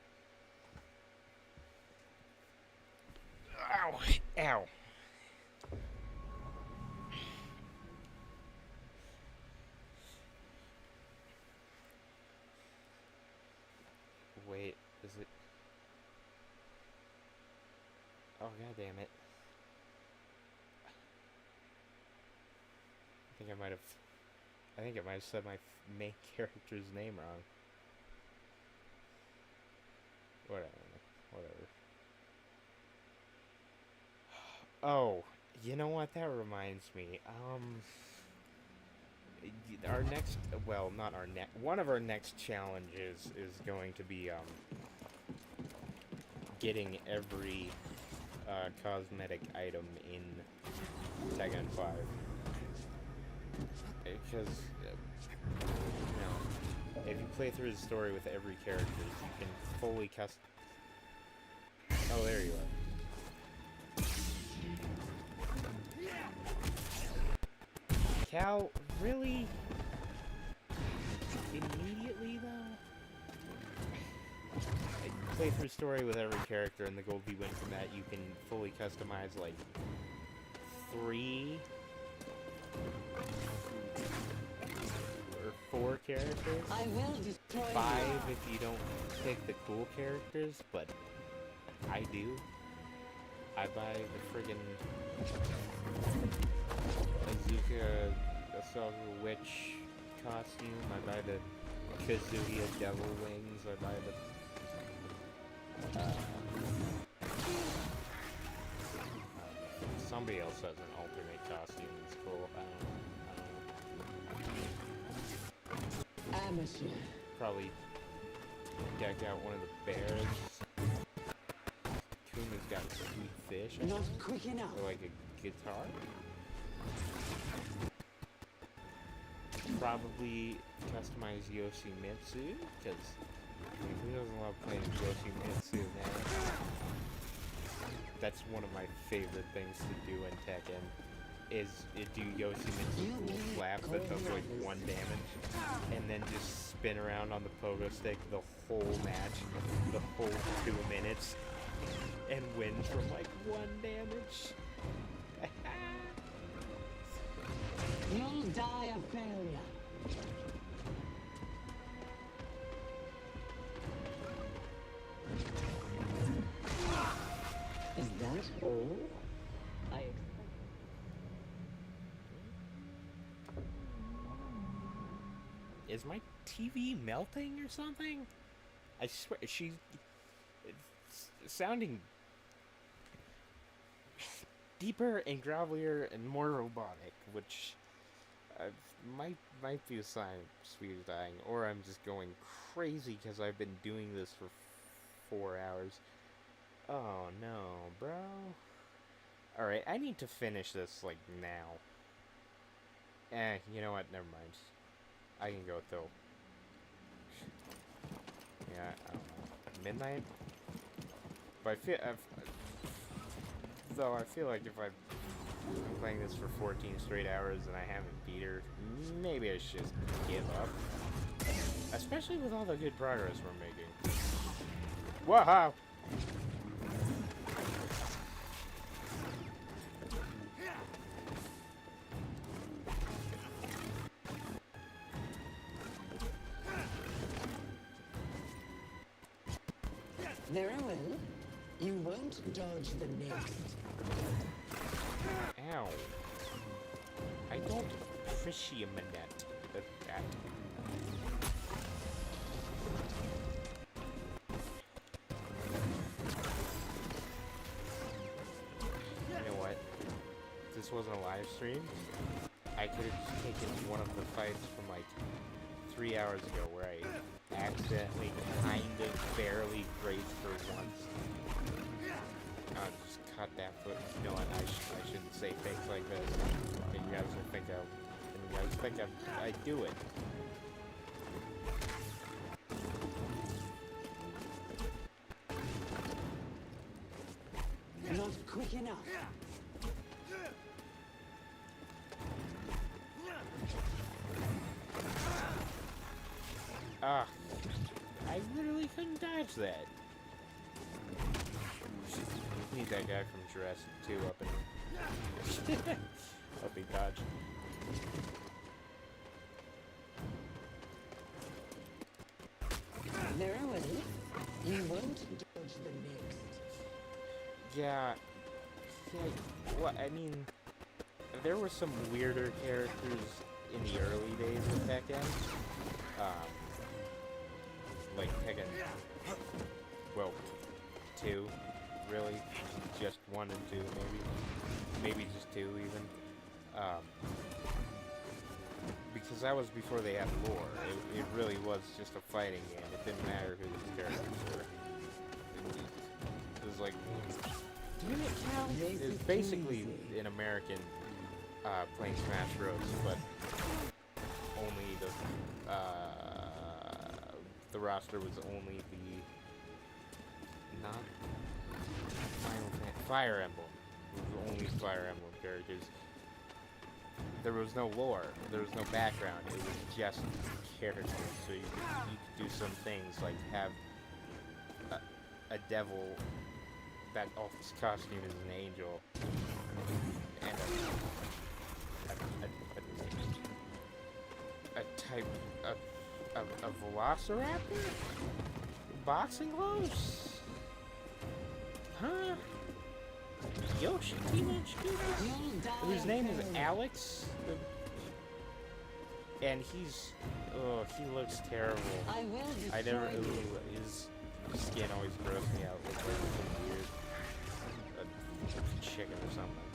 Ow! Ow! Wait, is it? Oh, god damn it. I think I might have said my main character's name wrong. Whatever. Oh, you know what? That reminds me. Our next, well, not our next, one of our next challenges is going to be, getting every, cosmetic item in Tekken 5. Because, you know, if you play through the story with every character, you can fully custom... Oh, there you are. Cal, really? Immediately, though? You play through story with every character, and the gold you win from that, you can fully customize, like, 3 or 4 characters. I will destroy 5 you. if you don't pick the cool characters, but I do. I buy the friggin' Azuka Ahsoka Witch costume. I buy the Kazuya Devil Wings. I buy the somebody else has an alternate costume. It's cool. I don't know. Amateur. Probably deck out one of the bears. Kuma's got a sweet fish. I Not think. quick enough. Or like a guitar. Probably customize Yoshimitsu, because who doesn't love playing Yoshimitsu, man? That's one of my favorite things to do in Tekken, is do Yoshimitsu cool slap that does like 1 damage, and then just spin around on the pogo stick the whole match, the whole 2 minutes, and win from like 1 damage. You'll die a failure. Is that all? I expect. Is my TV melting or something? I swear, she's sounding deeper and grovelier and more robotic, which might be a sign Sweet's dying, or I'm just going crazy because I've been doing this for 4 hours. Oh no, bro. Alright, I need to finish this, like, now. You know what? Never mind. I can go till... Yeah, I don't know. Midnight? But I feel like if I've been playing this for 14 straight hours and I haven't beat her, maybe I should just give up. Especially with all the good progress we're making. Wow! Very well. You won't dodge the next. Ow. I don't appreciate that. You know what? If this wasn't a live stream, I could have taken one of the fights from like 3 hours ago where I accidentally kind of barely grazed her once. I'll just cut that foot. You know what? I shouldn't say things like this. And you guys will think I do it. Not quick enough. Ah, I literally couldn't dodge that. Need that guy from Jurassic 2 up and up he dodged. Very well. You won't dodge the next. Yeah, well, I mean, there were some weirder characters in the early days of Tekken. Like Tekken, well, 2, really, just 1 and 2, maybe just 2 even, because that was before they had lore. It really was just a fighting game. It didn't matter who these characters were. It was like, didn't it count? It's basically an American playing Smash Bros, but only the roster was only the not Fire Emblem. It was only Fire Emblem characters. There was no lore. There was no background. It was just characters. So you could do some things like have a devil that off his costume is an angel, and a velociraptor? Boxing gloves? Huh? Yoshi Teenage Mutant? Whose name is Alex? And he's... oh, he looks terrible. I never... ooh, his skin always grossed me out. Looks like something weird. A chicken or something.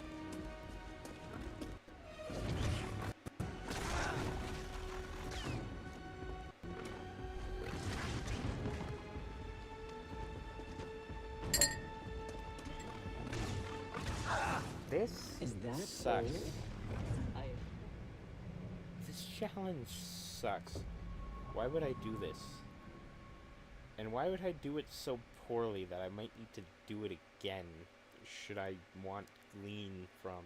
This sucks. This challenge sucks. Why would I do this? And why would I do it so poorly that I might need to do it again? Should I want glean from...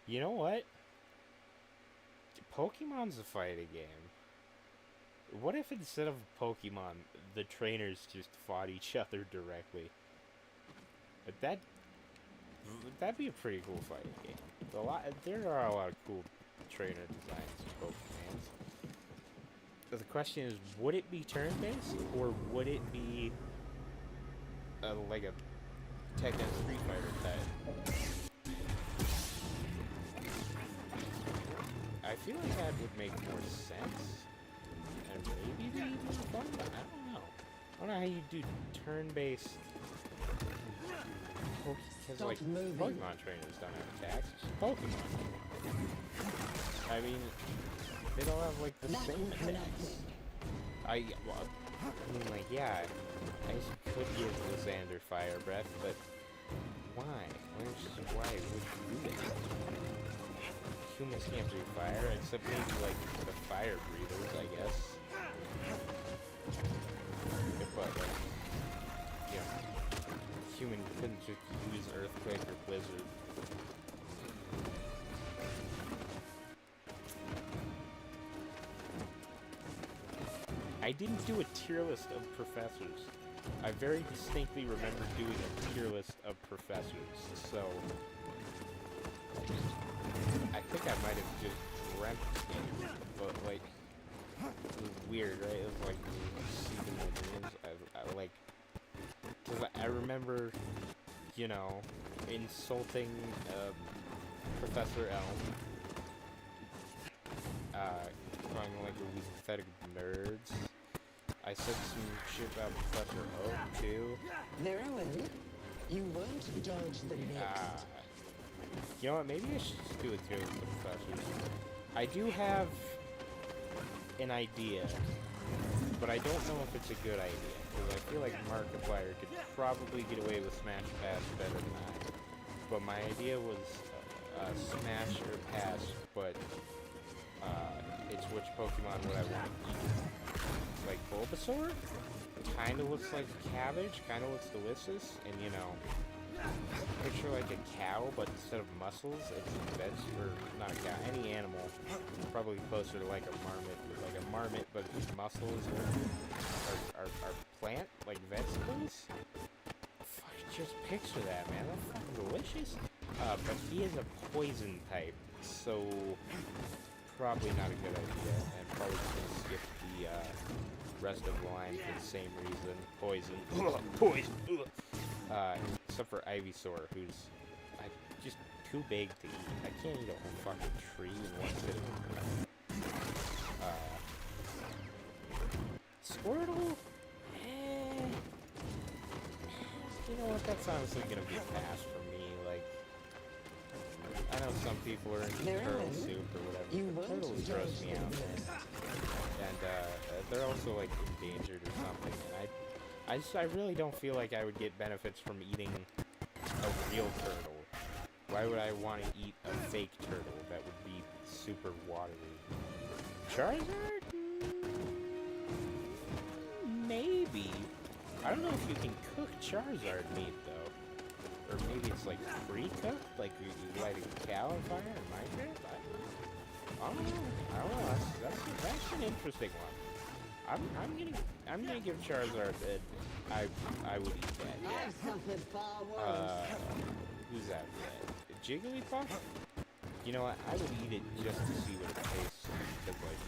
You know what? Pokemon's a fighting game. What if instead of Pokemon, the trainers just fought each other directly? But that'd be a pretty cool fighting game. There are a lot of cool trainer designs in Pokemon. But the question is, would it be turn-based, or would it be like a Tekken Street Fighter type? I feel like that would make more sense, and maybe be even fun, but I don't know. I don't know how you do turn-based, because like Pokemon trainers don't have attacks, it's just Pokemon. I mean, they don't have like the same attacks. I mean, like, yeah, I could give Lysander Fire Breath, but why? Why would you do that? Humans can't breathe fire, except maybe like the fire breathers, I guess. But like, you know, human couldn't just use earthquake or blizzard. I didn't do a tier list of professors. I very distinctly remember doing a tier list of professors, so I think I might have just dreamt it, but like, it was weird, right? It was like seeing my dreams. I like, cause I remember, you know, insulting Professor Elm, calling them like these pathetic nerds. I said some shit about Professor Oak too. Very well. You won't dodge the next. You know what? Maybe I should just do a tier list of professors. I do have an idea, but I don't know if it's a good idea, because I feel like Markiplier could probably get away with Smash Pass better than I. But my idea was Smash or Pass, but it's which Pokemon would I want to eat. Like Bulbasaur? Kinda looks like cabbage, kinda looks delicious, and you know, picture like a cow, but instead of muscles, it's veg, or not a cow, any animal, probably closer to like a marmot, but its muscles are plant, like vegetables. Fuck, just picture that, man, that's fucking delicious. But he is a poison type, so probably not a good idea, and probably just gonna skip the rest of the line for the same reason. Poison. Poison. Except for Ivysaur, who's just too big to eat. I can't eat a whole fucking tree in one sitting. Squirtle? You know what? That's honestly gonna be a pass for me. Like, I know some people are into turtle soup or whatever, but turtles gross me out, man. And they're also like endangered or something. And I really don't feel like I would get benefits from eating a real turtle. Why would I want to eat a fake turtle that would be super watery? Charizard? Maybe. I don't know if you can cook Charizard meat though. Or maybe it's like pre-cooked, like you light a cow on fire in Minecraft? I don't know. That's an interesting one. I'm gonna give Charizard that I would eat that. Yeah. Who's that? Jigglypuff? You know what? I would eat it just to see what it tastes like. Because like,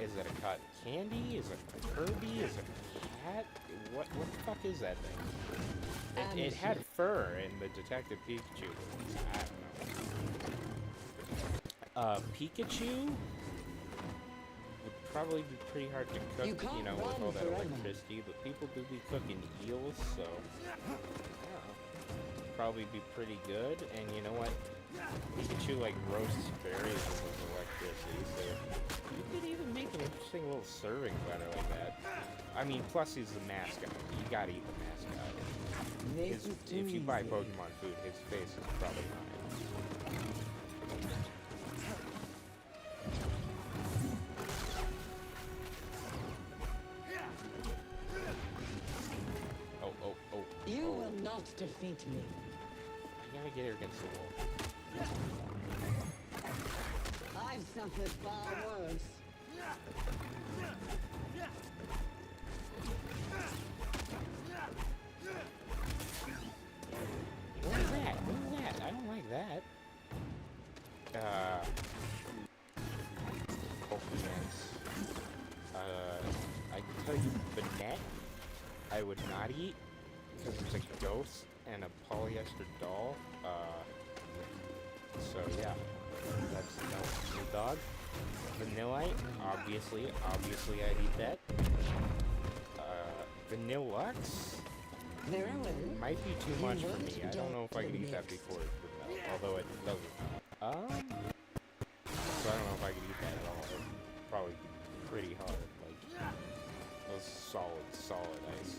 is it a cotton candy? Is it a Kirby? Is it a cat? What the fuck is that thing? It had fur in the Detective Pikachu movies. I don't know. Pikachu would probably be pretty hard to cook, you know, with all that electricity, but people do be cooking eels, so I don't know. Probably be pretty good, and you know what? Pikachu like roasts berries with electricity, so you could even make an interesting little serving platter like that. I mean, plus he's the mascot. You gotta eat the mascot. If you buy Pokemon food, his face is probably on it. Oh. You will not defeat me. I gotta get her against the wall. I've suffered far worse. What is that? What is that? I don't like that. Pokemons. I can tell you Banette, I would not eat, because it's a ghost and a polyester doll. So yeah, that's no. Your dog? Vanillite, obviously I'd eat that. Vanillux might be too much for me. I don't know if I can eat that before vanilla, although it doesn't. So I don't know if I could eat that at all. It'd probably be pretty hard. Like those solid ice.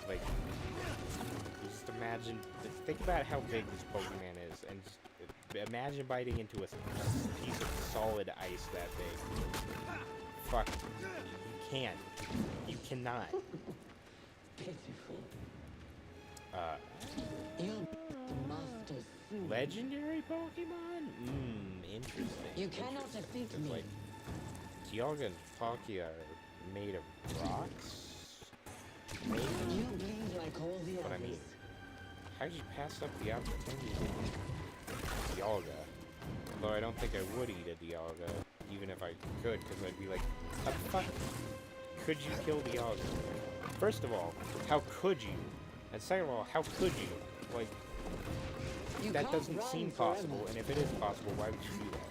Like, just imagine. Think about how big this Pokemon is, and just imagine biting into a piece of solid ice that big. Fuck. You can't. You cannot. Pitiful. Uh. You're the master soon. Legendary Pokemon? Interesting. You cannot Interesting. defeat me. Like, Dialga and Palkia are made of rocks? Maybe? You bleed like all the But I others. mean, how'd you pass up the opportunity to eat Dialga? Although I don't think I would eat a Dialga, even if I could, because I'd be like, how the fuck could you kill Dialga? First of all, how could you? And second of all, how could you? Like, You that can't doesn't run seem forever. possible, and if it is possible, why would you do that?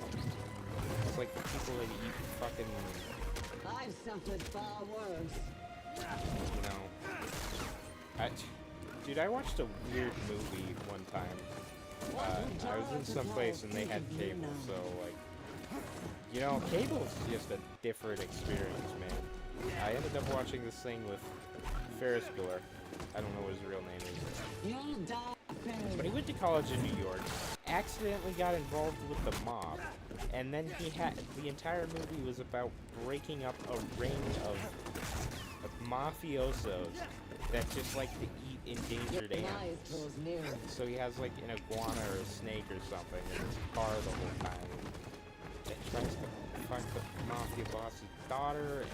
It's like the people that eat fucking, I've suffered far worse. you know... Dude, I watched a weird movie one time. I was in some place and they had cable, so, like... You know, cable's just a different experience, man. I ended up watching this thing with Ferris Bueller. I don't know what his real name is. You'll die. But he went to college in New York, accidentally got involved with the mob, and then the entire movie was about breaking up a ring of mafiosos that just like to eat endangered Your eyes animals. close nearer. So he has like an iguana or a snake or something in his car the whole time. And tries to fuck the mafia boss's daughter, and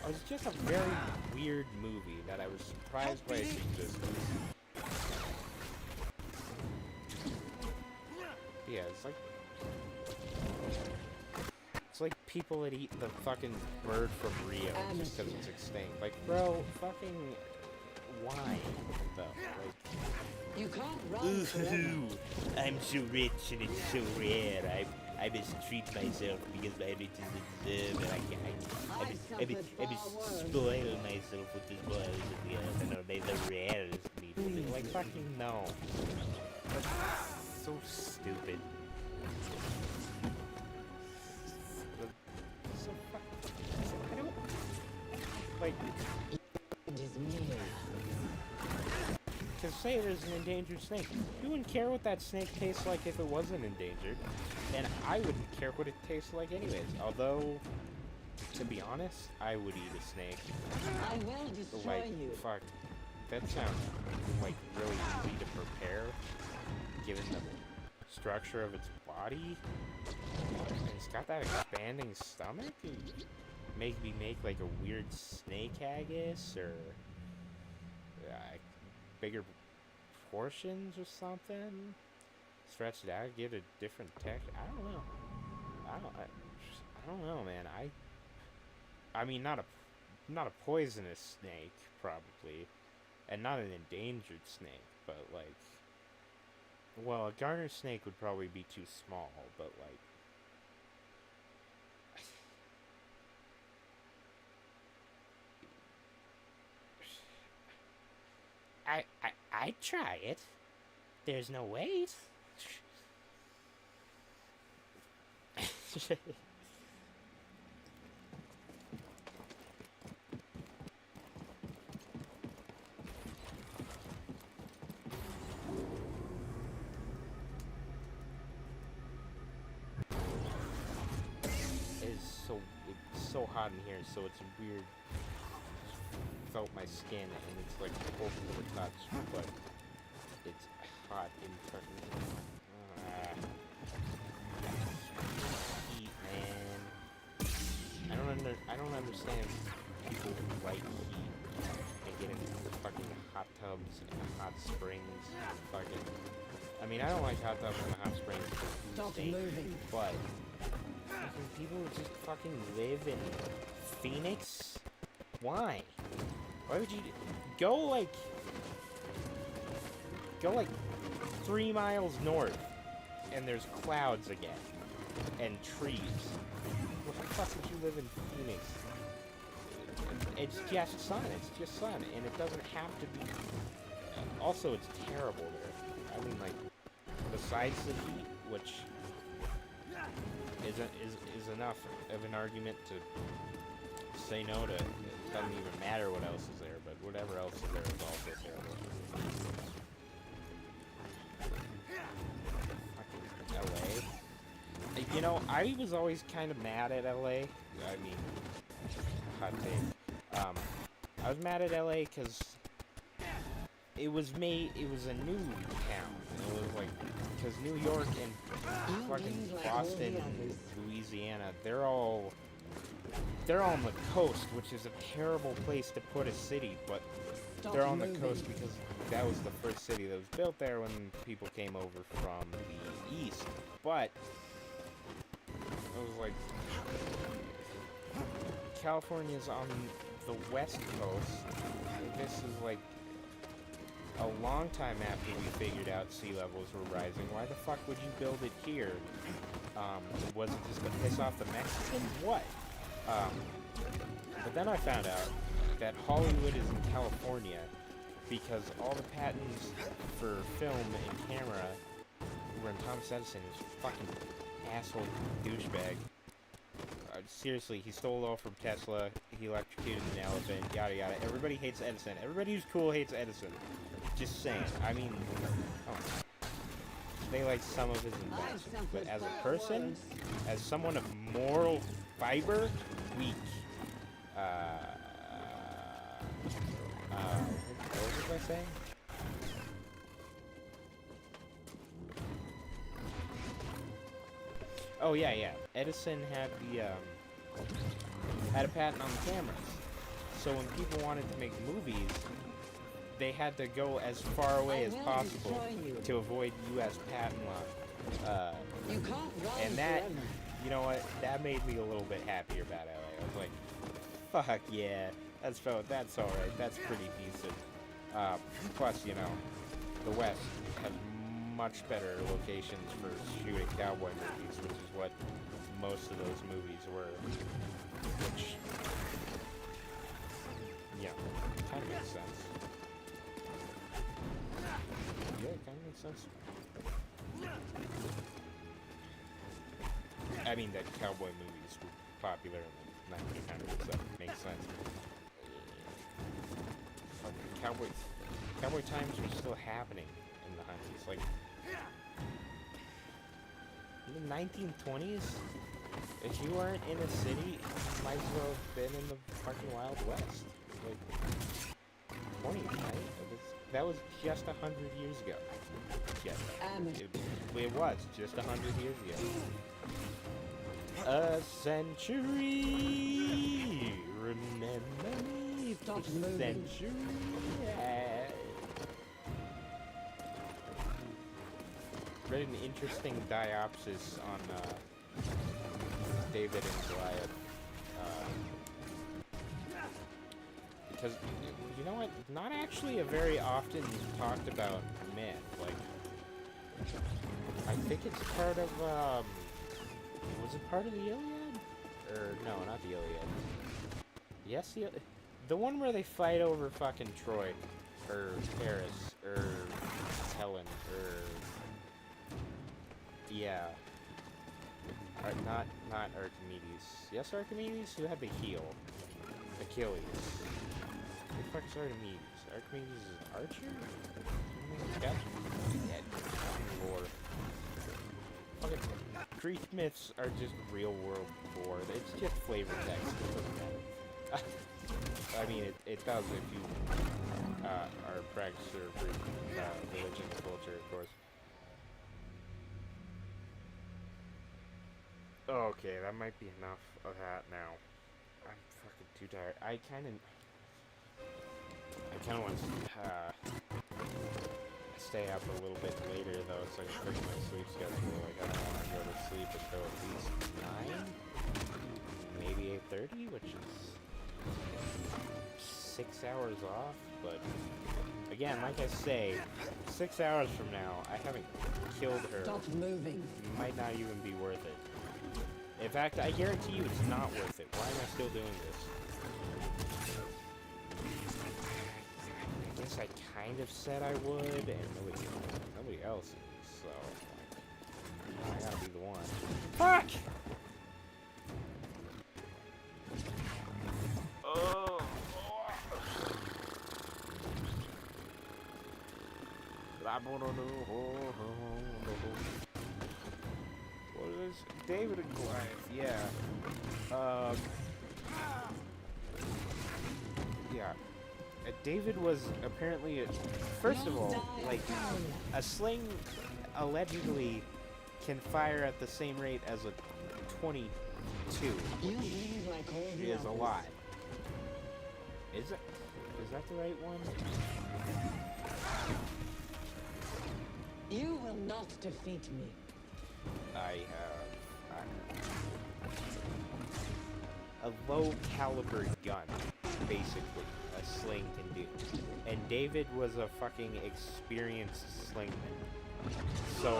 it was just a very weird movie that I was surprised by its existence. Yeah, it's like people that eat the fucking bird from Rio just because it's extinct. Like, bro, fucking why though? Like, You can't run forever. I'm so rich and it's so rare. I must treat myself because my riches deserve, and I must spoil myself with this boil of the earth and only the rarest meat. Like, fucking no. That's so stupid. So fucking... I don't... Like... It is near. To say there's an endangered snake, you wouldn't care what that snake tastes like if it wasn't endangered, and I wouldn't care what it tastes like anyways. Although, to be honest, I would eat a snake. I will destroy Like, you. fuck, that sounds like really easy to prepare, given the structure of its body. And it's got that expanding stomach. Maybe make like a weird snake haggis or bigger portions or something. Stretch it out, give it a different texture. I don't know. I don't know, man. I mean, not a poisonous snake, probably, and not an endangered snake, but like, well, a garter snake would probably be too small, but like, I'd try it. There's no wait. It's so hot in here, so it's weird. Felt my skin, and it's like cold to the touch, but it's hot internally. I don't understand people who like heat and get into fucking hot tubs and hot springs and fucking... I mean, I don't like hot tubs and hot springs because Stop stink, moving. but fucking people who just fucking live in Phoenix? Why? Why would you... Go like 3 miles north and there's clouds again and trees. Why the fuck would you live in Phoenix? It's just sun. It's just sun, and it doesn't have to be. Also, it's terrible there. I mean, like, besides the heat, which is enough of an argument to say no to. It doesn't even matter what else is there, but whatever else is there is also terrible. Fucking LA. You know, I was always kind of mad at LA. I mean, hot take. I was mad at LA because it was a new town. It was like, because New York and fucking Boston, Louisiana, they're all on the coast, which is a terrible place to put a city, but they're on the coast because that was the first city that was built there when people came over from the east. But it was like, California's on the west coast. This is like a long time after we figured out sea levels were rising. Why the fuck would you build it here? Was it just to piss off the Mexicans? What? But then I found out that Hollywood is in California because all the patents for film and camera were in Thomas Edison, who's a fucking asshole douchebag. Seriously, he stole it all from Tesla, he electrocuted an elephant, yada yada. Everybody hates Edison. Everybody who's cool hates Edison. Just saying. I mean, oh, they like some of his inventions, but as a person, as someone of moral fiber, weak. What was I saying? Oh yeah. Edison had had a patent on the cameras. So when people wanted to make movies, they had to go as far away as possible to avoid U.S. patent law. You can't run And that, forever. you know what? That made me a little bit happier about LA. I was like, fuck yeah, that's alright. That's pretty decent. Plus, you know, the West has much better locations for shooting cowboy movies, which is what most of those movies were. Which, yeah, kind of makes sense. Yeah, it kind of makes sense. I mean, that cowboy movies were popular in the 1900s, that makes sense. Cowboy times were still happening in the hunties. Like, in the 1920s, if you weren't in a city, you might as well have been in the fucking Wild West. Like, 20s, right? That was just 100 years ago. It was just 100 years ago. A century, remember me, Stop a moving. century. Read an interesting diopsis on David and Goliath. Because, you know what? Not actually a very often talked about myth. Like, I think it's part of, was it part of the Iliad? Or, no, not the Iliad. Yes, the one where they fight over fucking Troy, or Paris, or Helen, or... Yeah. Not Archimedes. Yes, Archimedes? Who had the heel? Achilles. Who the fuck is Archimedes? Archimedes is an archer? Yeah, lore. Okay. Greek myths are just real world lore. It's just flavor text. It doesn't matter. I mean, it does if you are a practicer of Greek religion and culture, of course. Okay, that might be enough of that now. I'm too tired. I kind of want to stay up a little bit later though, so I can fix my sleep schedule. Like I don't want to go to sleep until at least 9, maybe 8:30, which is 6 hours off. But again, like I say, 6 hours from now, I haven't killed her. Stop moving. Might not even be worth it. In fact, I guarantee you it's not worth it. Why am I still doing this? I guess I kind of said I would, and nobody else is, so I gotta be the one. Fuck! Oh! What is David and Goliath? Yeah. Yeah. David was apparently, first of all, like, a sling allegedly can fire at the same rate as a 22, which is a lot. Is it? Is that the right one? You will not defeat me. I have a low caliber gun, basically, a sling can do. And David was a fucking experienced slingman. So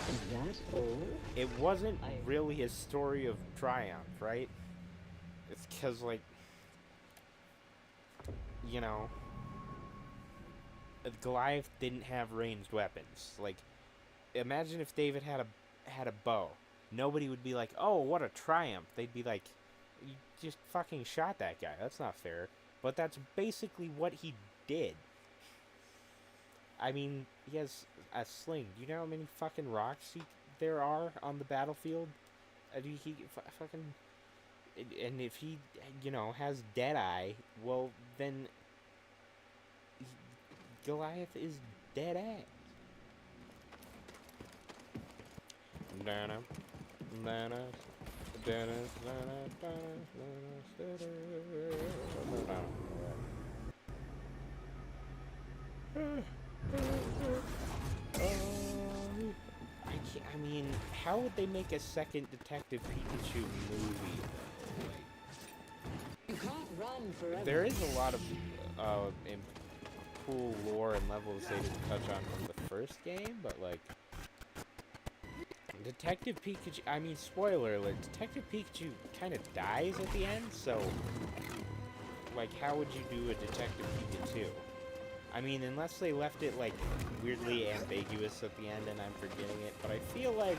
Is that all? it wasn't really a story of triumph, right? It's because, like, you know, Goliath didn't have ranged weapons. Like, imagine if David had a bow. Nobody would be like, oh, what a triumph. They'd be like, you just fucking shot that guy. That's not fair. But that's basically what he did. I mean, he has a sling. Do you know how many fucking rocks there are on the battlefield? He fucking... And if he, you know, has Deadeye, well, then Goliath is dead ass. I mean, how would they make a second Detective Pikachu movie? You can't run forever. There is a lot of cool lore and levels they didn't touch on from the first game, but like Detective Pikachu, I mean, spoiler alert, Detective Pikachu kind of dies at the end, so like how would you do a Detective Pikachu? I mean, unless they left it like weirdly ambiguous at the end and I'm forgetting it, but I feel like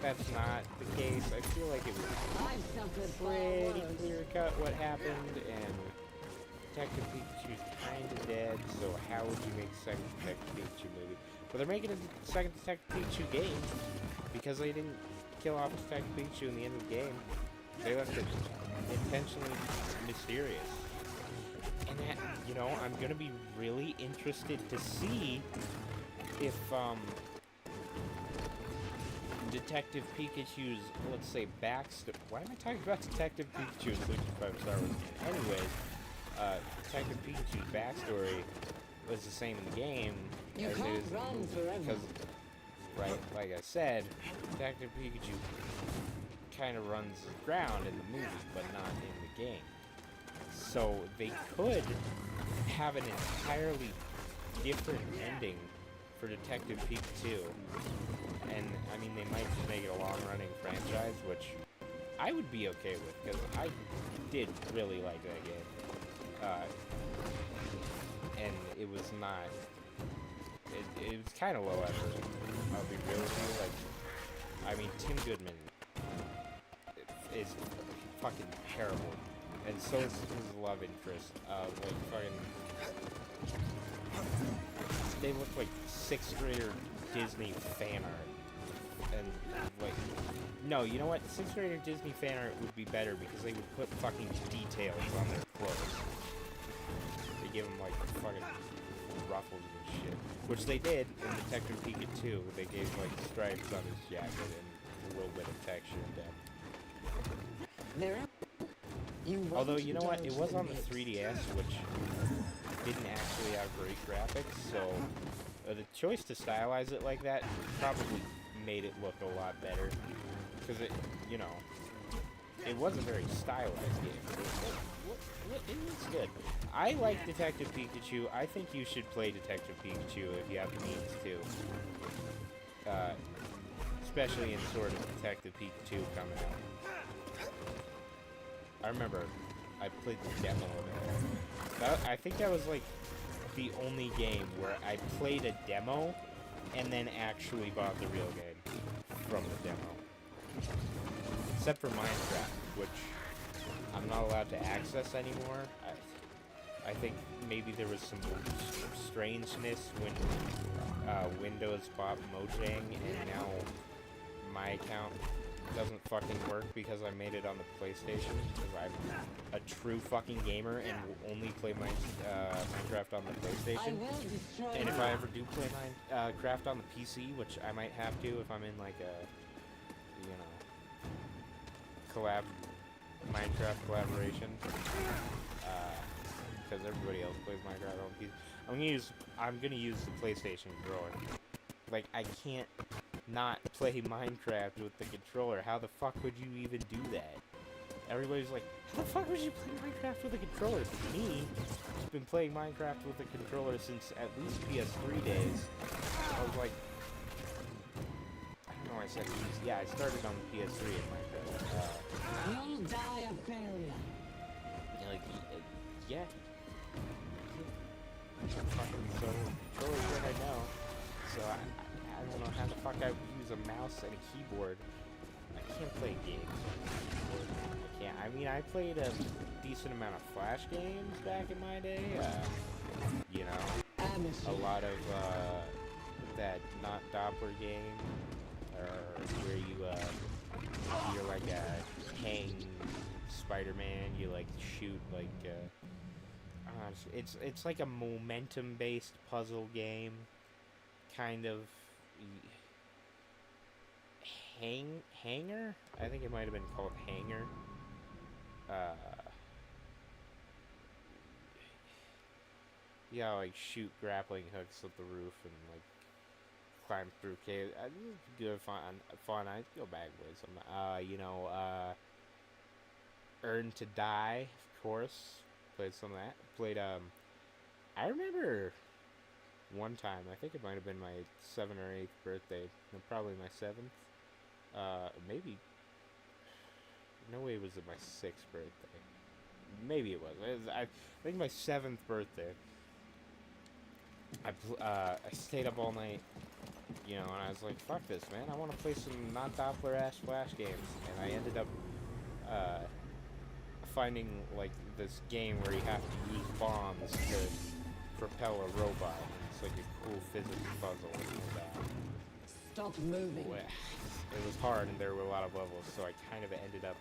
that's not the case. I feel like it was pretty clear cut what happened, and Detective Pikachu's kind of dead, so how would you make a second Detective Pikachu movie? Well, they're making a second Detective Pikachu game because they didn't kill off Detective Pikachu in the end of the game. They left it intentionally mysterious. And that, you know, I'm gonna be really interested to see if, Detective Pikachu's, let's say, backstory. Why am I talking about Detective Pikachu in 65 Star Wars? Anyways, Detective Pikachu's backstory was the same in the game You as it can't is in the run movie. forever. Because, right, like I said, Detective Pikachu kind of runs the ground in the movie, but not in the game. So they could have an entirely different ending for Detective Pikachu. And, I mean, they might just make it a long-running franchise, which I would be okay with, because I did really like that game. And it was not... It was kind of low effort, I'll be real with you. Like, I mean, Tim Goodman is fucking terrible. And so is his love interest. Like, fucking... They look like 6th grader Disney fan art. And, like, no, you know what? 6th grader Disney fan art would be better because they would put fucking details on their clothes. They give them, like, fucking ruffles and shit. Which they did in Detective Pikachu. They gave, like, stripes on his jacket and a little bit of texture and depth. There are Although, you know what? It was on the 3DS, which didn't actually have great graphics, so the choice to stylize it like that probably made it look a lot better. Because it, you know, it was a very stylized game. It was good. I like Detective Pikachu. I think you should play Detective Pikachu if you have the means to. Especially in sort of Detective Pikachu coming out. I remember I played the demo of it. I think that was like the only game where I played a demo and then actually bought the real game from the demo. Except for Minecraft, which I'm not allowed to access anymore. I think maybe there was some strangeness when Windows bought Mojang, and now my account doesn't fucking work because I made it on the PlayStation, because I'm a true fucking gamer and will only play Minecraft on the PlayStation. And if I ever do play Minecraft on the PC, which I might have to if I'm in like a, you know, Minecraft collaboration, because everybody else plays Minecraft on PC. I'm gonna use the PlayStation controller. Like, I can't not play Minecraft with the controller. How the fuck would you even do that? Everybody's like, how the fuck would you play Minecraft with a controller? For me, I've been playing Minecraft with a controller since at least PS3 days. I was like, I don't know why I said PS. Yeah, I started on the PS3 in Minecraft. You'll die a failure. Like, yeah. Fucking so totally good, I know. So I don't know how the fuck I would use a mouse and a keyboard. I can't play games on a keyboard. I can't. I mean, I played a decent amount of Flash games back in my day. You know, a lot of that not Doppler game, where you're like a hang Spider-Man. You like shoot like. It's like a momentum-based puzzle game, kind of. Hanger? I think it might have been called Hanger. Yeah, like shoot grappling hooks at the roof and like climb through caves. Good fun. I'd go backwards. You know, Earn to Die, of course. Played some of that. Played, I remember one time, I think it might have been my 7th or 8th birthday. No, probably my 7th. Maybe, no way was it my 6th birthday. Maybe it was. I think my 7th birthday. I stayed up all night, you know, and I was like, fuck this, man. I want to play some non-Doppler-ass Flash games. And I ended up, finding like this game where you have to use bombs to propel a robot. It's like a cool physics puzzle. And, Stop moving. It was hard and there were a lot of levels, so I kind of ended up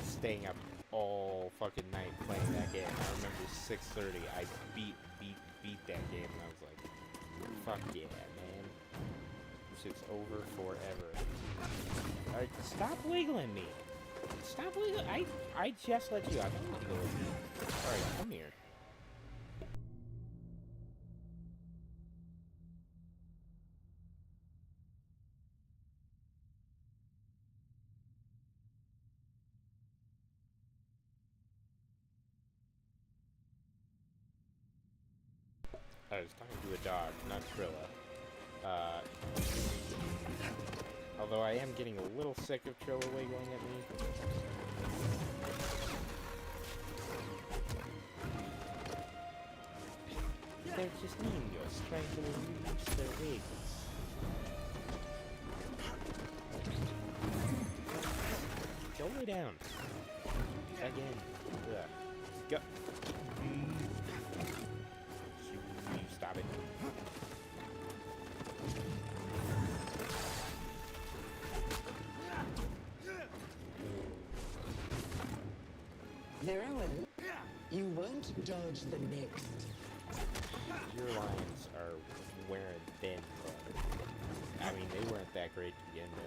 staying up all fucking night playing that game. I remember 6:30. I beat that game, and I was like, fuck yeah, man. This shit's over forever. Alright, stop wiggling me. Stop wiggling. I just let you out. Don't wiggle with me. Alright, come here. I was talking to a dog, not Trilla. Although I am getting a little sick of Trilla wiggling at me. They're just ninjas trying to release their wigs. Go lay down. Again. Ugh. Go. You stop it. Very well. You won't dodge the next. Your lines are wearing thin, but I mean, they weren't that great to begin with.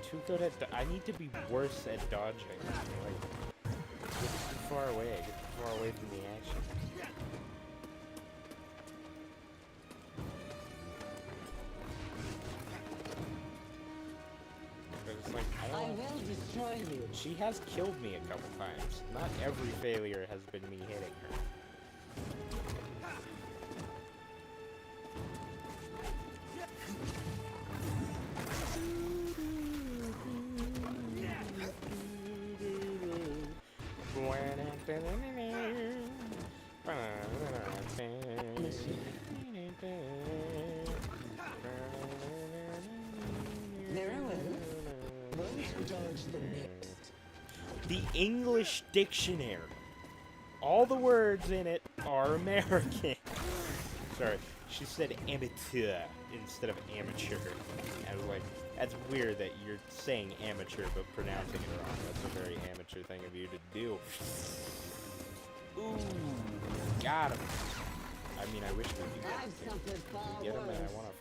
Too good at. I need to be worse at dodging. Like, get too far away. I get too far away from the action. But it's like, I I don't. will destroy you. She has killed me a couple times. Not every failure has been me hitting her. Very well. Won't dodge the next. The English dictionary. All the words in it are American. Sorry, she said amateur instead of amateur. I was like, that's weird that you're saying amateur but pronouncing it wrong. That's a very amateur thing of you to do. Ooh, got him. I mean, I wish we could get I've him. something far Get him, and worse.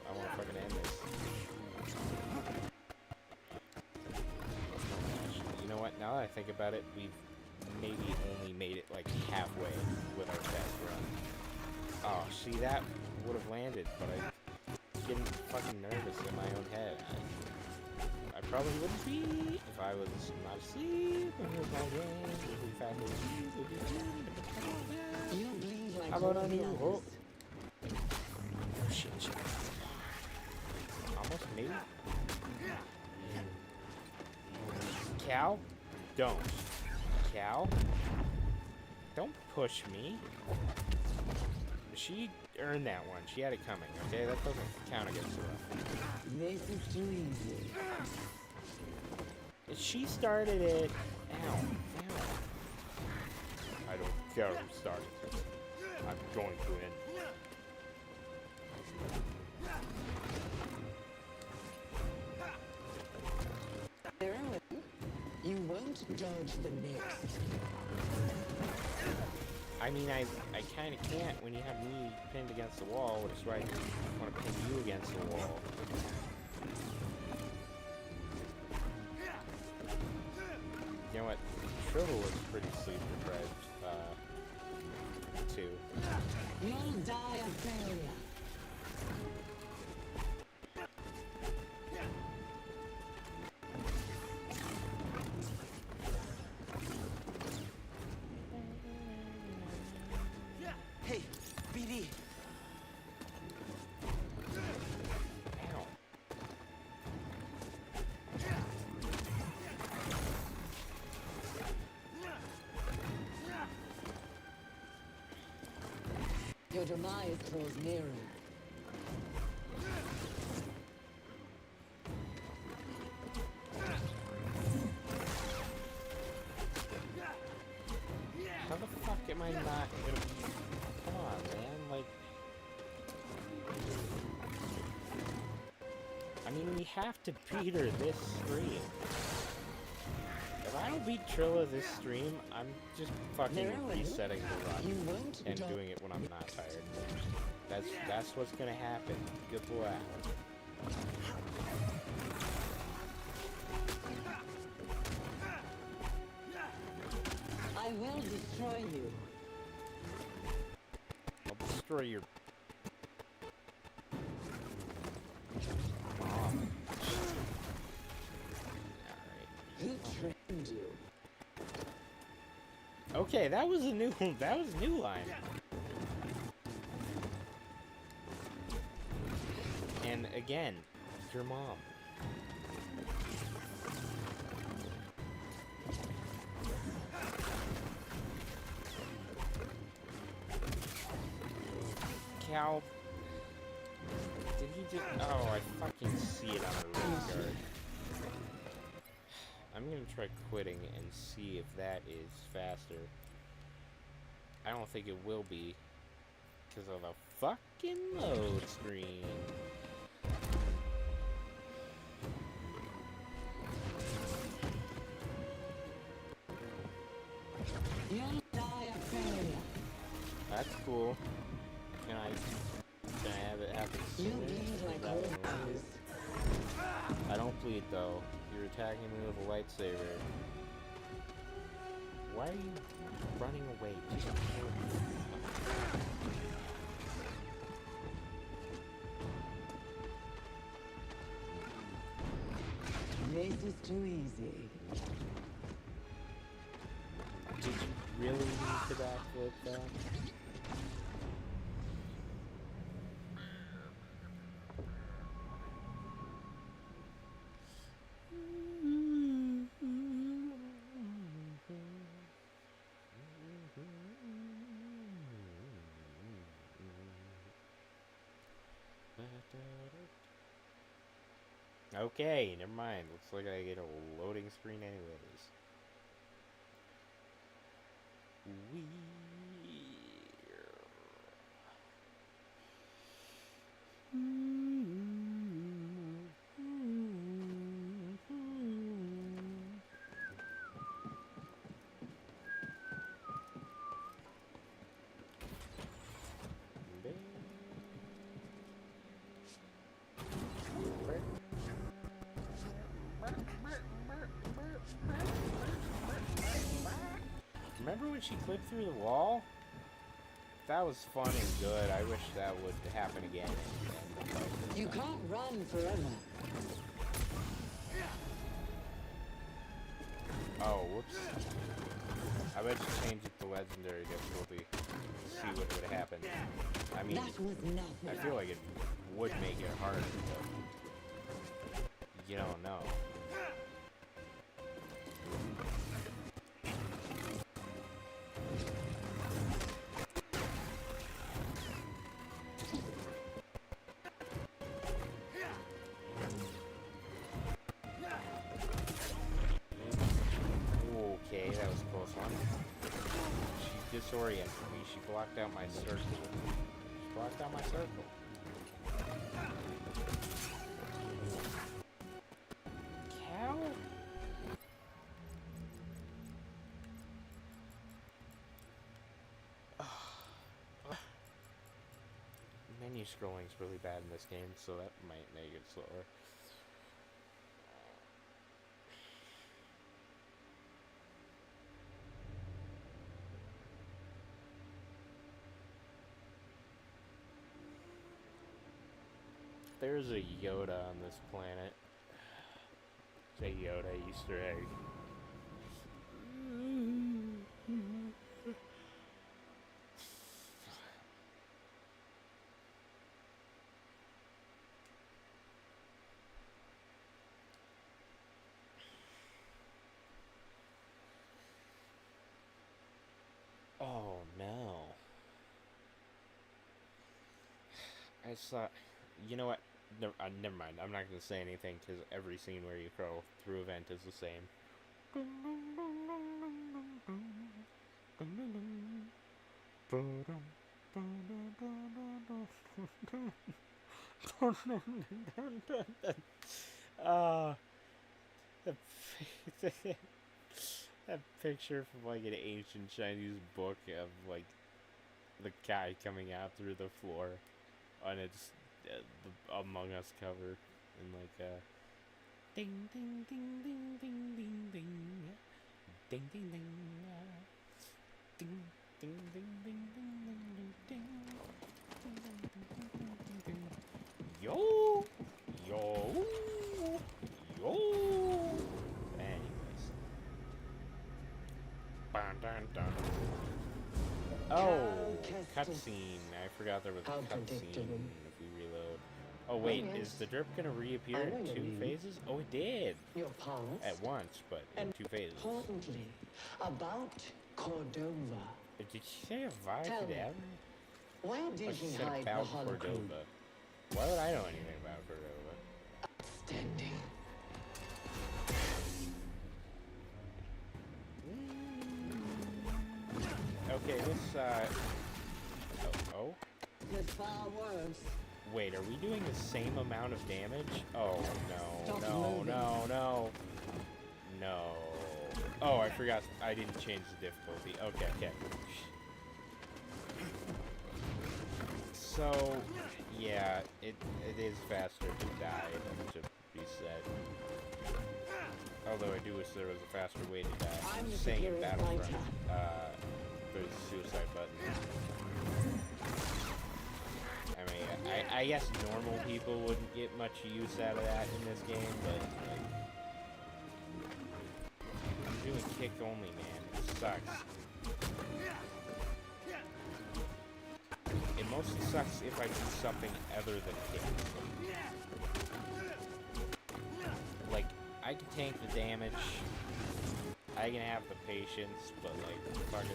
I wanna fucking end this. You know what? Now that I think about it, we've maybe only made it like halfway with our test run. Oh, see, that would have landed, but I'm getting fucking nervous in my own head. I probably wouldn't be if I was not asleep. You bleed like How about all on the you? Oh. others. Oh, shit. Almost made it. Cal, don't. Cal, don't push me. She earned that one. She had it coming, okay? That doesn't count against her. This is too easy. She started it. Ow. Ow. I don't care who started this. I'm going to end. Very well. You won't dodge the next. I mean, I kind of can't when you have me pinned against the wall, which is why I want to pin you against the wall. You know what? Trilla was pretty sleep deprived, too. You'll die of failure. Hey, BD. Ow. Your demise draws nearer. How the fuck am I not gonna be... Come on, man, like... I mean, we have to beat her this stream. If I don't beat Trilla this stream, I'm just fucking Very well. resetting the run You won't and dodge. doing it when I'm not tired. That's what's gonna happen. Good luck. I will destroy you. I'll destroy your... Mom. Alright. Who trained you? Okay, that was a new line. And again, your mom. Cal, did he just... Oh, I fucking see it on the race guard. I'm gonna try quitting and see if that is faster. I don't think it will be. Because of the fucking load screen. You'll die a failure. That's cool. Can I have it happen You sooner? bleed like That all one will. others. I don't bleed though. You're attacking me with a lightsaber. Why are you running away? Just kill me. This is too easy. Did you really need to backflip that? Okay, never mind. Looks like I get a loading screen anyways. Remember when she clipped through the wall? That was fun and good. I wish that would happen again. You can't run forever. Oh, whoops. I bet you changed it to legendary difficulty to see what would happen. I mean, That was nothing. I feel like it would make it harder, but you don't know. Okay, that was a close one. She disoriented me. She blocked out my circle. She blocked out my circle. Cow? Menu scrolling is really bad in this game, so that might make it slower. There's a Yoda on this planet. It's a Yoda Easter egg. Oh no. I saw. You know what? Never mind. I'm not gonna say anything because every scene where you go through a vent is the same. uh, that, that picture from like an ancient Chinese book of like the guy coming out through the floor on its the Among Us cover and like ding ding ding ding ding ding ding ding ding ding ding ding ding ding ding ding ding ding. Yo yo yo. Anyways. Dun, dun, dun. Oh, cutscene. I forgot there was a How cutscene predictable. if we reload. Oh wait, Oh, yes. is the drip gonna reappear I know in you 2 mean. phases? Oh, it did! Your past. At once, but in And 2 phases. importantly, about Cordova. Did she say Avada Tell me, Kedavra? Where Oh, did she he said hide the about holocron? Cordova. Why would I know anything about Cordova? Standing. Okay, this, oh, is far worse. Wait, are we doing the same amount of damage? Oh, no, Stop no, moving. no, no. No. Oh, I forgot. I didn't change the difficulty. Okay, okay. So, yeah, it is faster to die than to reset. Although I do wish there was a faster way to die. I'm the Saying in superior Battlefront, fighter. there's a suicide button. I mean, I guess normal people wouldn't get much use out of that in this game, but, like, I'm doing kick only, man. It sucks. It mostly sucks if I do something other than kick. Like, I can tank the damage, I can have the patience, but, like, fucking...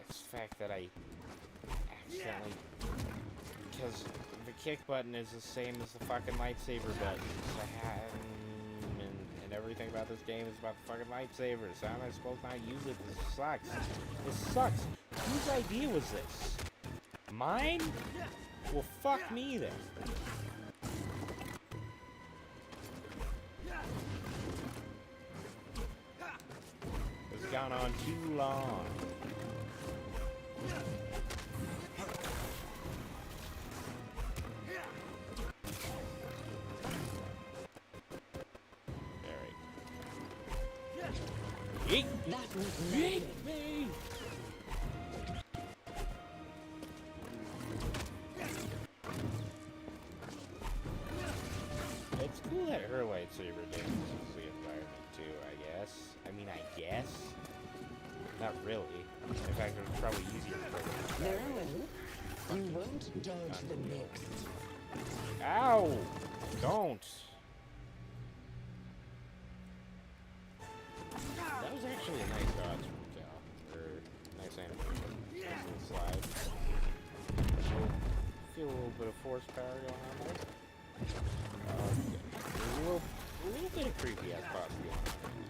It's the fact that I accidentally... Because the kick button is the same as the fucking lightsaber button. And everything about this game is about the fucking lightsaber. So how am I supposed to not use it? This sucks. This sucks. Whose idea was this? Mine? Well, fuck me then. It's gone on too long. Yeet! That was Yeet nothing. me! It's cool that her lightsaber damages the environment too, I guess. I mean, I guess. Not really. In fact, it was probably easier for her. Very well. You won't dodge the next. Ow! Don't! That was actually a nice dodge from Cal. Or, nice animation. Nice little slide. Feel a little bit of force power going on there. A little bit of creepy ass boss going on right now.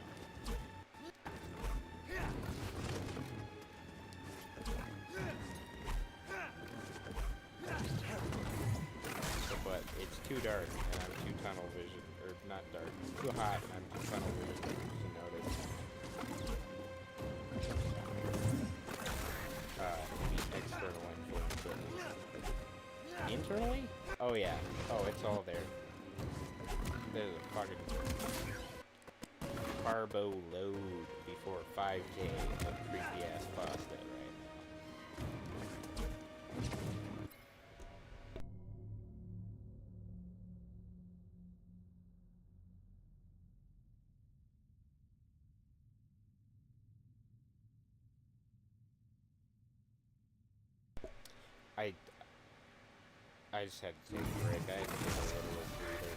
But it's too dark and I'm too tunnel vision, or not dark, it's too hot and I'm too tunnel vision to notice. The external influence at least. Internally? Oh yeah. Oh, it's all there. There's a fucking carbo load before 5K of creepy ass boss dead right now. I just had to take a break. I had to take a little breather.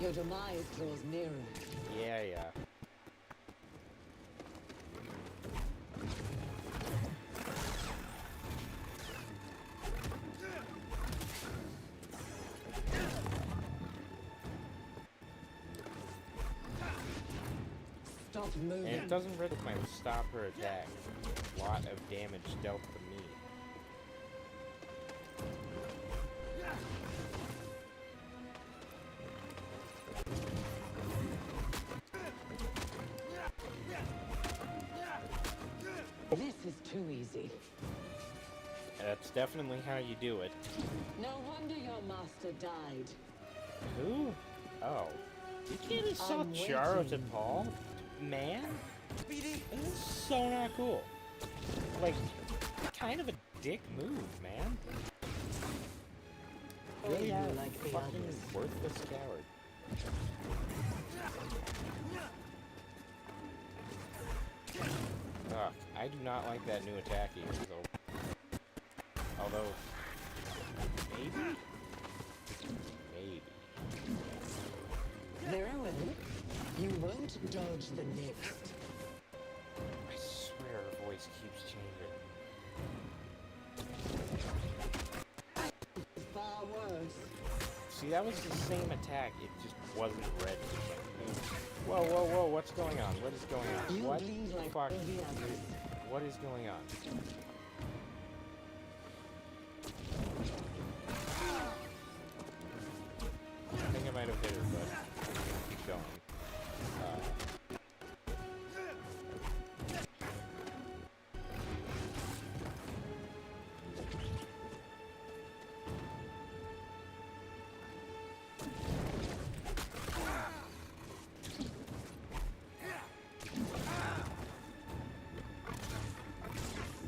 Your demise draws nearer. Yeah, yeah. Stop moving. And it doesn't really plan to stop her attack. A lot of damage dealt to me. This is too easy. That's definitely how you do it. No wonder your master died. Who? Oh. You can't insult I'm Charo to waiting. Paul? Man? BD, This is so not cool. Like, kind of a dick move, man. Really You are like the fucking others. worthless coward. Ugh, I do not like that new attack here, though. Although, maybe? Maybe. Very well. You won't dodge the next. I swear her voice keeps changing. See, that was the same attack. It just wasn't red. Whoa, whoa, whoa! What's going on? What is going on? You What bleed the like fuck? all the others. What is going on? I think I might have hit her, but keep going.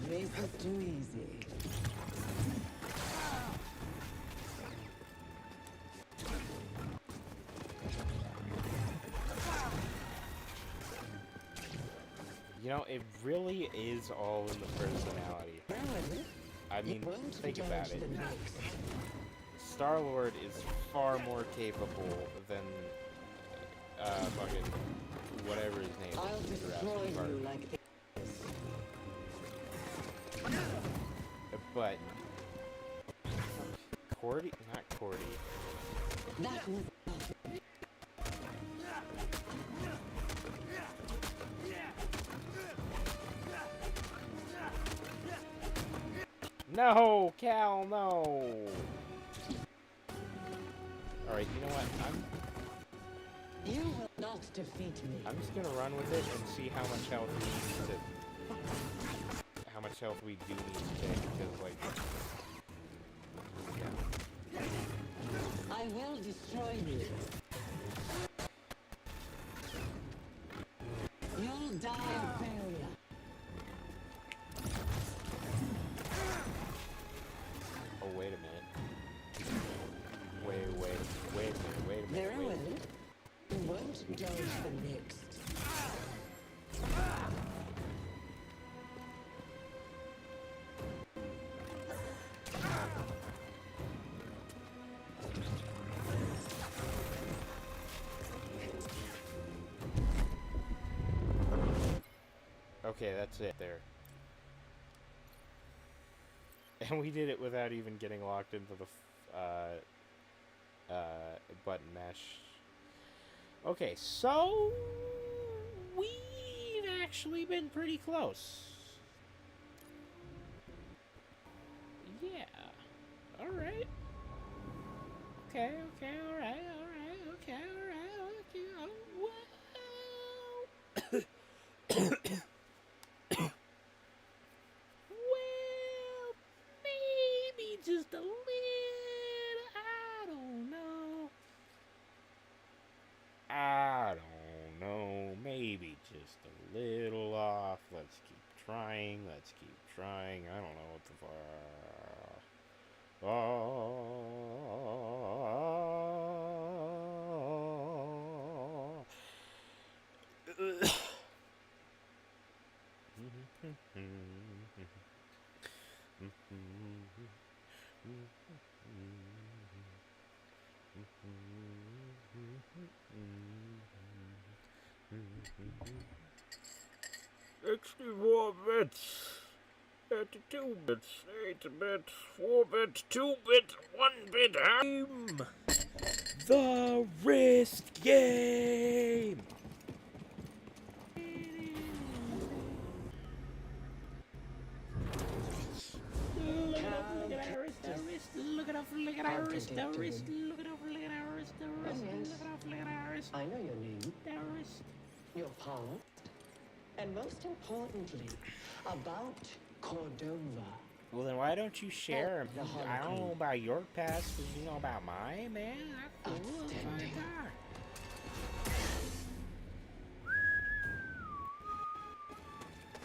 This is too easy. You know, it really is all in the personality. I mean, think about it. Star-Lord is far more capable than, fucking, whatever his name is. I'll in destroy Jurassic Park. you like this. But Cordy, not Cordy. That was No, Cal, no. All right, you know what? You will not defeat me. I'm just gonna run with it and see how much health we need to. How much health we do need to take, because like. Yeah. I will destroy you. You'll die of failure. Oh, wait a minute. Wait a minute. Very well. You won't dodge the next. Okay, that's it there. And we did it without even getting locked into the button mash. Okay, so we've actually been pretty close. Yeah. Alright. Okay, alright, okay. Oh, well. Well, maybe just a little, I don't know, maybe just a little off. Let's keep trying, I don't know what the fuck. $64 bits, 32 bits, 8 bits, 4 bits, 2 bits, 1 bit. I'm the Risk Game. I know your name, your past, and most importantly, about Cordova. Well, then why don't you share? The I don't know about your past, but you know about mine, man. That's cool. Outstanding.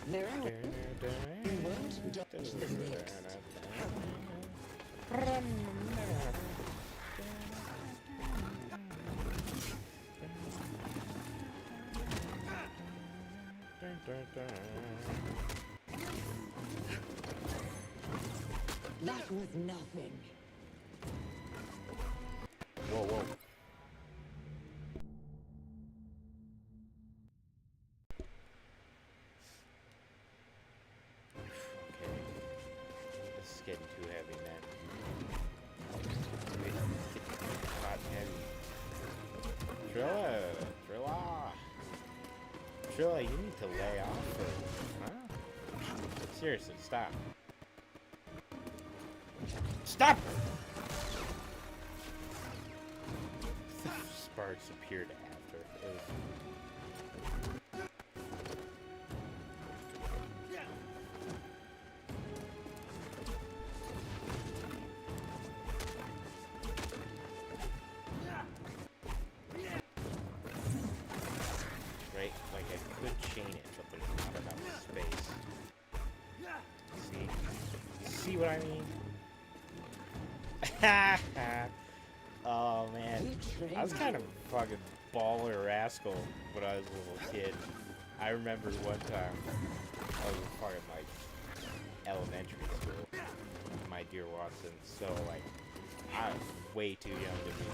There are you won't dodge the next. That was nothing. Whoa, whoa. Okay. This is getting too heavy, man. feel like you need to lay off for huh? Seriously, stop. Stop! The sparks appeared after. It was... Right? Like I could chain it, but there's not enough space. See? See what I mean? Oh man, I was kind of a fucking baller rascal when I was a little kid. I remember one time I was in fucking like elementary school, my dear Watson. So like I was way too young to be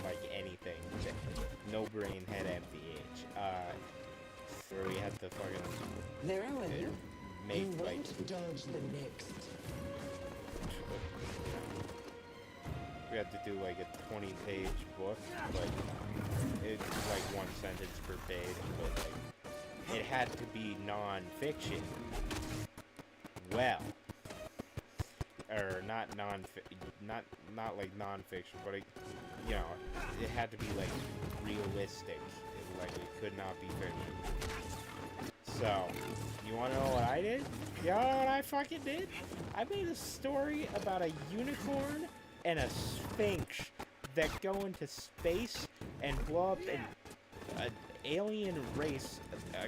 like anything. No brain head empty age. Where we had to fucking Very well. make You like. won't dodge the next. We had to do like a 20-page book, but it's like one sentence per page, but like it had to be non-fiction. Well, or not not like non-fiction, but it, you know, it had to be like realistic. Like it could not be fiction. So, you wanna know what I did? You know what I fucking did? I made a story about a unicorn and a sphinx that go into space and blow up an alien race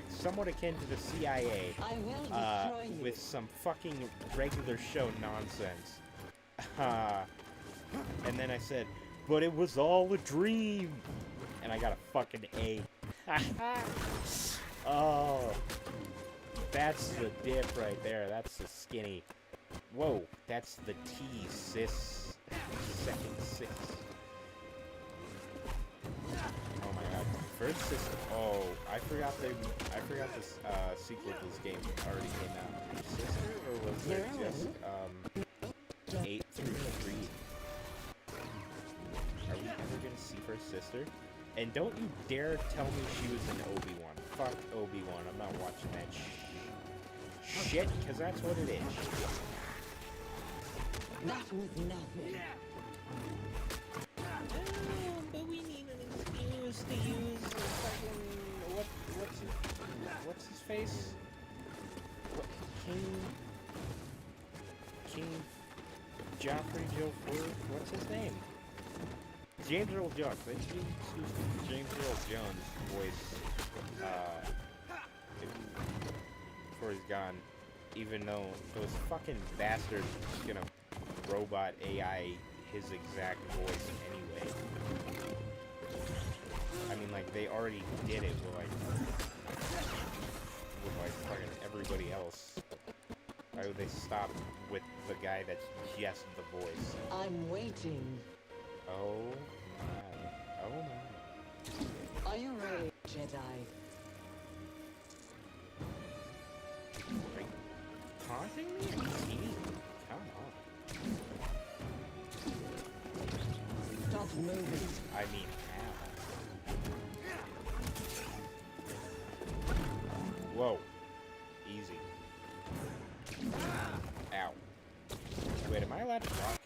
somewhat akin to the CIA I will destroy you. with some fucking regular show nonsense. And then I said, but it was all a dream. And I got a fucking A. Oh, that's the dip right there. That's the skinny. Whoa, that's the T, sis. Second six. Oh my god. First system. Oh, I forgot this sequel to this game already came out. Sister, or was there just 8 through 3? Are we ever gonna see First Sister? And don't you dare tell me she was in Obi-Wan. Fuck Obi-Wan. I'm not watching that shit, because that's what it is. That was nothing. But we need an excuse to use the fucking what's his face? What, King Joffrey Joe Ford? What's his name? James Earl Jones. James Earl Jones voice before he's gone. Even though those fucking bastards are just gonna robot AI his exact voice anyway. I mean, like, they already did it with fucking everybody else. Why would they stop with the guy that's just the voice? I'm waiting. Oh my. Oh my. Are you ready, Jedi? Like, taunting me? Are you kidding? Come on. Stop moving. I mean, how? Whoa. Easy. Ow. Wait, am I allowed to talk?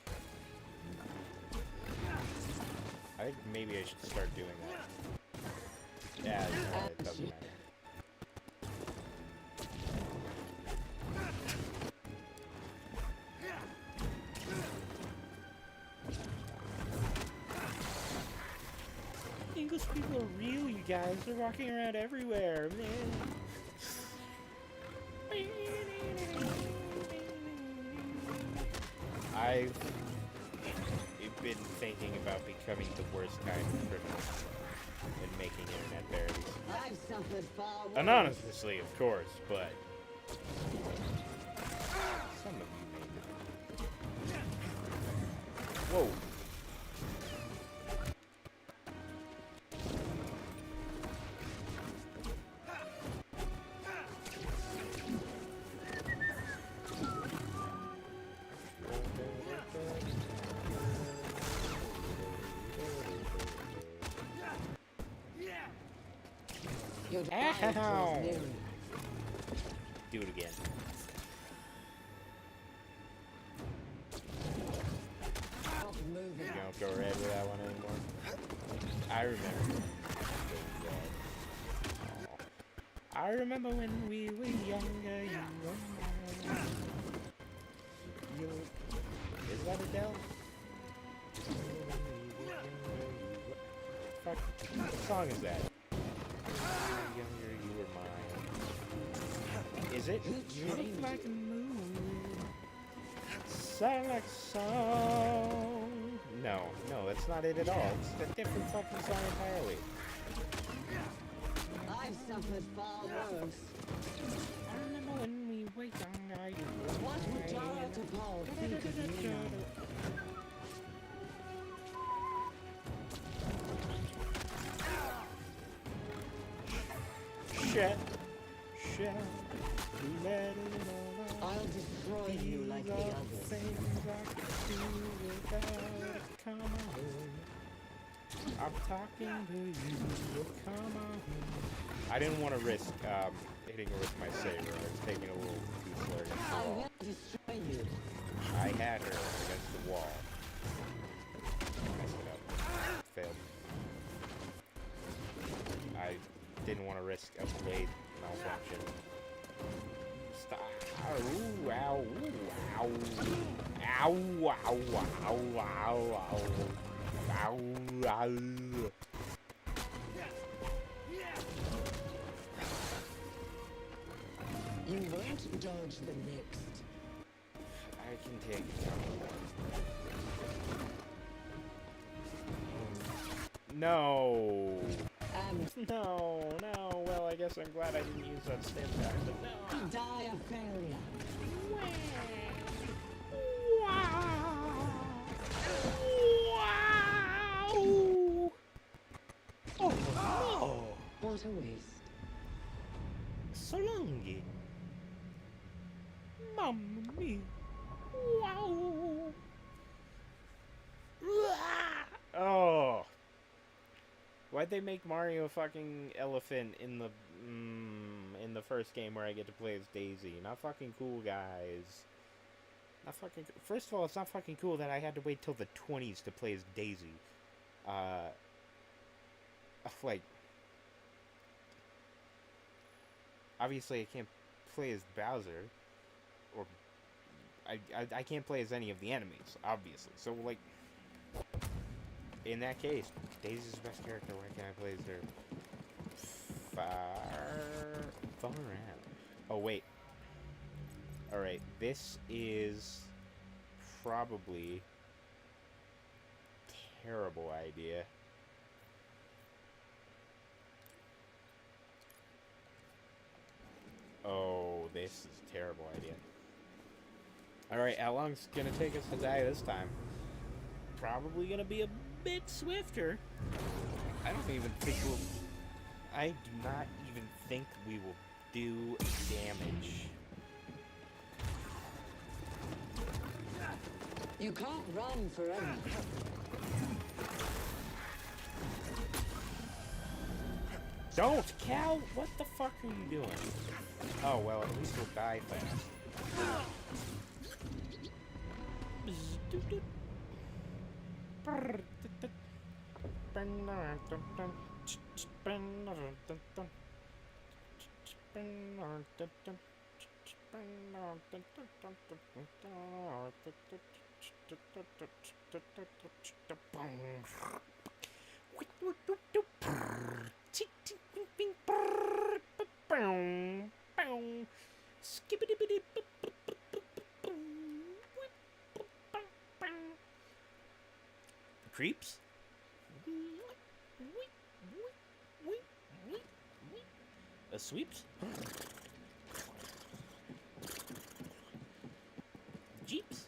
I think maybe I should start doing that. Yeah, it doesn't matter. English people are real, you guys. They're walking around everywhere, man. I've been thinking about becoming the worst kind of criminal and making internet parodies. I've suffered far worse. Anonymously, of course, but some of you made it. Whoa. Your demise Ow. draws nearer. Do it again. Stop moving. You don't go red with that one anymore. I remember. I remember when we were younger, you were mine. Is that Adele? Fuck, what song is that? Younger, you were mine. Is it? You look like a moon. Sound like a song. No, that's not it at all. It's a different fucking song entirely. I've suffered far worse. I remember when we were young, I What would Jara to Paul think of me now? Shut. Let it all out. I'll destroy you like the others. Things I could do without a comma. I'm talking to you, come on. I didn't want to risk hitting her with my saber. I was taking a little too slow against the I wall. will destroy you. I had her against the wall. Messed it up. Failed. I didn't want to risk a blade malfunction. Stop. Ow, ow, ow. Ow, ow, ow, ow, ow. Ow, ow. You won't dodge the next. I can take No. No. Well, I guess I'm glad I didn't use that stim guy, but no. Die a failure. Wow. Oh, no. What a waste. So long. Mamma mia. Wow. Oh. Why'd they make Mario a fucking elephant in the first game where I get to play as Daisy? Not fucking cool, guys. Not fucking. First of all, it's not fucking cool that I had to wait till the 20s to play as Daisy. Like, obviously I can't play as Bowser, or I can't play as any of the enemies, obviously. So, like, in that case, Daisy's the best character. Why can't I play as her? Far out. Oh, wait. Alright, this is probably a terrible idea. Oh, this is a terrible idea. Alright, how long's it gonna take us to die this time? Probably gonna be a bit swifter. I don't even think we'll... I do not even think we will do damage. You can't run forever. Don't, Cal! What the fuck are you doing? Oh, well, at least we'll die fast. Creeps? A sweeps? Jeeps?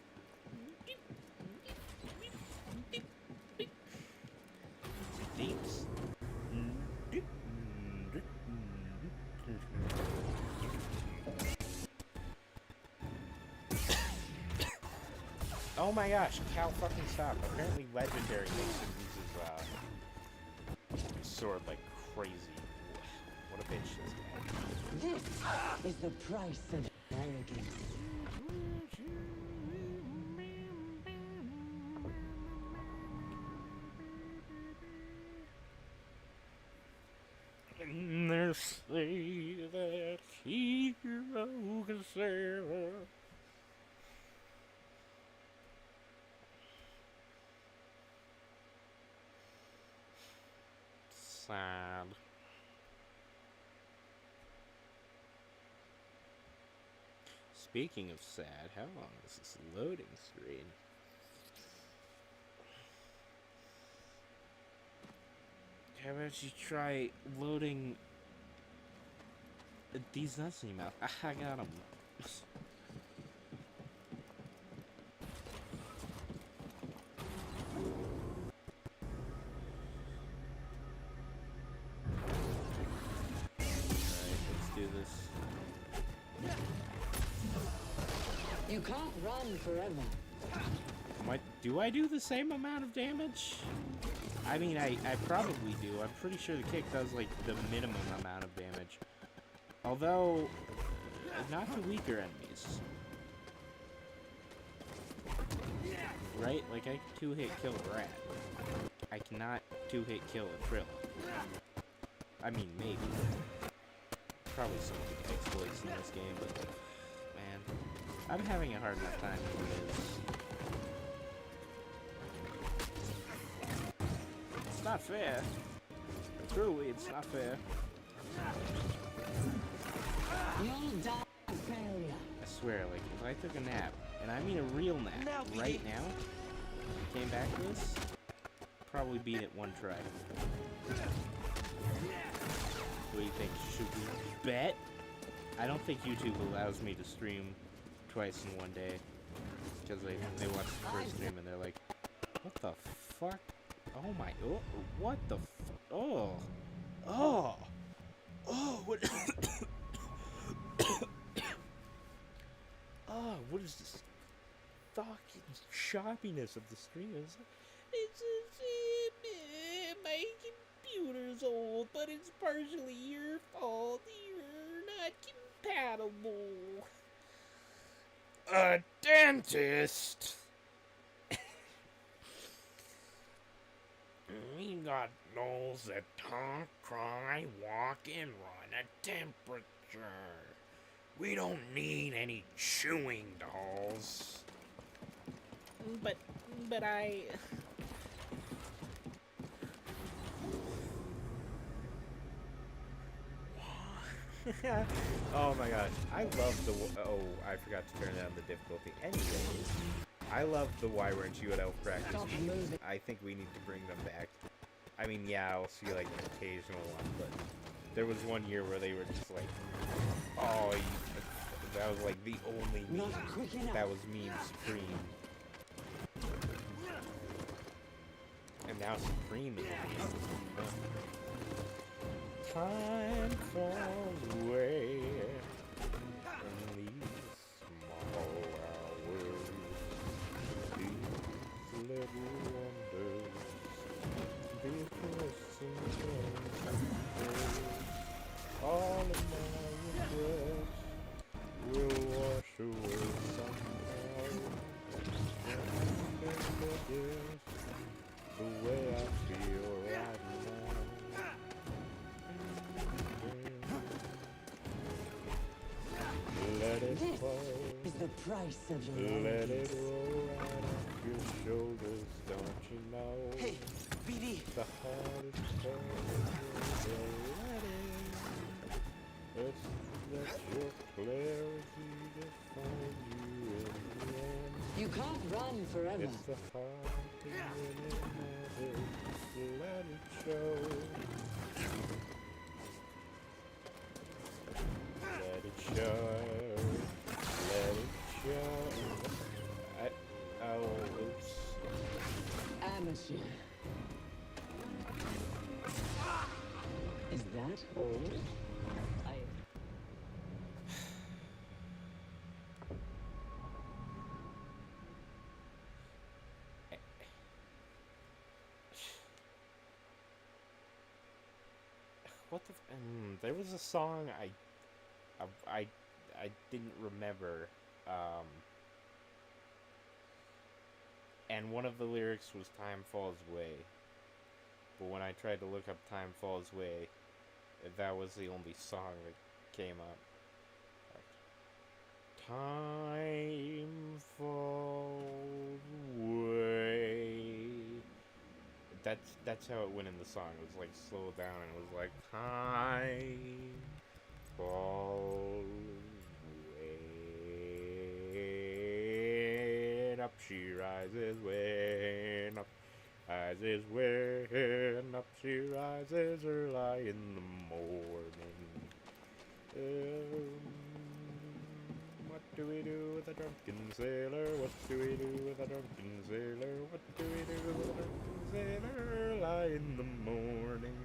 Deeps? Oh my gosh, Cal fucking stop. Apparently Legendary makes him use his sword like crazy. What a bitch this guy. This is the price of arrogance. And they say that hero can save her. Sad. Speaking of sad, how long is this loading screen? How about you try loading these nuts in your mouth? I got them. You can't run forever. Do I do the same amount of damage? I mean, I probably do. I'm pretty sure the kick does, like, the minimum amount of damage. Although, not to weaker enemies. Right? Like, I can two-hit kill a rat. I cannot two-hit kill a Trill. I mean, maybe. Probably some exploits in this game, but, man, I'm having a hard enough time as it is. It's not fair. Truly, it's not fair. You'll die of failure. I swear, like, if I took a nap, and I mean a real nap, right now, and came back to this, probably beat it one try. What do you think? Should we bet? I don't think YouTube allows me to stream twice in one day. Because they watch the first stream and they're like, what the fuck? Oh my, oh, what the oh, what, oh, what is this fucking choppiness of the stream? It's my computer's old, but it's partially your fault. You're not compatible. A dentist? We got dolls that talk, cry, walk, and run a temperature. We don't need any chewing dolls. But I... Oh my gosh, I love the... Oh, I forgot to turn down the difficulty. Anyways, I love the Why Weren't You at Elf Practice. I think we need to bring them back. I mean, yeah, I'll see like an occasional one, but there was one year where they were just like, oh, that was like the only meme. That was meme supreme. And now Supreme is meme. Time falls away from these small hours, these little wonders, these missing things. All of my regrets will wash away somehow. The way I feel right now. Let it fall. Is the price of your Let it arrogance. roll right off your shoulders, don't you know? Hey, BD. The hardest part of your wedding. Let's let your clarity define you in the end. You can't run forever. It's the hard thing when it matters. Let it show. Let it show. Let it show. Oh, oops. Amateur. Is that all? What the? There was a song I, I didn't remember. Um, and one of the lyrics was "Time Falls Away." But when I tried to look up "Time Falls Away," that was the only song that came up. Time falls away. That's how it went in the song. It was like slow down and it was like time falls away. And up she rises when up rises when up she rises early in the morning. What do we do with a drunken sailor? What do we do with a drunken sailor? What do we do with a drunken sailor early in the morning?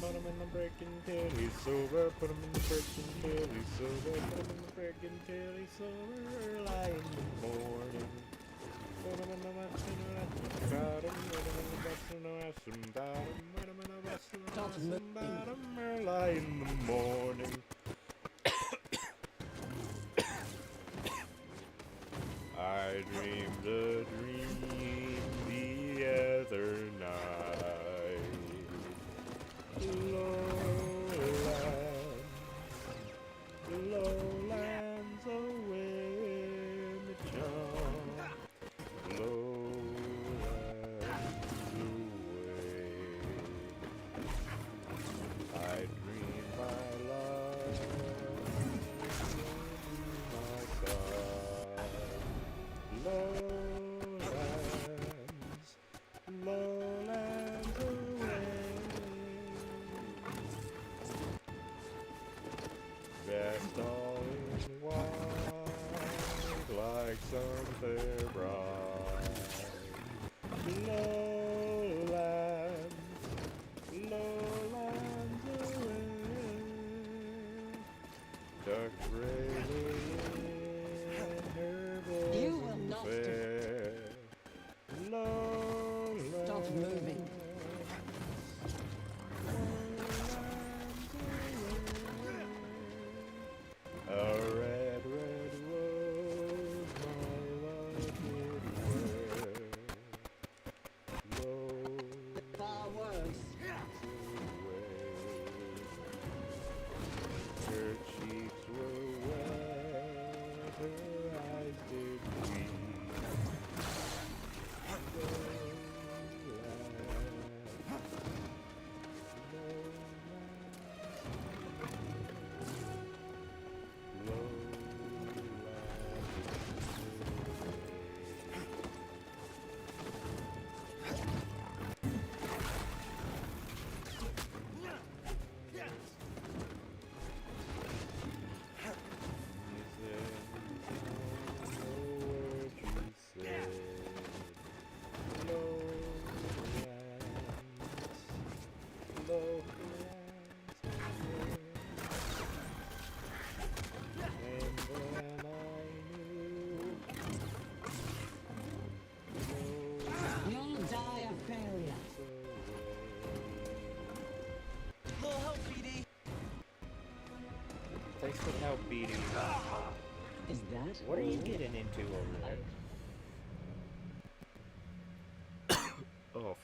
Put him in the brick until he's sober. Put him in the brick until he's sober. Put him in the brick until he's sober early in the morning. Put him in the bus and about him. Put him in the bus and ask him about him. Put him in the bus and ask him about him early in the morning. I dreamed a dream the other night. Lowlands away in the charm. Lowlands away. I dream my love my side. Lowlands away. Dressed all in white, like some fair bride. Lowlands away. Dark gray in her You will bosom not fair. Lowlands. Stop moving. A red, red rose my love did wear. Far worse. Away. Her cheeks were wet, her eyes did weep. You'll die a failure. Little help, BD. Thanks for the help, BD. Is that What are you all? getting into over there? Oh,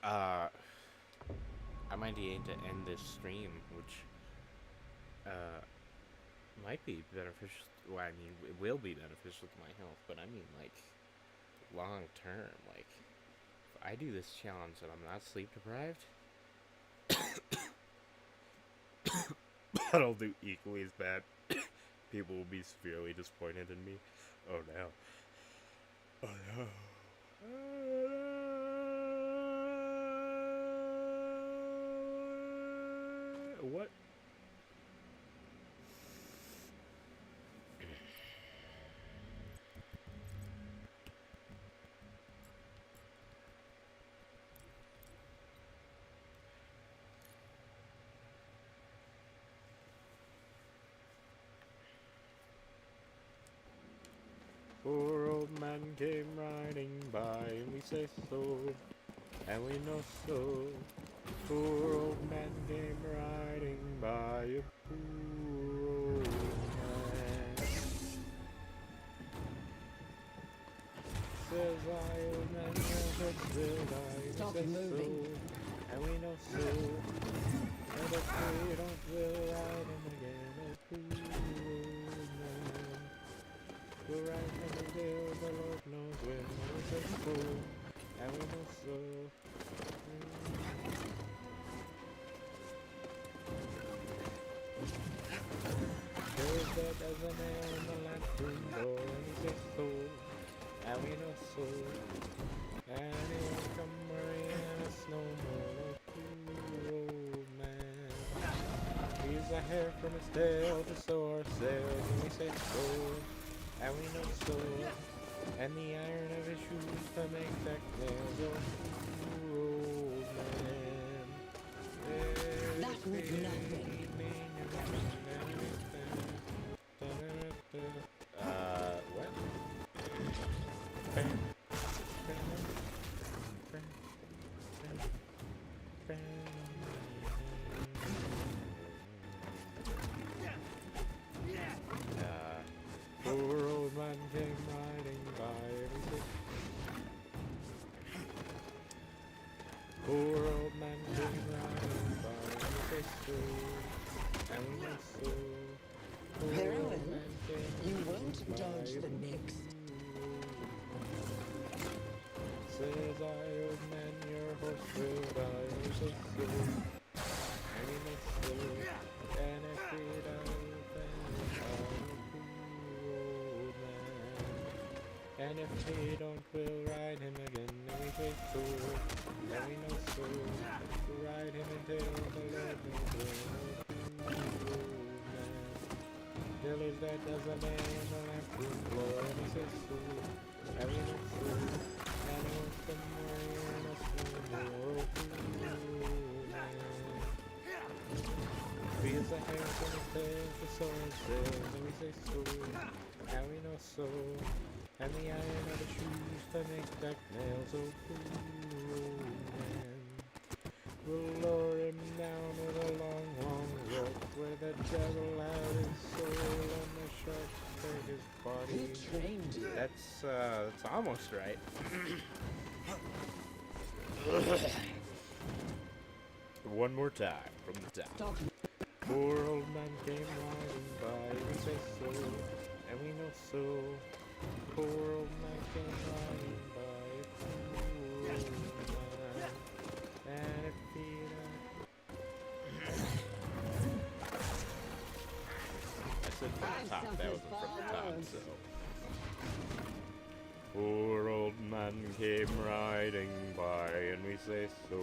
Uh, I might need to end this stream, which might be beneficial. Well, I mean, it will be beneficial to my health, but I mean, like, long term. Like, if I do this challenge and I'm not sleep deprived, but I'll do equally as bad. People will be severely disappointed in me. Oh no. Oh no. What? Poor old man came riding by, and we say so, and we know so. Poor old man came riding by, a poor old man. Says I, old man, never will die. Stop We say moving. so, and we know so. And if we don't, we'll ride him again, a poor old man. We'll ride him until the Lord knows when. We say so, and we know so. There's that as a nail in the lantern door, and he says so, and we know so. And he won't come worrying us no more, oh poor old man. He's a hair from his tail to sow our sails, and we say so, and we know so. And the iron of his shoes to make deck nails, oh poor old man. That was nothing. What? Poor old man came riding by, and he said, poor old man came riding by, and he said so, and we know so. Poor Very old well. man came You riding won't by, dodge the next. says I, old man, your horse will die, and he says so, and we know so, and if he dies, then poor old man, and if he don't, we'll ride him again, and we say so, and we know so, we'll ride him until the Lord knows when, poor old man, till his dad does a man on the lamp floor, and he says so, and we know so. And I want some more, and us more, oh man. Feels a hair from his tail to soar his sails, and we say so, and we know so. And the iron of the shoes to make back nails, oh poor old man. We'll lower him down with a long, long rope, where the devil had his soul and the sharks take his Who body. trained you? That's almost right. One more time from the top. Stop. Poor old man came riding by, we say so, and we know so. Poor old man came riding by, poor old man, and if he I said from the top, that wasn't from the top, so. Poor old man came riding by, and we say so,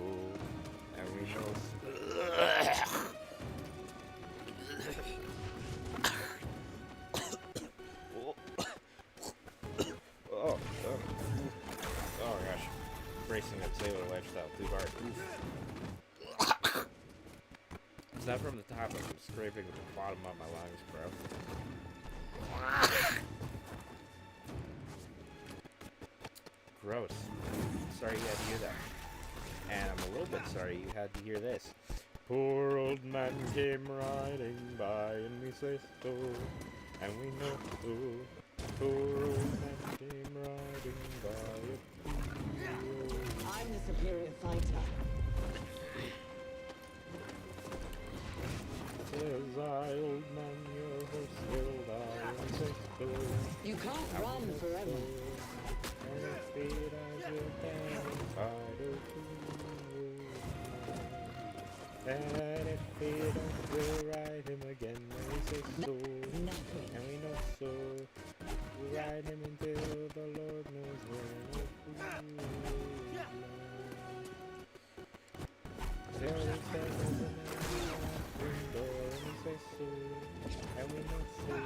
and we know so. Oh gosh, bracing that sailor lifestyle too hard. Oof. Is that from the top? I'm scraping with the bottom of my lungs, bro. Gross. Sorry you had to hear that. And I'm a little bit sorry you had to hear this. Poor old man came riding by, and we say so, and we know so. Poor old man came riding by. Poor old I'm the superior fighter. Says I, old man, your horse will die. And says so. You can't run forever. And if feet as your fighter too. And if we don't, we'll ride him again. And we say so. Nothing. And we know so. We'll ride him until the Lord knows when. There we stand as a man door, and we say so, and we know so.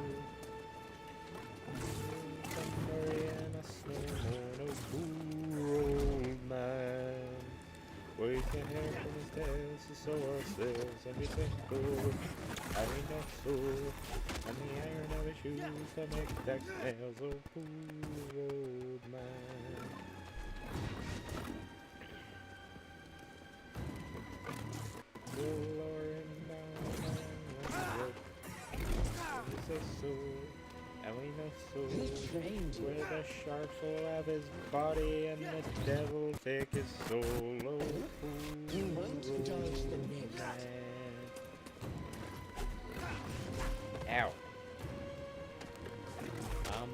Somebody and a snowman, a poor old man. Waves the hair from his tail to sow our sails, and we say so, and we know so. And the iron of his shoes to make deck nails, oh poor old man. We'll lower him down and work. And we say so, and we know so. Who trained you? Where the sharks will have his body and the devil take his soul. Oh, You won't dodge the next. Ow.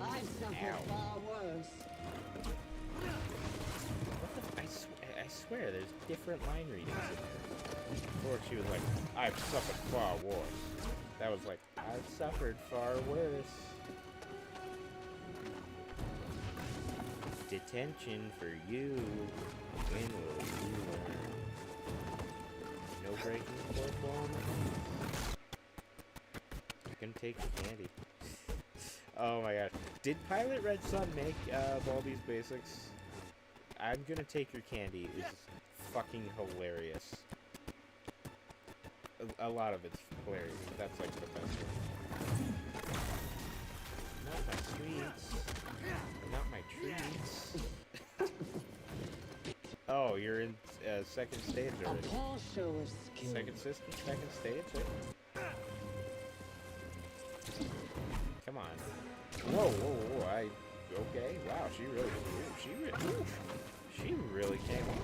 I've suffered Ow. far worse. What the? I swear, there's different line readings in there. Before she was like, I've suffered far worse. That was like, I've suffered far worse. Detention for you. When will you learn? No breaking the fourth wall. I can take the candy. Oh my god. Did Pilot Red Sun make Baldi's Basics? I'm gonna take your candy is fucking hilarious. A lot of it's hilarious, but that's like the best one. Not my sweets. Not my treats. Oh, you're in second stage A already. poor show of skill. Second system, second stage, right? Come on. Whoa, whoa, whoa, okay, wow, she really came on.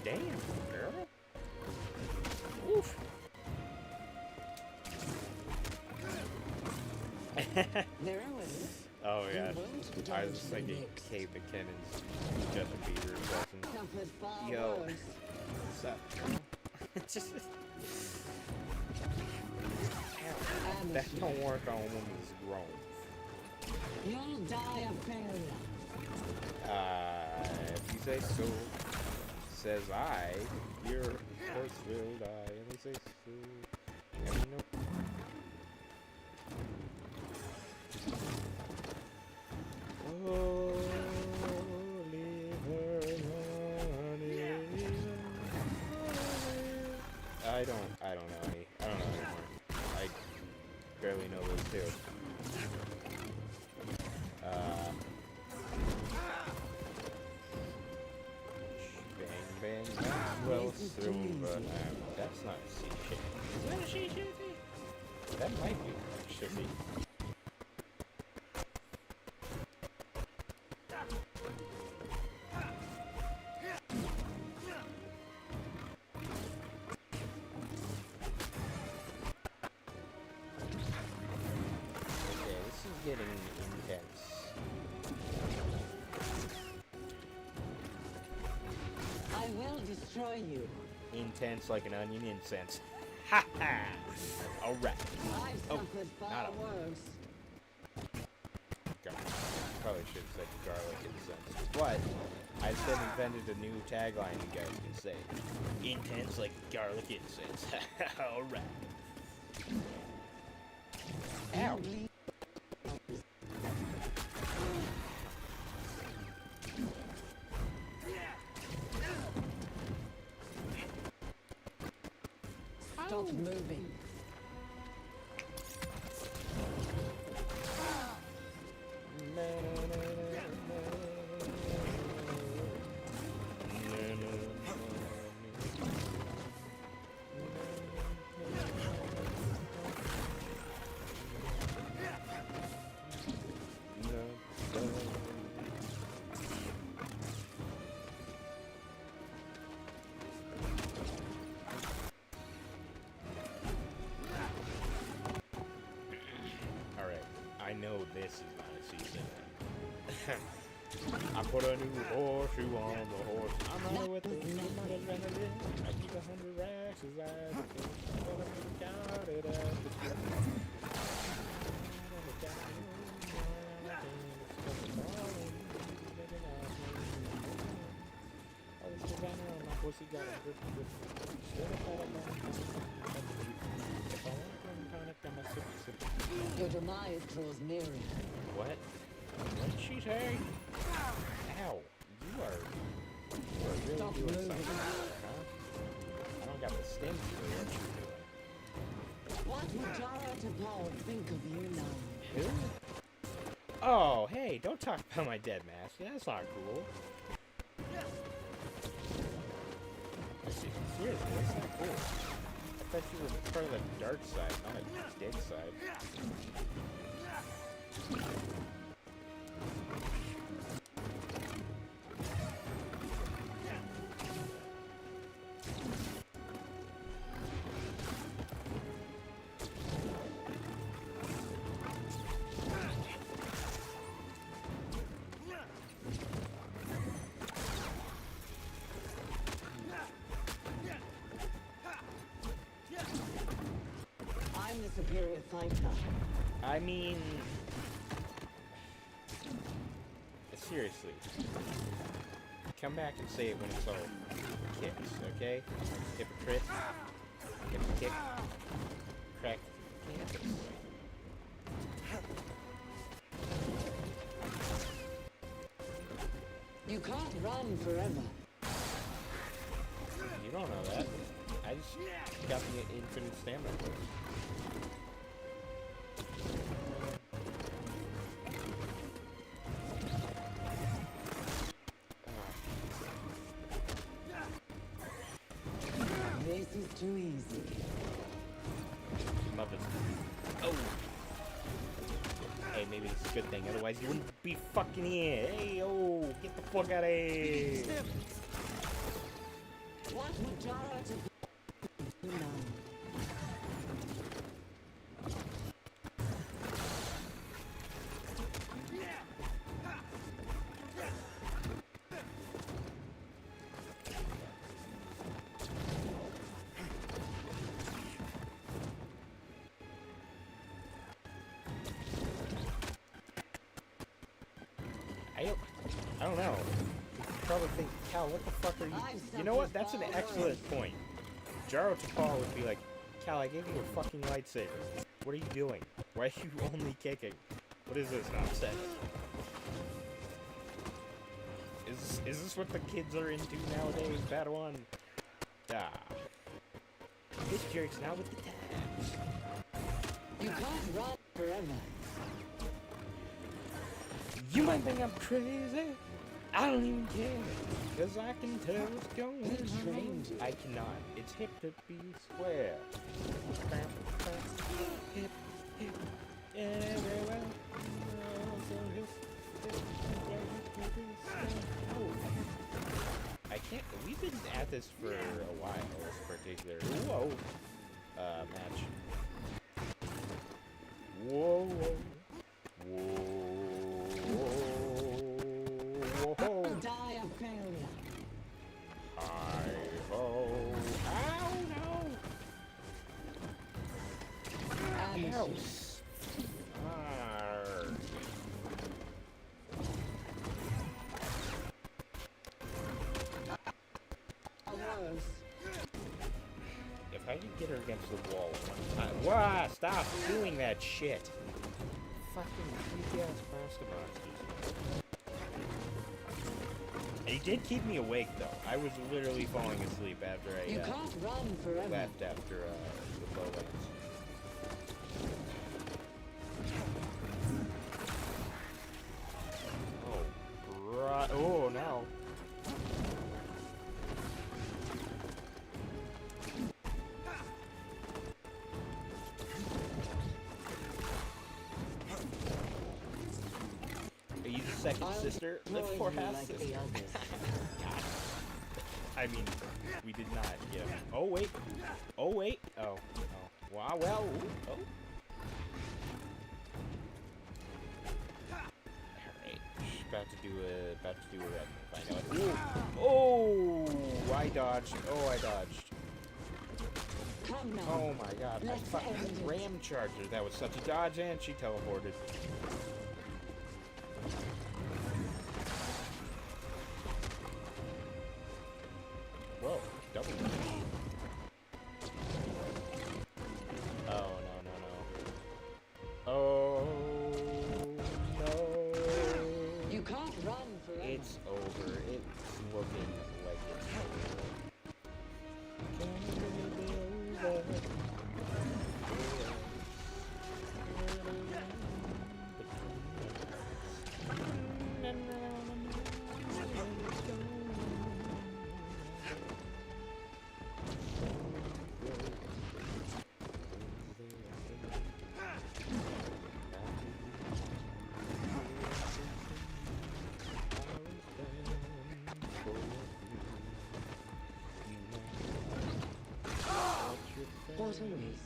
Damn, girl. Oof. There I was. Oh yeah. You won't I was dodge just the thinking next. Kate McKinnon's Justin Bieber impression. Suffered far Yo. worse. What's up? Just that don't work on a woman's grown. You'll die a failure. If you say so, says I, your horse will die. And we say so. And we know. Oh, leave her, honey, leave her. I don't know any. I don't know anymore. I barely know those two. Bang, bang, bang. Well, through, but that's not a sea shit. Is that a she shitty? That might be shitty. Okay, this is getting intense. I will destroy you. Intense like an onion incense. Ha ha! Alright. I've Oh, suffered not far a- worse. Probably should have said garlic incense. But I still invented a new tagline you guys can say. Intense like garlic incense. Alright. Ow. Stop moving. I put a new horseshoe on the horse. I'm running with the adrenaline. I keep 100 racks as I got it at the Your demise draws nearer. What? What did she say? Ow. You are really Stop doing moving. something, huh? I don't got the sting for what you're doing. What would Jara Tapal think of you now? Who? Oh, hey, don't talk about my dead master. That's not cool. Seriously, that's not cool. I thought you were part of the dark side, not a dead side. I'm the superior fighter. I mean... seriously. Come back and say it when it's all kicks, okay? Hypocrite. Kick. Crack. Campus. You can't run forever. You don't know that. I just got the infinite stamina. This is too easy. Love it. Oh! Hey, maybe it's a good thing, otherwise you wouldn't be fucking here. Hey, oh! Get the fuck out of here! What would Jara Tapal do now? I don't know. You probably think, Cal, what the fuck are you... You know what? That's an excellent point. Jaro Tapal would be like, Cal, I gave you a fucking lightsaber. What are you doing? Why are you only kicking? What is this nonsense? Is this what the kids are into nowadays, Padawan? Ah. This jerk's now with the tabs. You can't run forever. You might think I'm crazy. I don't even care. Cause I can tell what's going on. I cannot. It's hip to be square. Hip, hip, everywhere. I can't. We've been at this for a while. This particular match. Whoa, whoa, whoa. Die of failure. Hi-ho. Ow, no. Ow. If I could get her against the wall one time. Wah! Stop doing that shit. Fucking creepy ass pasta boxes. He did keep me awake though. I was literally falling asleep after I You can't run forever. left after the Lowlands. Oh, right. Oh no. Are you the second sister? Live for half like sister. the others. I mean, we did not get him. Oh wait. Oh wait. Oh. Oh. Wow. Well. Ooh. Oh. Alright. about to do a red move. I know it. Ooh. Oh, I dodged. Oh, I dodged. Come now. Oh my god. I Let's fucking end it. ram charged her. That was such a dodge, and she teleported. Whoa, double. Oh, no. Oh, no. You can't run forever. It's over. It's looking like it's over. Can it really be over? What a waste.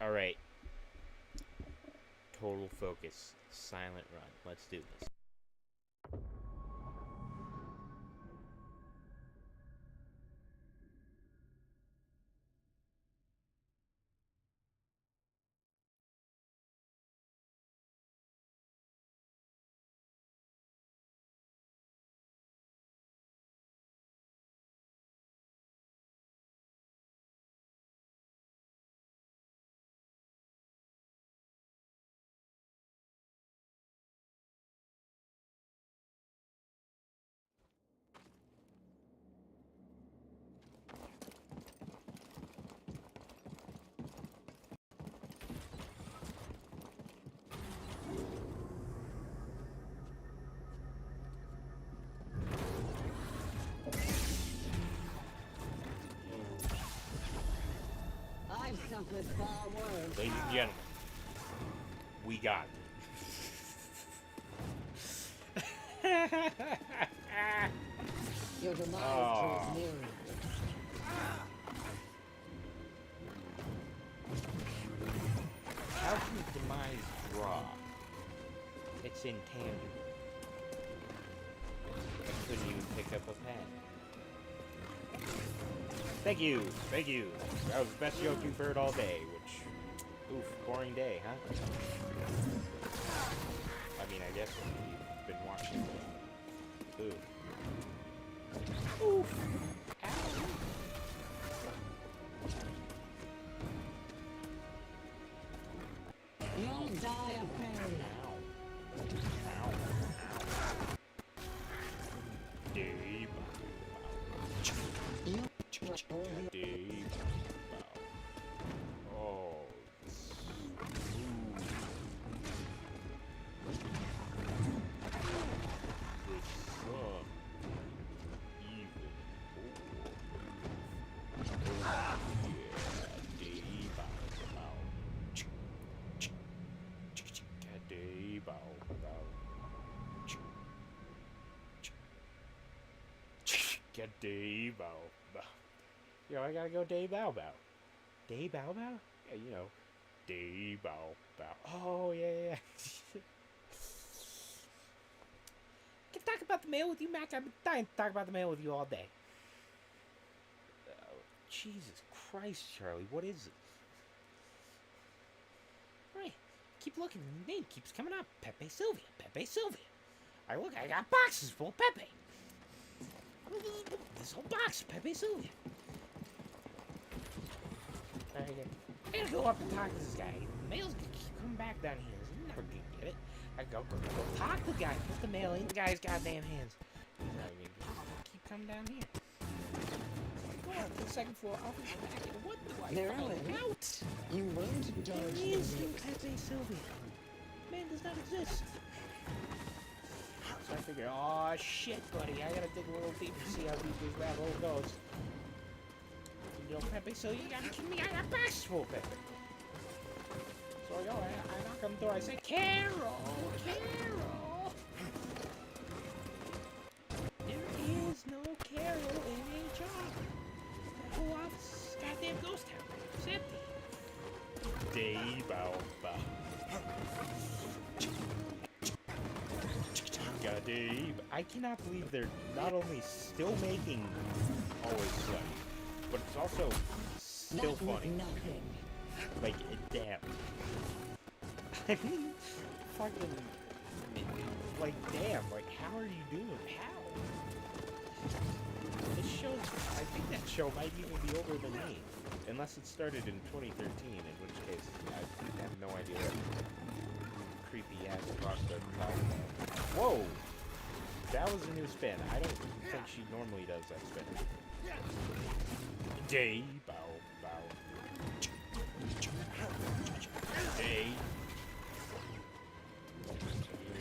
All right. Total focus. Silent run. Let's do this. I've suffered far worse. Ladies and gentlemen, we got it. Your demise Oh. draws nearer. How can demise draw? It's intangible. I couldn't even pick up a pen. Thank you. That was the best joke you've heard all day, which, oof, boring day, huh? I mean, I guess you've been watching. Ooh. Oof. Ow. You'll die a fairy. Ow. Day You will Day Oh. Get day bow bow. Yo, I gotta go day bow bow. Day bow bow? Yeah, you know. Day bow bow. Oh, yeah. Can talk about the mail with you, Mac? I've been dying to talk about the mail with you all day. Oh, Jesus Christ, Charlie, what is it? Right, keep looking, the name keeps coming up. Pepe Sylvia. I look, I got boxes full of Pepe. This whole box of Pepe Sylvia. I gotta go up and talk to this guy. The mail's gonna keep coming back down here. He's never gonna get it. I go talk to the guy. Put the mail in the guy's goddamn hands. He's not even gonna keep coming down here. Go up to the second floor. Office back. What do I Marilyn. find out? You won't There dodge is the no Pepe Sylvia. Man does not exist. So I figured, oh shit, buddy, I gotta dig a little deeper to see how deep this rabbit hole goes. You know, Pepe, so you gotta kidding me? I got boxes full of Pepe. So yo, I knock on the door. I say, Carol. There is no Carol in HR. That whole office is goddamn ghost. Day bow bow. I cannot believe they're not only still making Always Sweaty, but it's also still funny. Nothing. Like, damn. I mean, fucking, like, damn, like, how are you doing? How? This show, I think that show might even be older than me. Unless it started in 2013, in which case, I have no idea what creepy ass rock they're talking about. Whoa! That was a new spin. I don't think she normally does that spin. Day, bow, bow. Day.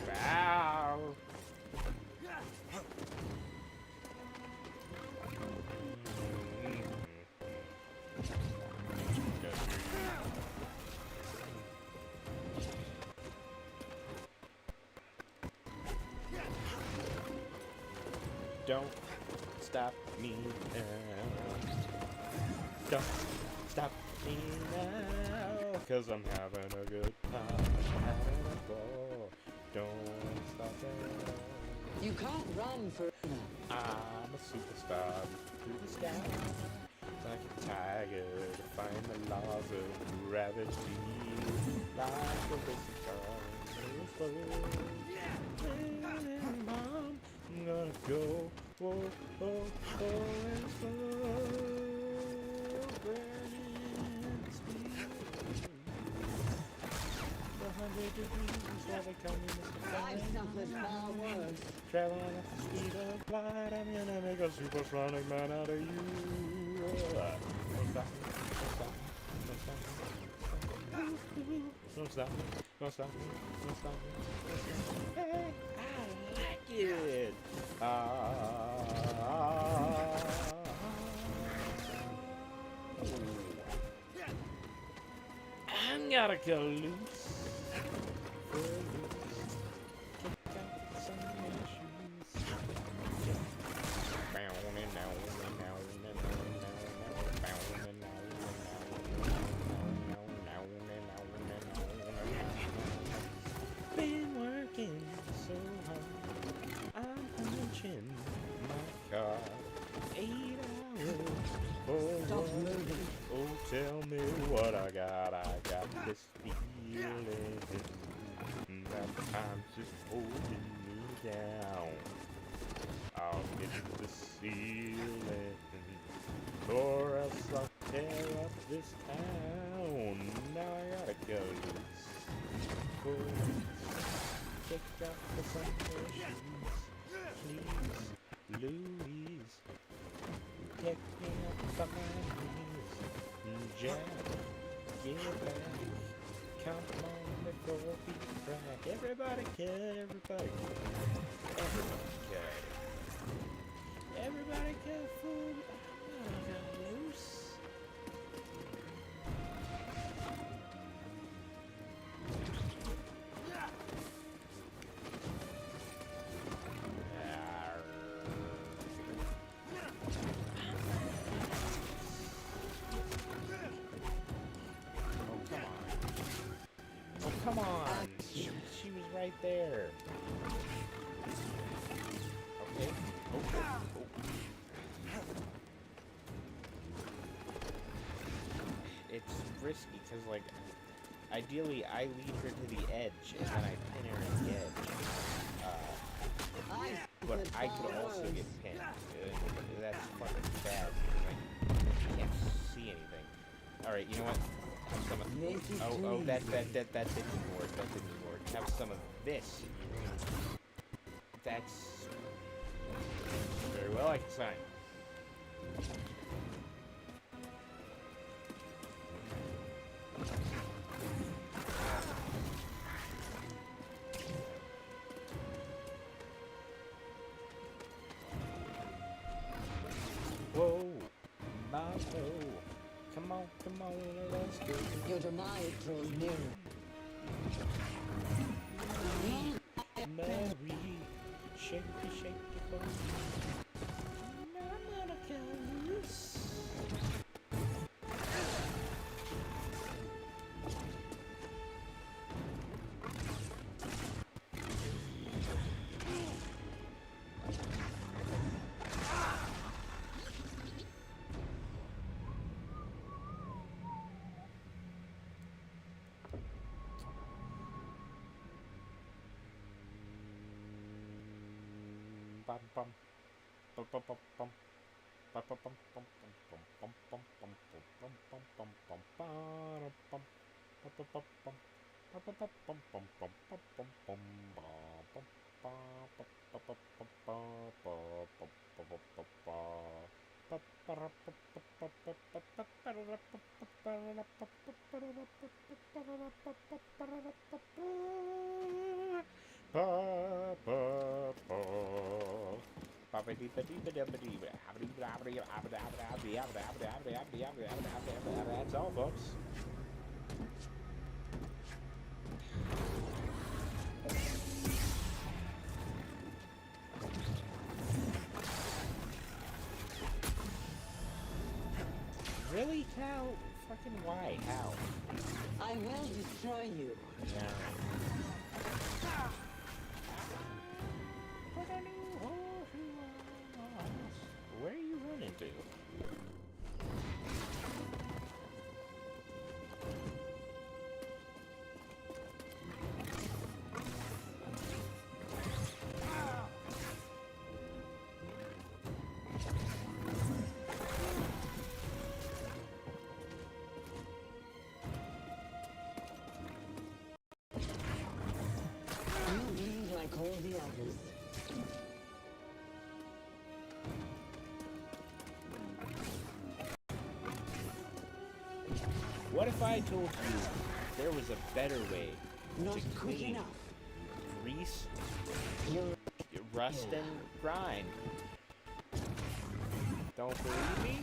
Bow. Don't stop me now. Don't stop me now. 'Cause I'm having a good time. Having a ball. Don't stop now. You can't run forever. I'm a superstar through the sky. Like a tiger, defying the laws of gravity. Like a racing car. Mom, I'm gonna go, oh, oh, oh, and slow, burning speed. 100 degrees while they call me Mr. I've suffered far worse. Traveling at the speed of light, I'm gonna make a supersonic man out of you. Don't stop me, don't stop me, don't stop me. Don't stop me, don't stop me, don't stop me. Hey, I like it. I'm gonna go loose. Kick out some of my shoes. Been working so hard. I'm punching my car. 8 hours for Stop what? moving. Oh, tell me what I got. I got this feeling that time's just holding me down. I'll get to the ceiling, or else I'll tear up this town. Now I gotta go loose. Take off the summer shoes, please, Louise. Take me up by my knees, Jack, get back. Come on before we crack. Everybody care, everybody care, everybody care. Everybody careful, I'm gonna loose. Oh, come on. She was right there. Okay. Oh. It's risky because, like, ideally I lead her to the edge and then I pin her at the edge. But I could also get pinned. That's fucking bad because I can't see anything. Alright, you know what? Have some of, that didn't work. That didn't work. Have some of this. That's very well. I can sign. Whoa, Bobo. Come on, let's go. Your demise draws nearer. Mary, shake it for me. Now I'm gonna go loose. That's all, folks. Really? How? Fucking why? How? I will destroy you. Yeah. Put a new horseshoe on us. Where are you running to? You bleed like all the others. What if I told you there was a better way Not to quick clean, enough. grease, You're rust, and grind? Don't believe me?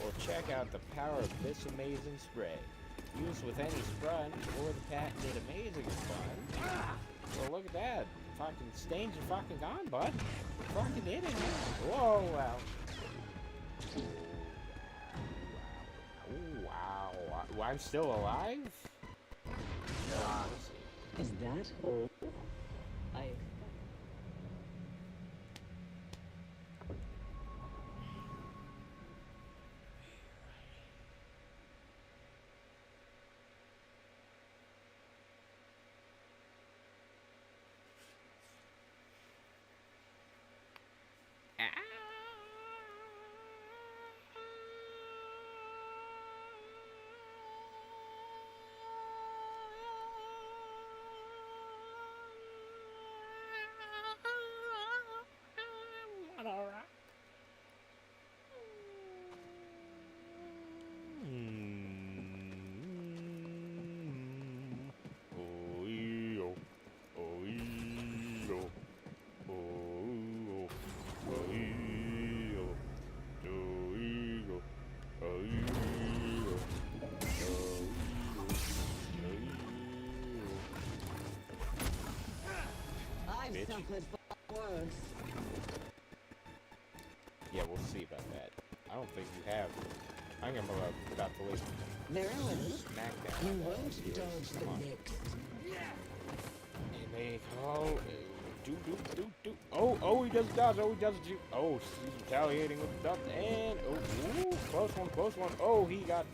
Well, check out the power of this amazing spray. Used with any sponge or the patented amazing sponge. Well, look at that. Fucking stains are fucking gone, bud. Fucking did it, man. Whoa, wow. Oh, wow. I'm still alive? Let's see. Is that all? I I've Bitch. suffered far worse. Yeah, we'll see about that. I don't think you have. I'm about to leave. Very well. Smackdown. You won't dodge the Come on. next. And they call. Oh, he does dodge. Oh, he does do. Oh, he's retaliating with the duck. And ooh, close one. Oh, he got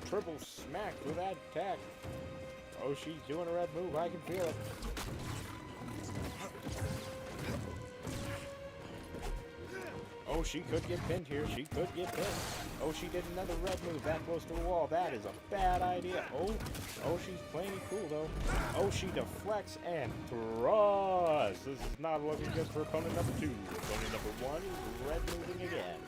triple smacked with that attack. Oh, she's doing a red move. I can feel it. Oh, she could get pinned here. She could get pinned. Oh, she did another red move that close to the wall. That is a bad idea. Oh, she's playing it cool, though. Oh, she deflects and thrusts. This is not looking good for opponent number 2. Opponent number 1 is red moving again.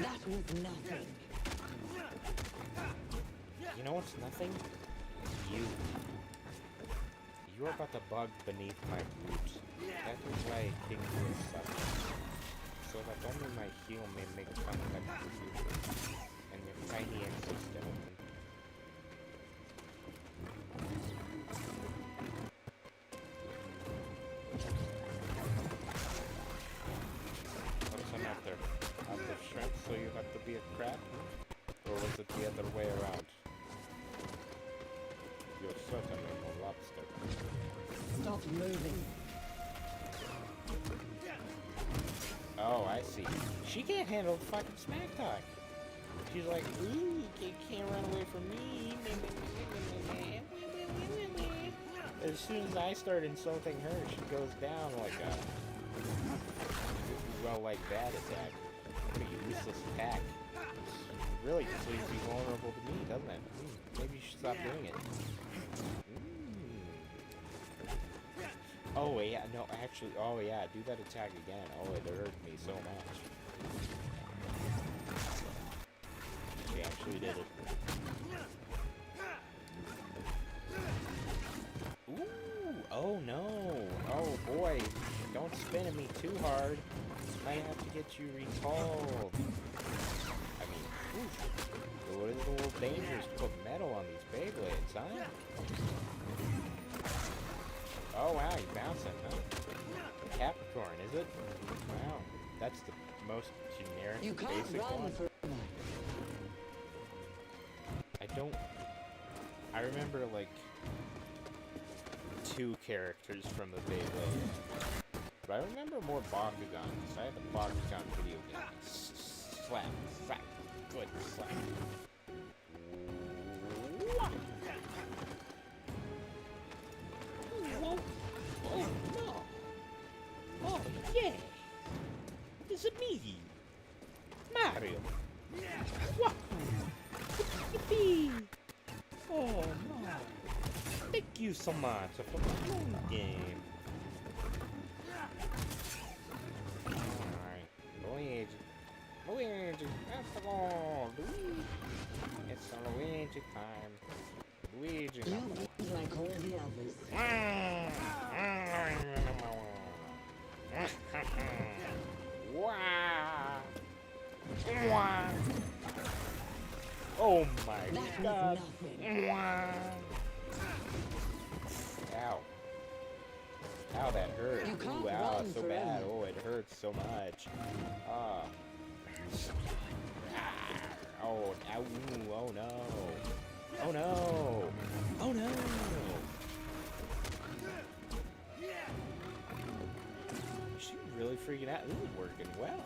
That was nothing. You know what's nothing? You. You're about to bug beneath my roots. That is why I think you're such. So that only my heel may make contact with you. And your tiny exoskeleton. What's on after? After shrimp, so you have to be a crab? Or was it the other way around? You're certainly a lobster. Stop moving. Oh, I see. She can't handle fucking smack talk. She's like, ooh, you can't run away from me. As soon as I start insulting her, she goes down like a... Well, like that attack. Pretty useless attack. Really just leaves you vulnerable to me, doesn't it? Maybe you should stop doing it. Oh, yeah, no, actually, oh, yeah, do that attack again. Oh, it hurt me so much. She actually did it. Ooh, oh, no. Oh, boy. Don't spin at me too hard. Might have to get you recalled. I mean, oof. What is a little dangerous to put metal on these Beyblades, huh? Oh, wow, you're bouncing, huh? Capricorn, is it? Wow, that's the most generic, You can't basic run one. forever. I remember, like, 2 characters from the Beyblade. But I remember more Bakugans. I had the Bakugan video game. Slap, slap, good, slap. Whoa. Oh, no. Oh, yeah. It's me. Mario. What? Yippee. Oh, no. Thank you so much for my own game. Alright. Luigi. That's all. Luigi. It's Luigi time. Luigi. You look like all the others. Oh my That god. was nothing. Ow. Ow, that hurt. You can't Ooh, ow, run so forever. bad. Oh, it hurts so much. Ah. Oh, ow, ooh, oh no. Oh no. Oh no. She's really freaking out. This is working well.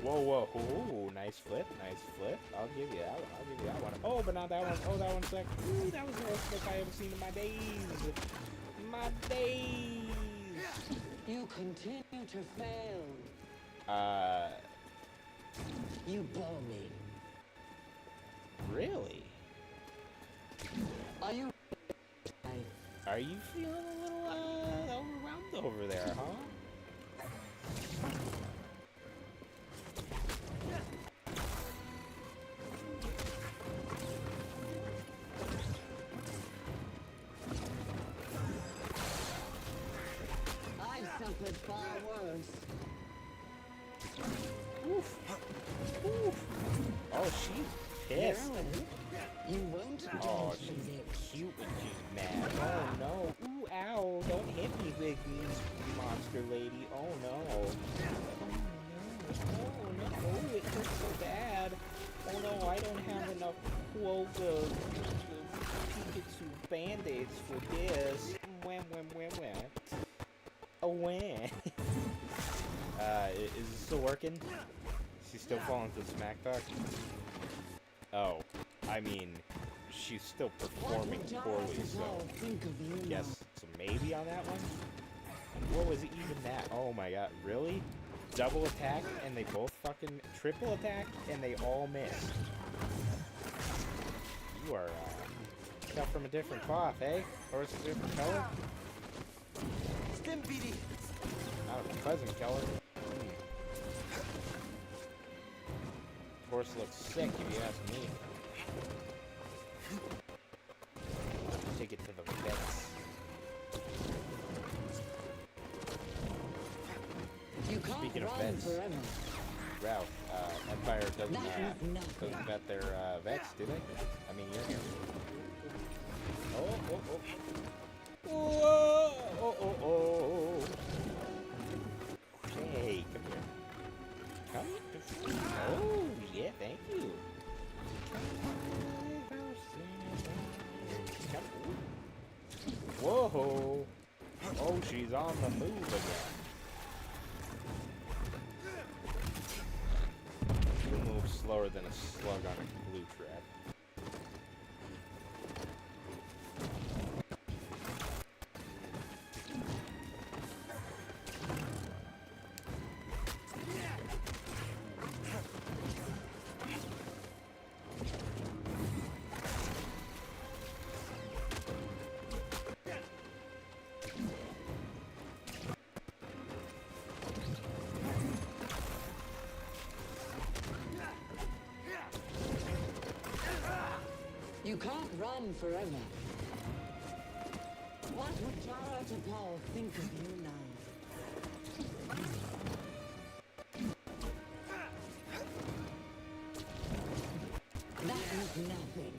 Whoa, whoa, ooh, nice flip, nice flip. I'll give you that one, I'll give you that one. Oh, but not that one. Oh, that one's sick. Ooh, that was the worst flip I ever seen in my days. My days. You continue to fail. You bore me. Really? Are you... Are you feeling a little, overwhelmed over there, huh? I've suffered far worse. Oof. Oof. Oh, she's pissed. Heroine, you won't dance Oh, for she's this. cute when she's mad. Oh, no. Ooh, ow. Don't hit me, big monster lady. Oh, no. Oh, no. Oh, it hurts so bad. Oh, no. I don't have enough Quokka Pikachu Band-Aids for this. Wham, wham, wham, wham. Oh, wham. Is it still working? She's still falling to smack talk? Oh, I mean, she's still performing poorly, so Think of you yes, so maybe on that one? And what was even that? Oh my god, really? Double attack and they both fucking triple attack and they all miss. You are, cut from a different cloth, eh? Or it's a different color? Stimpy. Not a pleasant color. Horse looks sick if you ask me. Take it to the vets. You can't Speaking of run vets, forever. Ralph, Empire doesn't Nothing. vet their vets, do they? I mean, you're here. Oh, oh, oh. Whoa, oh, oh, oh. Hey, come here. Come here. Oh, yeah, thank you. Whoa. Oh, she's on the move again. You move slower than a slug on a glue trap. You can't run forever. What would Jara Tapal think of you now? That was nothing.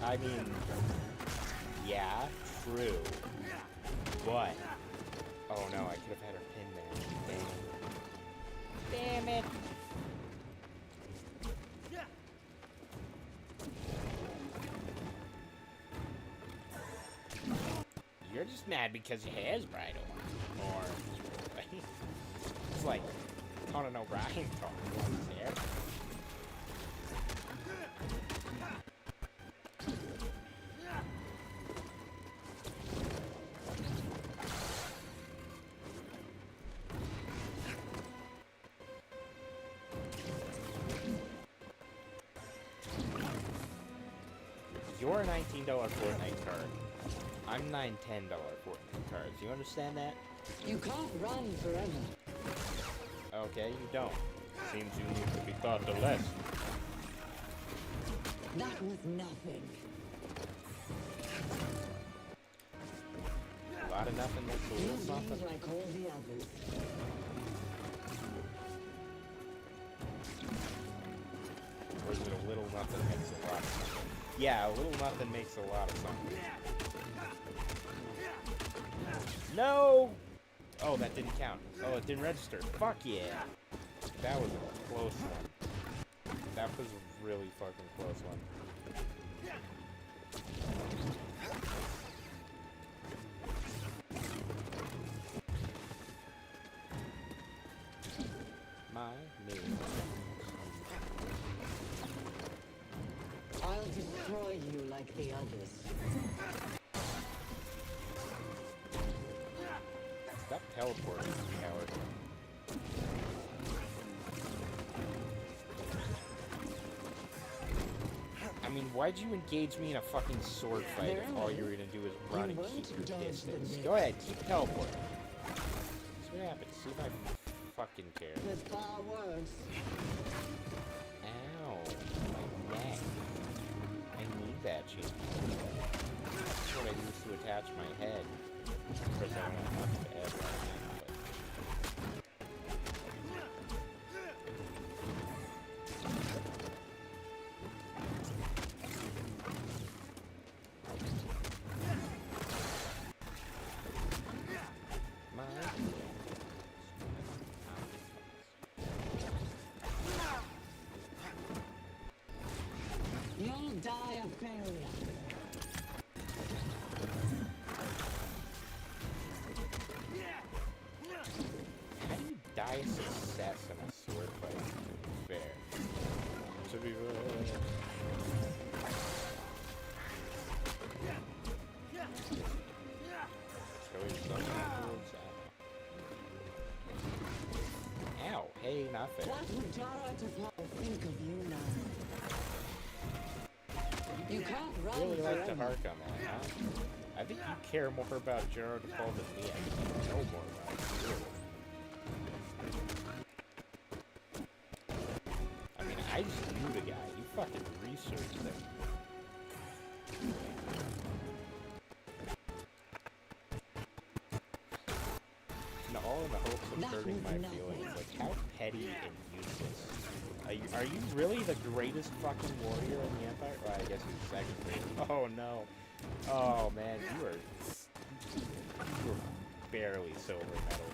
I mean, yeah, true. What? Oh no, I could have had her pin there. Damn it. You're just mad because your hair's bright or it's like Conan O'Brien talking about his hair. You're a $19 Fortnite card. I'm $10 Fortnite cards. You understand that? You can't run forever. Okay, you don't. Seems you need to be taught the lesson. That was nothing. A lot of nothing makes a You little seems something. like all the others. Or is it a little nothing makes a lot of something? Yeah, a little nothing makes a lot of something. No! Oh, that didn't count. Oh, it didn't register. Fuck yeah. That was a close one. That was a really fucking close one. My name. I'll destroy you like the others. Stop teleporting, you coward. I mean, why'd you engage me in a fucking sword fight if all you're gonna do is run and keep your distance? Go ahead, keep teleporting. See what happens. See if I fucking care. There's far worse. Ow, my neck. I need that shit. That's what I use to attach my head. Of course, I don't have much to add right now, but... You'll die of failure. How do you die a success in a sword fight? Fair. To be fair. Show yourself some tools. Ow. Hey, not fair. What would Jara Tapal think of you now? You can't run Really like to forever. hark on that, huh? I think you care more about Gerard DePaul than me. I think you know more about it. Really. I mean, I just knew the guy. You fucking researched him. And all in the hopes of That hurting was my nothing. feelings. Like, how petty and useless. Are you really the greatest fucking warrior in the Empire? Well, I guess you're second favorite. Oh no. Oh man, you were barely silver medal.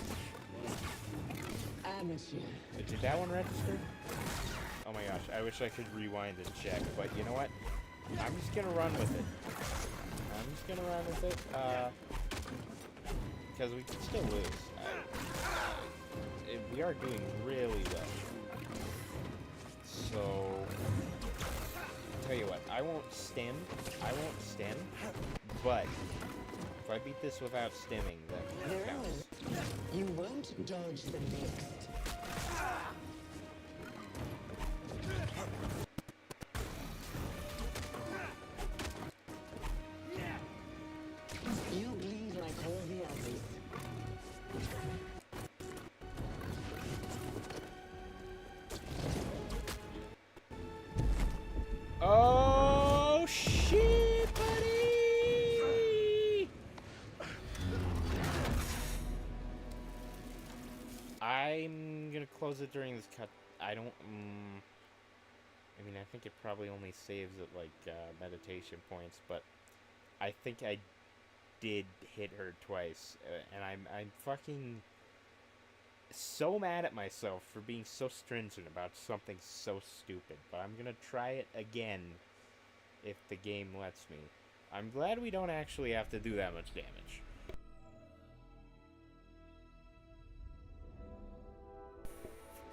Amateur. Did that one register? Oh my gosh, I wish I could rewind and check, but you know what? I'm just gonna run with it. I'm just gonna run with it. because we can still lose. We are doing really well. So, tell you what, I won't stim, but if I beat this without stimming, then it counts. You won't dodge the next. You bleed like all the others. Oh, shit, buddy! I'm gonna close it during this cut. I don't, I mean, I think it probably only saves at, like, meditation points, but I think I did hit her twice, and I'm fucking so mad at myself for being so stringent about something so stupid, but I'm gonna try it again if the game lets me. I'm glad we don't actually have to do that much damage.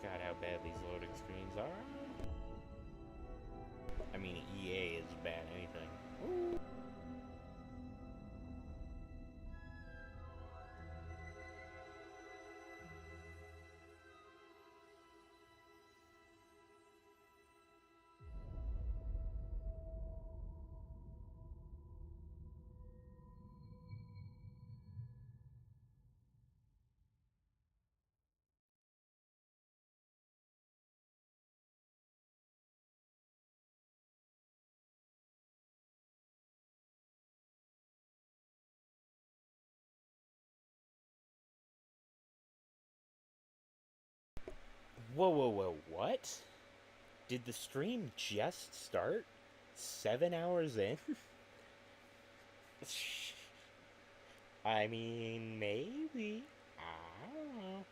Forgot how bad these loading screens are. I mean, EA is bad anything. Ooh. Whoa, whoa, whoa, what? Did the stream just start? 7 hours in? I mean, maybe. I don't know.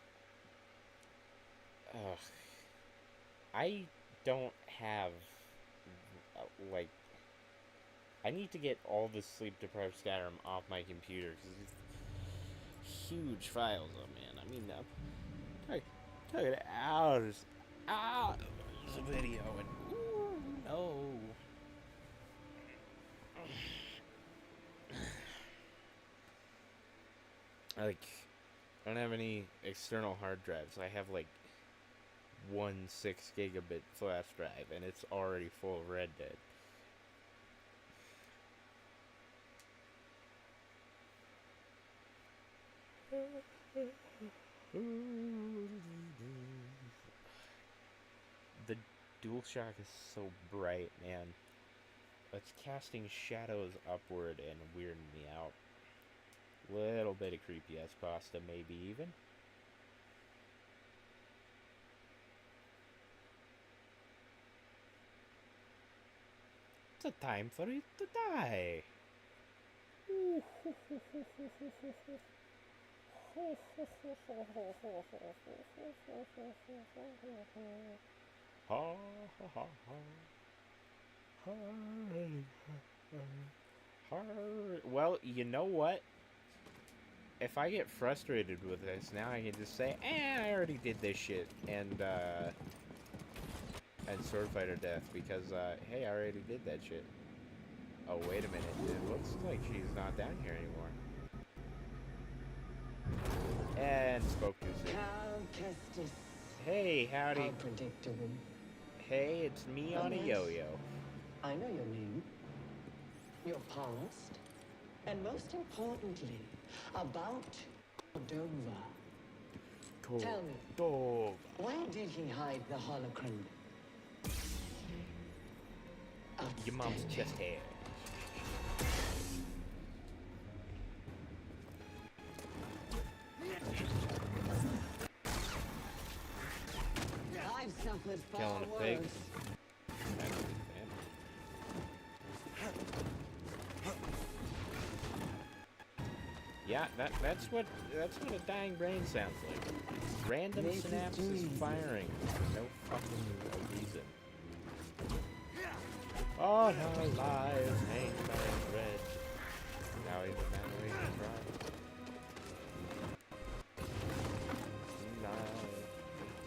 Ugh. I don't have, like... I need to get all this sleep-deprived Skyrim off my computer, because it's huge files, oh man. I mean, talking hours of video, and ooh, no. Like, I don't have any external hard drives. I have like one 6 gigabit flash drive, and it's already full of Red Dead. The DualShock is so bright, man. It's casting shadows upward and weirding me out. Little bit of creepy ass pasta, maybe even. It's a time for it to die. Well, you know what? If I get frustrated with this, now I can just say, I already did this shit, and Sword Fighter Death, because, hey, I already did that shit. Oh, wait a minute, it looks like she's not down here anymore. And spoke too soon. Hey, howdy. How predictable. Hey, it's me on a yo-yo. I know your name, your past, and most importantly, about Cordova. Tell me, where did he hide the holocron? Your mom's chest hair. I've suffered far Killing a pig. worse. Yeah, that's what a dying brain sounds like. Random synapses firing for no fucking reason. All our lives hang by a thread. Now even that way to try.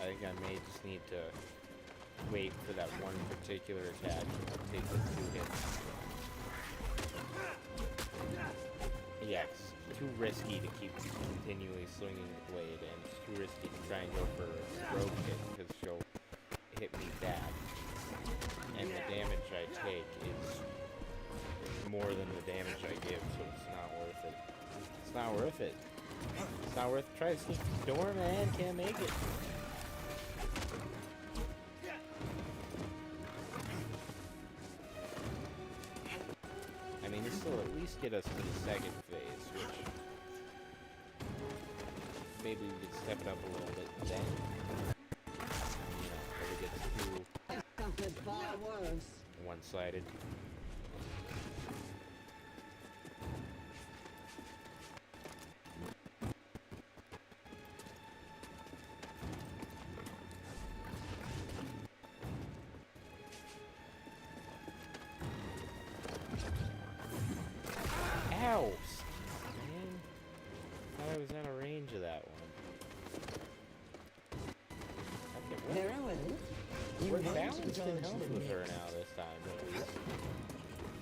I think I may just need to wait for that one particular attack to take the 2 hits. Yeah, it's too risky to keep continually swinging the blade, and it's too risky to try and go for a rogue hit, because she'll hit me bad. And the damage I take is more than the damage I give, so it's not worth it. It's not worth it. It's not worth it. Try to sneak the door, man. Can't make it. I mean, this will at least get us to the second phase, which maybe we could step it up a little bit then. You know, if it gets too Something far worse. one-sided. Ow! Man, thought I was out of range of that one. Okay, Very well. we're balanced in health with her now this time, at least.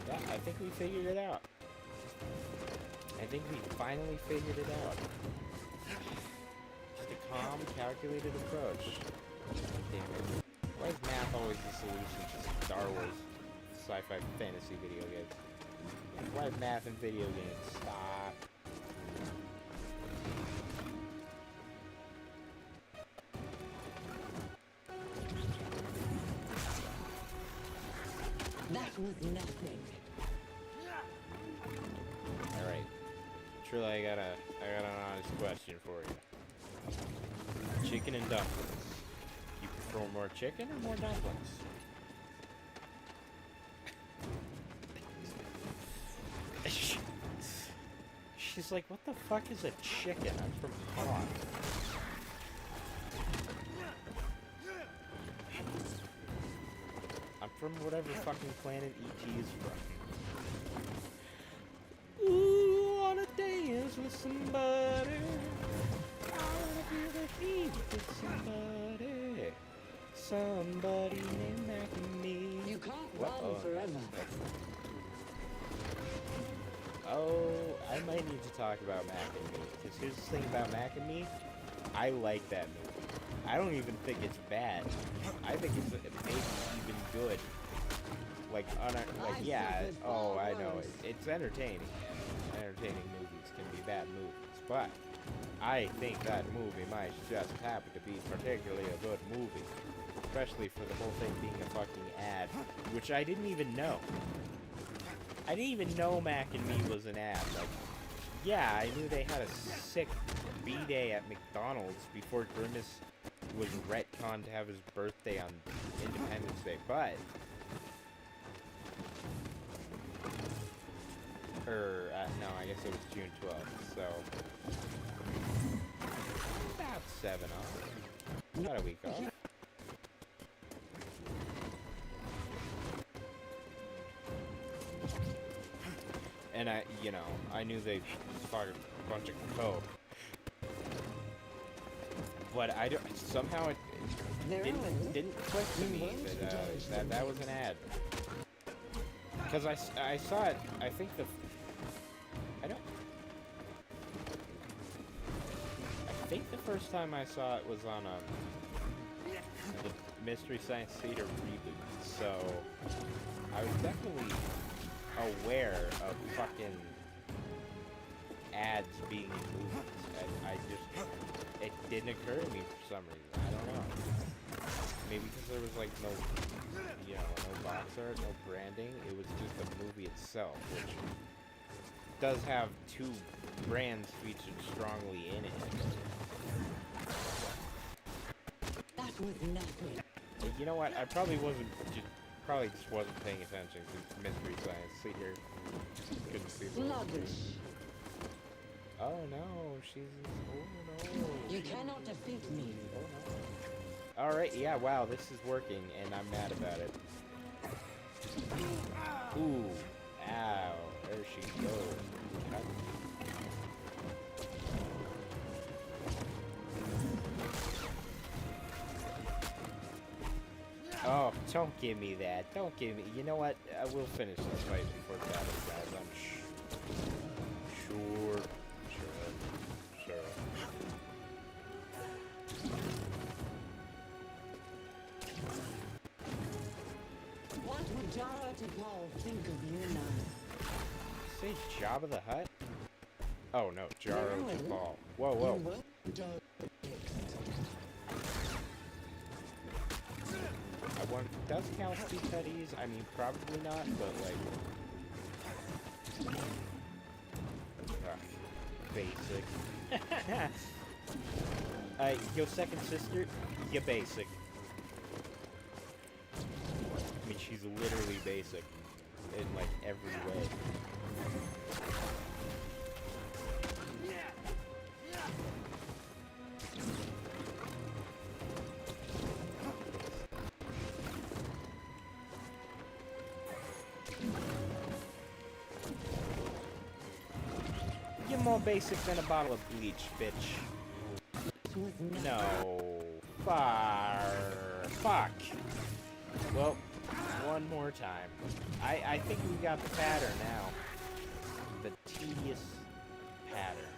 Yeah, I think we figured it out. I think we finally figured it out. Just a calm, calculated approach. Damn it. Why is math always the solution to Star Wars sci-fi fantasy video games? Why is math in video games? Stop. That was nothing. Alright. Truly, I got an honest question for you. Chicken and dumplings. You prefer more chicken or more dumplings? She's like, what the fuck is a chicken? I'm from Hong. I'm from whatever fucking planet E.T.'s from. Ooh, wanna dance with somebody. I wanna feel the heat with somebody. Somebody named Mac and me. You can't What? run Oh, forever. Oh, I might need to talk about Mac and Me, because here's the thing about Mac and Me, I like that movie. I don't even think it's bad. I think it's maybe even good. Like, yeah, oh, I know, it's entertaining. Entertaining movies can be bad movies, but I think that movie might just happen to be particularly a good movie. Especially for the whole thing being a fucking ad, which I didn't even know. I didn't even know Mac and Me was an ad. Like, yeah, I knew they had a sick B-Day at McDonald's before Grimace was retconned to have his birthday on Independence Day, but... no, I guess it was June 12th, so... About 7 off. About a week off. And I knew they fired a bunch of coke. But somehow it didn't click to me that was an ad. Because I saw it, I think I think the first time I saw it was on the Mystery Science Theater reboot, so I was definitely aware of fucking ads being in movies. It didn't occur to me for some reason. I don't know. Maybe because there was like no box art, no branding. It was just the movie itself, which does have 2 brands featured strongly in it. That was nothing. You know what? I probably just wasn't paying attention to Mystery Science Theater. Couldn't see the Sluggish. Oh no, she's... Oh no. You cannot defeat me. Oh no. Alright, yeah, wow, this is working, and I'm mad about it. Ooh. Ow. There she goes. Don't give me that. Don't give me. You know what? I will finish this fight before the battle, guys. I'm sure. What would Jara Tapal think of you now? Say Jabba the Hutt? Oh no, Jaro Tapal. Whoa, You whoa. won't dodge the next. I wonder, does Cal speak Huttese? I mean, probably not, but like... basic. Your second sister, you basic. I mean, she's literally basic in like every way. You're more basic than a bottle of bleach, bitch. No. Fuck. Well, one more time. I think we got the pattern now. The tedious pattern.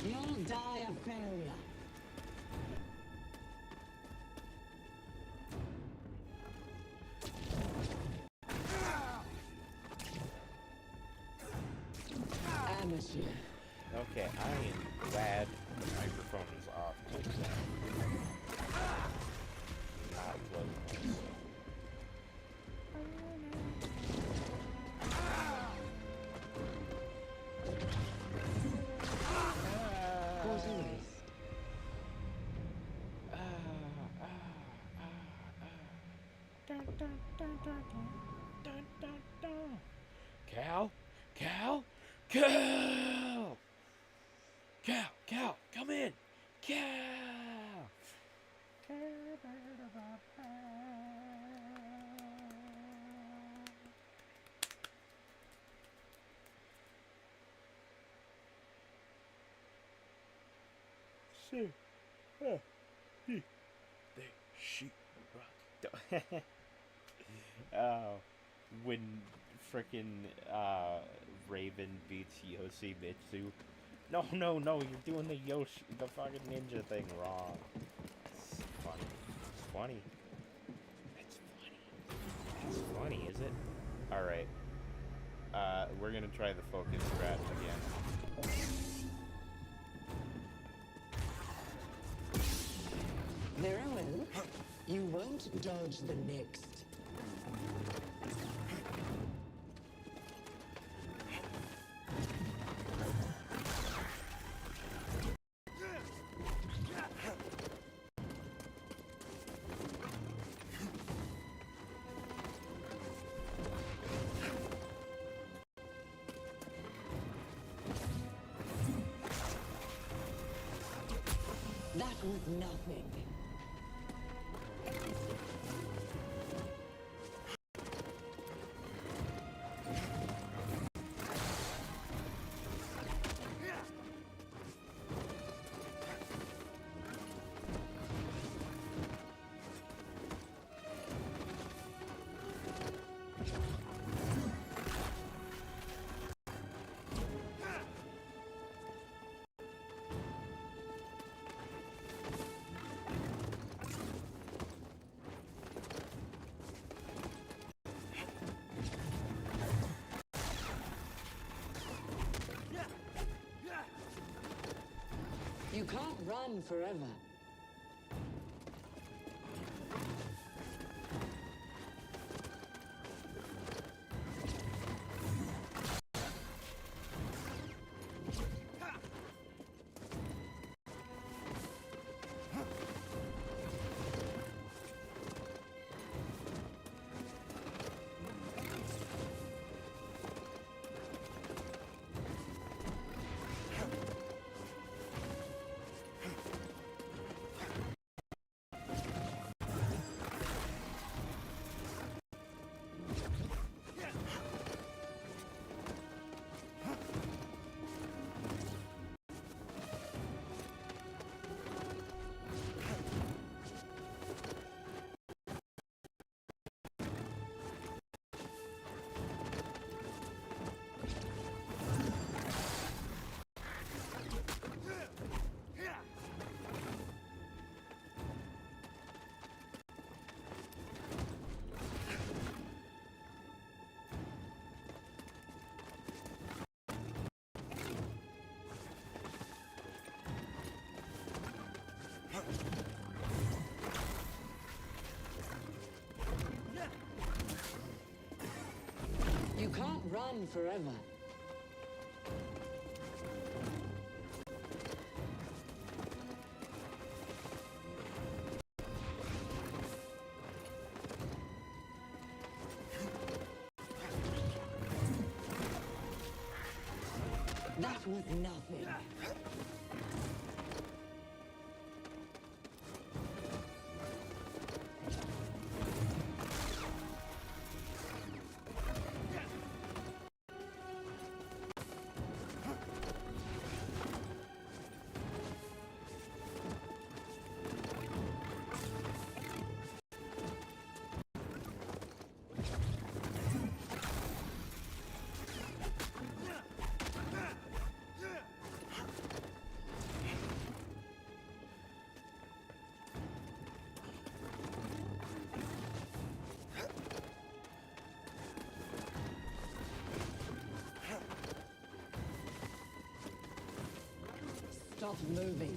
You'll die a failure. Amateur. Okay, I am glad the microphone is off. Like that. Not pleasant. Cause a waste. Cal, come in! Cal! Oh, when frickin' Raven beats Yoshimitsu. No, you're doing the fucking ninja thing wrong. It's funny. It's funny, is it? Alright. We're gonna try the focus strat again. Very well. You won't dodge the next. That was nothing. You can't run forever. run forever. That was nothing. Stop moving.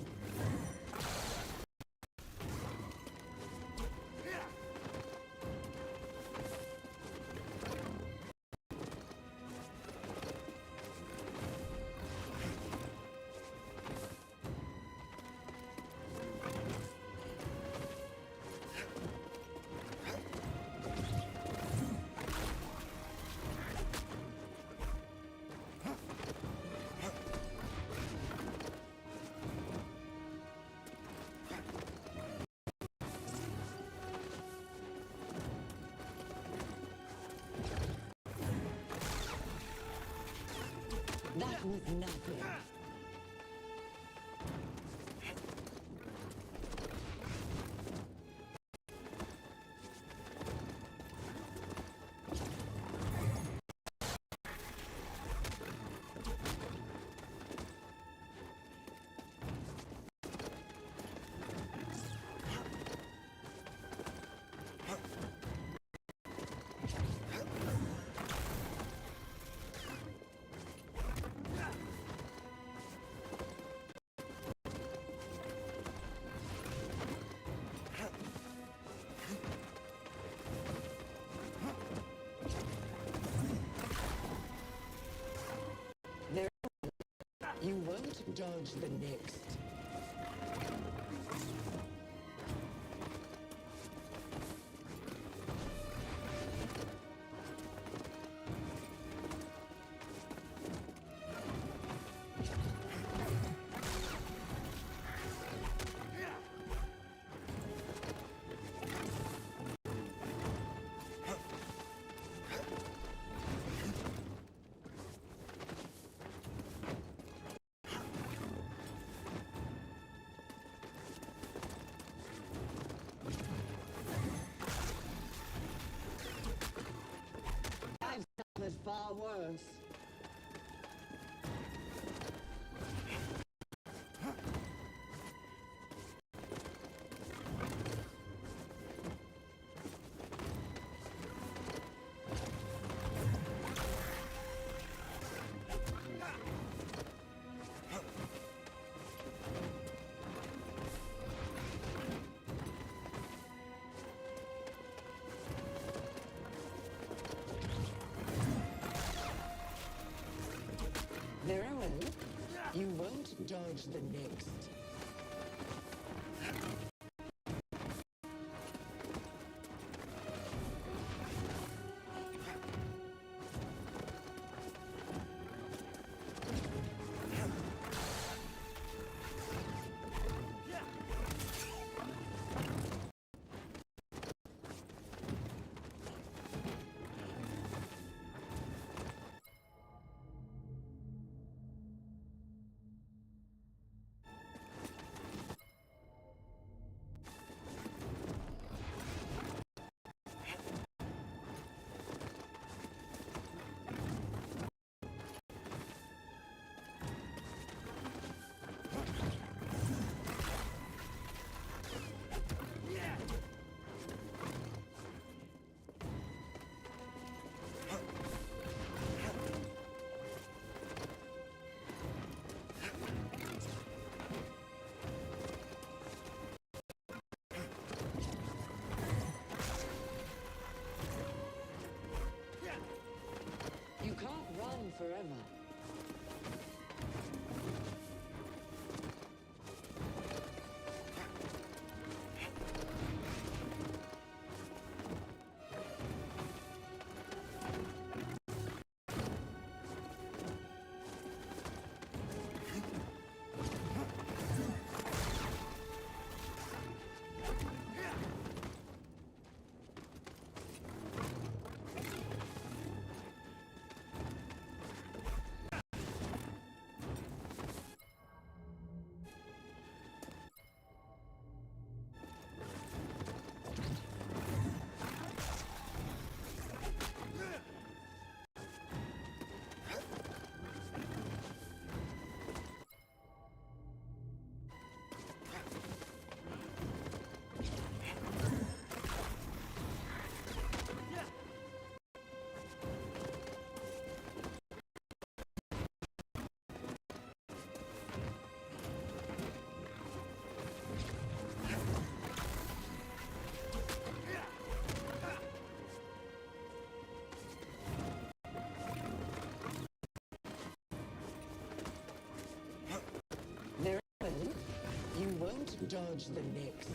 That was nothing. You won't dodge the next. It's far worse. Very well. You won't dodge the next. dodge the next.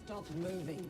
Stop moving.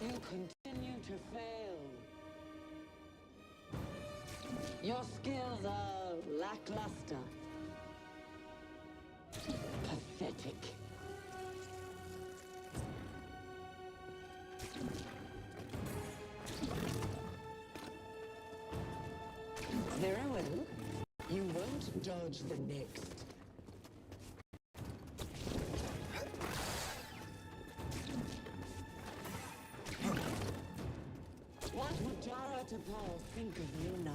You continue to fail. Your skills are lackluster. Pathetic. Very well. You won't dodge the next. What would Jara to Paul think of you now?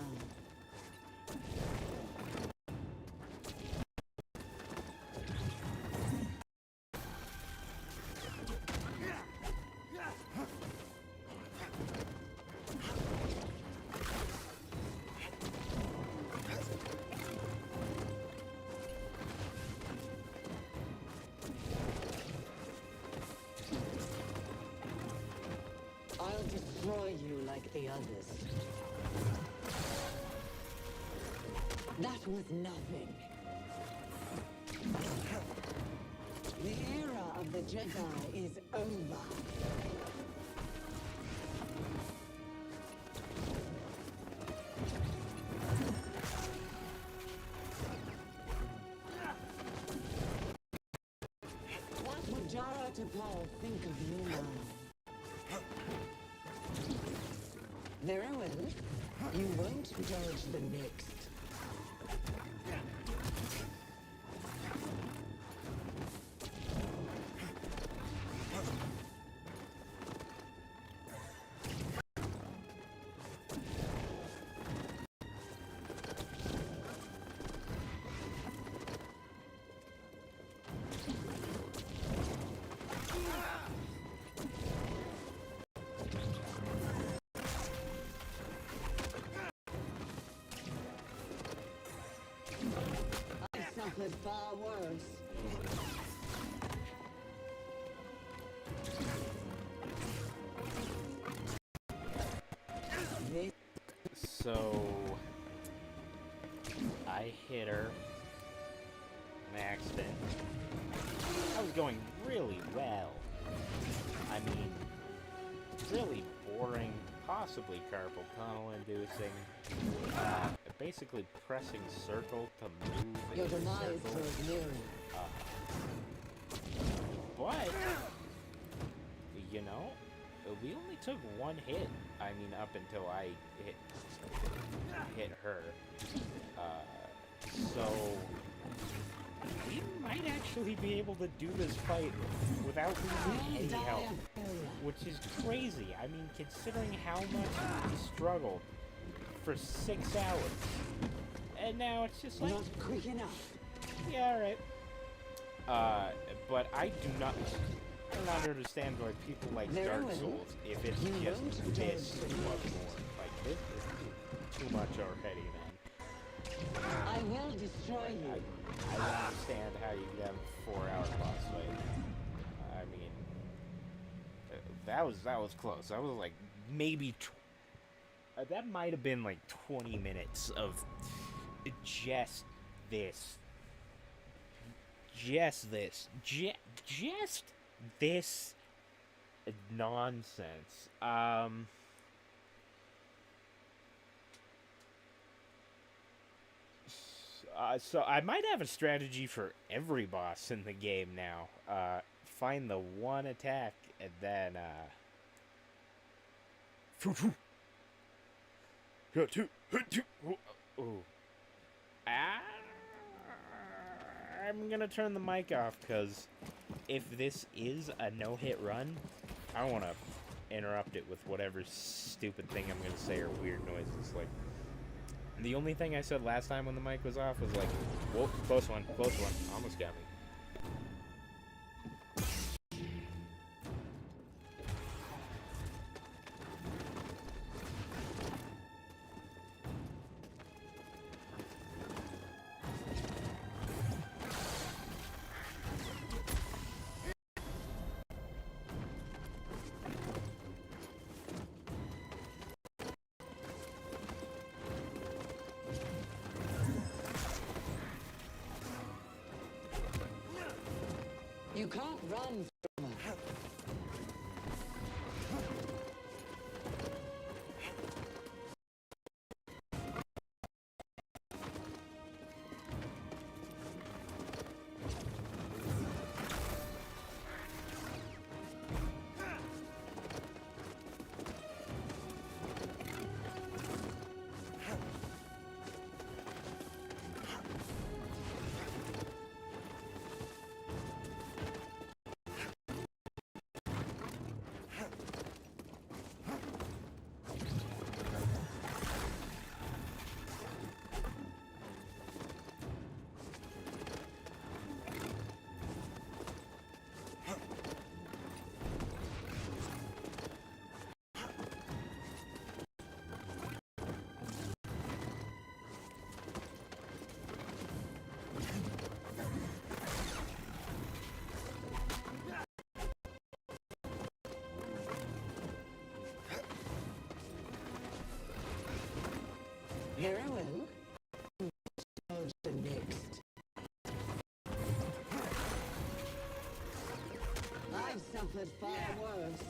I'll destroy you like the others. That was nothing. The era of the Jedi is over. What would Jara to Paul think of you now? Very well. You won't dodge the next. Suffered far worse. So I hit her. An accident. I was going really well. I mean, really boring, possibly carpal tunnel inducing. Basically pressing circle to move Your in a demise circle. grows nearer. But, you know, we only took one hit. I mean, up until I hit her. So we might actually be able to do this fight without losing any health, which is crazy. I mean, considering how much we struggled for 6 hours, and now it's just like, Not quick enough. yeah, all right. But I do not understand why people like Very Dark well. Souls if it's You just won't this dodge the much next. more. Like, this is too much already, man. I will destroy you. I don't understand how you get a 4-hour boss fight. I mean, that was close. That was like maybe that might have been like 20 minutes of just this. Just this nonsense. So I might have a strategy for every boss in the game now. Find the one attack and then Ooh. I'm gonna turn the mic off because if this is a no-hit run, I don't want to interrupt it with whatever stupid thing I'm gonna say or weird noises. Like, the only thing I said last time when the mic was off was like, whoa, close one, almost got me. You can't run from her. Very well. Dodge the next. I've suffered far worse.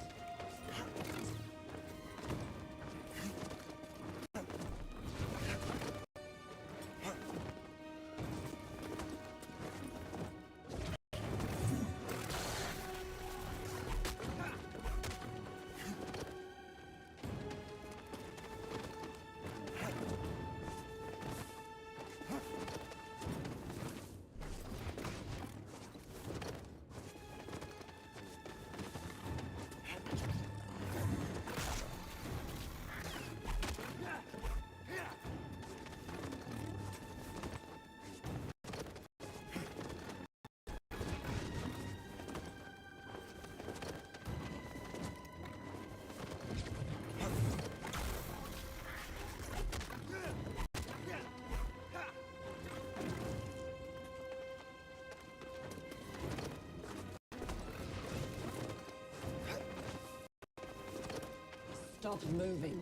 Stop moving.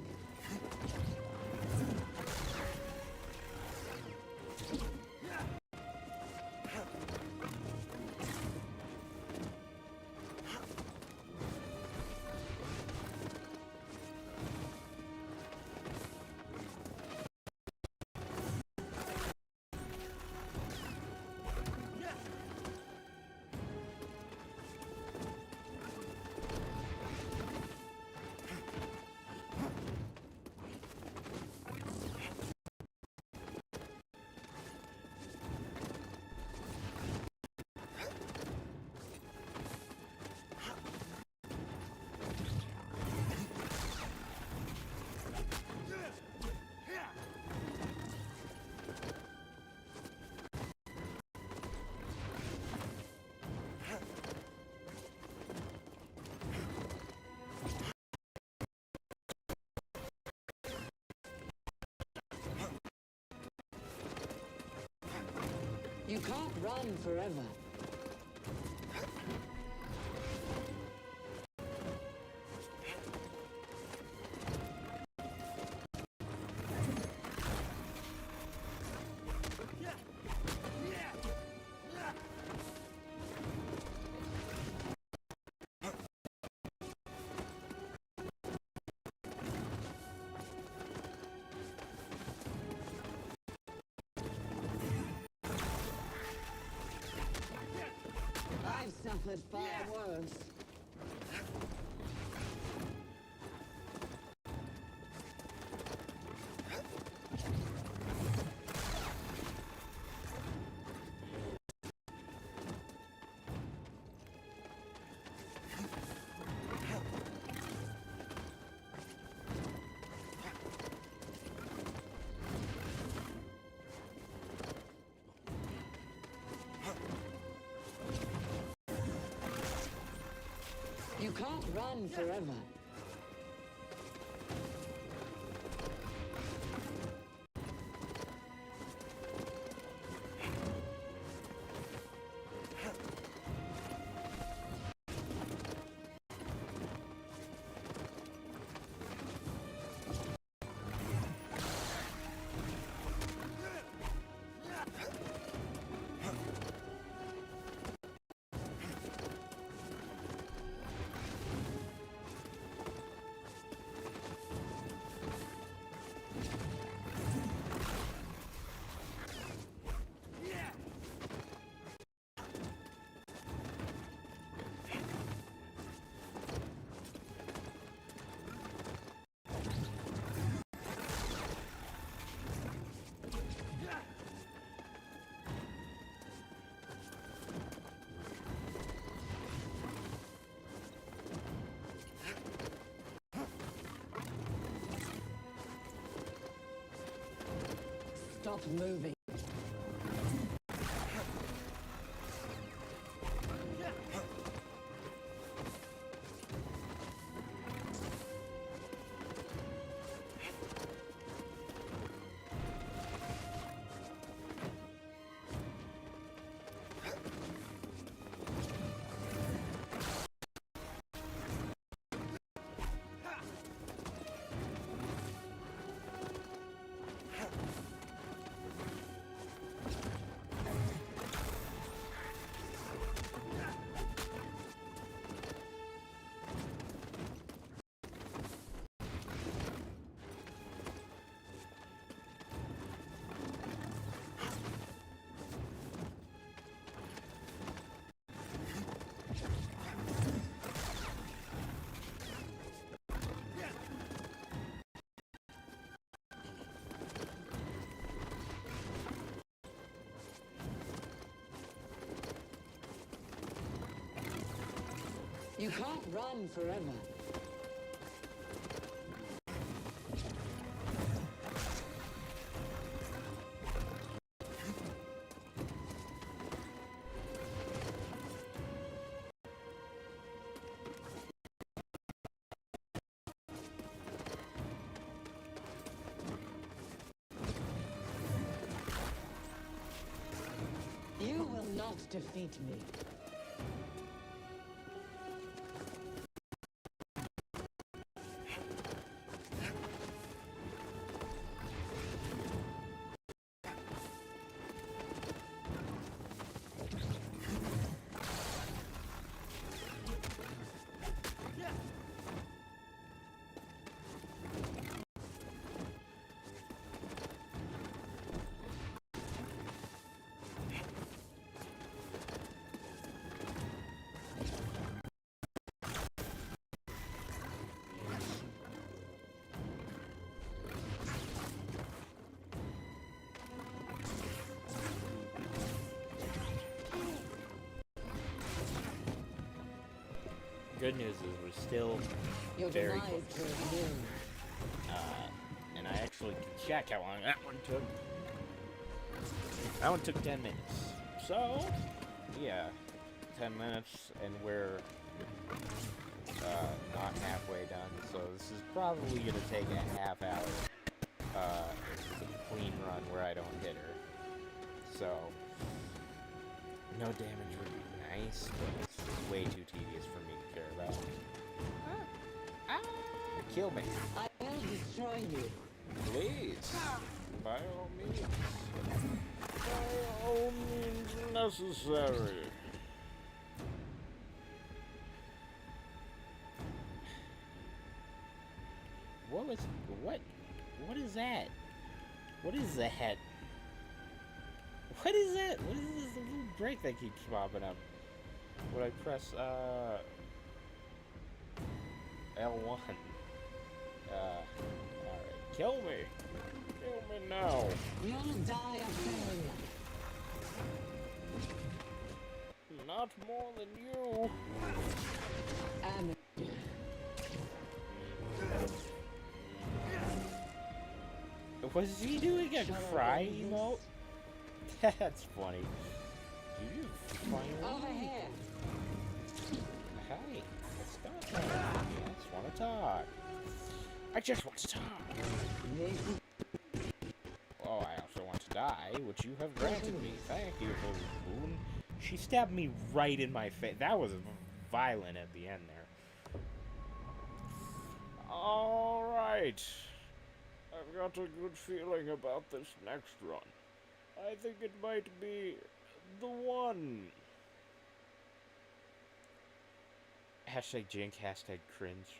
You can't run forever. I've suffered far worse. You can't run forever. Stop moving. You can't run forever. You will not defeat me. Good news is we're still Your very demise close. will begin. And I actually can check how long that one took. That one took 10 minutes. So, yeah, 10 minutes, and we're not halfway done. So this is probably gonna take a half hour clean run where I don't hit her. So, No damage would be nice, but it's way too tedious for me to care about. Kill me. I will destroy you. Please. By all means. By all means necessary. What is that? What is that? What is that? What is this little break that keeps popping up? When I press, L1. Alright. Kill me! Kill me now! You'll die of failure. Not more than you! And Was he doing a cry emote? That's funny. You finally... over here. Hey, let's talk. I just want to talk. I just want to talk. Oh, I also want to die, which you have granted me. Thank you for the boon. She stabbed me right in my face. That was violent at the end there. Alright. I've got a good feeling about this next run. I think it might be the one. Hashtag jink, hashtag cringe.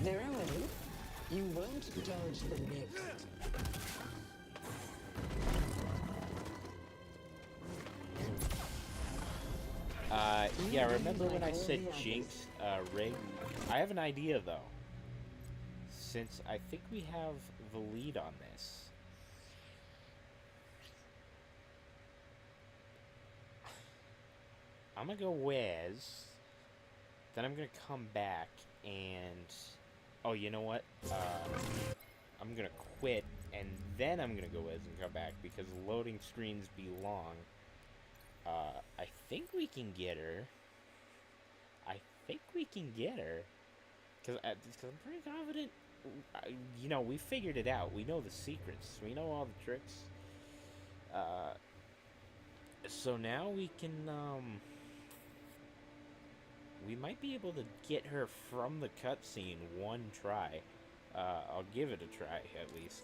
Very well. You won't dodge the next. Yeah, remember when I said Jinx, Rig? I have an idea, though. Since I think we have the lead on this. I'm gonna go Wez. Then I'm gonna come back and... Oh, you know what? I'm gonna quit, and then I'm gonna go Wez and come back, because loading screens be long. I think we can get her. Because I'm pretty confident, you know, we figured it out. We know the secrets. We know all the tricks. So now we can, we might be able to get her from the cutscene one try. I'll give it a try, at least.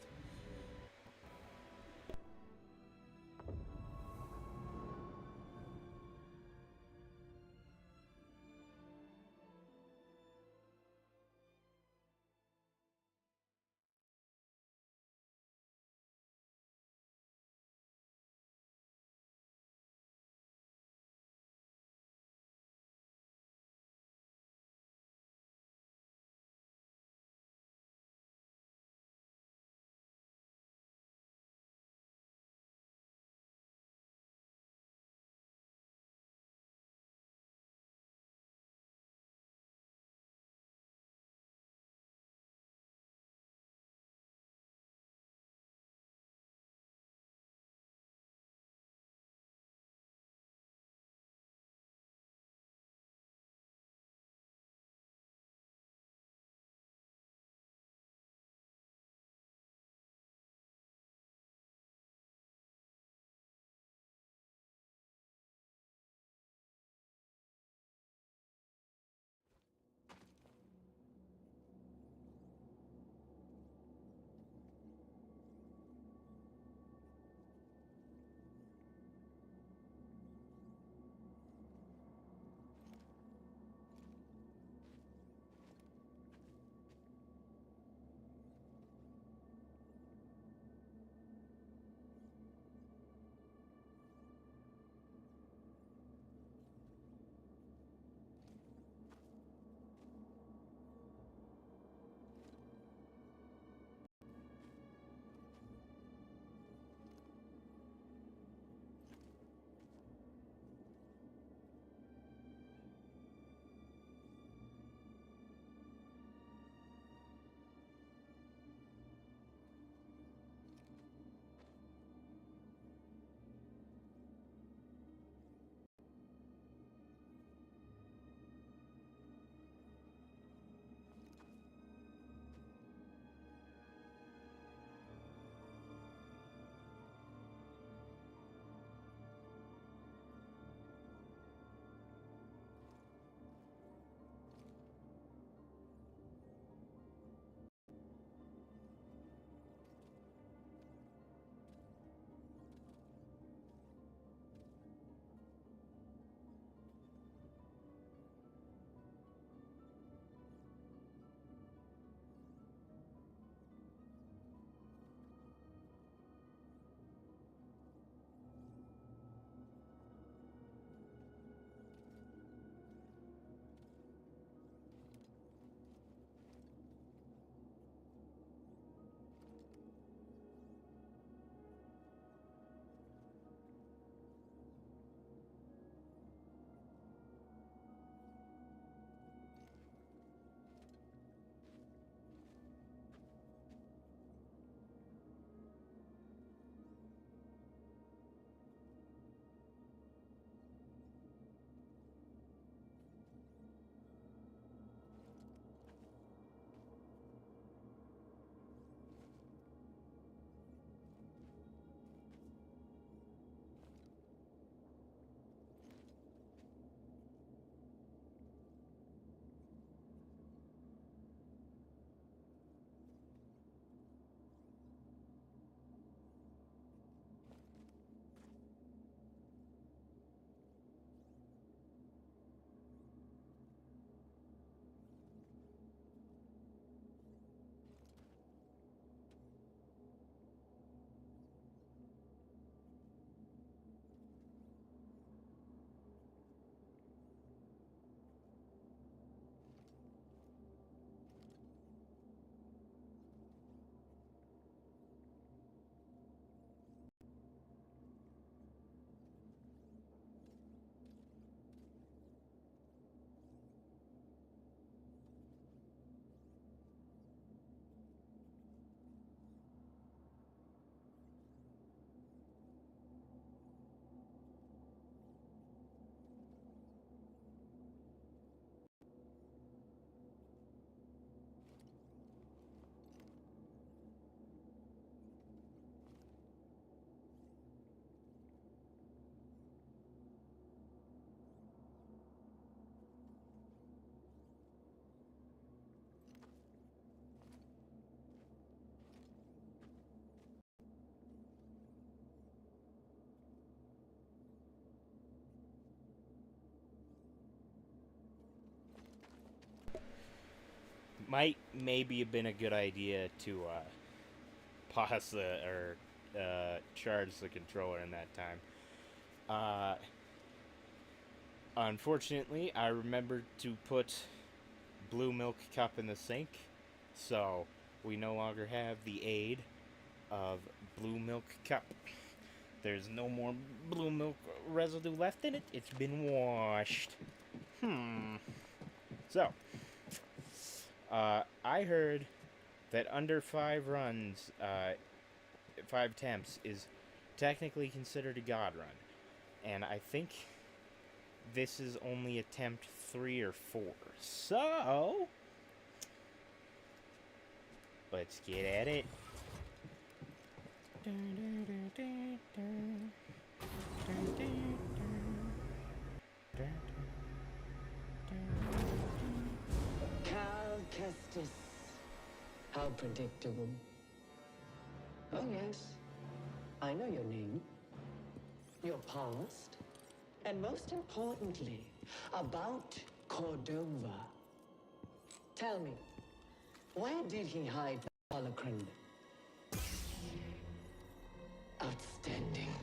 might maybe have been a good idea to pause or charge the controller in that time. Unfortunately, I remembered to put blue milk cup in the sink, so we no longer have the aid of blue milk cup. There's no more blue milk residue left in it. It's been washed. So, I heard that under 5 runs, 5 attempts is technically considered a god run. And I think this is only attempt 3 or 4. So, let's get at it. Cal Kestis. How predictable. Oh yes, I know your name, your past, and most importantly, about Cordova. Tell me, where did he hide the holocron? Outstanding.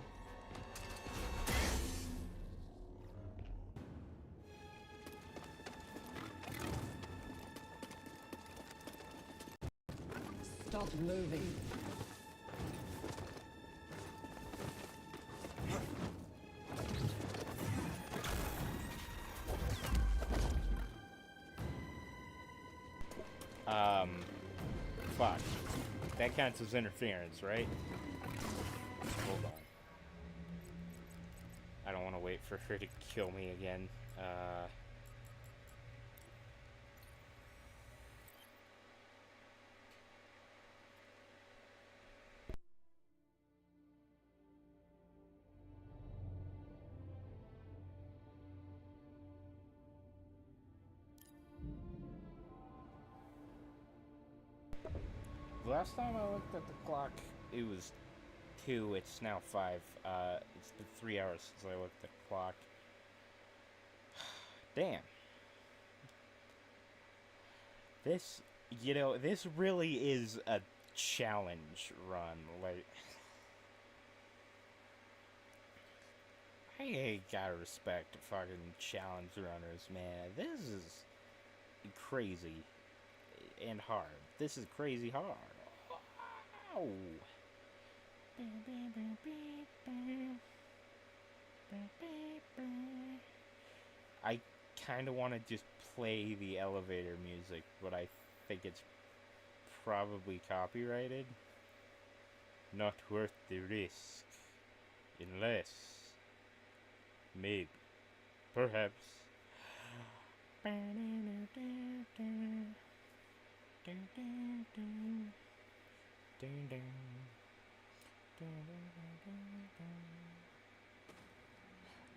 Stop moving. Fuck. That counts as interference, right? Hold on. I don't want to wait for her to kill me again. Last time I looked at the clock, it was 2. It's now 5. It's been 3 hours since I looked at the clock. Damn. This, this really is a challenge run. Like, I gotta respect fucking challenge runners, man. This is crazy and hard. This is crazy hard. Wow. I kind of want to just play the elevator music, but I think it's probably copyrighted. Not worth the risk. Unless, maybe, perhaps.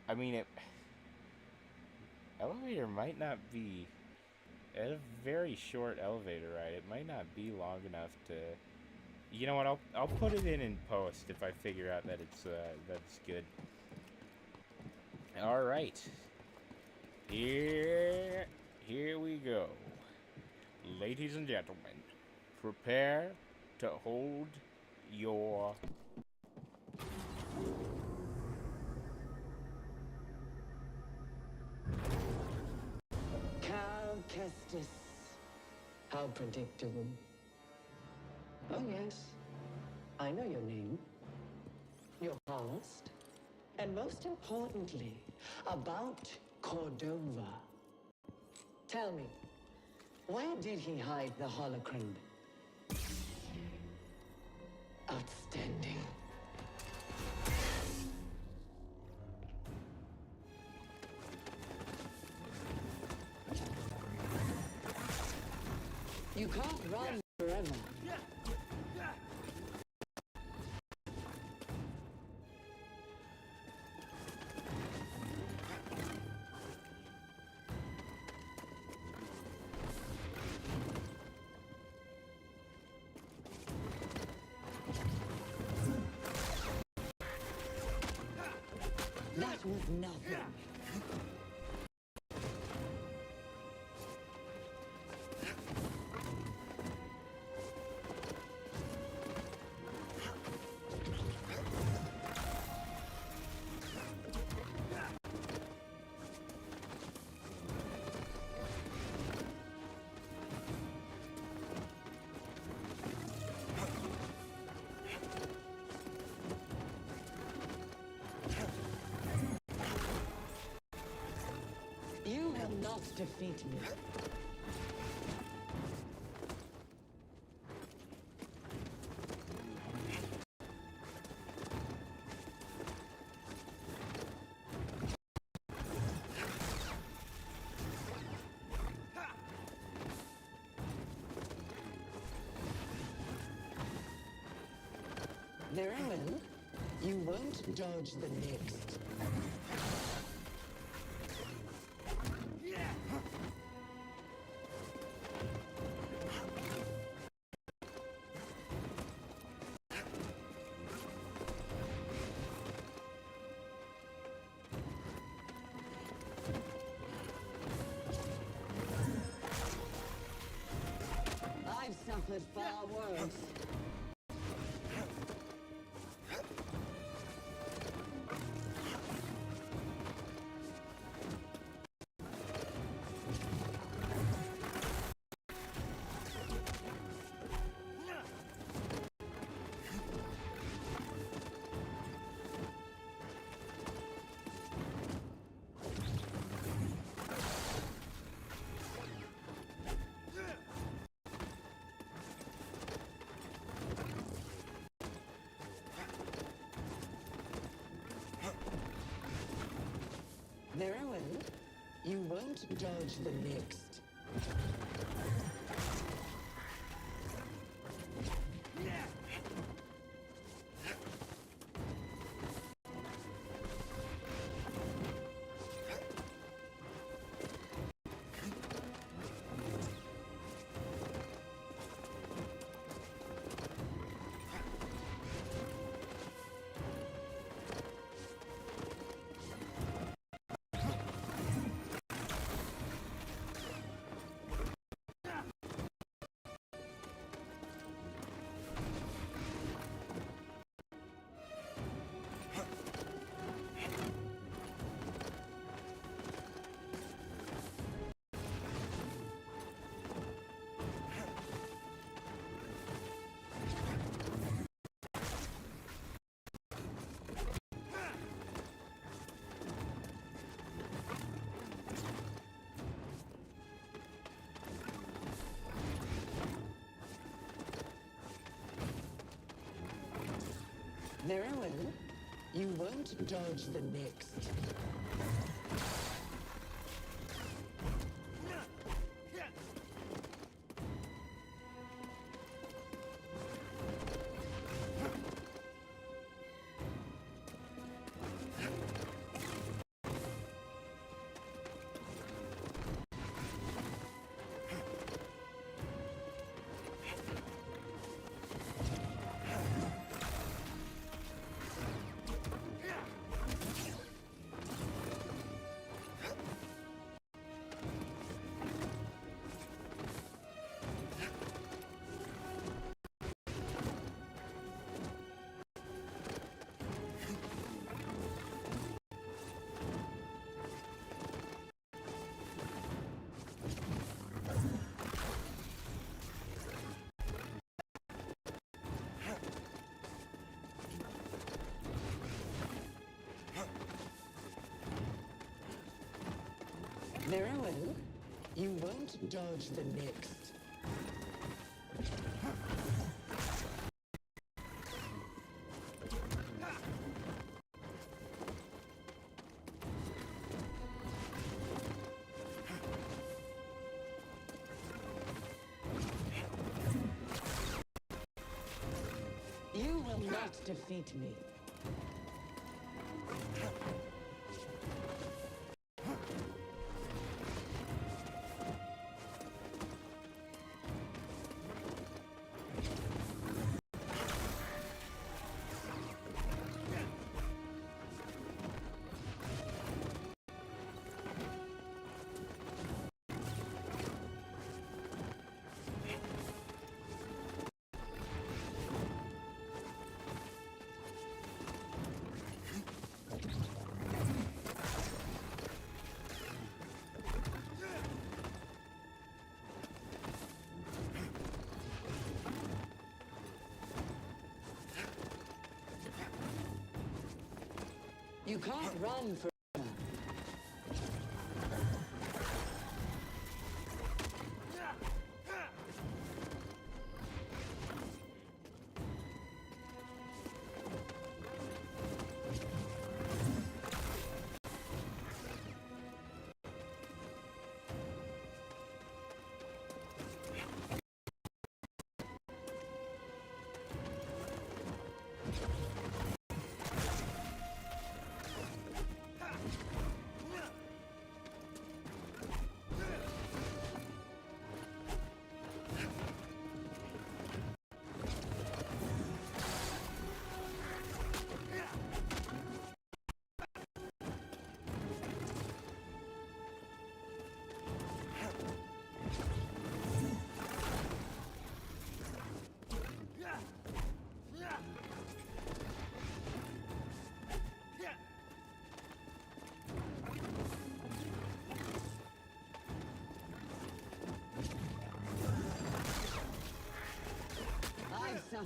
I mean, elevator might not be a very short elevator ride. It might not be long enough to. You know what? I'll put it in post if I figure out that that's good. All right. Here we go. Ladies and gentlemen, prepare to hold your Cal Kestis. How predictable. Oh yes, I know your name, your past, and most importantly, about Cordova. Tell me, where did he hide the holocron? Outstanding. You can't run forever. That was nothing. not defeat me. Very well. You won't dodge the next. I've suffered far worse. Very well. You won't dodge the next. Very well. You won't dodge the next. Very well. You won't dodge the next. You will not defeat me. You can't run for...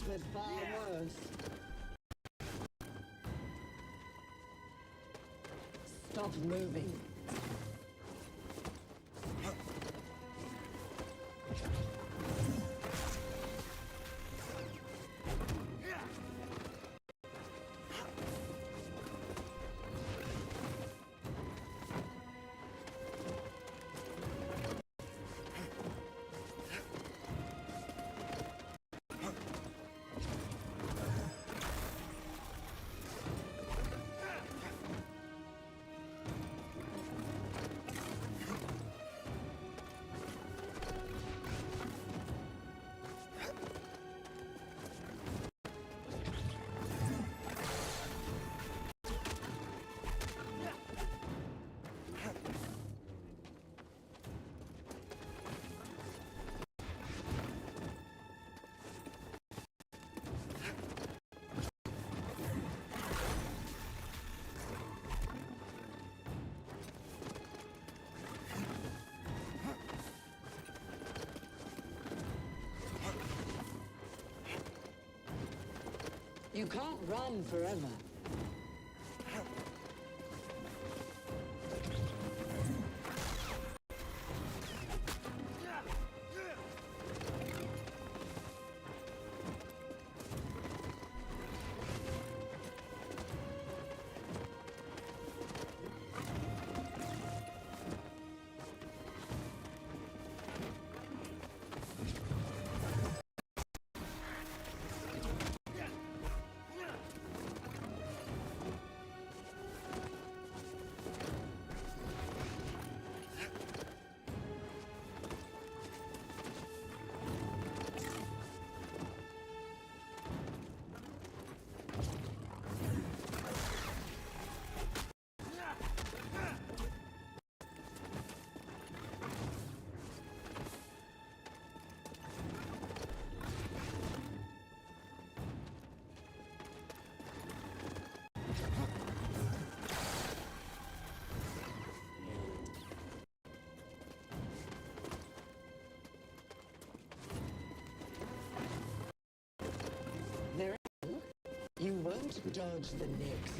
suffered far worse. Stop moving. You can't run forever. You won't dodge the next.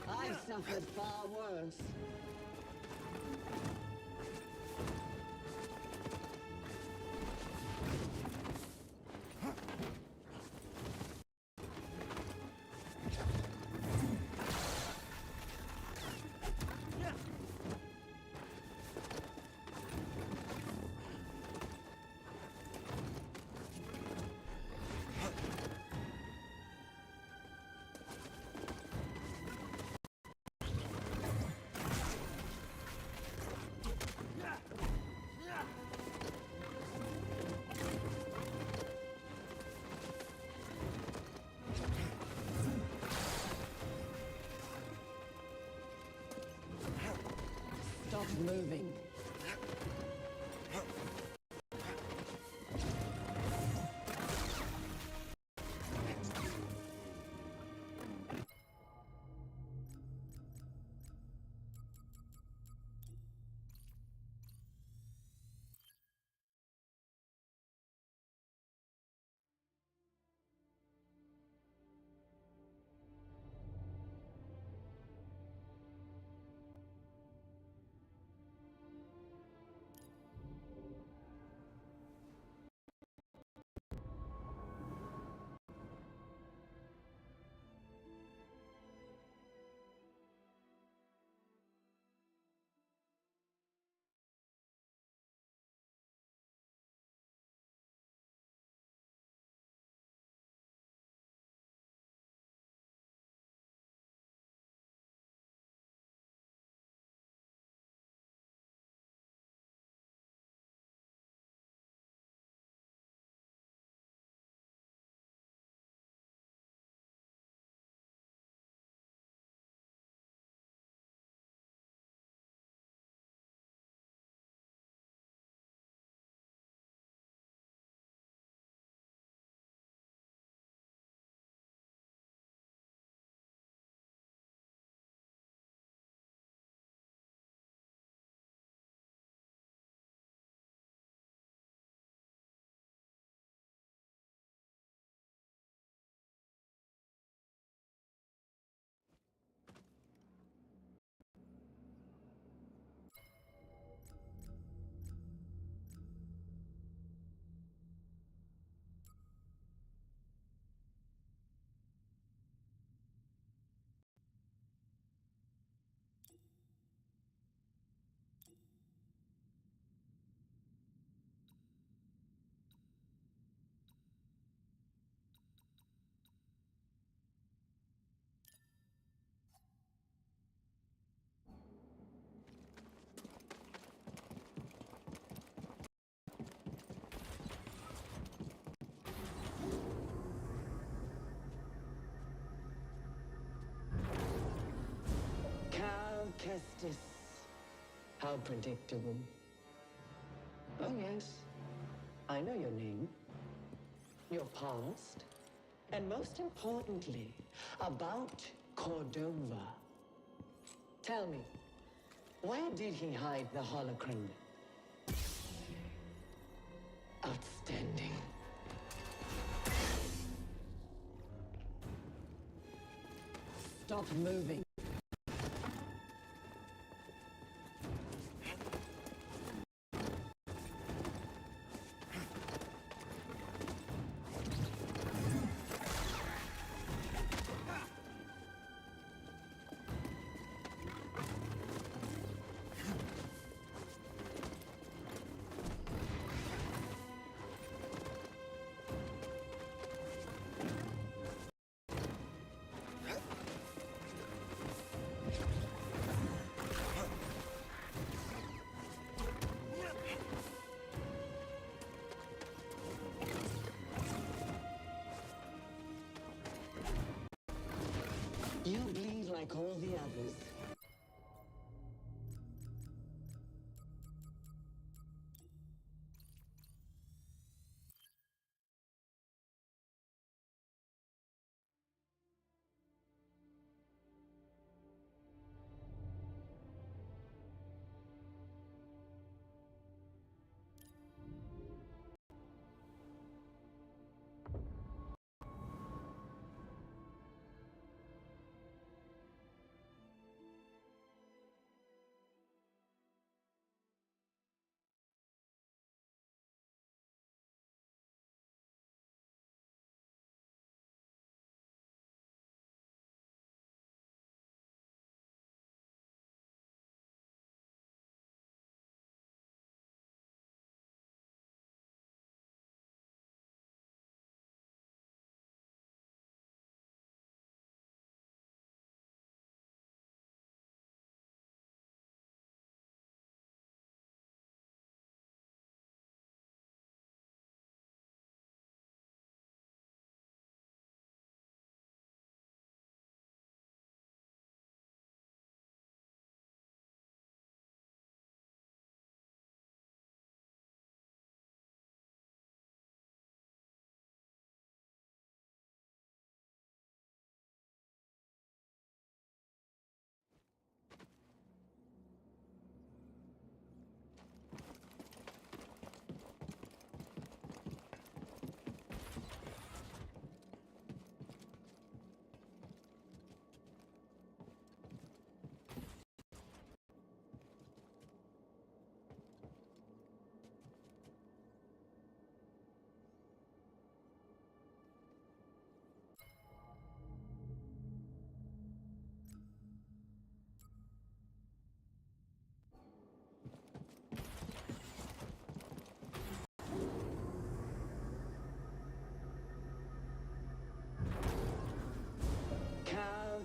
I suffered far worse. Stop moving. Kestis. How predictable. Oh yes, I know your name, your past, and most importantly, about Cordova. Tell me, where did he hide the holocron? Outstanding. Stop moving. You bleed like all the others.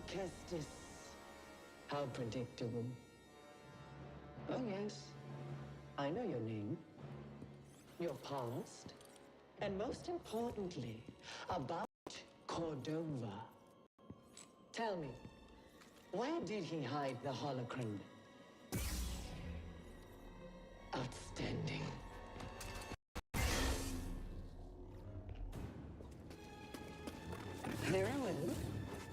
Kestis. How predictable. Oh yes, I know your name, your past, and most importantly, about Cordova. Tell me, where did he hide the holocron? Outstanding. Very well.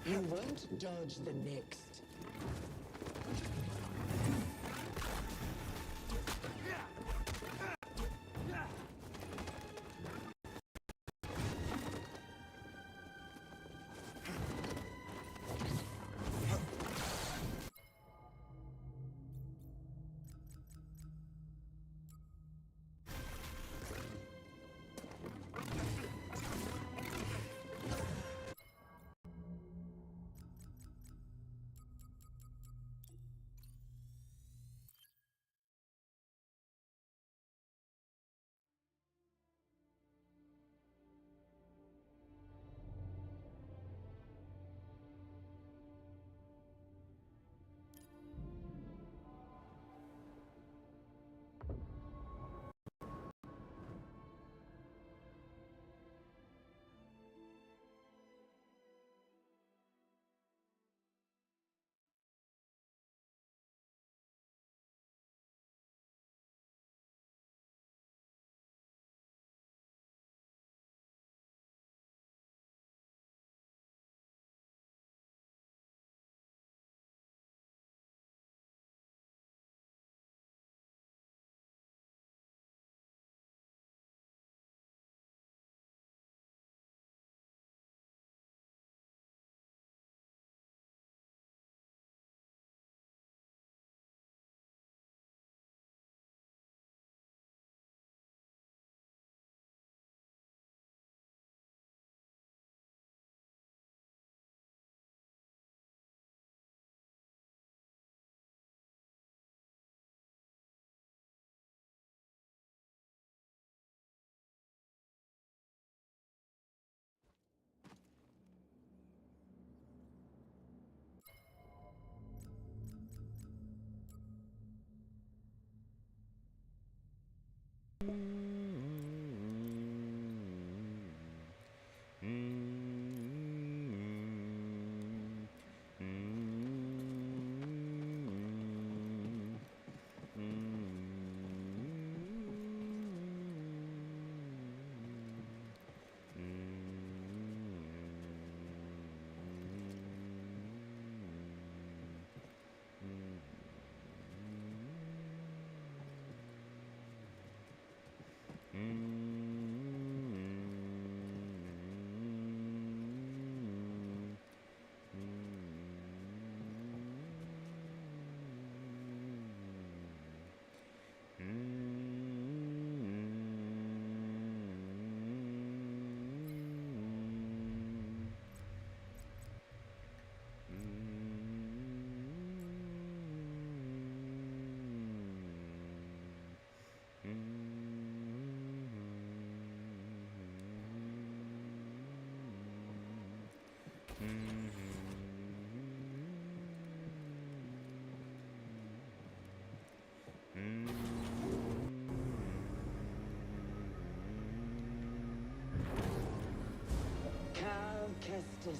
You won't dodge the next. Mm. Cal Kestis.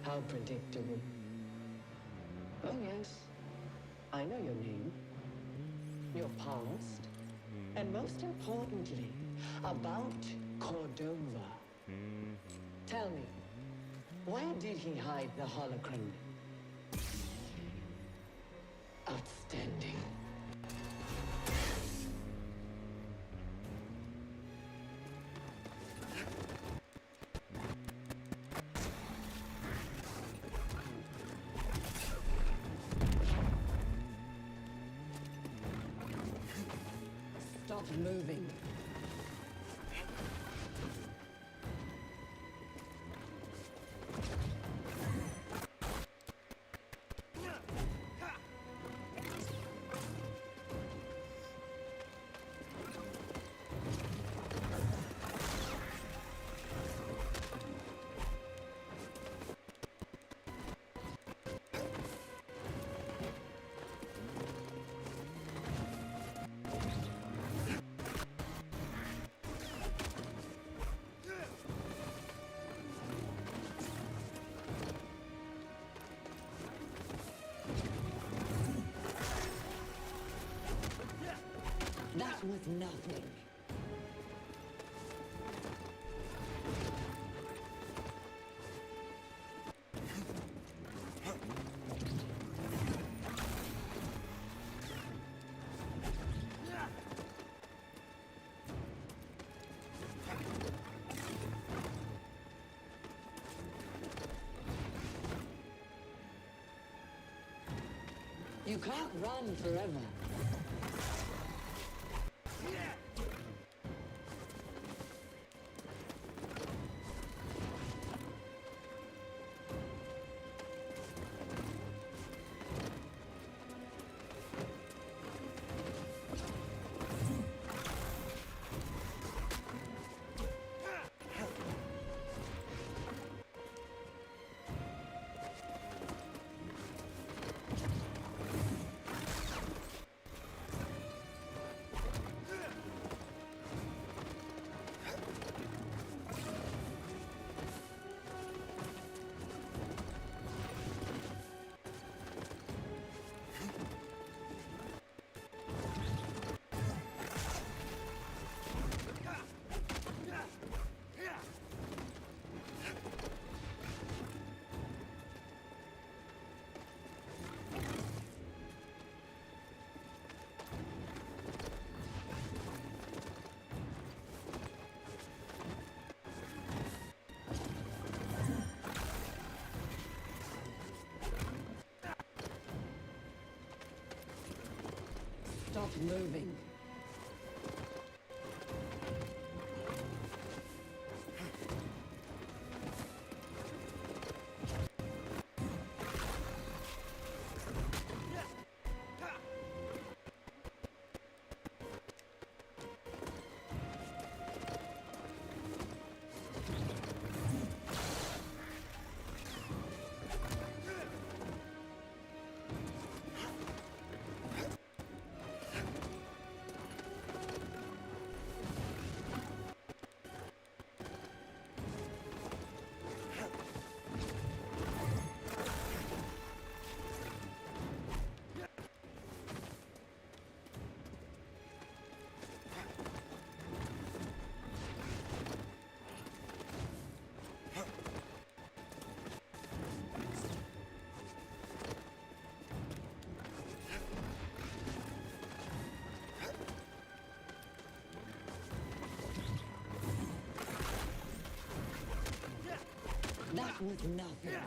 How predictable. Oh yes, I know your name, your past, and most importantly, about Cordova. Tell me, where did he hide the holocron? Outstanding. Stop moving. That was nothing. You can't run forever. Stop moving. That was nothing.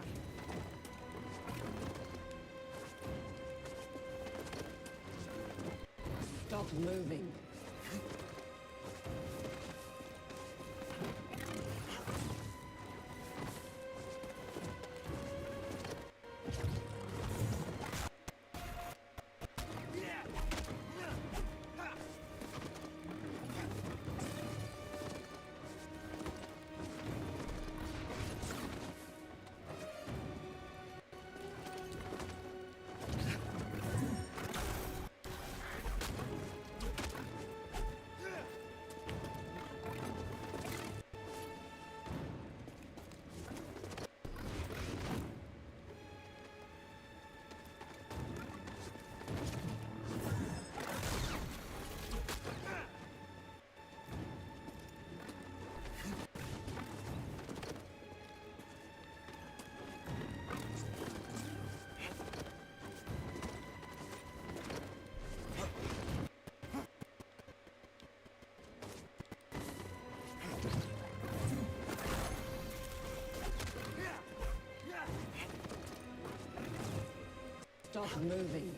Stop moving. Stop moving.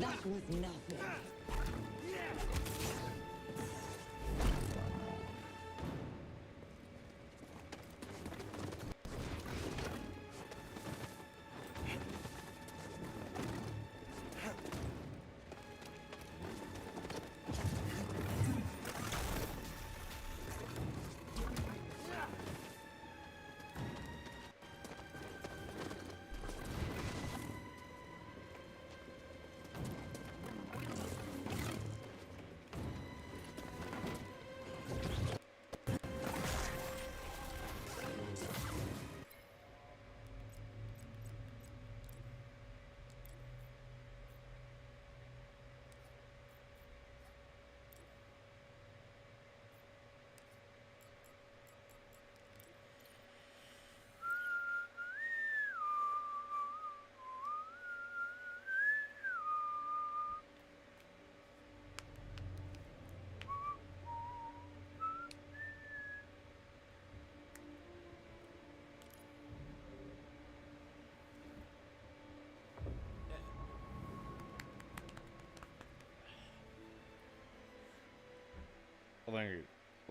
That was nothing.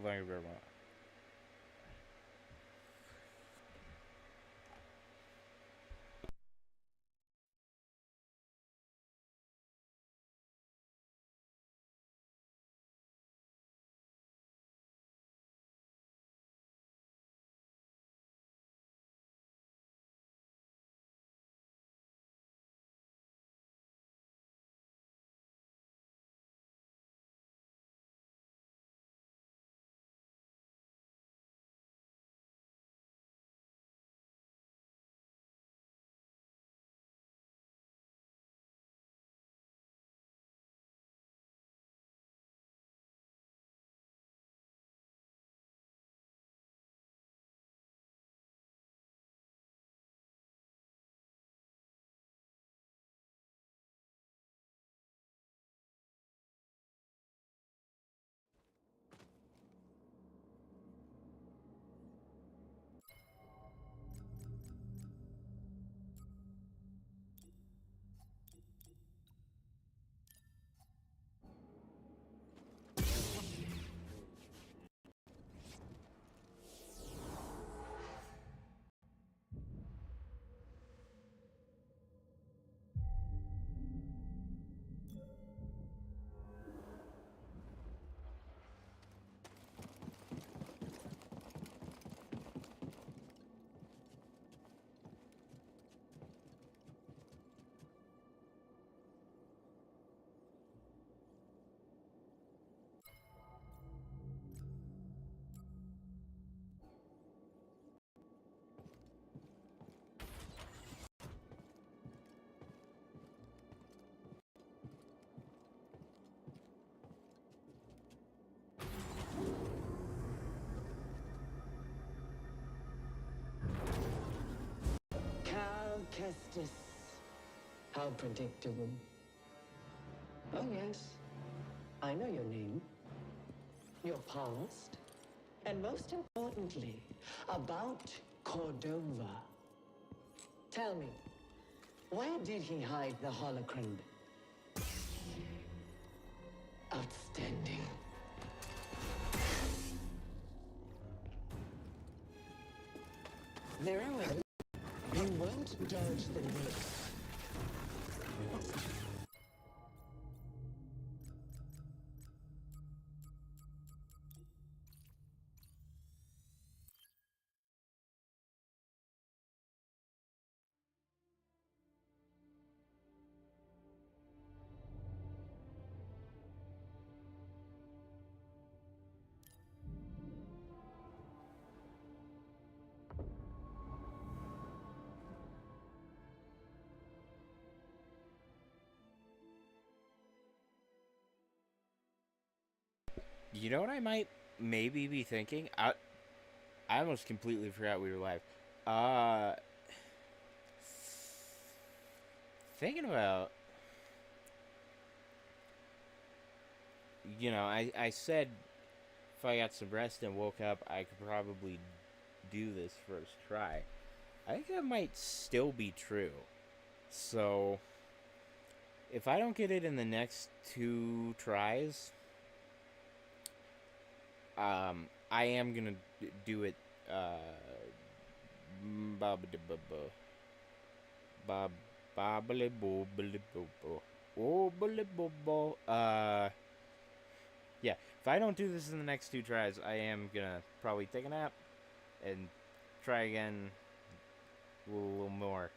Thank you very much. Kestis. How predictable. Oh, yes. I know your name, your past, and most importantly, about Cordova. Tell me, where did he hide the holocron? Outstanding. Very well. You won't dodge the next. You know what I might maybe be thinking? I almost completely forgot we were live. Uh, Thinking about, I said if I got some rest and woke up, I could probably do this first try. I think that might still be true. So, if I don't get it in the next 2 tries, I am gonna do it. Bob bob bobbly bobbly bobo. Yeah. If I don't do this in the next 2 tries, I am gonna probably take a nap and try again. A little more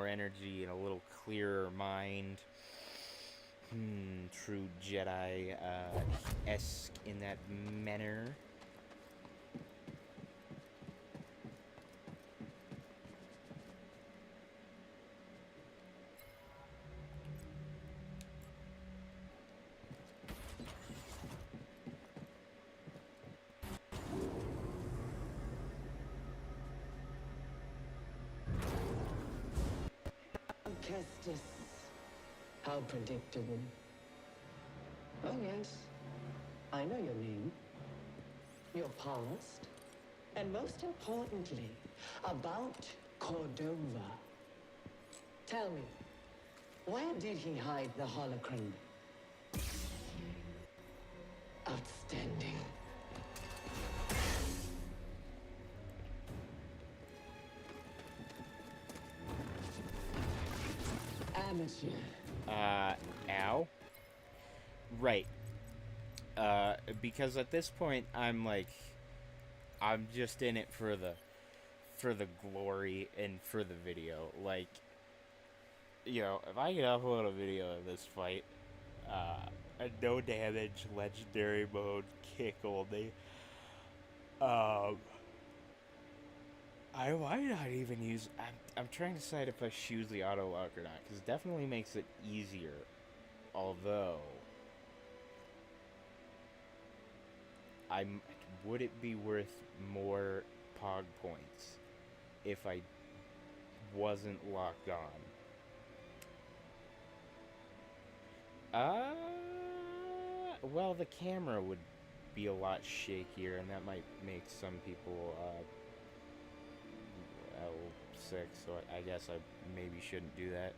energy and a little clearer mind. True Jedi esque in that manner. Kestis. How predictable. Oh, yes. I know your name, your past, and most importantly, about Cordova. Tell me, where did he hide the holocron? Outstanding. Amateur. Ow. Right. Because at this point, I'm just in it for the glory and for the video. Like, if I can upload a video of this fight, no damage, legendary mode, kick only. I might not even use. I'm trying to decide if I choose the auto lock or not, because it definitely makes it easier. Although, would it be worth more Pog points if I wasn't locked on? Well, the camera would be a lot shakier, and that might make some people sick, so I guess I maybe shouldn't do that.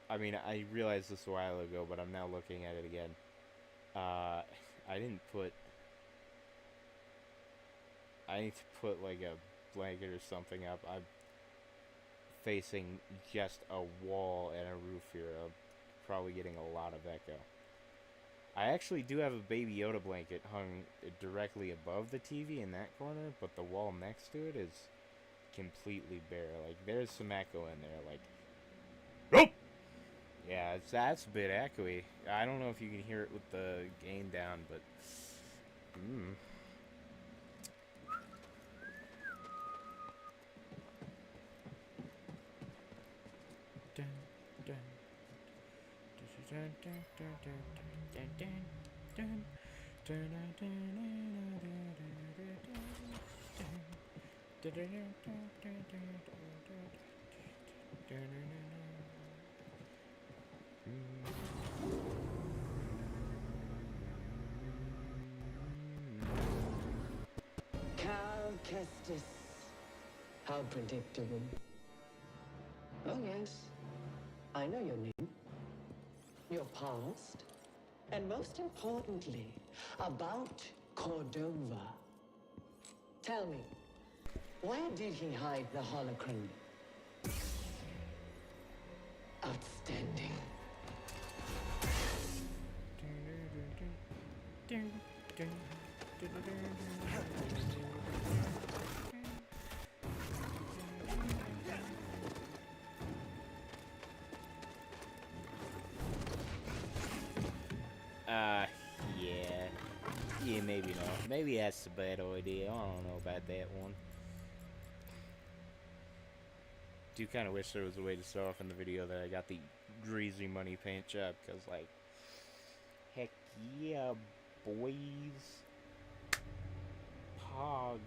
I mean, I realized this a while ago, but I'm now looking at it again. I need to put like a blanket or something up. I'm facing just a wall and a roof here. I'm probably getting a lot of echo. I actually do have a Baby Yoda blanket hung directly above the TV in that corner, but the wall next to it is completely bare. Like, there's some echo in there. Like, nope. Yeah, that's a bit echoey. I don't know if you can hear it with the gain down, but Cal Kestis. How predictable. Oh, yes. I know your name, your past, and most importantly, about Cordova. Tell me, where did he hide the holocron? Outstanding. Yeah. Yeah, maybe not. Maybe that's a bad idea. I don't know about that one. Do kind of wish there was a way to start off in the video that I got the greasy money paint job, because, like, heck yeah, boys. Pog.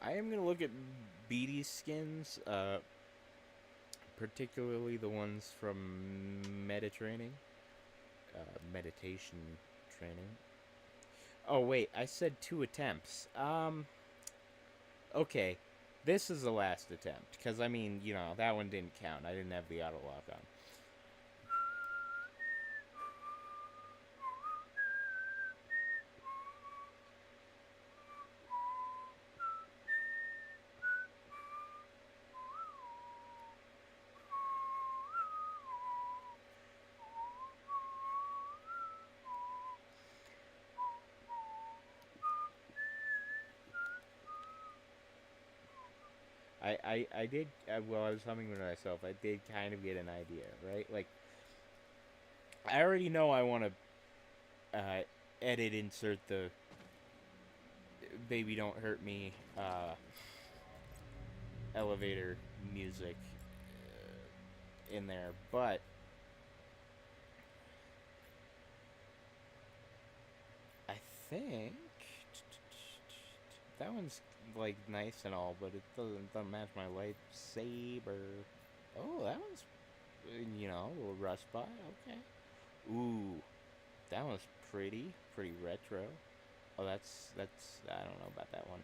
I am gonna look at BD skins, particularly the ones from meditation training. Oh wait, I said 2 attempts. Okay, this is the last attempt, because I mean, you know, that one didn't count. I didn't have the auto lock on. I did, while I was humming to myself, I did kind of get an idea, right? Like, I already know I want to insert the Baby Don't Hurt Me elevator music in there, but I think that one's like nice and all, but it doesn't match my lightsaber. Oh, that one's, you know, a little rust spot. Okay. Ooh, that one's pretty retro. Oh, that's I don't know about that one.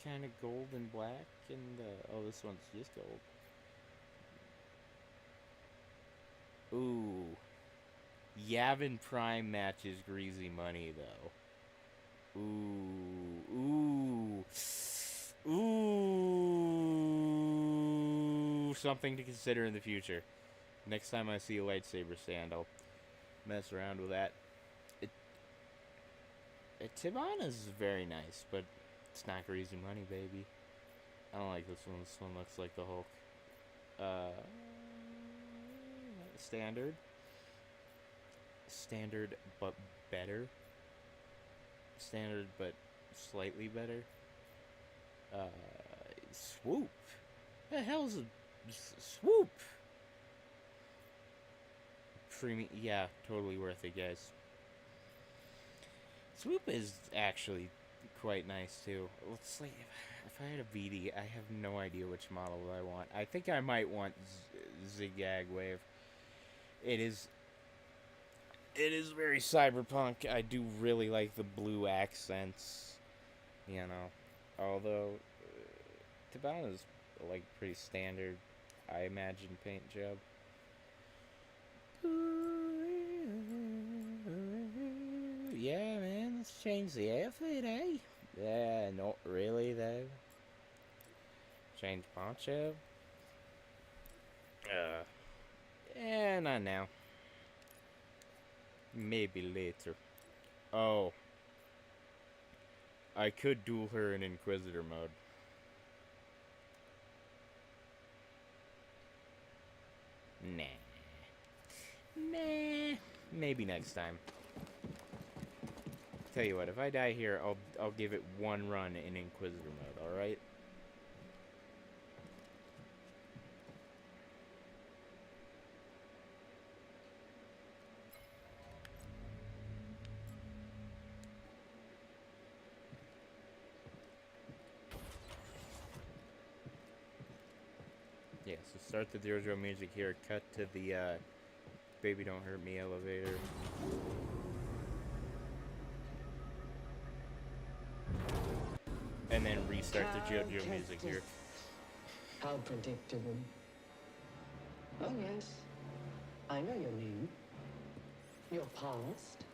Kind of gold and black, and oh, this one's just gold. Ooh, Yavin Prime matches Greasy Money though. Ooh. Something to consider in the future. Next time I see a lightsaber stand, I'll mess around with that. Tivana's very nice, but it's not Greasy Money, baby. I don't like this one. This one looks like the Hulk. Standard. Standard, but better. Standard, but slightly better. Swoop. The hell's a swoop? Premium. Yeah, totally worth it, guys. Swoop is actually quite nice too. Let's see. If I had a BD, I have no idea which model I want. I think I might want Zigzag Wave. It is very cyberpunk. I do really like the blue accents, you know. Although Tabana's like pretty standard, I imagine, paint job. Yeah, man, let's change the outfit, eh? Yeah, not really though. Change poncho. Yeah, not now. Maybe later. Oh. I could duel her in Inquisitor mode. Nah. Maybe next time. Tell you what, if I die here, I'll give it one run in Inquisitor mode, alright? Yeah, so start the Jojo music here, cut to the Baby Don't Hurt Me elevator. And then restart the JoJo music here. How predictable. Oh yes, I know your name, your past,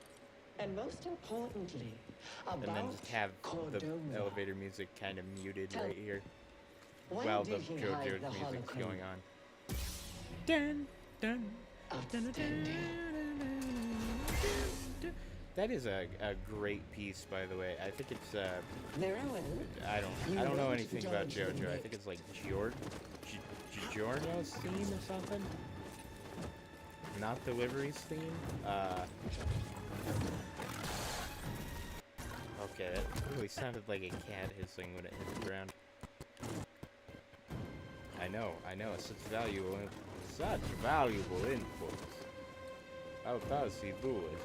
and most importantly, And then about just have the Cordova. elevator music kind of muted Tell right here Where while did the he JoJo's hide the music's holocron? going on. Dun, dun, dun, dun, Outstanding. That is a great piece, by the way. I think it's Very well. I don't know won't anything about judge the JoJo. I mix. think it's like Giorno's theme or something. Not Delivery's theme. Okay, that really sounded like a cat hissing when it hit the ground. I know, such valuable input. How does he do it?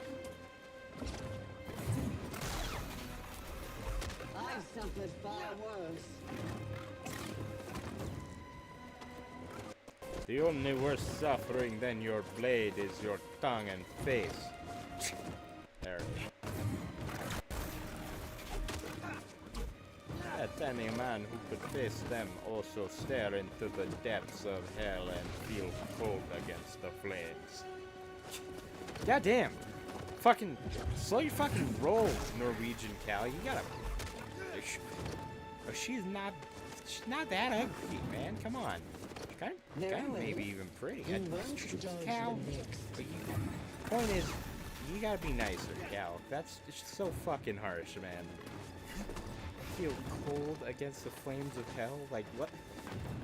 I've suffered far worse. The only worse suffering than your blade is your tongue and face. There it is. Let any man who could face them also stare into the depths of hell and feel cold against the flames. God damn! Fucking slow your fucking roll, Norwegian Cal. You gotta. She's not that ugly, man. Come on. Kind of maybe even pretty. You won't judge Cal. the mix. But point is, you gotta be nicer, Cal. That's so fucking harsh, man. Feel cold against the flames of hell? Like, what?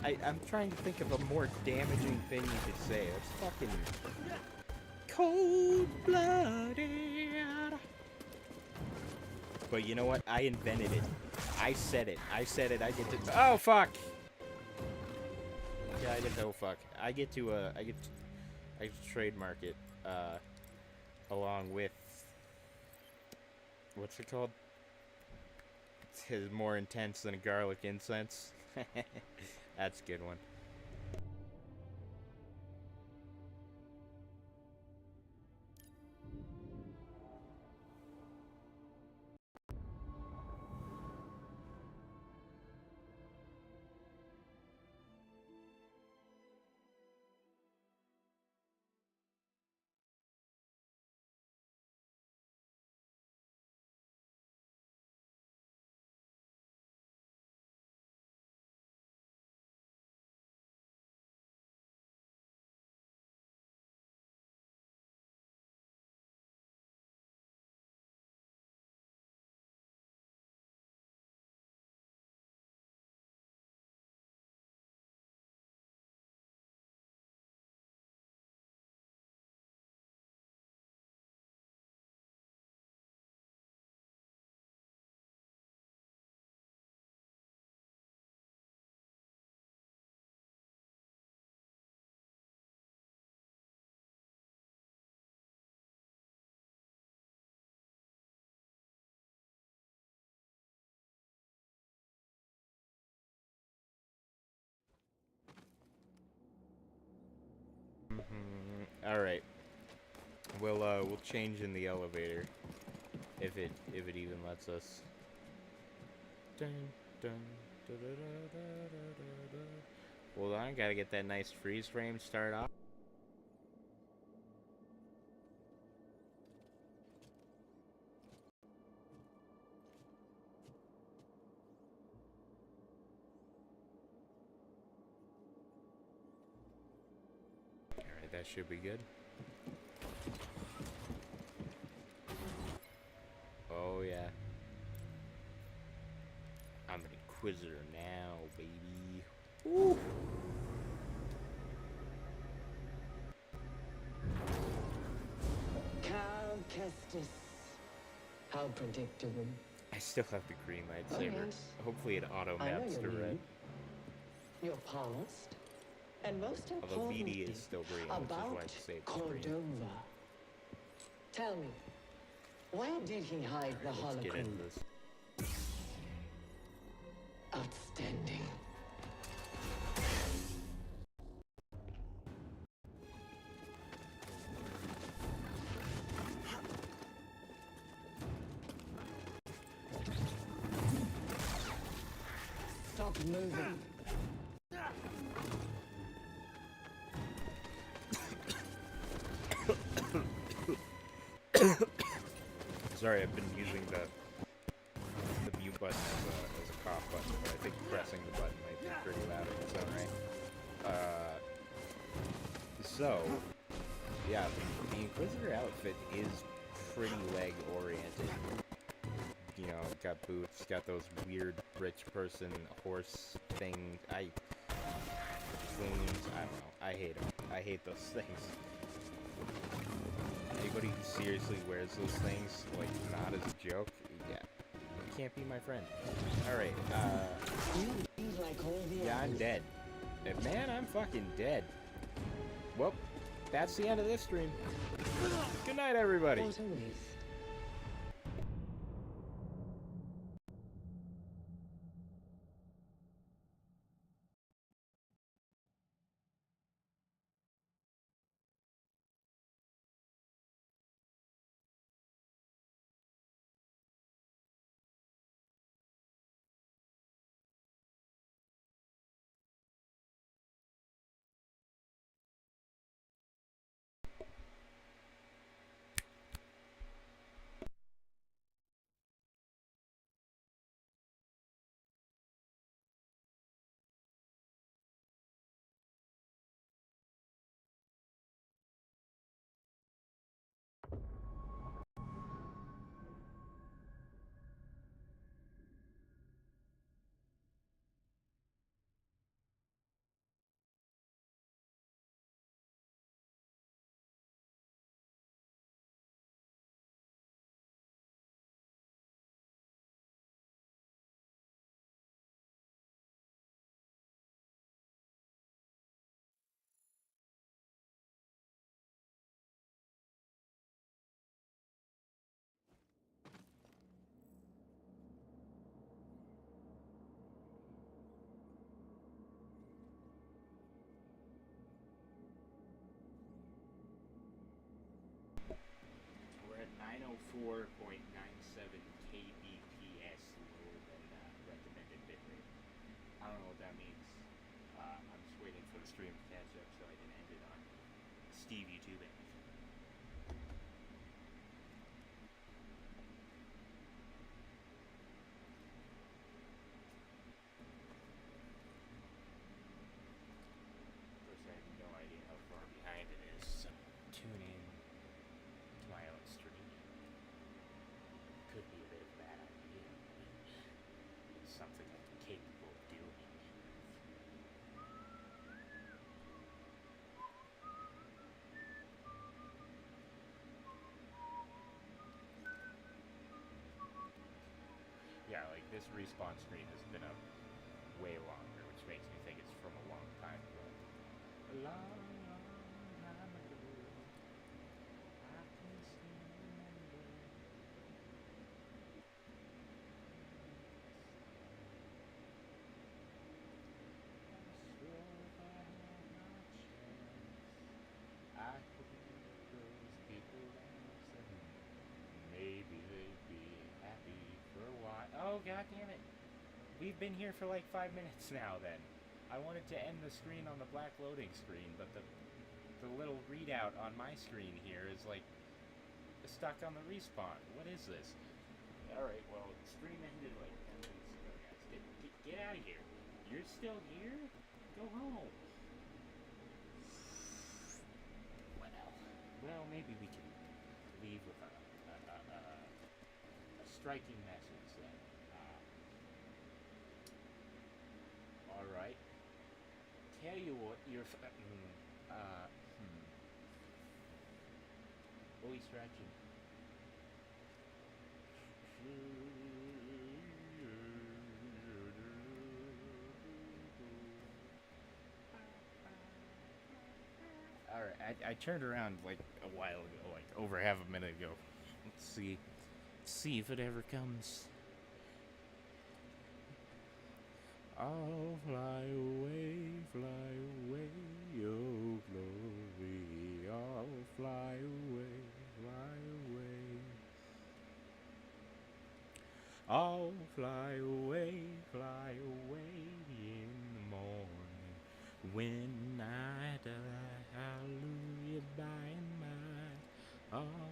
I'm trying to think of a more damaging thing you could say. It's fucking cold-blooded. But you know what? I invented it. I said it. I get to. Oh fuck! Yeah, I get to. Oh fuck! I get to trademark it. Along with what's it called? It's more intense than garlic incense. That's a good one. All right. We'll change in the elevator if it even lets us. Dun, dun, da, da, da, da, da, da. Hold on, gotta get that nice freeze frame start off. All right, that should be good. Oh yeah. I'm an Inquisitor now, baby. Woo! Cal Kestis. How predictable. I still have the green lightsaber. yes. Hopefully it auto I know maps to your red. name, your past, and most Although importantly, BD is still green, which is about why it saves Cordova. green. Tell me, where did he hide the Let's get holocron? into this. Outstanding. Stop moving. Sorry, I've been using the mute button as a cough button, but I think pressing the button might be pretty loud in its own right. So, yeah, the Inquisitor outfit is pretty leg-oriented. You know, got boots, got those weird rich person horse thing. Plumes, I don't know. I hate them. I hate those things. Anybody who seriously wears those things, like, not as a joke, yeah, you can't be my friend. Alright, You leave like all the yeah, I'm others. dead. Man, I'm fucking dead. Well, that's the end of this stream. Good night, everybody. What a waste. We're at 904.97 kbps, lower than recommended bitrate. I don't know what that means. I'm just waiting for the stream to catch up so I can end it on Steve YouTube. Of course, I have no idea how far behind it is, so tune in to my own stream. Could be a bit of a bad idea, but it's something I'm capable of doing. Yeah, like this respawn screen has been up way longer, which makes me think it's from a long time ago. A long, long time ago. I can still remember. I swear if I had my chance, I could make those people dance, and maybe they'd be happy for a while. Oh, god damn it! We've been here for like 5 minutes now, then. I wanted to end the screen on the black loading screen, but the little readout on my screen here is like stuck on the respawn. What is this? Alright, well, the stream ended like 10 minutes ago, guys. Get out of here. You're still here? Go home. Well, maybe we can leave with a striking message then. Alright. Tell you what, you're what are you scratching? Alright, I turned around like a while ago, like over half a minute ago. Let's see if it ever comes. I'll fly away, oh glory. I'll fly away, fly away. Oh, fly away in the morning. When night, hallelujah, by and by. Oh,